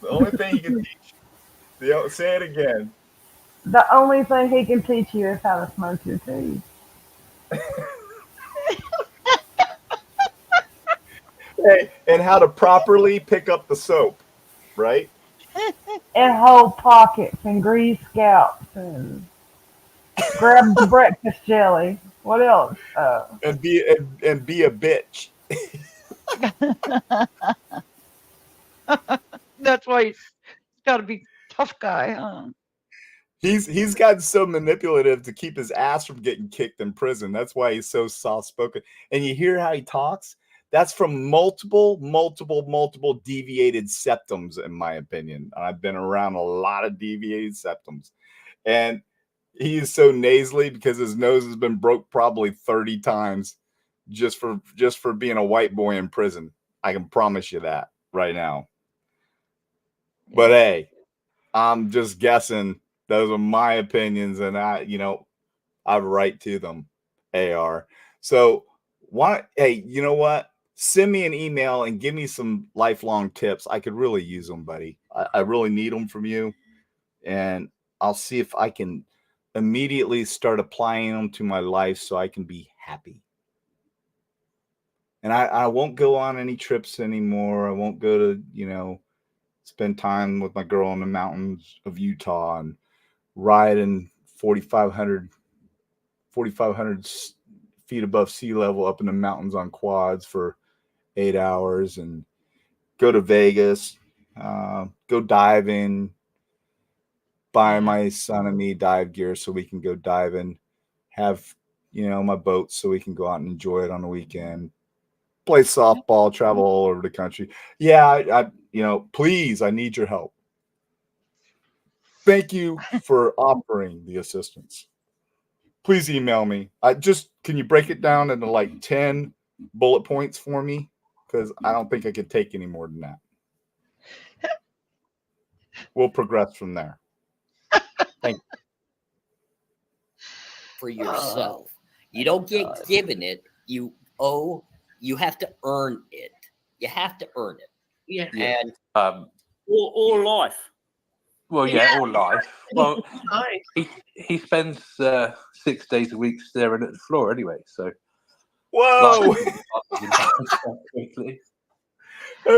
The only thing he can teach you. Say it again. The only thing he can teach you is how to smoke your teeth. Hey, and how to properly pick up the soap, right? And hold pockets and grease scalps and grab the breakfast jelly. What else? And be a bitch. That's why he's got to be tough guy, huh? He's gotten so manipulative to keep his ass from getting kicked in prison. That's why he's so soft spoken. And you hear how he talks? That's from multiple deviated septums, in my opinion. I've been around a lot of deviated septums. And he is so nasally because his nose has been broke probably 30 times just for being a white boy in prison. I can promise you that right now. But hey, I'm just guessing. Those are my opinions, and I have a right to them. AR. So hey, you know what? Send me an email and give me some lifelong tips. I could really use them, buddy. I really need them from you. And I'll see if I can immediately start applying them to my life so I can be happy. And I won't go on any trips anymore. I won't go to, spend time with my girl in the mountains of Utah and ride in 4,500 feet above sea level up in the mountains on quads for 8 hours and go to Vegas, go diving, buy my son and me dive gear so we can go diving, have, my boat so we can go out and enjoy it on the weekend, play softball, travel all over the country. Yeah, I please, I need your help. Thank you for offering the assistance. Please email me. Can you break it down into like 10 bullet points for me? Because I don't think I could take any more than that. We'll progress from there. Thank you. For yourself. You don't get given it. You have to earn it. You have to earn it. Yeah. And or life. Well, yeah, or life. Well, nice. he spends 6 days a week staring at the floor anyway. So, whoa,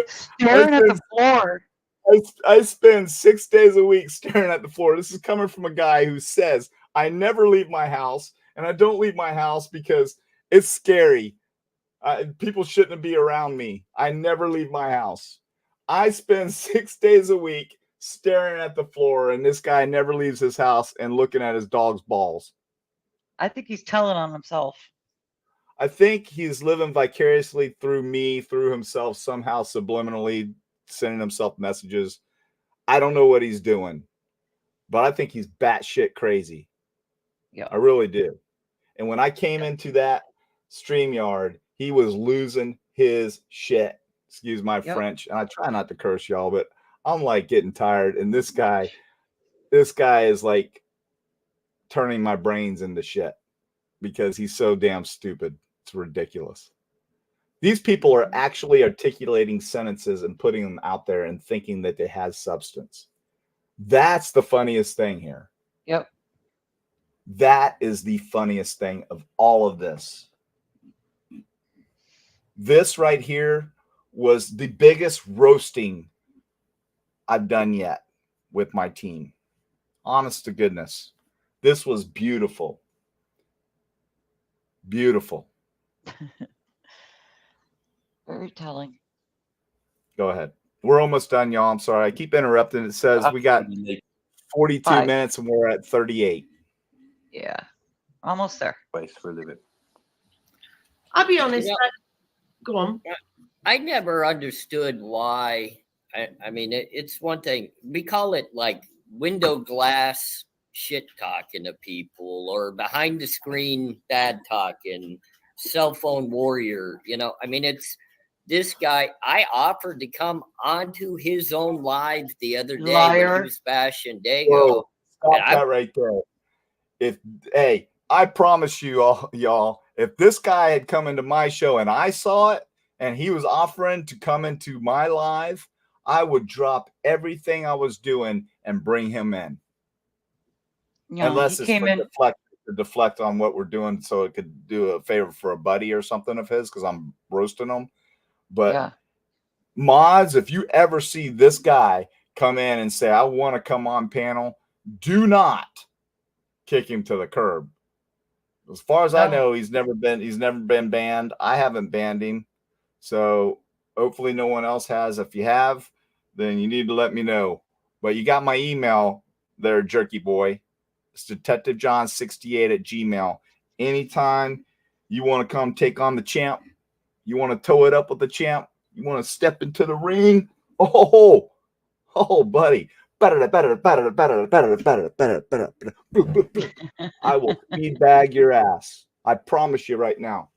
staring at the floor. I spend 6 days a week staring at the floor. This is coming from a guy who says I never leave my house, and I don't leave my house because it's scary. People shouldn't be around me. I never leave my house. I spend 6 days a week staring at the floor, and this guy never leaves his house and looking at his dog's balls. I think he's telling on himself. I think he's living vicariously through me, through himself, somehow subliminally sending himself messages. I don't know what he's doing, but I think he's batshit crazy. Yeah, I really do. And when I came into that StreamYard, he was losing his shit. Excuse my French. And I try not to curse y'all, but I'm like getting tired. And this guy is like turning my brains into shit because he's so damn stupid. It's ridiculous. These people are actually articulating sentences and putting them out there and thinking that they have substance. That's the funniest thing here. Yep. That is the funniest thing of all of this. This right here was the biggest roasting I've done yet with my team. Honest to goodness. This was beautiful. Beautiful. Very telling. Go ahead. We're almost done, y'all. I'm sorry. I keep interrupting. It says we got 42 minutes and we're at 38. Yeah. Almost there. Waste for a living. I'll be honest. Go on. I never understood why. I mean, it's one thing. We call it like window glass shit talking to people or behind the screen bad talking, cell phone warrior. I mean, it's this guy. I offered to come onto his own live the other day when he was bashing Dago. Whoa, stop that right there. I promise you all, y'all, if this guy had come into my show and I saw it and he was offering to come into my live, I would drop everything I was doing and bring him in. No, unless it's came in to deflect on what we're doing so it could do a favor for a buddy or something of his because I'm roasting them. But mods, if you ever see this guy come in and say, I want to come on panel, do not kick him to the curb. As far as I know, he's never been banned. I haven't banned him. So hopefully no one else has. If you have, then you need to let me know. But you got my email there, jerky boy. It's detectivejohn68@gmail. Anytime you want to come take on the champ, you want to toe it up with the champ, you want to step into the ring. Oh, buddy. I will feedbag your ass. I promise you right now.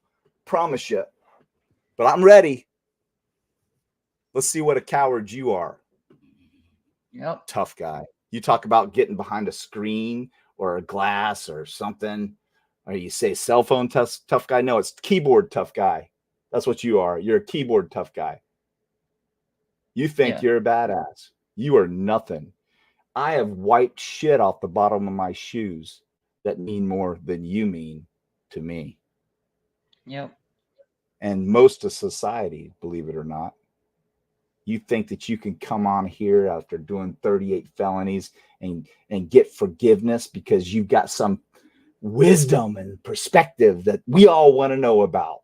Promise you. But I'm ready. Let's see what a coward you are. Yep. Tough guy. You talk about getting behind a screen or a glass or something, or you say cell phone tough guy. No, it's keyboard tough guy. That's what you are. You're a keyboard tough guy. You think you're a badass. You are nothing. I have wiped shit off the bottom of my shoes that mean more than you mean to me. Yep. And most of society, believe it or not. You think that you can come on here after doing 38 felonies and get forgiveness because you've got some wisdom and perspective that we all want to know about.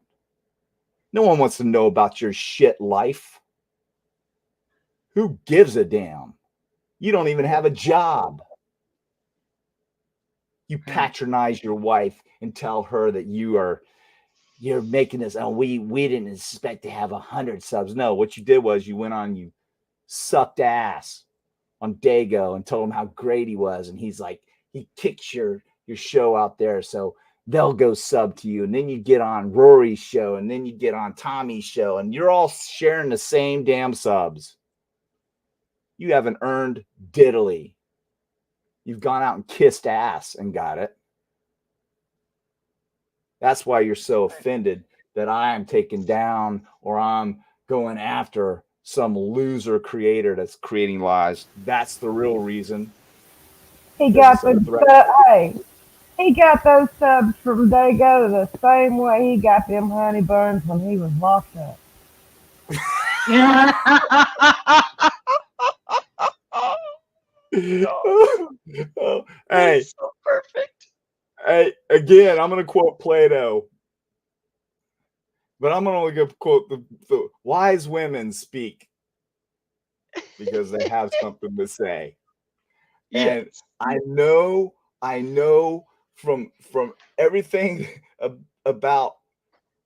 No one wants to know about your shit life. Who gives a damn? You don't even have a job. You patronize your wife and tell her that you're making this. Oh, we didn't expect to have 100 subs. No, what you did was you went on, you sucked ass on Dago and told him how great he was, and he's like, he kicks your show out there, so they'll go sub to you, and then you get on Rory's show, and then you get on Tommy's show, and you're all sharing the same damn subs. You haven't earned diddly. You've gone out and kissed ass and got it. That's why you're so offended that I am taken down or I'm going after some loser creator that's creating lies. That's the real reason. He got he got those subs from Dago the same way he got them honey buns when he was locked up. Hey, so perfect. Hey, again, I'm going to quote Plato, but I'm going to only quote the wise women speak because they have something to say. And I know from everything about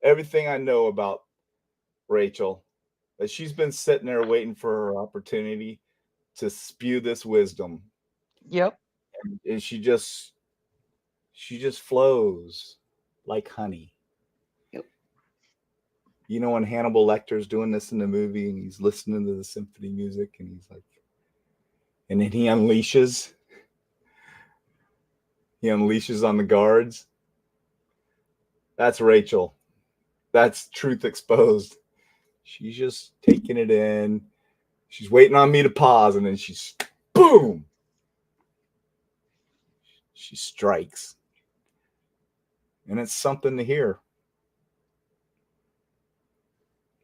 everything I know about Rachel that she's been sitting there waiting for her opportunity to spew this wisdom. Yep. And she just flows like honey. Yep. You know, when Hannibal Lecter's doing this in the movie and he's listening to the symphony music and he's like, and then he unleashes on the guards. That's Rachel. That's Truth Exposed. She's just taking it in. She's waiting on me to pause, and then she's boom. She strikes. And it's something to hear.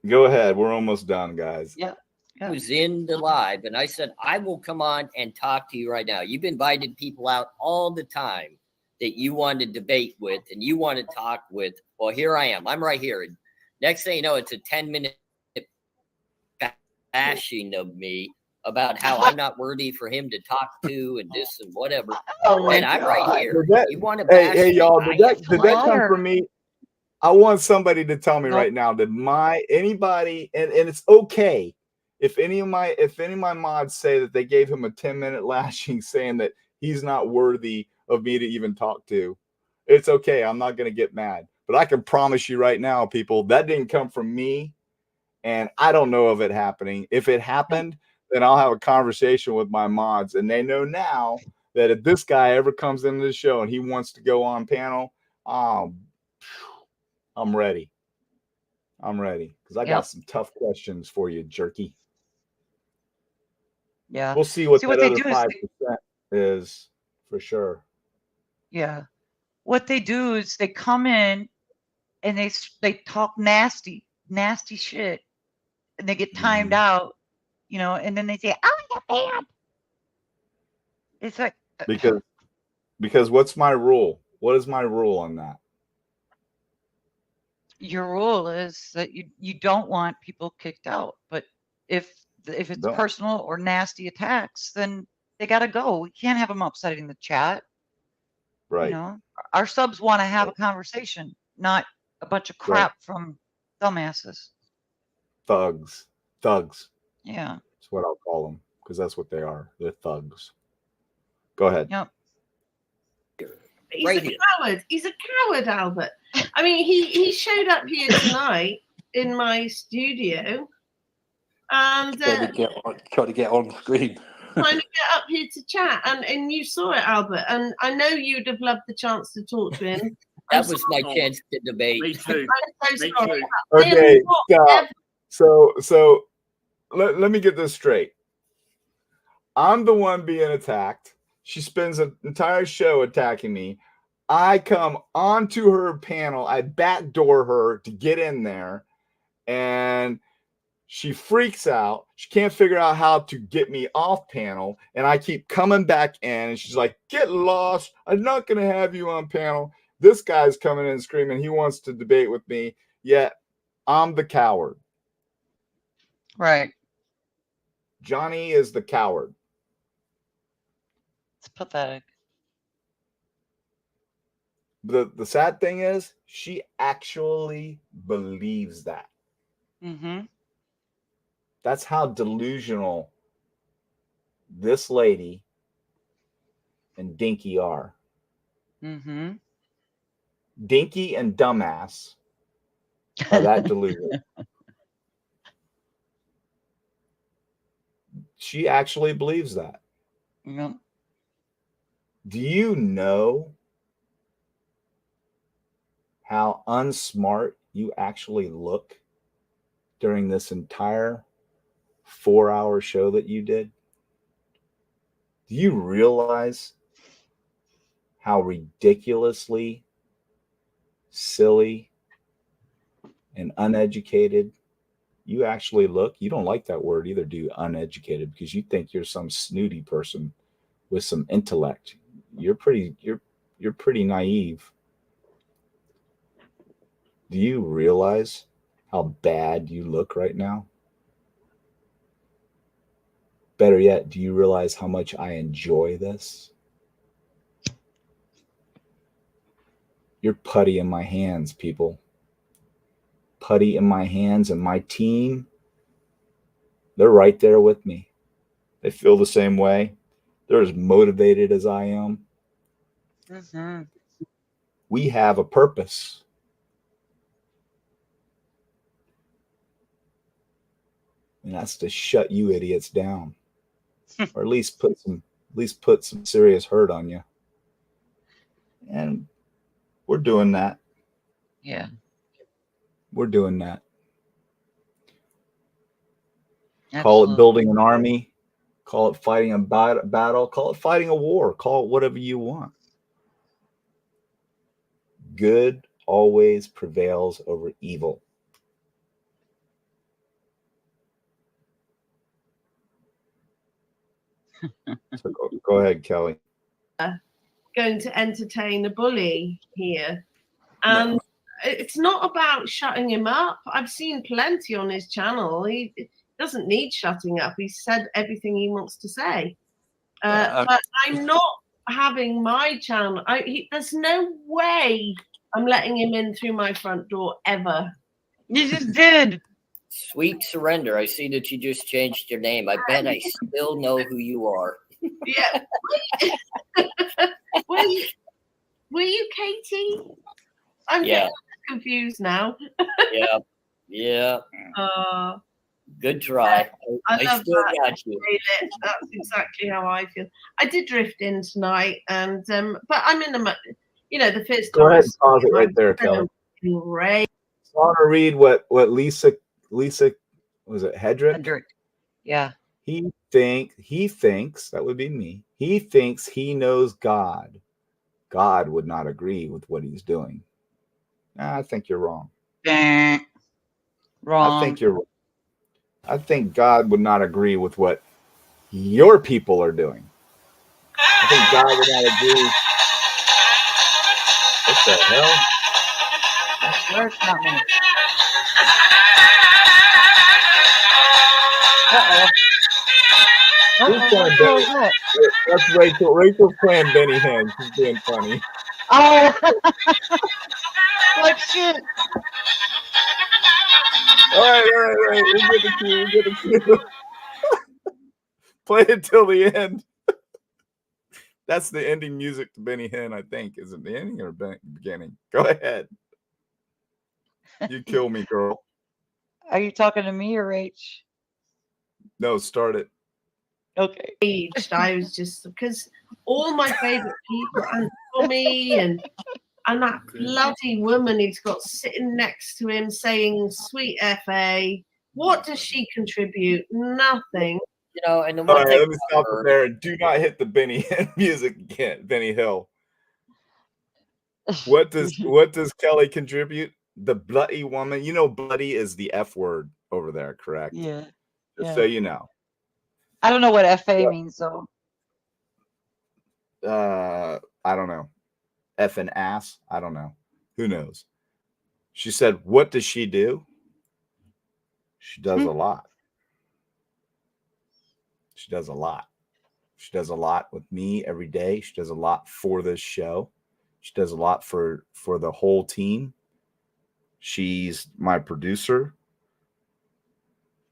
Go ahead. We're almost done, guys. Yeah. Who's in the live, and I said, I will come on and talk to you right now. You've invited people out all the time that you want to debate with and you want to talk with. Well, here I am. I'm right here. Next thing you know, it's a 10-minute bashing of me about how I'm not worthy for him to talk to and this and whatever. And I'm right here. You want to bash hey, y'all, me? did that come from me? I want somebody to tell me right now that anybody, and it's okay if any of my mods say that they gave him a 10-minute lashing saying that he's not worthy of me to even talk to. It's okay. I'm not going to get mad. But I can promise you right now, people, that didn't come from me. And I don't know of it happening. If it happened, then I'll have a conversation with my mods. And they know now that if this guy ever comes into the show and he wants to go on panel, I'm ready. I'm ready. Because I got some tough questions for you, jerky. Yeah. We'll see what that they other do 5% is for sure. Yeah. What they do is they come in and they talk nasty shit, and they get timed out, you know, and then they say, "Oh, you're banned." It's like because what's my rule? What is my rule on that? Your rule is that you don't want people kicked out, but if it's personal or nasty attacks, then they got to go. We can't have them upsetting the chat. Right. You know, our subs want to have a conversation, not a bunch of crap from dumbasses. Thugs. Yeah. That's what I'll call them because that's what they are. They're thugs. Go ahead. Yep. He's a coward. He's a coward, Albert. I mean, he showed up here tonight in my studio and trying to get on screen. Trying to get up here to chat, and you saw it, Albert. And I know you'd have loved the chance to talk to him. That was my chance to debate. Me too. I'm so sorry. Okay, stop. So let me get this straight. I'm the one being attacked. She spends an entire show attacking me. I come onto her panel. I backdoor her to get in there, and she freaks out. She can't figure out how to get me off panel, and I keep coming back in, and she's like, "Get lost. I'm not going to have you on panel." This guy's coming in screaming. He wants to debate with me, yet I'm the coward. Right. Johnny is the coward. It's pathetic. The sad thing is, she actually believes that. Mm-hmm. That's how delusional this lady and Dinky are. Mm-hmm. Dinky and dumbass are that delusional. She actually believes that. Yep. Do you know how unsmart you actually look during this entire 4-hour show that you did? Do you realize how ridiculously silly and uneducated you actually look? You don't like that word either, do you? Uneducated, because you think you're some snooty person with some intellect. You're pretty naive. Do you realize how bad you look right now? Better yet, do you realize how much I enjoy this? You're putty in my hands, people. Putty in my hands, and my team, they're right there with me. They feel the same way. They're as motivated as I am. Mm-hmm. We have a purpose. And that's to shut you idiots down. Or at least put some serious hurt on you. And we're doing that. Yeah. We're doing that. Absolutely. Call it building an army. Call it fighting a battle. Call it fighting a war. Call it whatever you want. Good always prevails over evil. So go ahead, Kelly. Going to entertain a bully here. And it's not about shutting him up. I've seen plenty on his channel. He doesn't need shutting up. He said everything he wants to say. But I'm not having my channel. There's no way I'm letting him in through my front door ever. You just did. Sweet surrender. I see that you just changed your name. I bet I still know who you are. Yeah. Were you Katie? I'm getting confused now. Yeah. Good try. I still that. got you. That's exactly how I feel. I did drift in tonight, and but I'm in the the first Go time. ahead and pause it right there, Kelly. Great. I want to read what Lisa was it Hedrick? Yeah. He thinks that would be me. He thinks he knows God. God would not agree with what he's doing. I think you're wrong. Wrong. I think God would not agree with what your people are doing. I think God would not agree. What the hell? I swear it's not me. That's Rachel. Rachel's playing Benny Hinn. She's being funny. Oh, like shit. All right. We'll get the cue. Play it till the end. That's the ending music to Benny Hinn, I think. Is it the ending or beginning? Go ahead. You kill me, girl. Are you talking to me or Rach? No, start it. Okay. I was just because all my favorite people and Tommy and that bloody woman he's got sitting next to him saying "Sweet FA." What does she contribute? Nothing. And the all right, let me stop it there. Do not hit the Benny Hinn music again, Benny Hill. What does Kelly contribute? The bloody woman. You know, bloody is the F word over there, correct? Yeah. Just so you know. I don't know what FA means, though. I don't know. F and ass. I don't know. Who knows? She said, what does she do? She does a lot. She does a lot. She does a lot with me every day. She does a lot for this show. She does a lot for the whole team. She's my producer.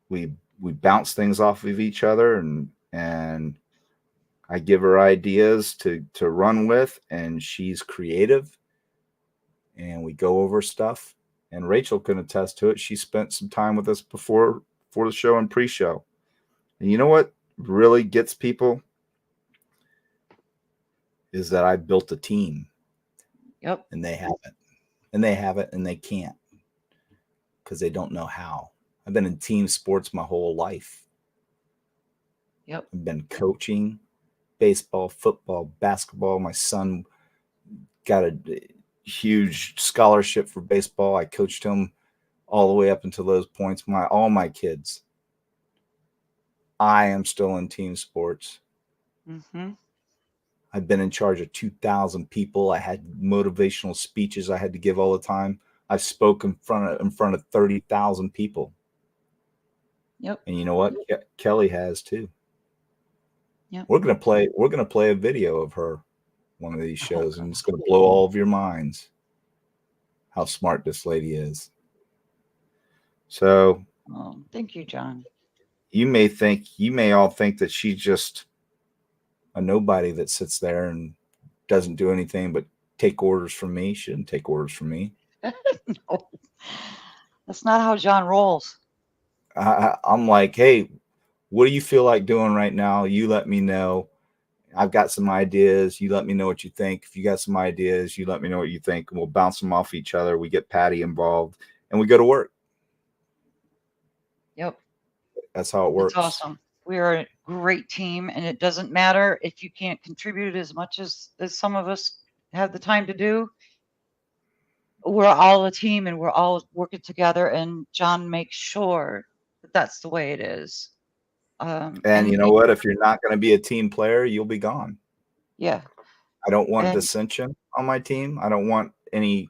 We bounce things off of each other, and I give her ideas to run with, and she's creative, and we go over stuff. And Rachel can attest to it. She spent some time with us before the show and pre-show. And you know what really gets people is that I built a team. Yep. And they haven't. And they haven't, and they can't because they don't know how. I've been in team sports my whole life. Yep. I've been coaching baseball, football, basketball. My son got a huge scholarship for baseball. I coached him all the way up until those points. All my kids. I am still in team sports. Mm-hmm. I've been in charge of 2,000 people. I had motivational speeches I had to give all the time. I've spoken in front of 30,000 people. Yep. And you know what? Kelly has too. Yep. We're gonna play a video of her one of these shows, and it's gonna blow all of your minds how smart this lady is. So thank you, John. You may all think that she's just a nobody that sits there and doesn't do anything but take orders from me. She didn't take orders from me. No, that's not how John rolls. I'm like, hey, what do you feel like doing right now? You let me know. I've got some ideas. You let me know what you think. If you got some ideas, you let me know what you think, and we'll bounce them off each other. We get Patty involved, and we go to work. Yep. That's how it works. It's awesome. We are a great team, and it doesn't matter if you can't contribute as much as some of us have the time to do. We're all a team, and we're all working together, and John makes sure that that's the way it is. And you know what? If you're not going to be a team player, you'll be gone. Yeah. I don't want dissension on my team. I don't want any,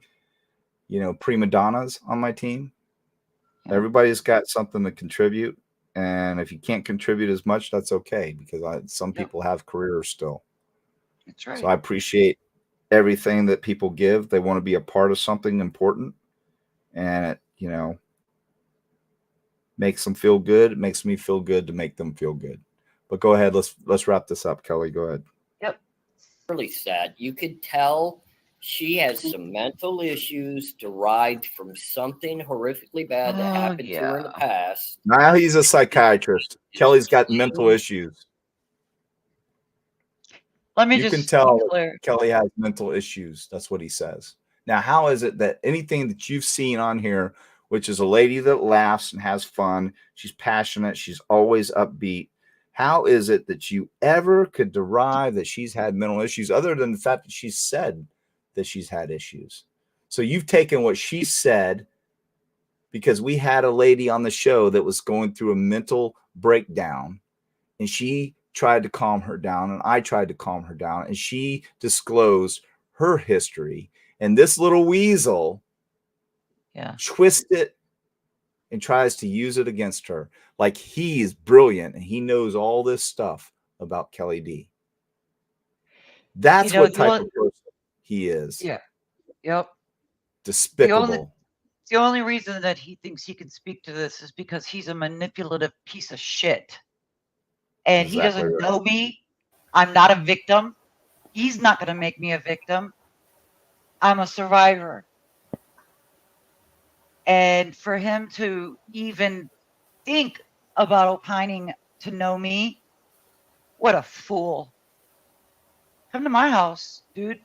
prima donnas on my team. Yeah. Everybody's got something to contribute. And if you can't contribute as much, that's okay, because some people have careers still. That's right. So I appreciate everything that people give. They want to be a part of something important, and it, makes them feel good. It makes me feel good to make them feel good. But go ahead. Let's wrap this up, Kelly. Go ahead. Yep. Really sad. You could tell she has some mental issues derived from something horrifically bad that happened to her in the past. Now he's a psychiatrist. Kelly's got mental issues. Let me you just can tell clear. Kelly has mental issues. That's what he says. Now, how is it that anything that you've seen on here, which is a lady that laughs and has fun, she's passionate, she's always upbeat, how is it that you ever could derive that she's had mental issues other than the fact that she's said that she's had issues? So you've taken what she said, because we had a lady on the show that was going through a mental breakdown, and she tried to calm her down, and I tried to calm her down, and she disclosed her history, and this little weasel twists it and tries to use it against her like he is brilliant and he knows all this stuff about Kelly D. That's what type of person he is. Yeah. Yep. Despicable. The only reason that he thinks he can speak to this is because he's a manipulative piece of shit. And he doesn't know me. I'm not a victim. He's not going to make me a victim. I'm a survivor. And for him to even think about opining to know me, what a fool. Come to my house, dude.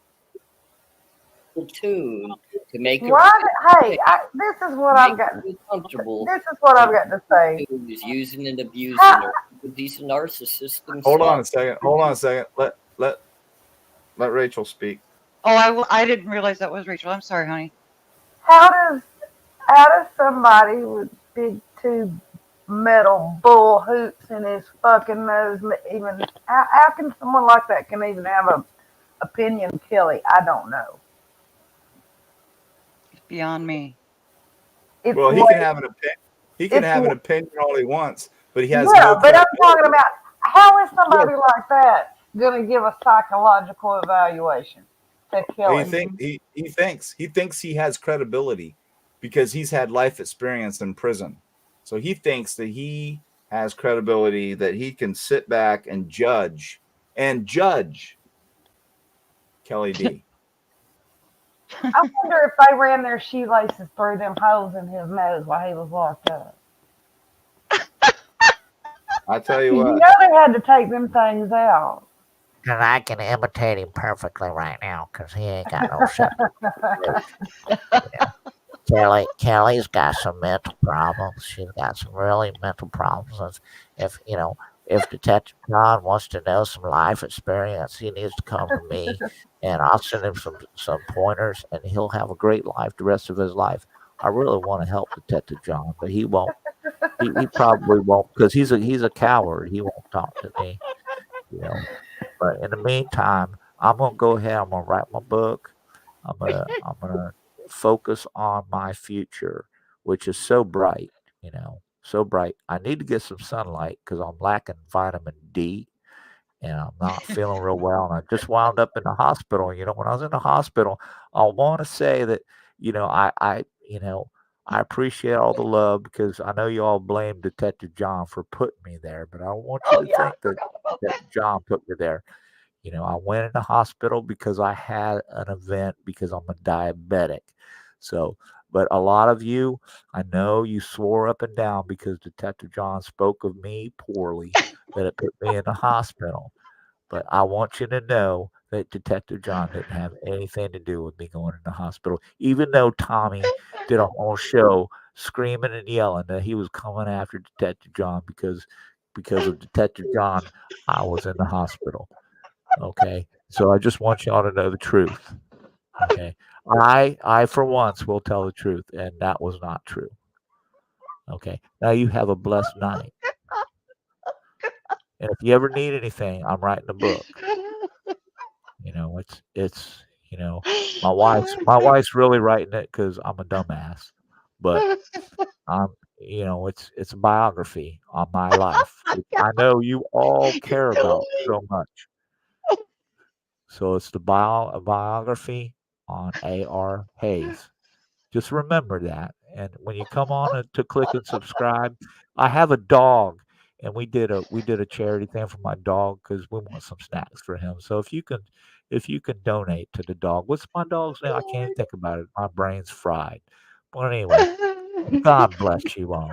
Tune to make this is what I've got. Comfortable. This is what I've got to say. Who's using and abusing her. He's a narcissist himself. Hold on a second. Let Rachel speak. Oh, I didn't realize that was Rachel. I'm sorry, honey. How does somebody with big tube metal bull hoops in his fucking nose even? How can someone like that can even have an opinion of Kelly? I don't know. It's beyond me. He can have an opinion. He can have an opinion all he wants, but he has no. But I'm talking about How is somebody like that going to give a psychological evaluation to Kelly? He thinks he has credibility because he's had life experience in prison. So he thinks that he has credibility, that he can sit back and judge Kelly D. I wonder if they ran their shoelaces through them holes in his nose while he was locked up. I tell you You what. know they had to take them things out. And I can imitate him perfectly right now because he ain't got no septic. Kelly's got some mental problems. She's got some really mental problems. If Detective John wants to know some life experience, he needs to come to me, and I'll send him some pointers, and he'll have a great life the rest of his life. I really want to help Detective John, but he won't. He probably won't because he's a coward. He won't talk to me. But in the meantime, I'm gonna go ahead. I'm gonna write my book. I'm gonna focus on my future, which is so bright. So bright. I need to get some sunlight because I'm lacking vitamin D, and I'm not feeling real well. And I just wound up in the hospital. When I was in the hospital, I want to say that I appreciate all the love because I know you all blame Detective John for putting me there, but I want you to think that John put me there. I went in the hospital because I had an event because I'm a diabetic. So, but a lot of you, I know you swore up and down because Detective John spoke of me poorly that it put me in the hospital. But I want you to know that Detective John didn't have anything to do with me going in the hospital, even though Tommy did a whole show screaming and yelling that he was coming after Detective John because of Detective John, I was in the hospital. Okay, so I just want y'all to know the truth. Okay, I for once will tell the truth, and that was not true. Okay, now you have a blessed night. And if you ever need anything, I'm writing a book. It's my wife's really writing it because I'm a dumbass, but it's a biography on my life, which I know you all care about so much. So it's a biography on A.R. Hayes. Just remember that. And when you come on to click and subscribe, I have a dog, and we did a charity thing for my dog because we want some snacks for him. So if you can donate to the dog, what's my dog's name? I can't even think about it. My brain's fried. But anyway, God bless you all.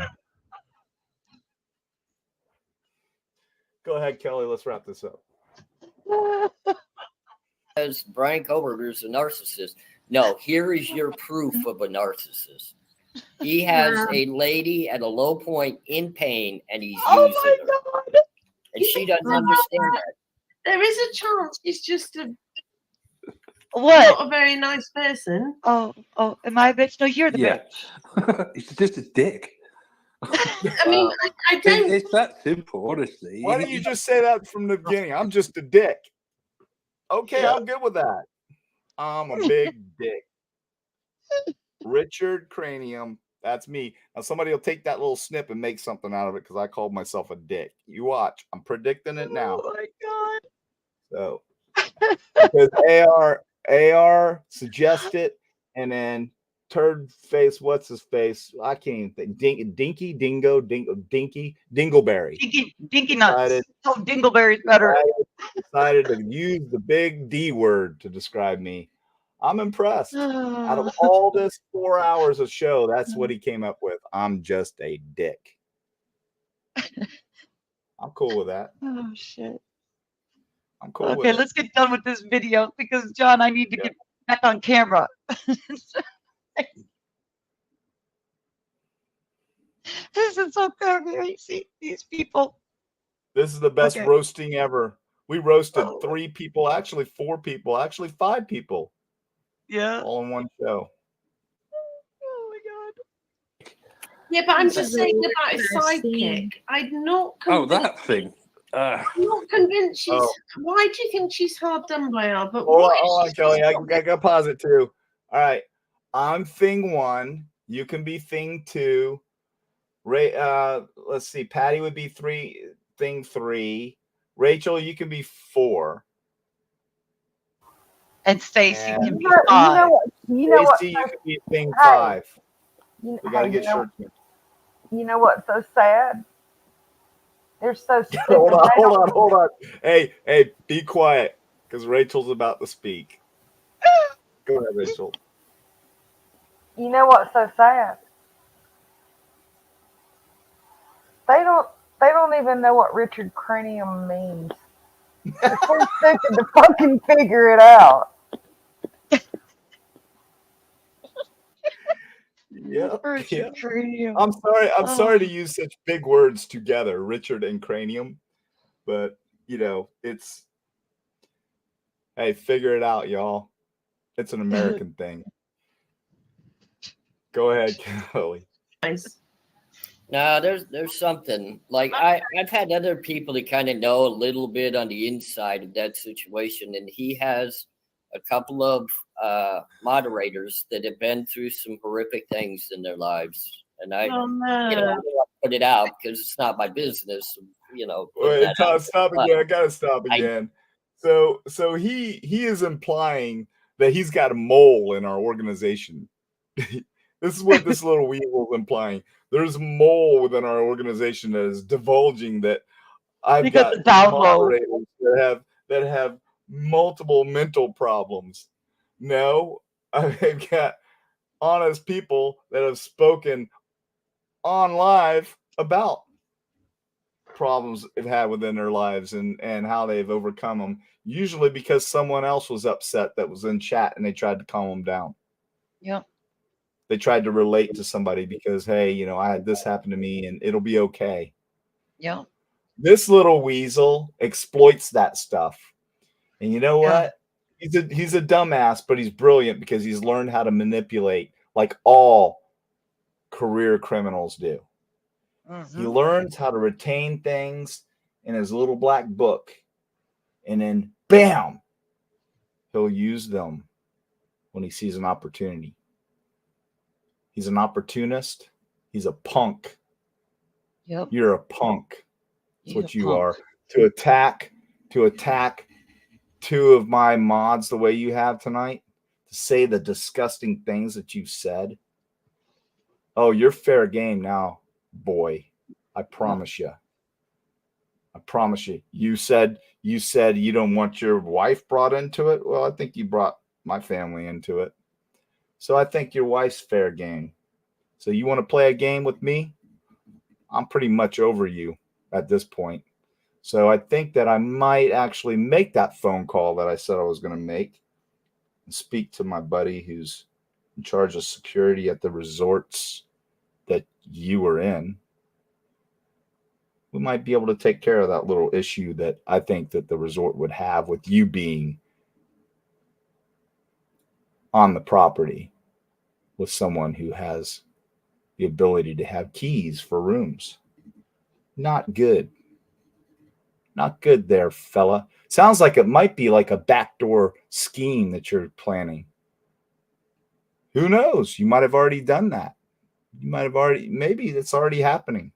Go ahead, Kelly. Let's wrap this up. As Brian Koberger's a narcissist. No, here is your proof of a narcissist. He has a lady at a low point in pain, and he's using her. And she doesn't understand that. There is a chance he's just What? not a very nice person. Oh, am I a bitch? No, you're the bitch. He's just a dick. I mean, I don't. It's that simple, honestly. Why didn't you just say that from the beginning? I'm just a dick. Okay, I'm good with that. I'm a big dick. Richard Cranium. That's me. Now somebody will take that little snip and make something out of it because I called myself a dick. You watch. I'm predicting it now. Oh my god. So because AR suggested, and then turd face, what's his face? I can't think. Dinky Dingleberry. Dinky nuts. Oh, Dingleberry's better. Decided to use the big D word to describe me. I'm impressed. Out of all this 4 hours of show, that's what he came up with. I'm just a dick. I'm cool with that. Oh shit. I'm cool with it. Okay, let's get done with this video because John, I need to get back on camera. This is so crazy. These people. This is the best roasting ever. We roasted 3 people, actually 4 people, actually 5 people. Yeah. All in one show. Oh my god. Yeah, but I'm just saying about his sidekick. I'm not convinced. Oh, that thing. I'm not convinced she's. Why do you think she's hard done by her? But hold on, Kelly. I gotta pause it too. All right. I'm thing 1. You can be thing 2. Let's see. Patty would be 3. thing 3. Rachel, you can be 4. And Stacy And can be You know 5. what? You know what? Stacy, you can be thing Hey, 5. You, We got to hey, get short. you know what's so sad? They're so stupid. Hold on. Hey, be quiet, because Rachel's about to speak. Go ahead, Rachel. You know what's so sad? They don't even know what Richard Cranium means. They're too stupid to fucking figure it out. Yeah. Richard Cranium. I'm sorry to use such big words together, Richard and cranium, but it's, hey, figure it out, y'all. It's an American thing. Go ahead, Kelly. Nice. No, there's something like I've had other people that kind of know a little bit on the inside of that situation, and he has a couple of moderators that have been through some horrific things in their lives, and I don't want to put it out because it's not my business, Wait, stop again. I gotta stop again. So he is implying that he's got a mole in our organization. This is what this little weasel is implying. There's a mole within our organization that is divulging that I've got moderators that have multiple mental problems. No, I've got honest people that have spoken on live about problems they've had within their lives and how they've overcome them. Usually because someone else was upset that was in chat and they tried to calm them down. Yep. They tried to relate to somebody because, hey, I had this happen to me and it'll be okay. Yeah. This little weasel exploits that stuff. And you know what? He's a dumbass, but he's brilliant because he's learned how to manipulate like all career criminals do. Mm-hmm. He learns how to retain things in his little black book. And then, bam, he'll use them when he sees an opportunity. He's an opportunist. He's a punk. Yep. You're a punk. That's what you are. To attack 2 of my mods the way you have tonight, to say the disgusting things that you've said. Oh, you're fair game now, boy. I promise you. I promise you. You said you don't want your wife brought into it. Well, I think you brought my family into it. So I think your wife's fair game. So you want to play a game with me? I'm pretty much over you at this point. So I think that I might actually make that phone call that I said I was going to make and speak to my buddy who's in charge of security at the resorts that you were in. We might be able to take care of that little issue that I think that the resort would have with you being on the property with someone who has the ability to have keys for rooms. Not good. Not good there, fella. Sounds like it might be like a backdoor scheme that you're planning. Who knows? You might have already done that. Maybe it's already happening.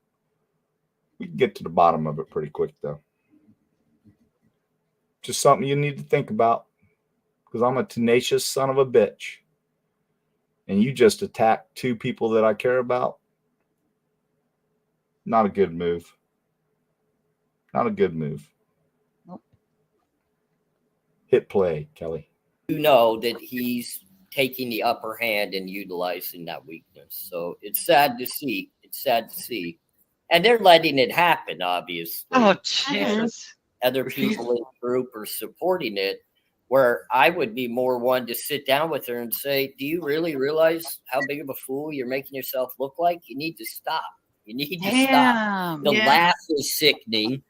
We can get to the bottom of it pretty quick, though. Just something you need to think about, because I'm a tenacious son of a bitch. And you just attacked 2 people that I care about. Not a good move. Not a good move. Nope. Hit play, Kelly. You know that he's taking the upper hand and utilizing that weakness. So it's sad to see. And they're letting it happen, obviously. Oh, Jesus. Other people in the group are supporting it, where I would be more one to sit down with her and say, do you really realize how big of a fool you're making yourself look like? You need to stop. You need to stop. The laugh is sickening.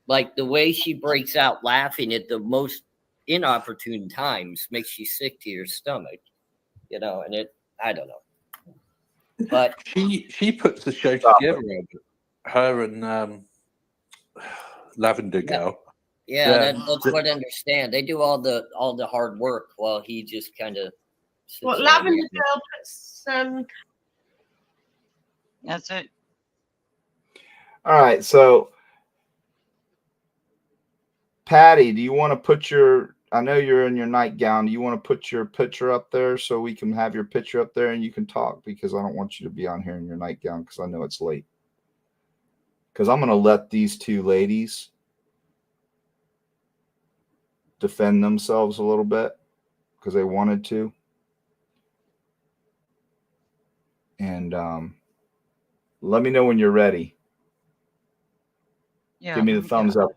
Like the way she breaks out laughing at the most inopportune times makes you sick to your stomach, and I don't know. But she puts the show together, her and Lavender Girl. Yeah, that's what I understand. They do all the hard work while he just kind of. What Lavender Girl puts? That's it. All right, so Patty, do you want to put your? I know you're in your nightgown. Do you want to put your picture up there so we can have your picture up there and you can talk? Because I don't want you to be on here in your nightgown because I know it's late. Because I'm going to let these two ladies defend themselves a little bit because they wanted to. And let me know when you're ready. Yeah, Give me the thumbs up.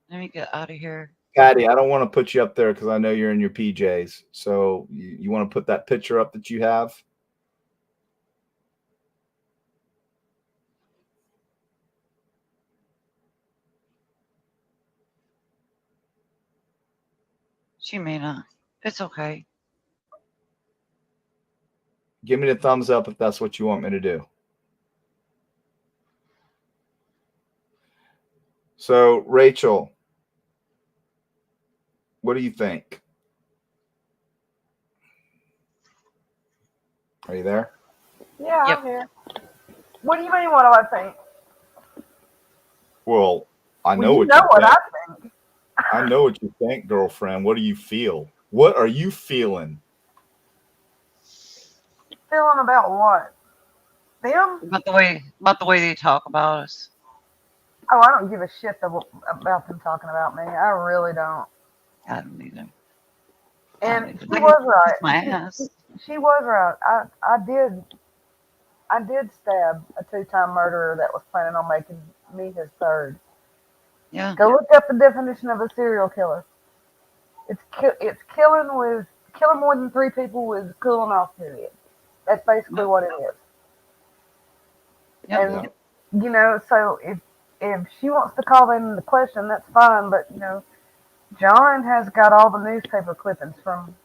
Let me get out of here. Patty, I don't want to put you up there because I know you're in your PJs. So you want to put that picture up that you have? She may not. It's okay. Give me the thumbs up if that's what you want me to do. So, Rachel, what do you think? Are you there? Yeah, I'm here. What do you mean, what do I think? Well, I know You what know you what think. I think. I know what you think, girlfriend. What do you feel? What are you feeling? Feeling about what? Them? About the way they talk about us. Oh, I don't give a shit about them talking about me. I really don't. I don't either. And she was right. My ass. She was right. I did stab a 2-time murderer that was planning on making me his third. Yeah. Go look up the definition of a serial killer. It's killing more than 3 people with cooling off period. That's basically what it is. Yep. And you know, so if she wants to call that into question, that's fine. But you know, John has got all the newspaper clippings from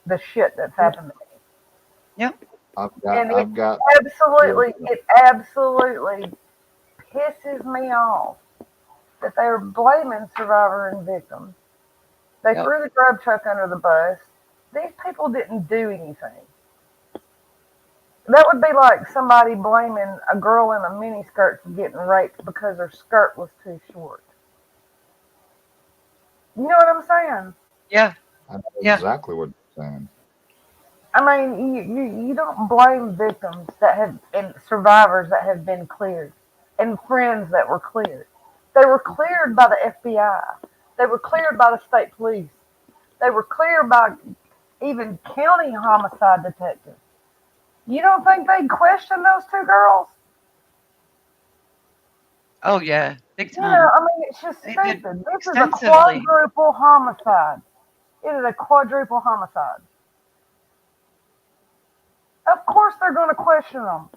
the shit that's happened to me. Yep. It absolutely pisses me off that they're blaming survivor and victim. They threw the grub truck under the bus. These people didn't do anything. That would be like somebody blaming a girl in a miniskirt for getting raped because her skirt was too short. You know what I'm saying? Yeah. I know exactly what you're saying. I mean, you don't blame victims that have and survivors that have been cleared and friends that were cleared. They were cleared by the FBI. They were cleared by the state police. They were cleared by even county homicide detectives. You don't think they'd question those 2 girls? Oh yeah, big time. You know, I mean, it's just stupid. This is a extensively. quadruple homicide. It is a quadruple homicide. Of course they're going to question them.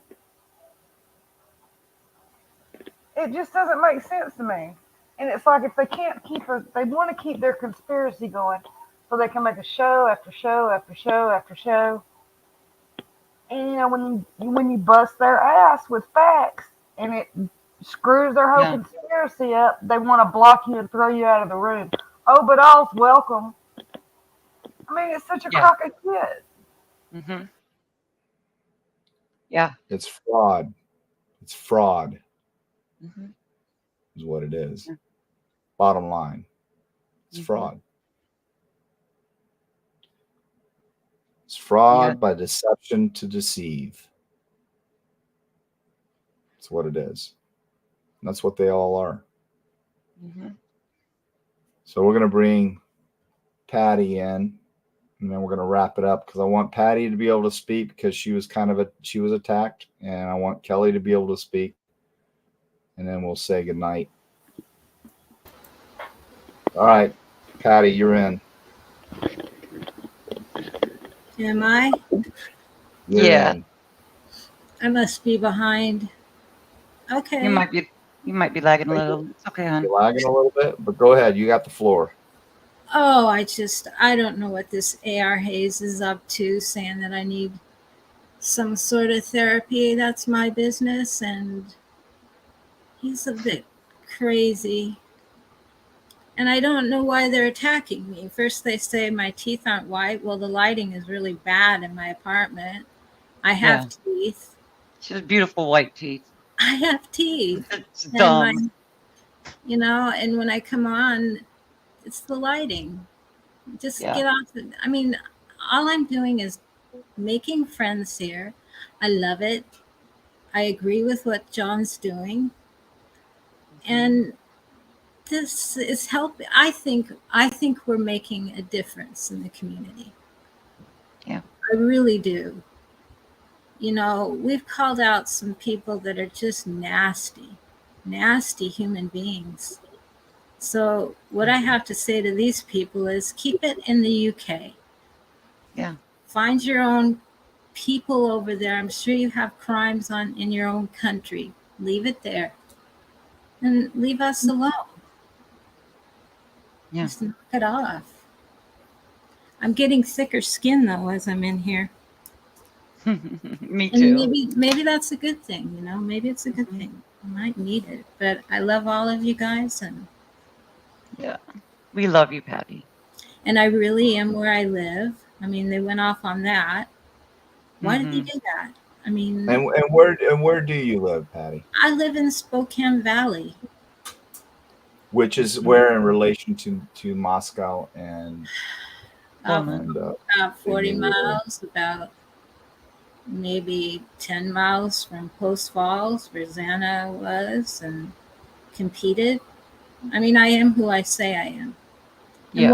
It just doesn't make sense to me. And it's like if they can't they want to keep their conspiracy going so they can make a show after show after show after show. And you know, when you bust their ass with facts and it screws their whole conspiracy up, they want to block you and throw you out of the room. Oh, but all's welcome. I mean, it's such a crock of shit. Mm-hmm. Yeah. It's fraud. It's fraud. Mm-hmm. Is what it is. Yeah. Bottom line. It's fraud. It's fraud by deception to deceive. That's what it is. And that's what they all are. Mm-hmm. So we're going to bring Patty in, and then we're going to wrap it up because I want Patty to be able to speak because she was she was attacked, and I want Kelly to be able to speak, and then we'll say goodnight. All right, Patty, you're in. Am I? You're in. I must be behind. Okay. You might be lagging a little. It's okay, hon. You're lagging a little bit, but go ahead. You got the floor. Oh, I don't know what this AR Hayes is up to, saying that I need some sort of therapy. That's my business, and he's a bit crazy. And I don't know why they're attacking me. First they say my teeth aren't white. Well, the lighting is really bad in my apartment. I have teeth. She has beautiful white teeth. I have teeth. It's dumb. you know, and when I come on, it's the lighting. Just Yeah. get off. I mean, all I'm doing is making friends here. I love it. I agree with what John's doing. And this is helping. I think we're making a difference in the community. Yeah. I really do. You know, we've called out some people that are just nasty human beings. So what I have to say to these people is keep it in the UK. Yeah. Find your own people over there. I'm sure you have crimes in your own country. Leave it there. And leave us alone. Yeah. Just knock it off. I'm getting thicker skin though as I'm in here. Me And too. maybe that's a good thing, you know. Maybe it's a good thing. I might need it. But I love all of you guys, and yeah, we love you, Patty. And I really am where I live. I mean, they went off on that. Why did they do that? I mean, And where do you live, Patty? I live in Spokane Valley. Which is where in relation to Moscow and About 40 miles, about maybe 10 miles from Post Falls, where Xana was and competed. I mean, I am who I say I am. And Yeah.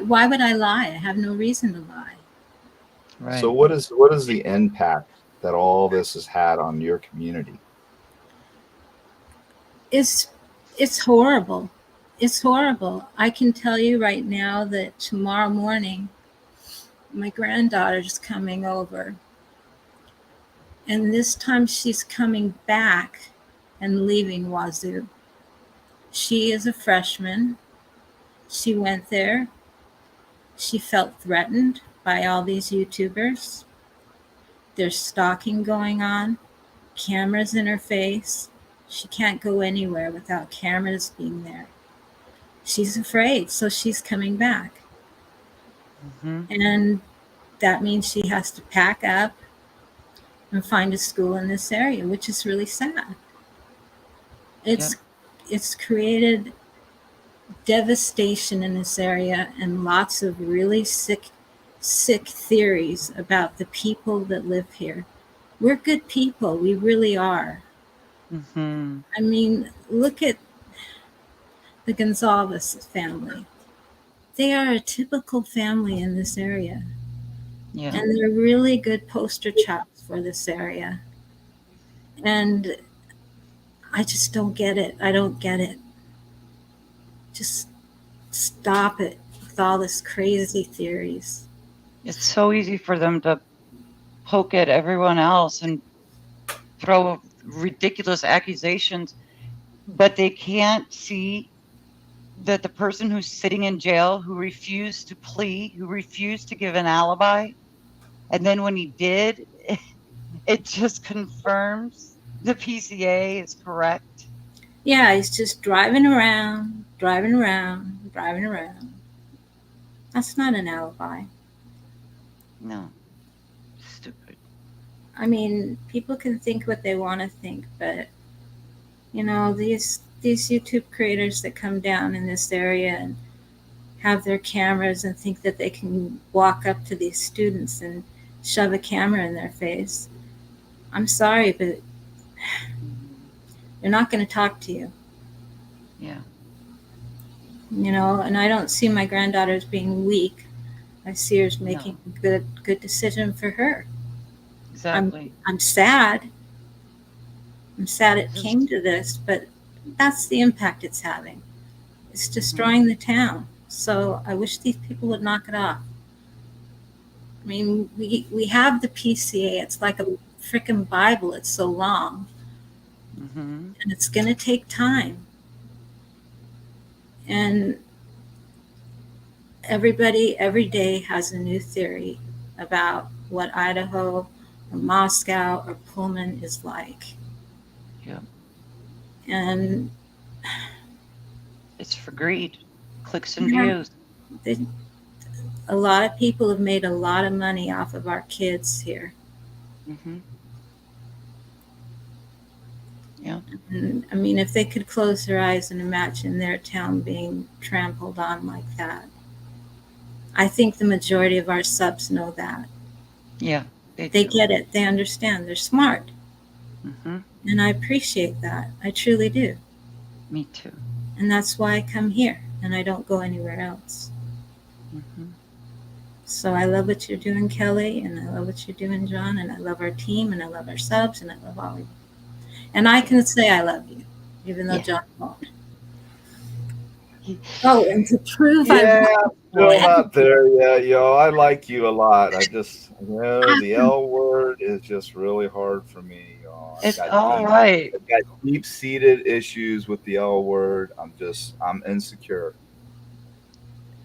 why would I lie? I have no reason to lie. Right. So what is the impact that all this has had on your community? It's horrible. It's horrible. I can tell you right now that tomorrow morning, my granddaughter's coming over. And this time she's coming back and leaving Wazoo. She is a freshman. She went there. She felt threatened by all these YouTubers. There's stalking going on, cameras in her face. She can't go anywhere without cameras being there. She's afraid, so she's coming back. And that means she has to pack up and find a school in this area, which is really sad. It's created devastation in this area and lots of really sick theories about the people that live here. We're good people. We really are. I mean, look at the Gonzalez family. They are a typical family in this area. Yeah. And they're really good poster children for this area. And I just don't get it. I don't get it. Just stop it with all this crazy theories. It's so easy for them to poke at everyone else and throw ridiculous accusations, but they can't see that the person who's sitting in jail, who refused to plea, who refused to give an alibi, and then when he did, it just confirms the PCA is correct. Yeah, he's just driving around. That's not an alibi. No. Stupid. I mean, people can think what they want to think, but you know, these YouTube creators that come down in this area and have their cameras and think that they can walk up to these students and shove a camera in their face. I'm sorry, but they're not going to talk to you. Yeah. You know, and I don't see my granddaughter as being weak. I see her as making a good decision for her. Exactly. I'm sad. I'm sad it came to this, but that's the impact it's having. It's destroying the town. So I wish these people would knock it off. I mean, we have the PCA. It's like a freaking Bible. It's so long. And it's going to take time. And everybody every day has a new theory about what Idaho or Moscow or Pullman is like. Yeah. And it's for greed, clicks and views. A lot of people have made a lot of money off of our kids here. Yeah. And, I mean, if they could close their eyes and imagine their town being trampled on like that. I think the majority of our subs know that. Yeah. They get it. They understand. They're smart. Mm-hmm. And I appreciate that. I truly do. Me too. And that's why I come here and I don't go anywhere else. Mm-hmm. So I love what you're doing, Kelly, and I love what you're doing, John, and I love our team, and I love our subs, and I love all of you. And I can say I love you, even though John won't. Oh, and to prove Yeah, I I'm still not there yet, yo. I like you a lot. I just, the L word is just really hard for me, y'all. It's all right. I've got deep-seated issues with the L word. I'm insecure.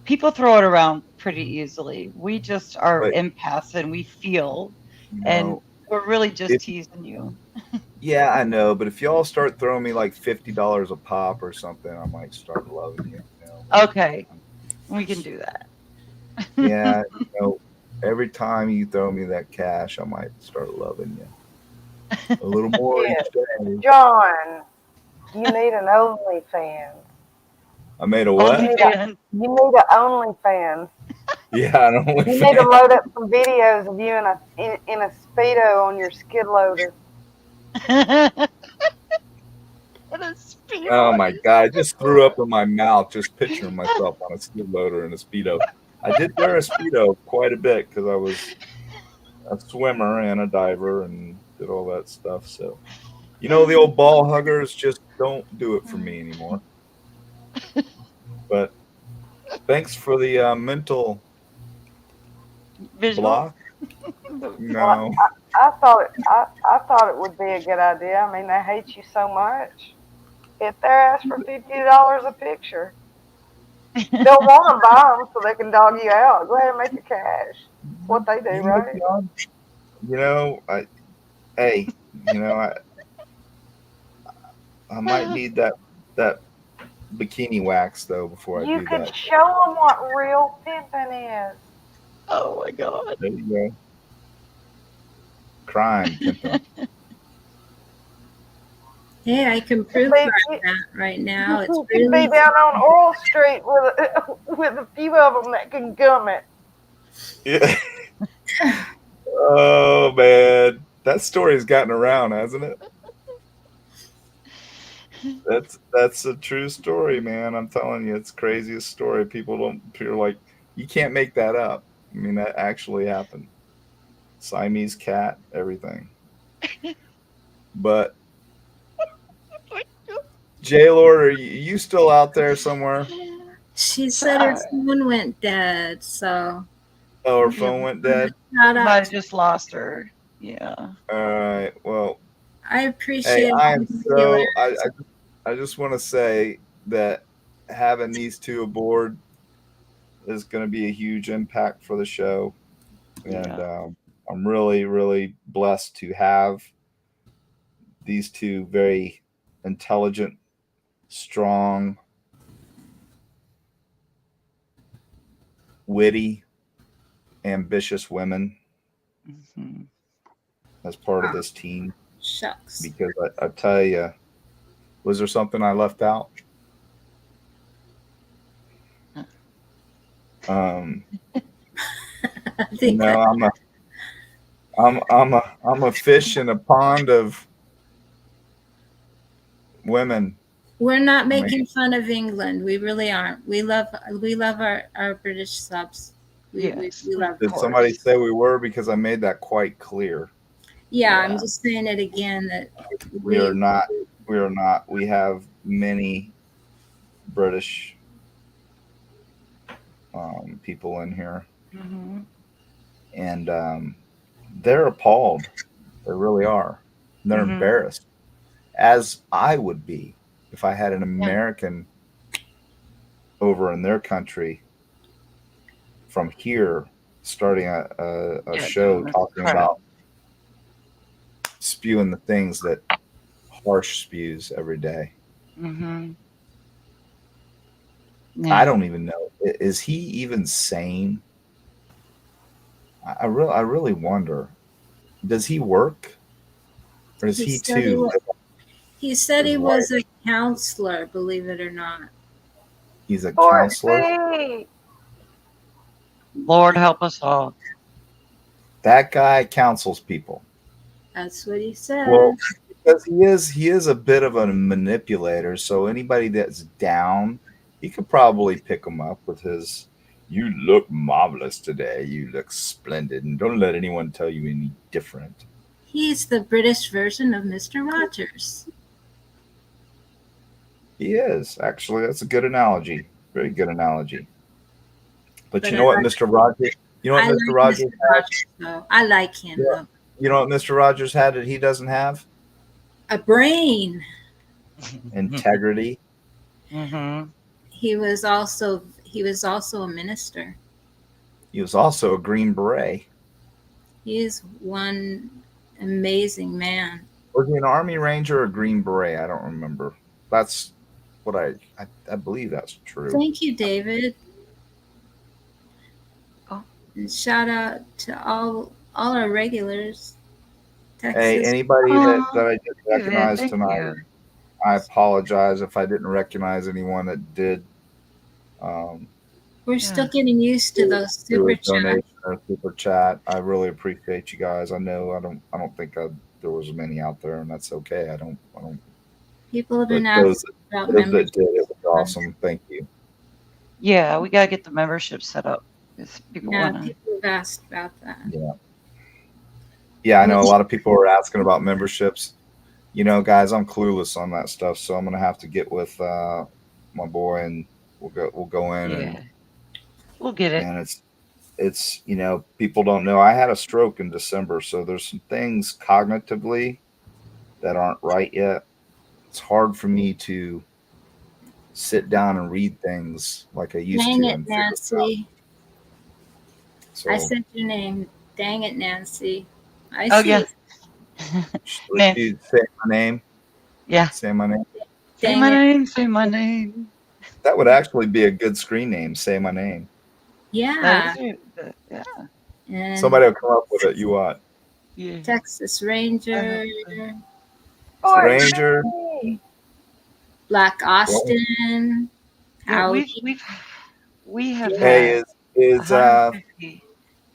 People throw it around pretty easily. We just are But- empaths and we feel, You and know, we're really just teasing you. Yeah, I know, but if y'all start throwing me like $50 a pop or something, I might start loving you. Okay, we can do that. Yeah, every time you throw me that cash, I might start loving you a little more Yeah. each day. John, you need an OnlyFans. I made a what? You need an OnlyFans. Yeah, an OnlyFans. You need to load up some videos of you in a Speedo on your skid loader. Oh my God! I just threw up in my mouth just picturing myself on a skid loader in a Speedo. I did wear a Speedo quite a bit because I was a swimmer and a diver and did all that stuff. So, the old ball huggers just don't do it for me anymore. But thanks for the mental block. No. Well, I thought it would be a good idea. I mean, they hate you so much. If they're asked for $50 a picture, they'll want to buy them so they can dog you out. Go ahead and make your cash. That's what they do, right? I might need that bikini wax though before I You do can that. show them what real pimping is. Oh my God. There you go. Crime pimping. Hey, I can prove that right now. It's You can really be down on Oral Street with a few of them that can gum it. Yeah. Oh man, that story's gotten around, hasn't it? That's a true story, man. I'm telling you, it's the craziest story. People are like, you can't make that up. I mean, that actually happened. Siamese cat, everything. But J Lord, are you still out there somewhere? She said her phone went dead, so. Oh, her phone went dead? Shout Might out have just lost her. Yeah. All right. Well, I appreciate I just want to say that having these two aboard is going to be a huge impact for the show. And I'm really, really blessed to have these two very intelligent, strong, witty, ambitious women as part of this team. Shucks. Because I tell you, was there something I left out? I'm a fish in a pond of women. We're not making fun of England. We really aren't. We love our British subs. We love Did somebody say we were? Because I made that quite clear. Yeah, I'm just saying it again that we are not. We have many British people in here, and they're appalled. They really are. And they're embarrassed, as I would be if I had an American over in their country from here starting a show talking about spewing the things that Harsh spews every day. I don't even know. Is he even sane? I really wonder. Does he work, or is he too? He said His he wife. was a counselor, believe it or not. He's a counselor. Lord help us all. That guy counsels people. That's what he said. Well, because he is a bit of a manipulator. So anybody that's down, he could probably pick them up with his. You look marvelous today. You look splendid, and don't let anyone tell you any different. He's the British version of Mr. Rogers. He is actually. That's a good analogy. Very good analogy. But But you know what, Mr. Rogers? You know what I Mr. like Rogers Mr. has? Rogers, though. I like him, Yeah. though. You know what Mr. Rogers had that he doesn't have? A brain. Integrity. Mm-hmm. He was also a minister. He was also a Green Beret. He is one amazing man. Was he an Army Ranger or a Green Beret? I don't remember. That's what I believe that's true. Thank you, David. Oh. Shout out to all our regulars. Texas. Hey, anybody that I didn't David, recognize thank tonight, you. I apologize if I didn't recognize anyone that did. We're still getting used to those super chats. Donation or super chat. I really appreciate you guys. I know I don't think there was many out there, and that's okay. I don't. People have been but asking about those that membership. did, it was awesome. Thank you. Yeah, we gotta get the membership set up. People Yeah, wanna. people have asked about that. Yeah. Yeah, I know a lot of people are asking about memberships. You know, guys, I'm clueless on that stuff, so I'm gonna have to get with my boy, and we'll go in and we'll get it. And it's you know, people don't know I had a stroke in December, so there's some things cognitively that aren't right yet. It's hard for me to sit down and read things like I used Dang to. it, And figure it out. Nancy. So, I sent your name. Dang it, Nancy. I Oh, see. yeah. Would you say my name? Yeah. Say my name. Say Dang my it. name. Say my name. That would actually be a good screen name. Say my name. Yeah. Yeah. And Somebody will come up with it. You what? Yeah. Texas Ranger. Ranger. Black Austin. Yeah, Howdy. we have Hey, had is 150.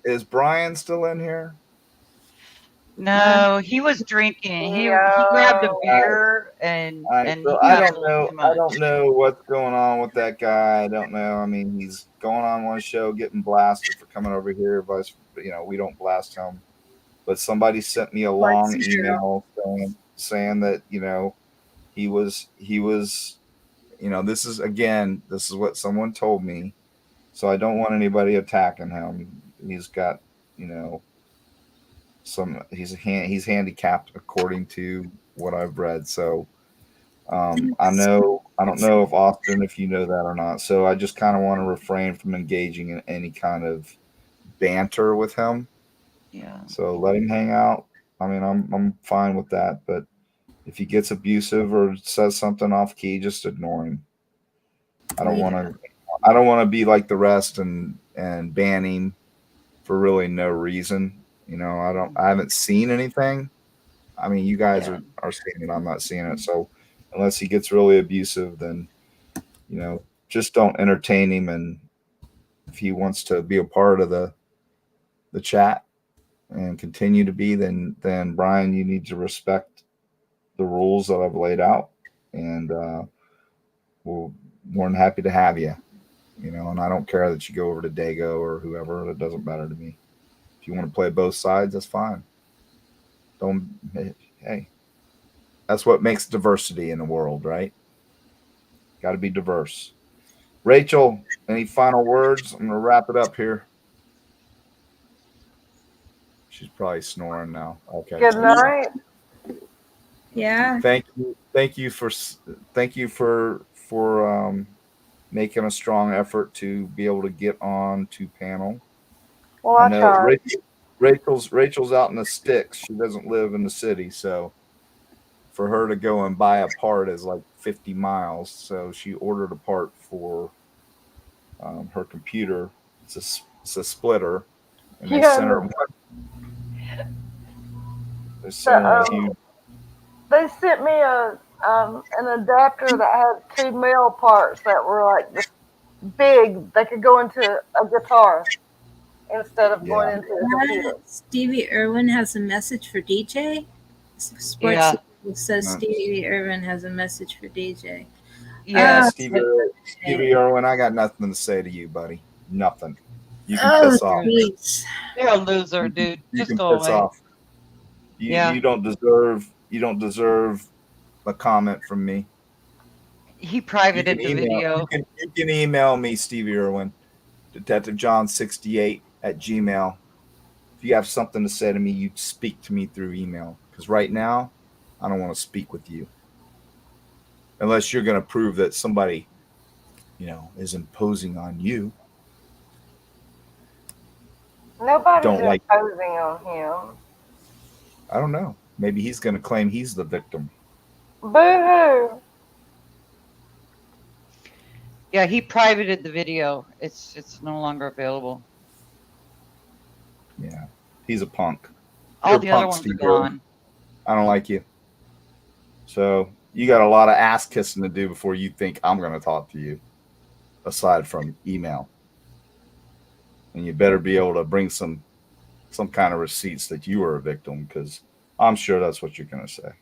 is Brian still in here? No, he was drinking. He grabbed a beer and So he I got a don't little know. too much. I don't know what's going on with that guy. I don't know. I mean, he's going on one show, getting blasted for coming over here. But we don't blast him. But somebody sent me a long email saying that he was. This is what someone told me. So I don't want anybody attacking him. He's got he's handicapped according to what I've read. So I don't know if Austin, if you know that or not. So I just kind of want to refrain from engaging in any kind of banter with him. Yeah. So let him hang out. I mean, I'm fine with that. But if he gets abusive or says something off key, just ignore him. I don't want to be like the rest and ban him for really no reason. I haven't seen anything. I mean, you guys are seeing it. I'm not seeing it. So unless he gets really abusive, then, just don't entertain him. And if he wants to be a part of the chat and continue to be, then Brian, you need to respect the rules that I've laid out. And we're more than happy to have you, and I don't care that you go over to Dago or whoever. It doesn't matter to me. If you want to play both sides, that's fine. Hey, that's what makes diversity in the world, right? Got to be diverse. Rachel, any final words? I'm going to wrap it up here. She's probably snoring now. Okay. Good night. Yeah. Thank you for making a strong effort to be able to get on to panel. Well, I know tried. Rachel's out in the sticks. She doesn't live in the city, so for her to go and buy a part is like 50 miles. So she ordered a part for her computer. It's a splitter, and they sent her. They sent her a huge. They sent me a an adapter that had 2 male parts that were like this big. They could go into a guitar instead of going into a computer. Stevie Irwin has a message for DJ. Sports Yeah. says Stevie Irwin has a message for DJ. Yeah, Stevie Irwin, I got nothing to say to you, buddy. Nothing. You can piss off. You're a loser, dude. You Just can go piss away. off. You don't deserve a comment from me. He privated the video. You can email me, Stevie Irwin, DetectiveJohn68@gmail. If you have something to say to me, you speak to me through email. Because right now, I don't want to speak with you. Unless you're going to prove that somebody, is imposing on you. Nobody's Don't like- imposing on him. I don't know. Maybe he's going to claim he's the victim. Boo-hoo. Yeah, he privated the video. It's no longer available. Yeah, he's a punk. All You're the a other punk, ones are Steve Irwin. gone. I don't like you. So you got a lot of ass kissing to do before you think I'm going to talk to you, aside from email. And you better be able to bring some kind of receipts that you were a victim, because I'm sure that's what you're going to say.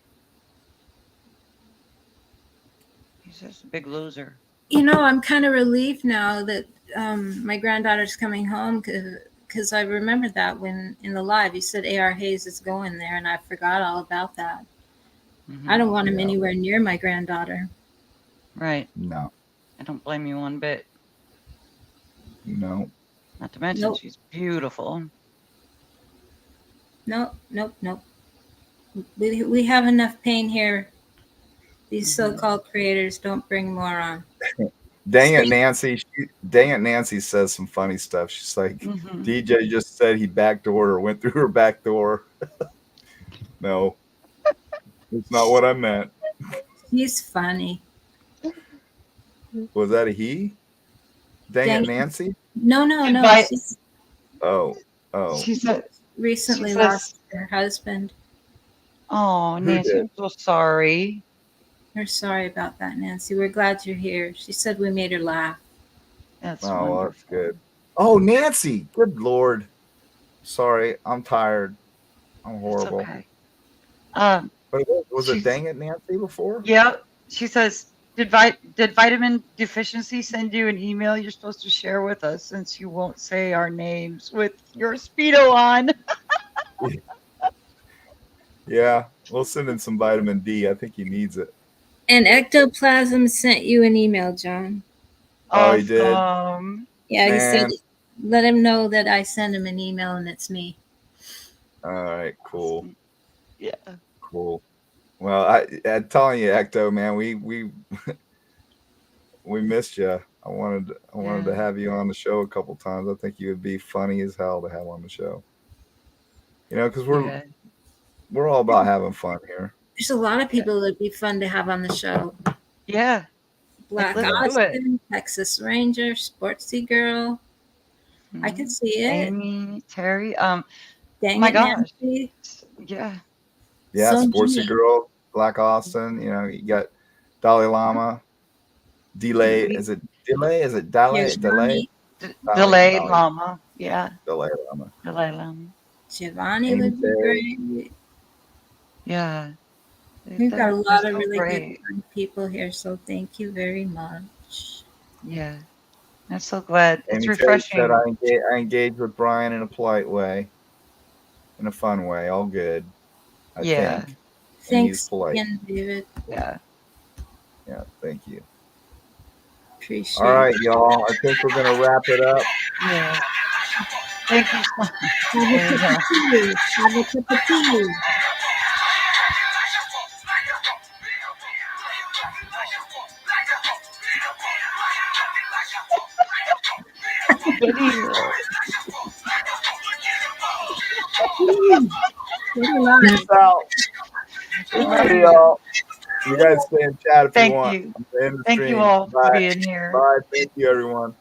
He's just a big loser. I'm kind of relieved now that my granddaughter's coming home because I remembered that when in the live you said A.R. Hayes is going there, and I forgot all about that. I don't want him anywhere near my granddaughter. Right. No. I don't blame you one bit. No. Not to mention she's beautiful. Nope. We have enough pain here. These so-called creators, don't bring more on. Dang it, Nancy says some funny stuff. She's like, DJ just said he backdoored or went through her back door. No, it's not what I meant. He's funny. Was that a he? Dang it, Nancy? No. Oh. She recently lost her husband. Oh, Nancy, I'm so sorry. We're sorry about that, Nancy. We're glad you're here. She said we made her laugh. That's wonderful. That's good. Oh, Nancy. Good Lord. Sorry, I'm tired. I'm horrible. It's okay. But was it Dang It Nancy before? Yeah. She says, did vitamin deficiency send you an email you're supposed to share with us since you won't say our names with your Speedo on? Yeah, we'll send in some vitamin D. I think he needs it. And Ectoplasm sent you an email, John. Oh, he did? Yeah, he said, let him know that I sent him an email and it's me. All right, cool. Yeah. Cool. Well, I'm telling you, Ecto, man, we missed you. I wanted to have you on the show a couple times. I think you would be funny as hell to have on the show. Because we're all about having fun here. There's a lot of people that'd be fun to have on the show. Yeah. Black Austin, Texas Ranger, Sportsy Girl. I can see it. Amy, Terry. Dang my it, gosh. Nancy. Yeah. Yeah, So Sportsy many. Girl, Black Austin. You got Dalai Lama. Delay. Is it Delay? Is it Delay? Delay? Delay Lama. Yeah. Delay Lama. Delay Lama. Giovanni would be great. Yeah. We've got a lot of really good fun people here, so thank you very much. Yeah. I'm so glad. It's Amy refreshing. said I engaged with Brian in a polite way, in a fun way, all good. I think. Thanks polite. again, David. Yeah. Yeah, thank you. Appreciate All right, it. y'all. I think we're gonna wrap it up. Yeah. Thank you so much. Have a cup of tea. Peace out. Hey, y'all. You guys stay in chat if you want. You. I'm in the Thank stream. you all Bye. for being here. Bye. Thank you, everyone.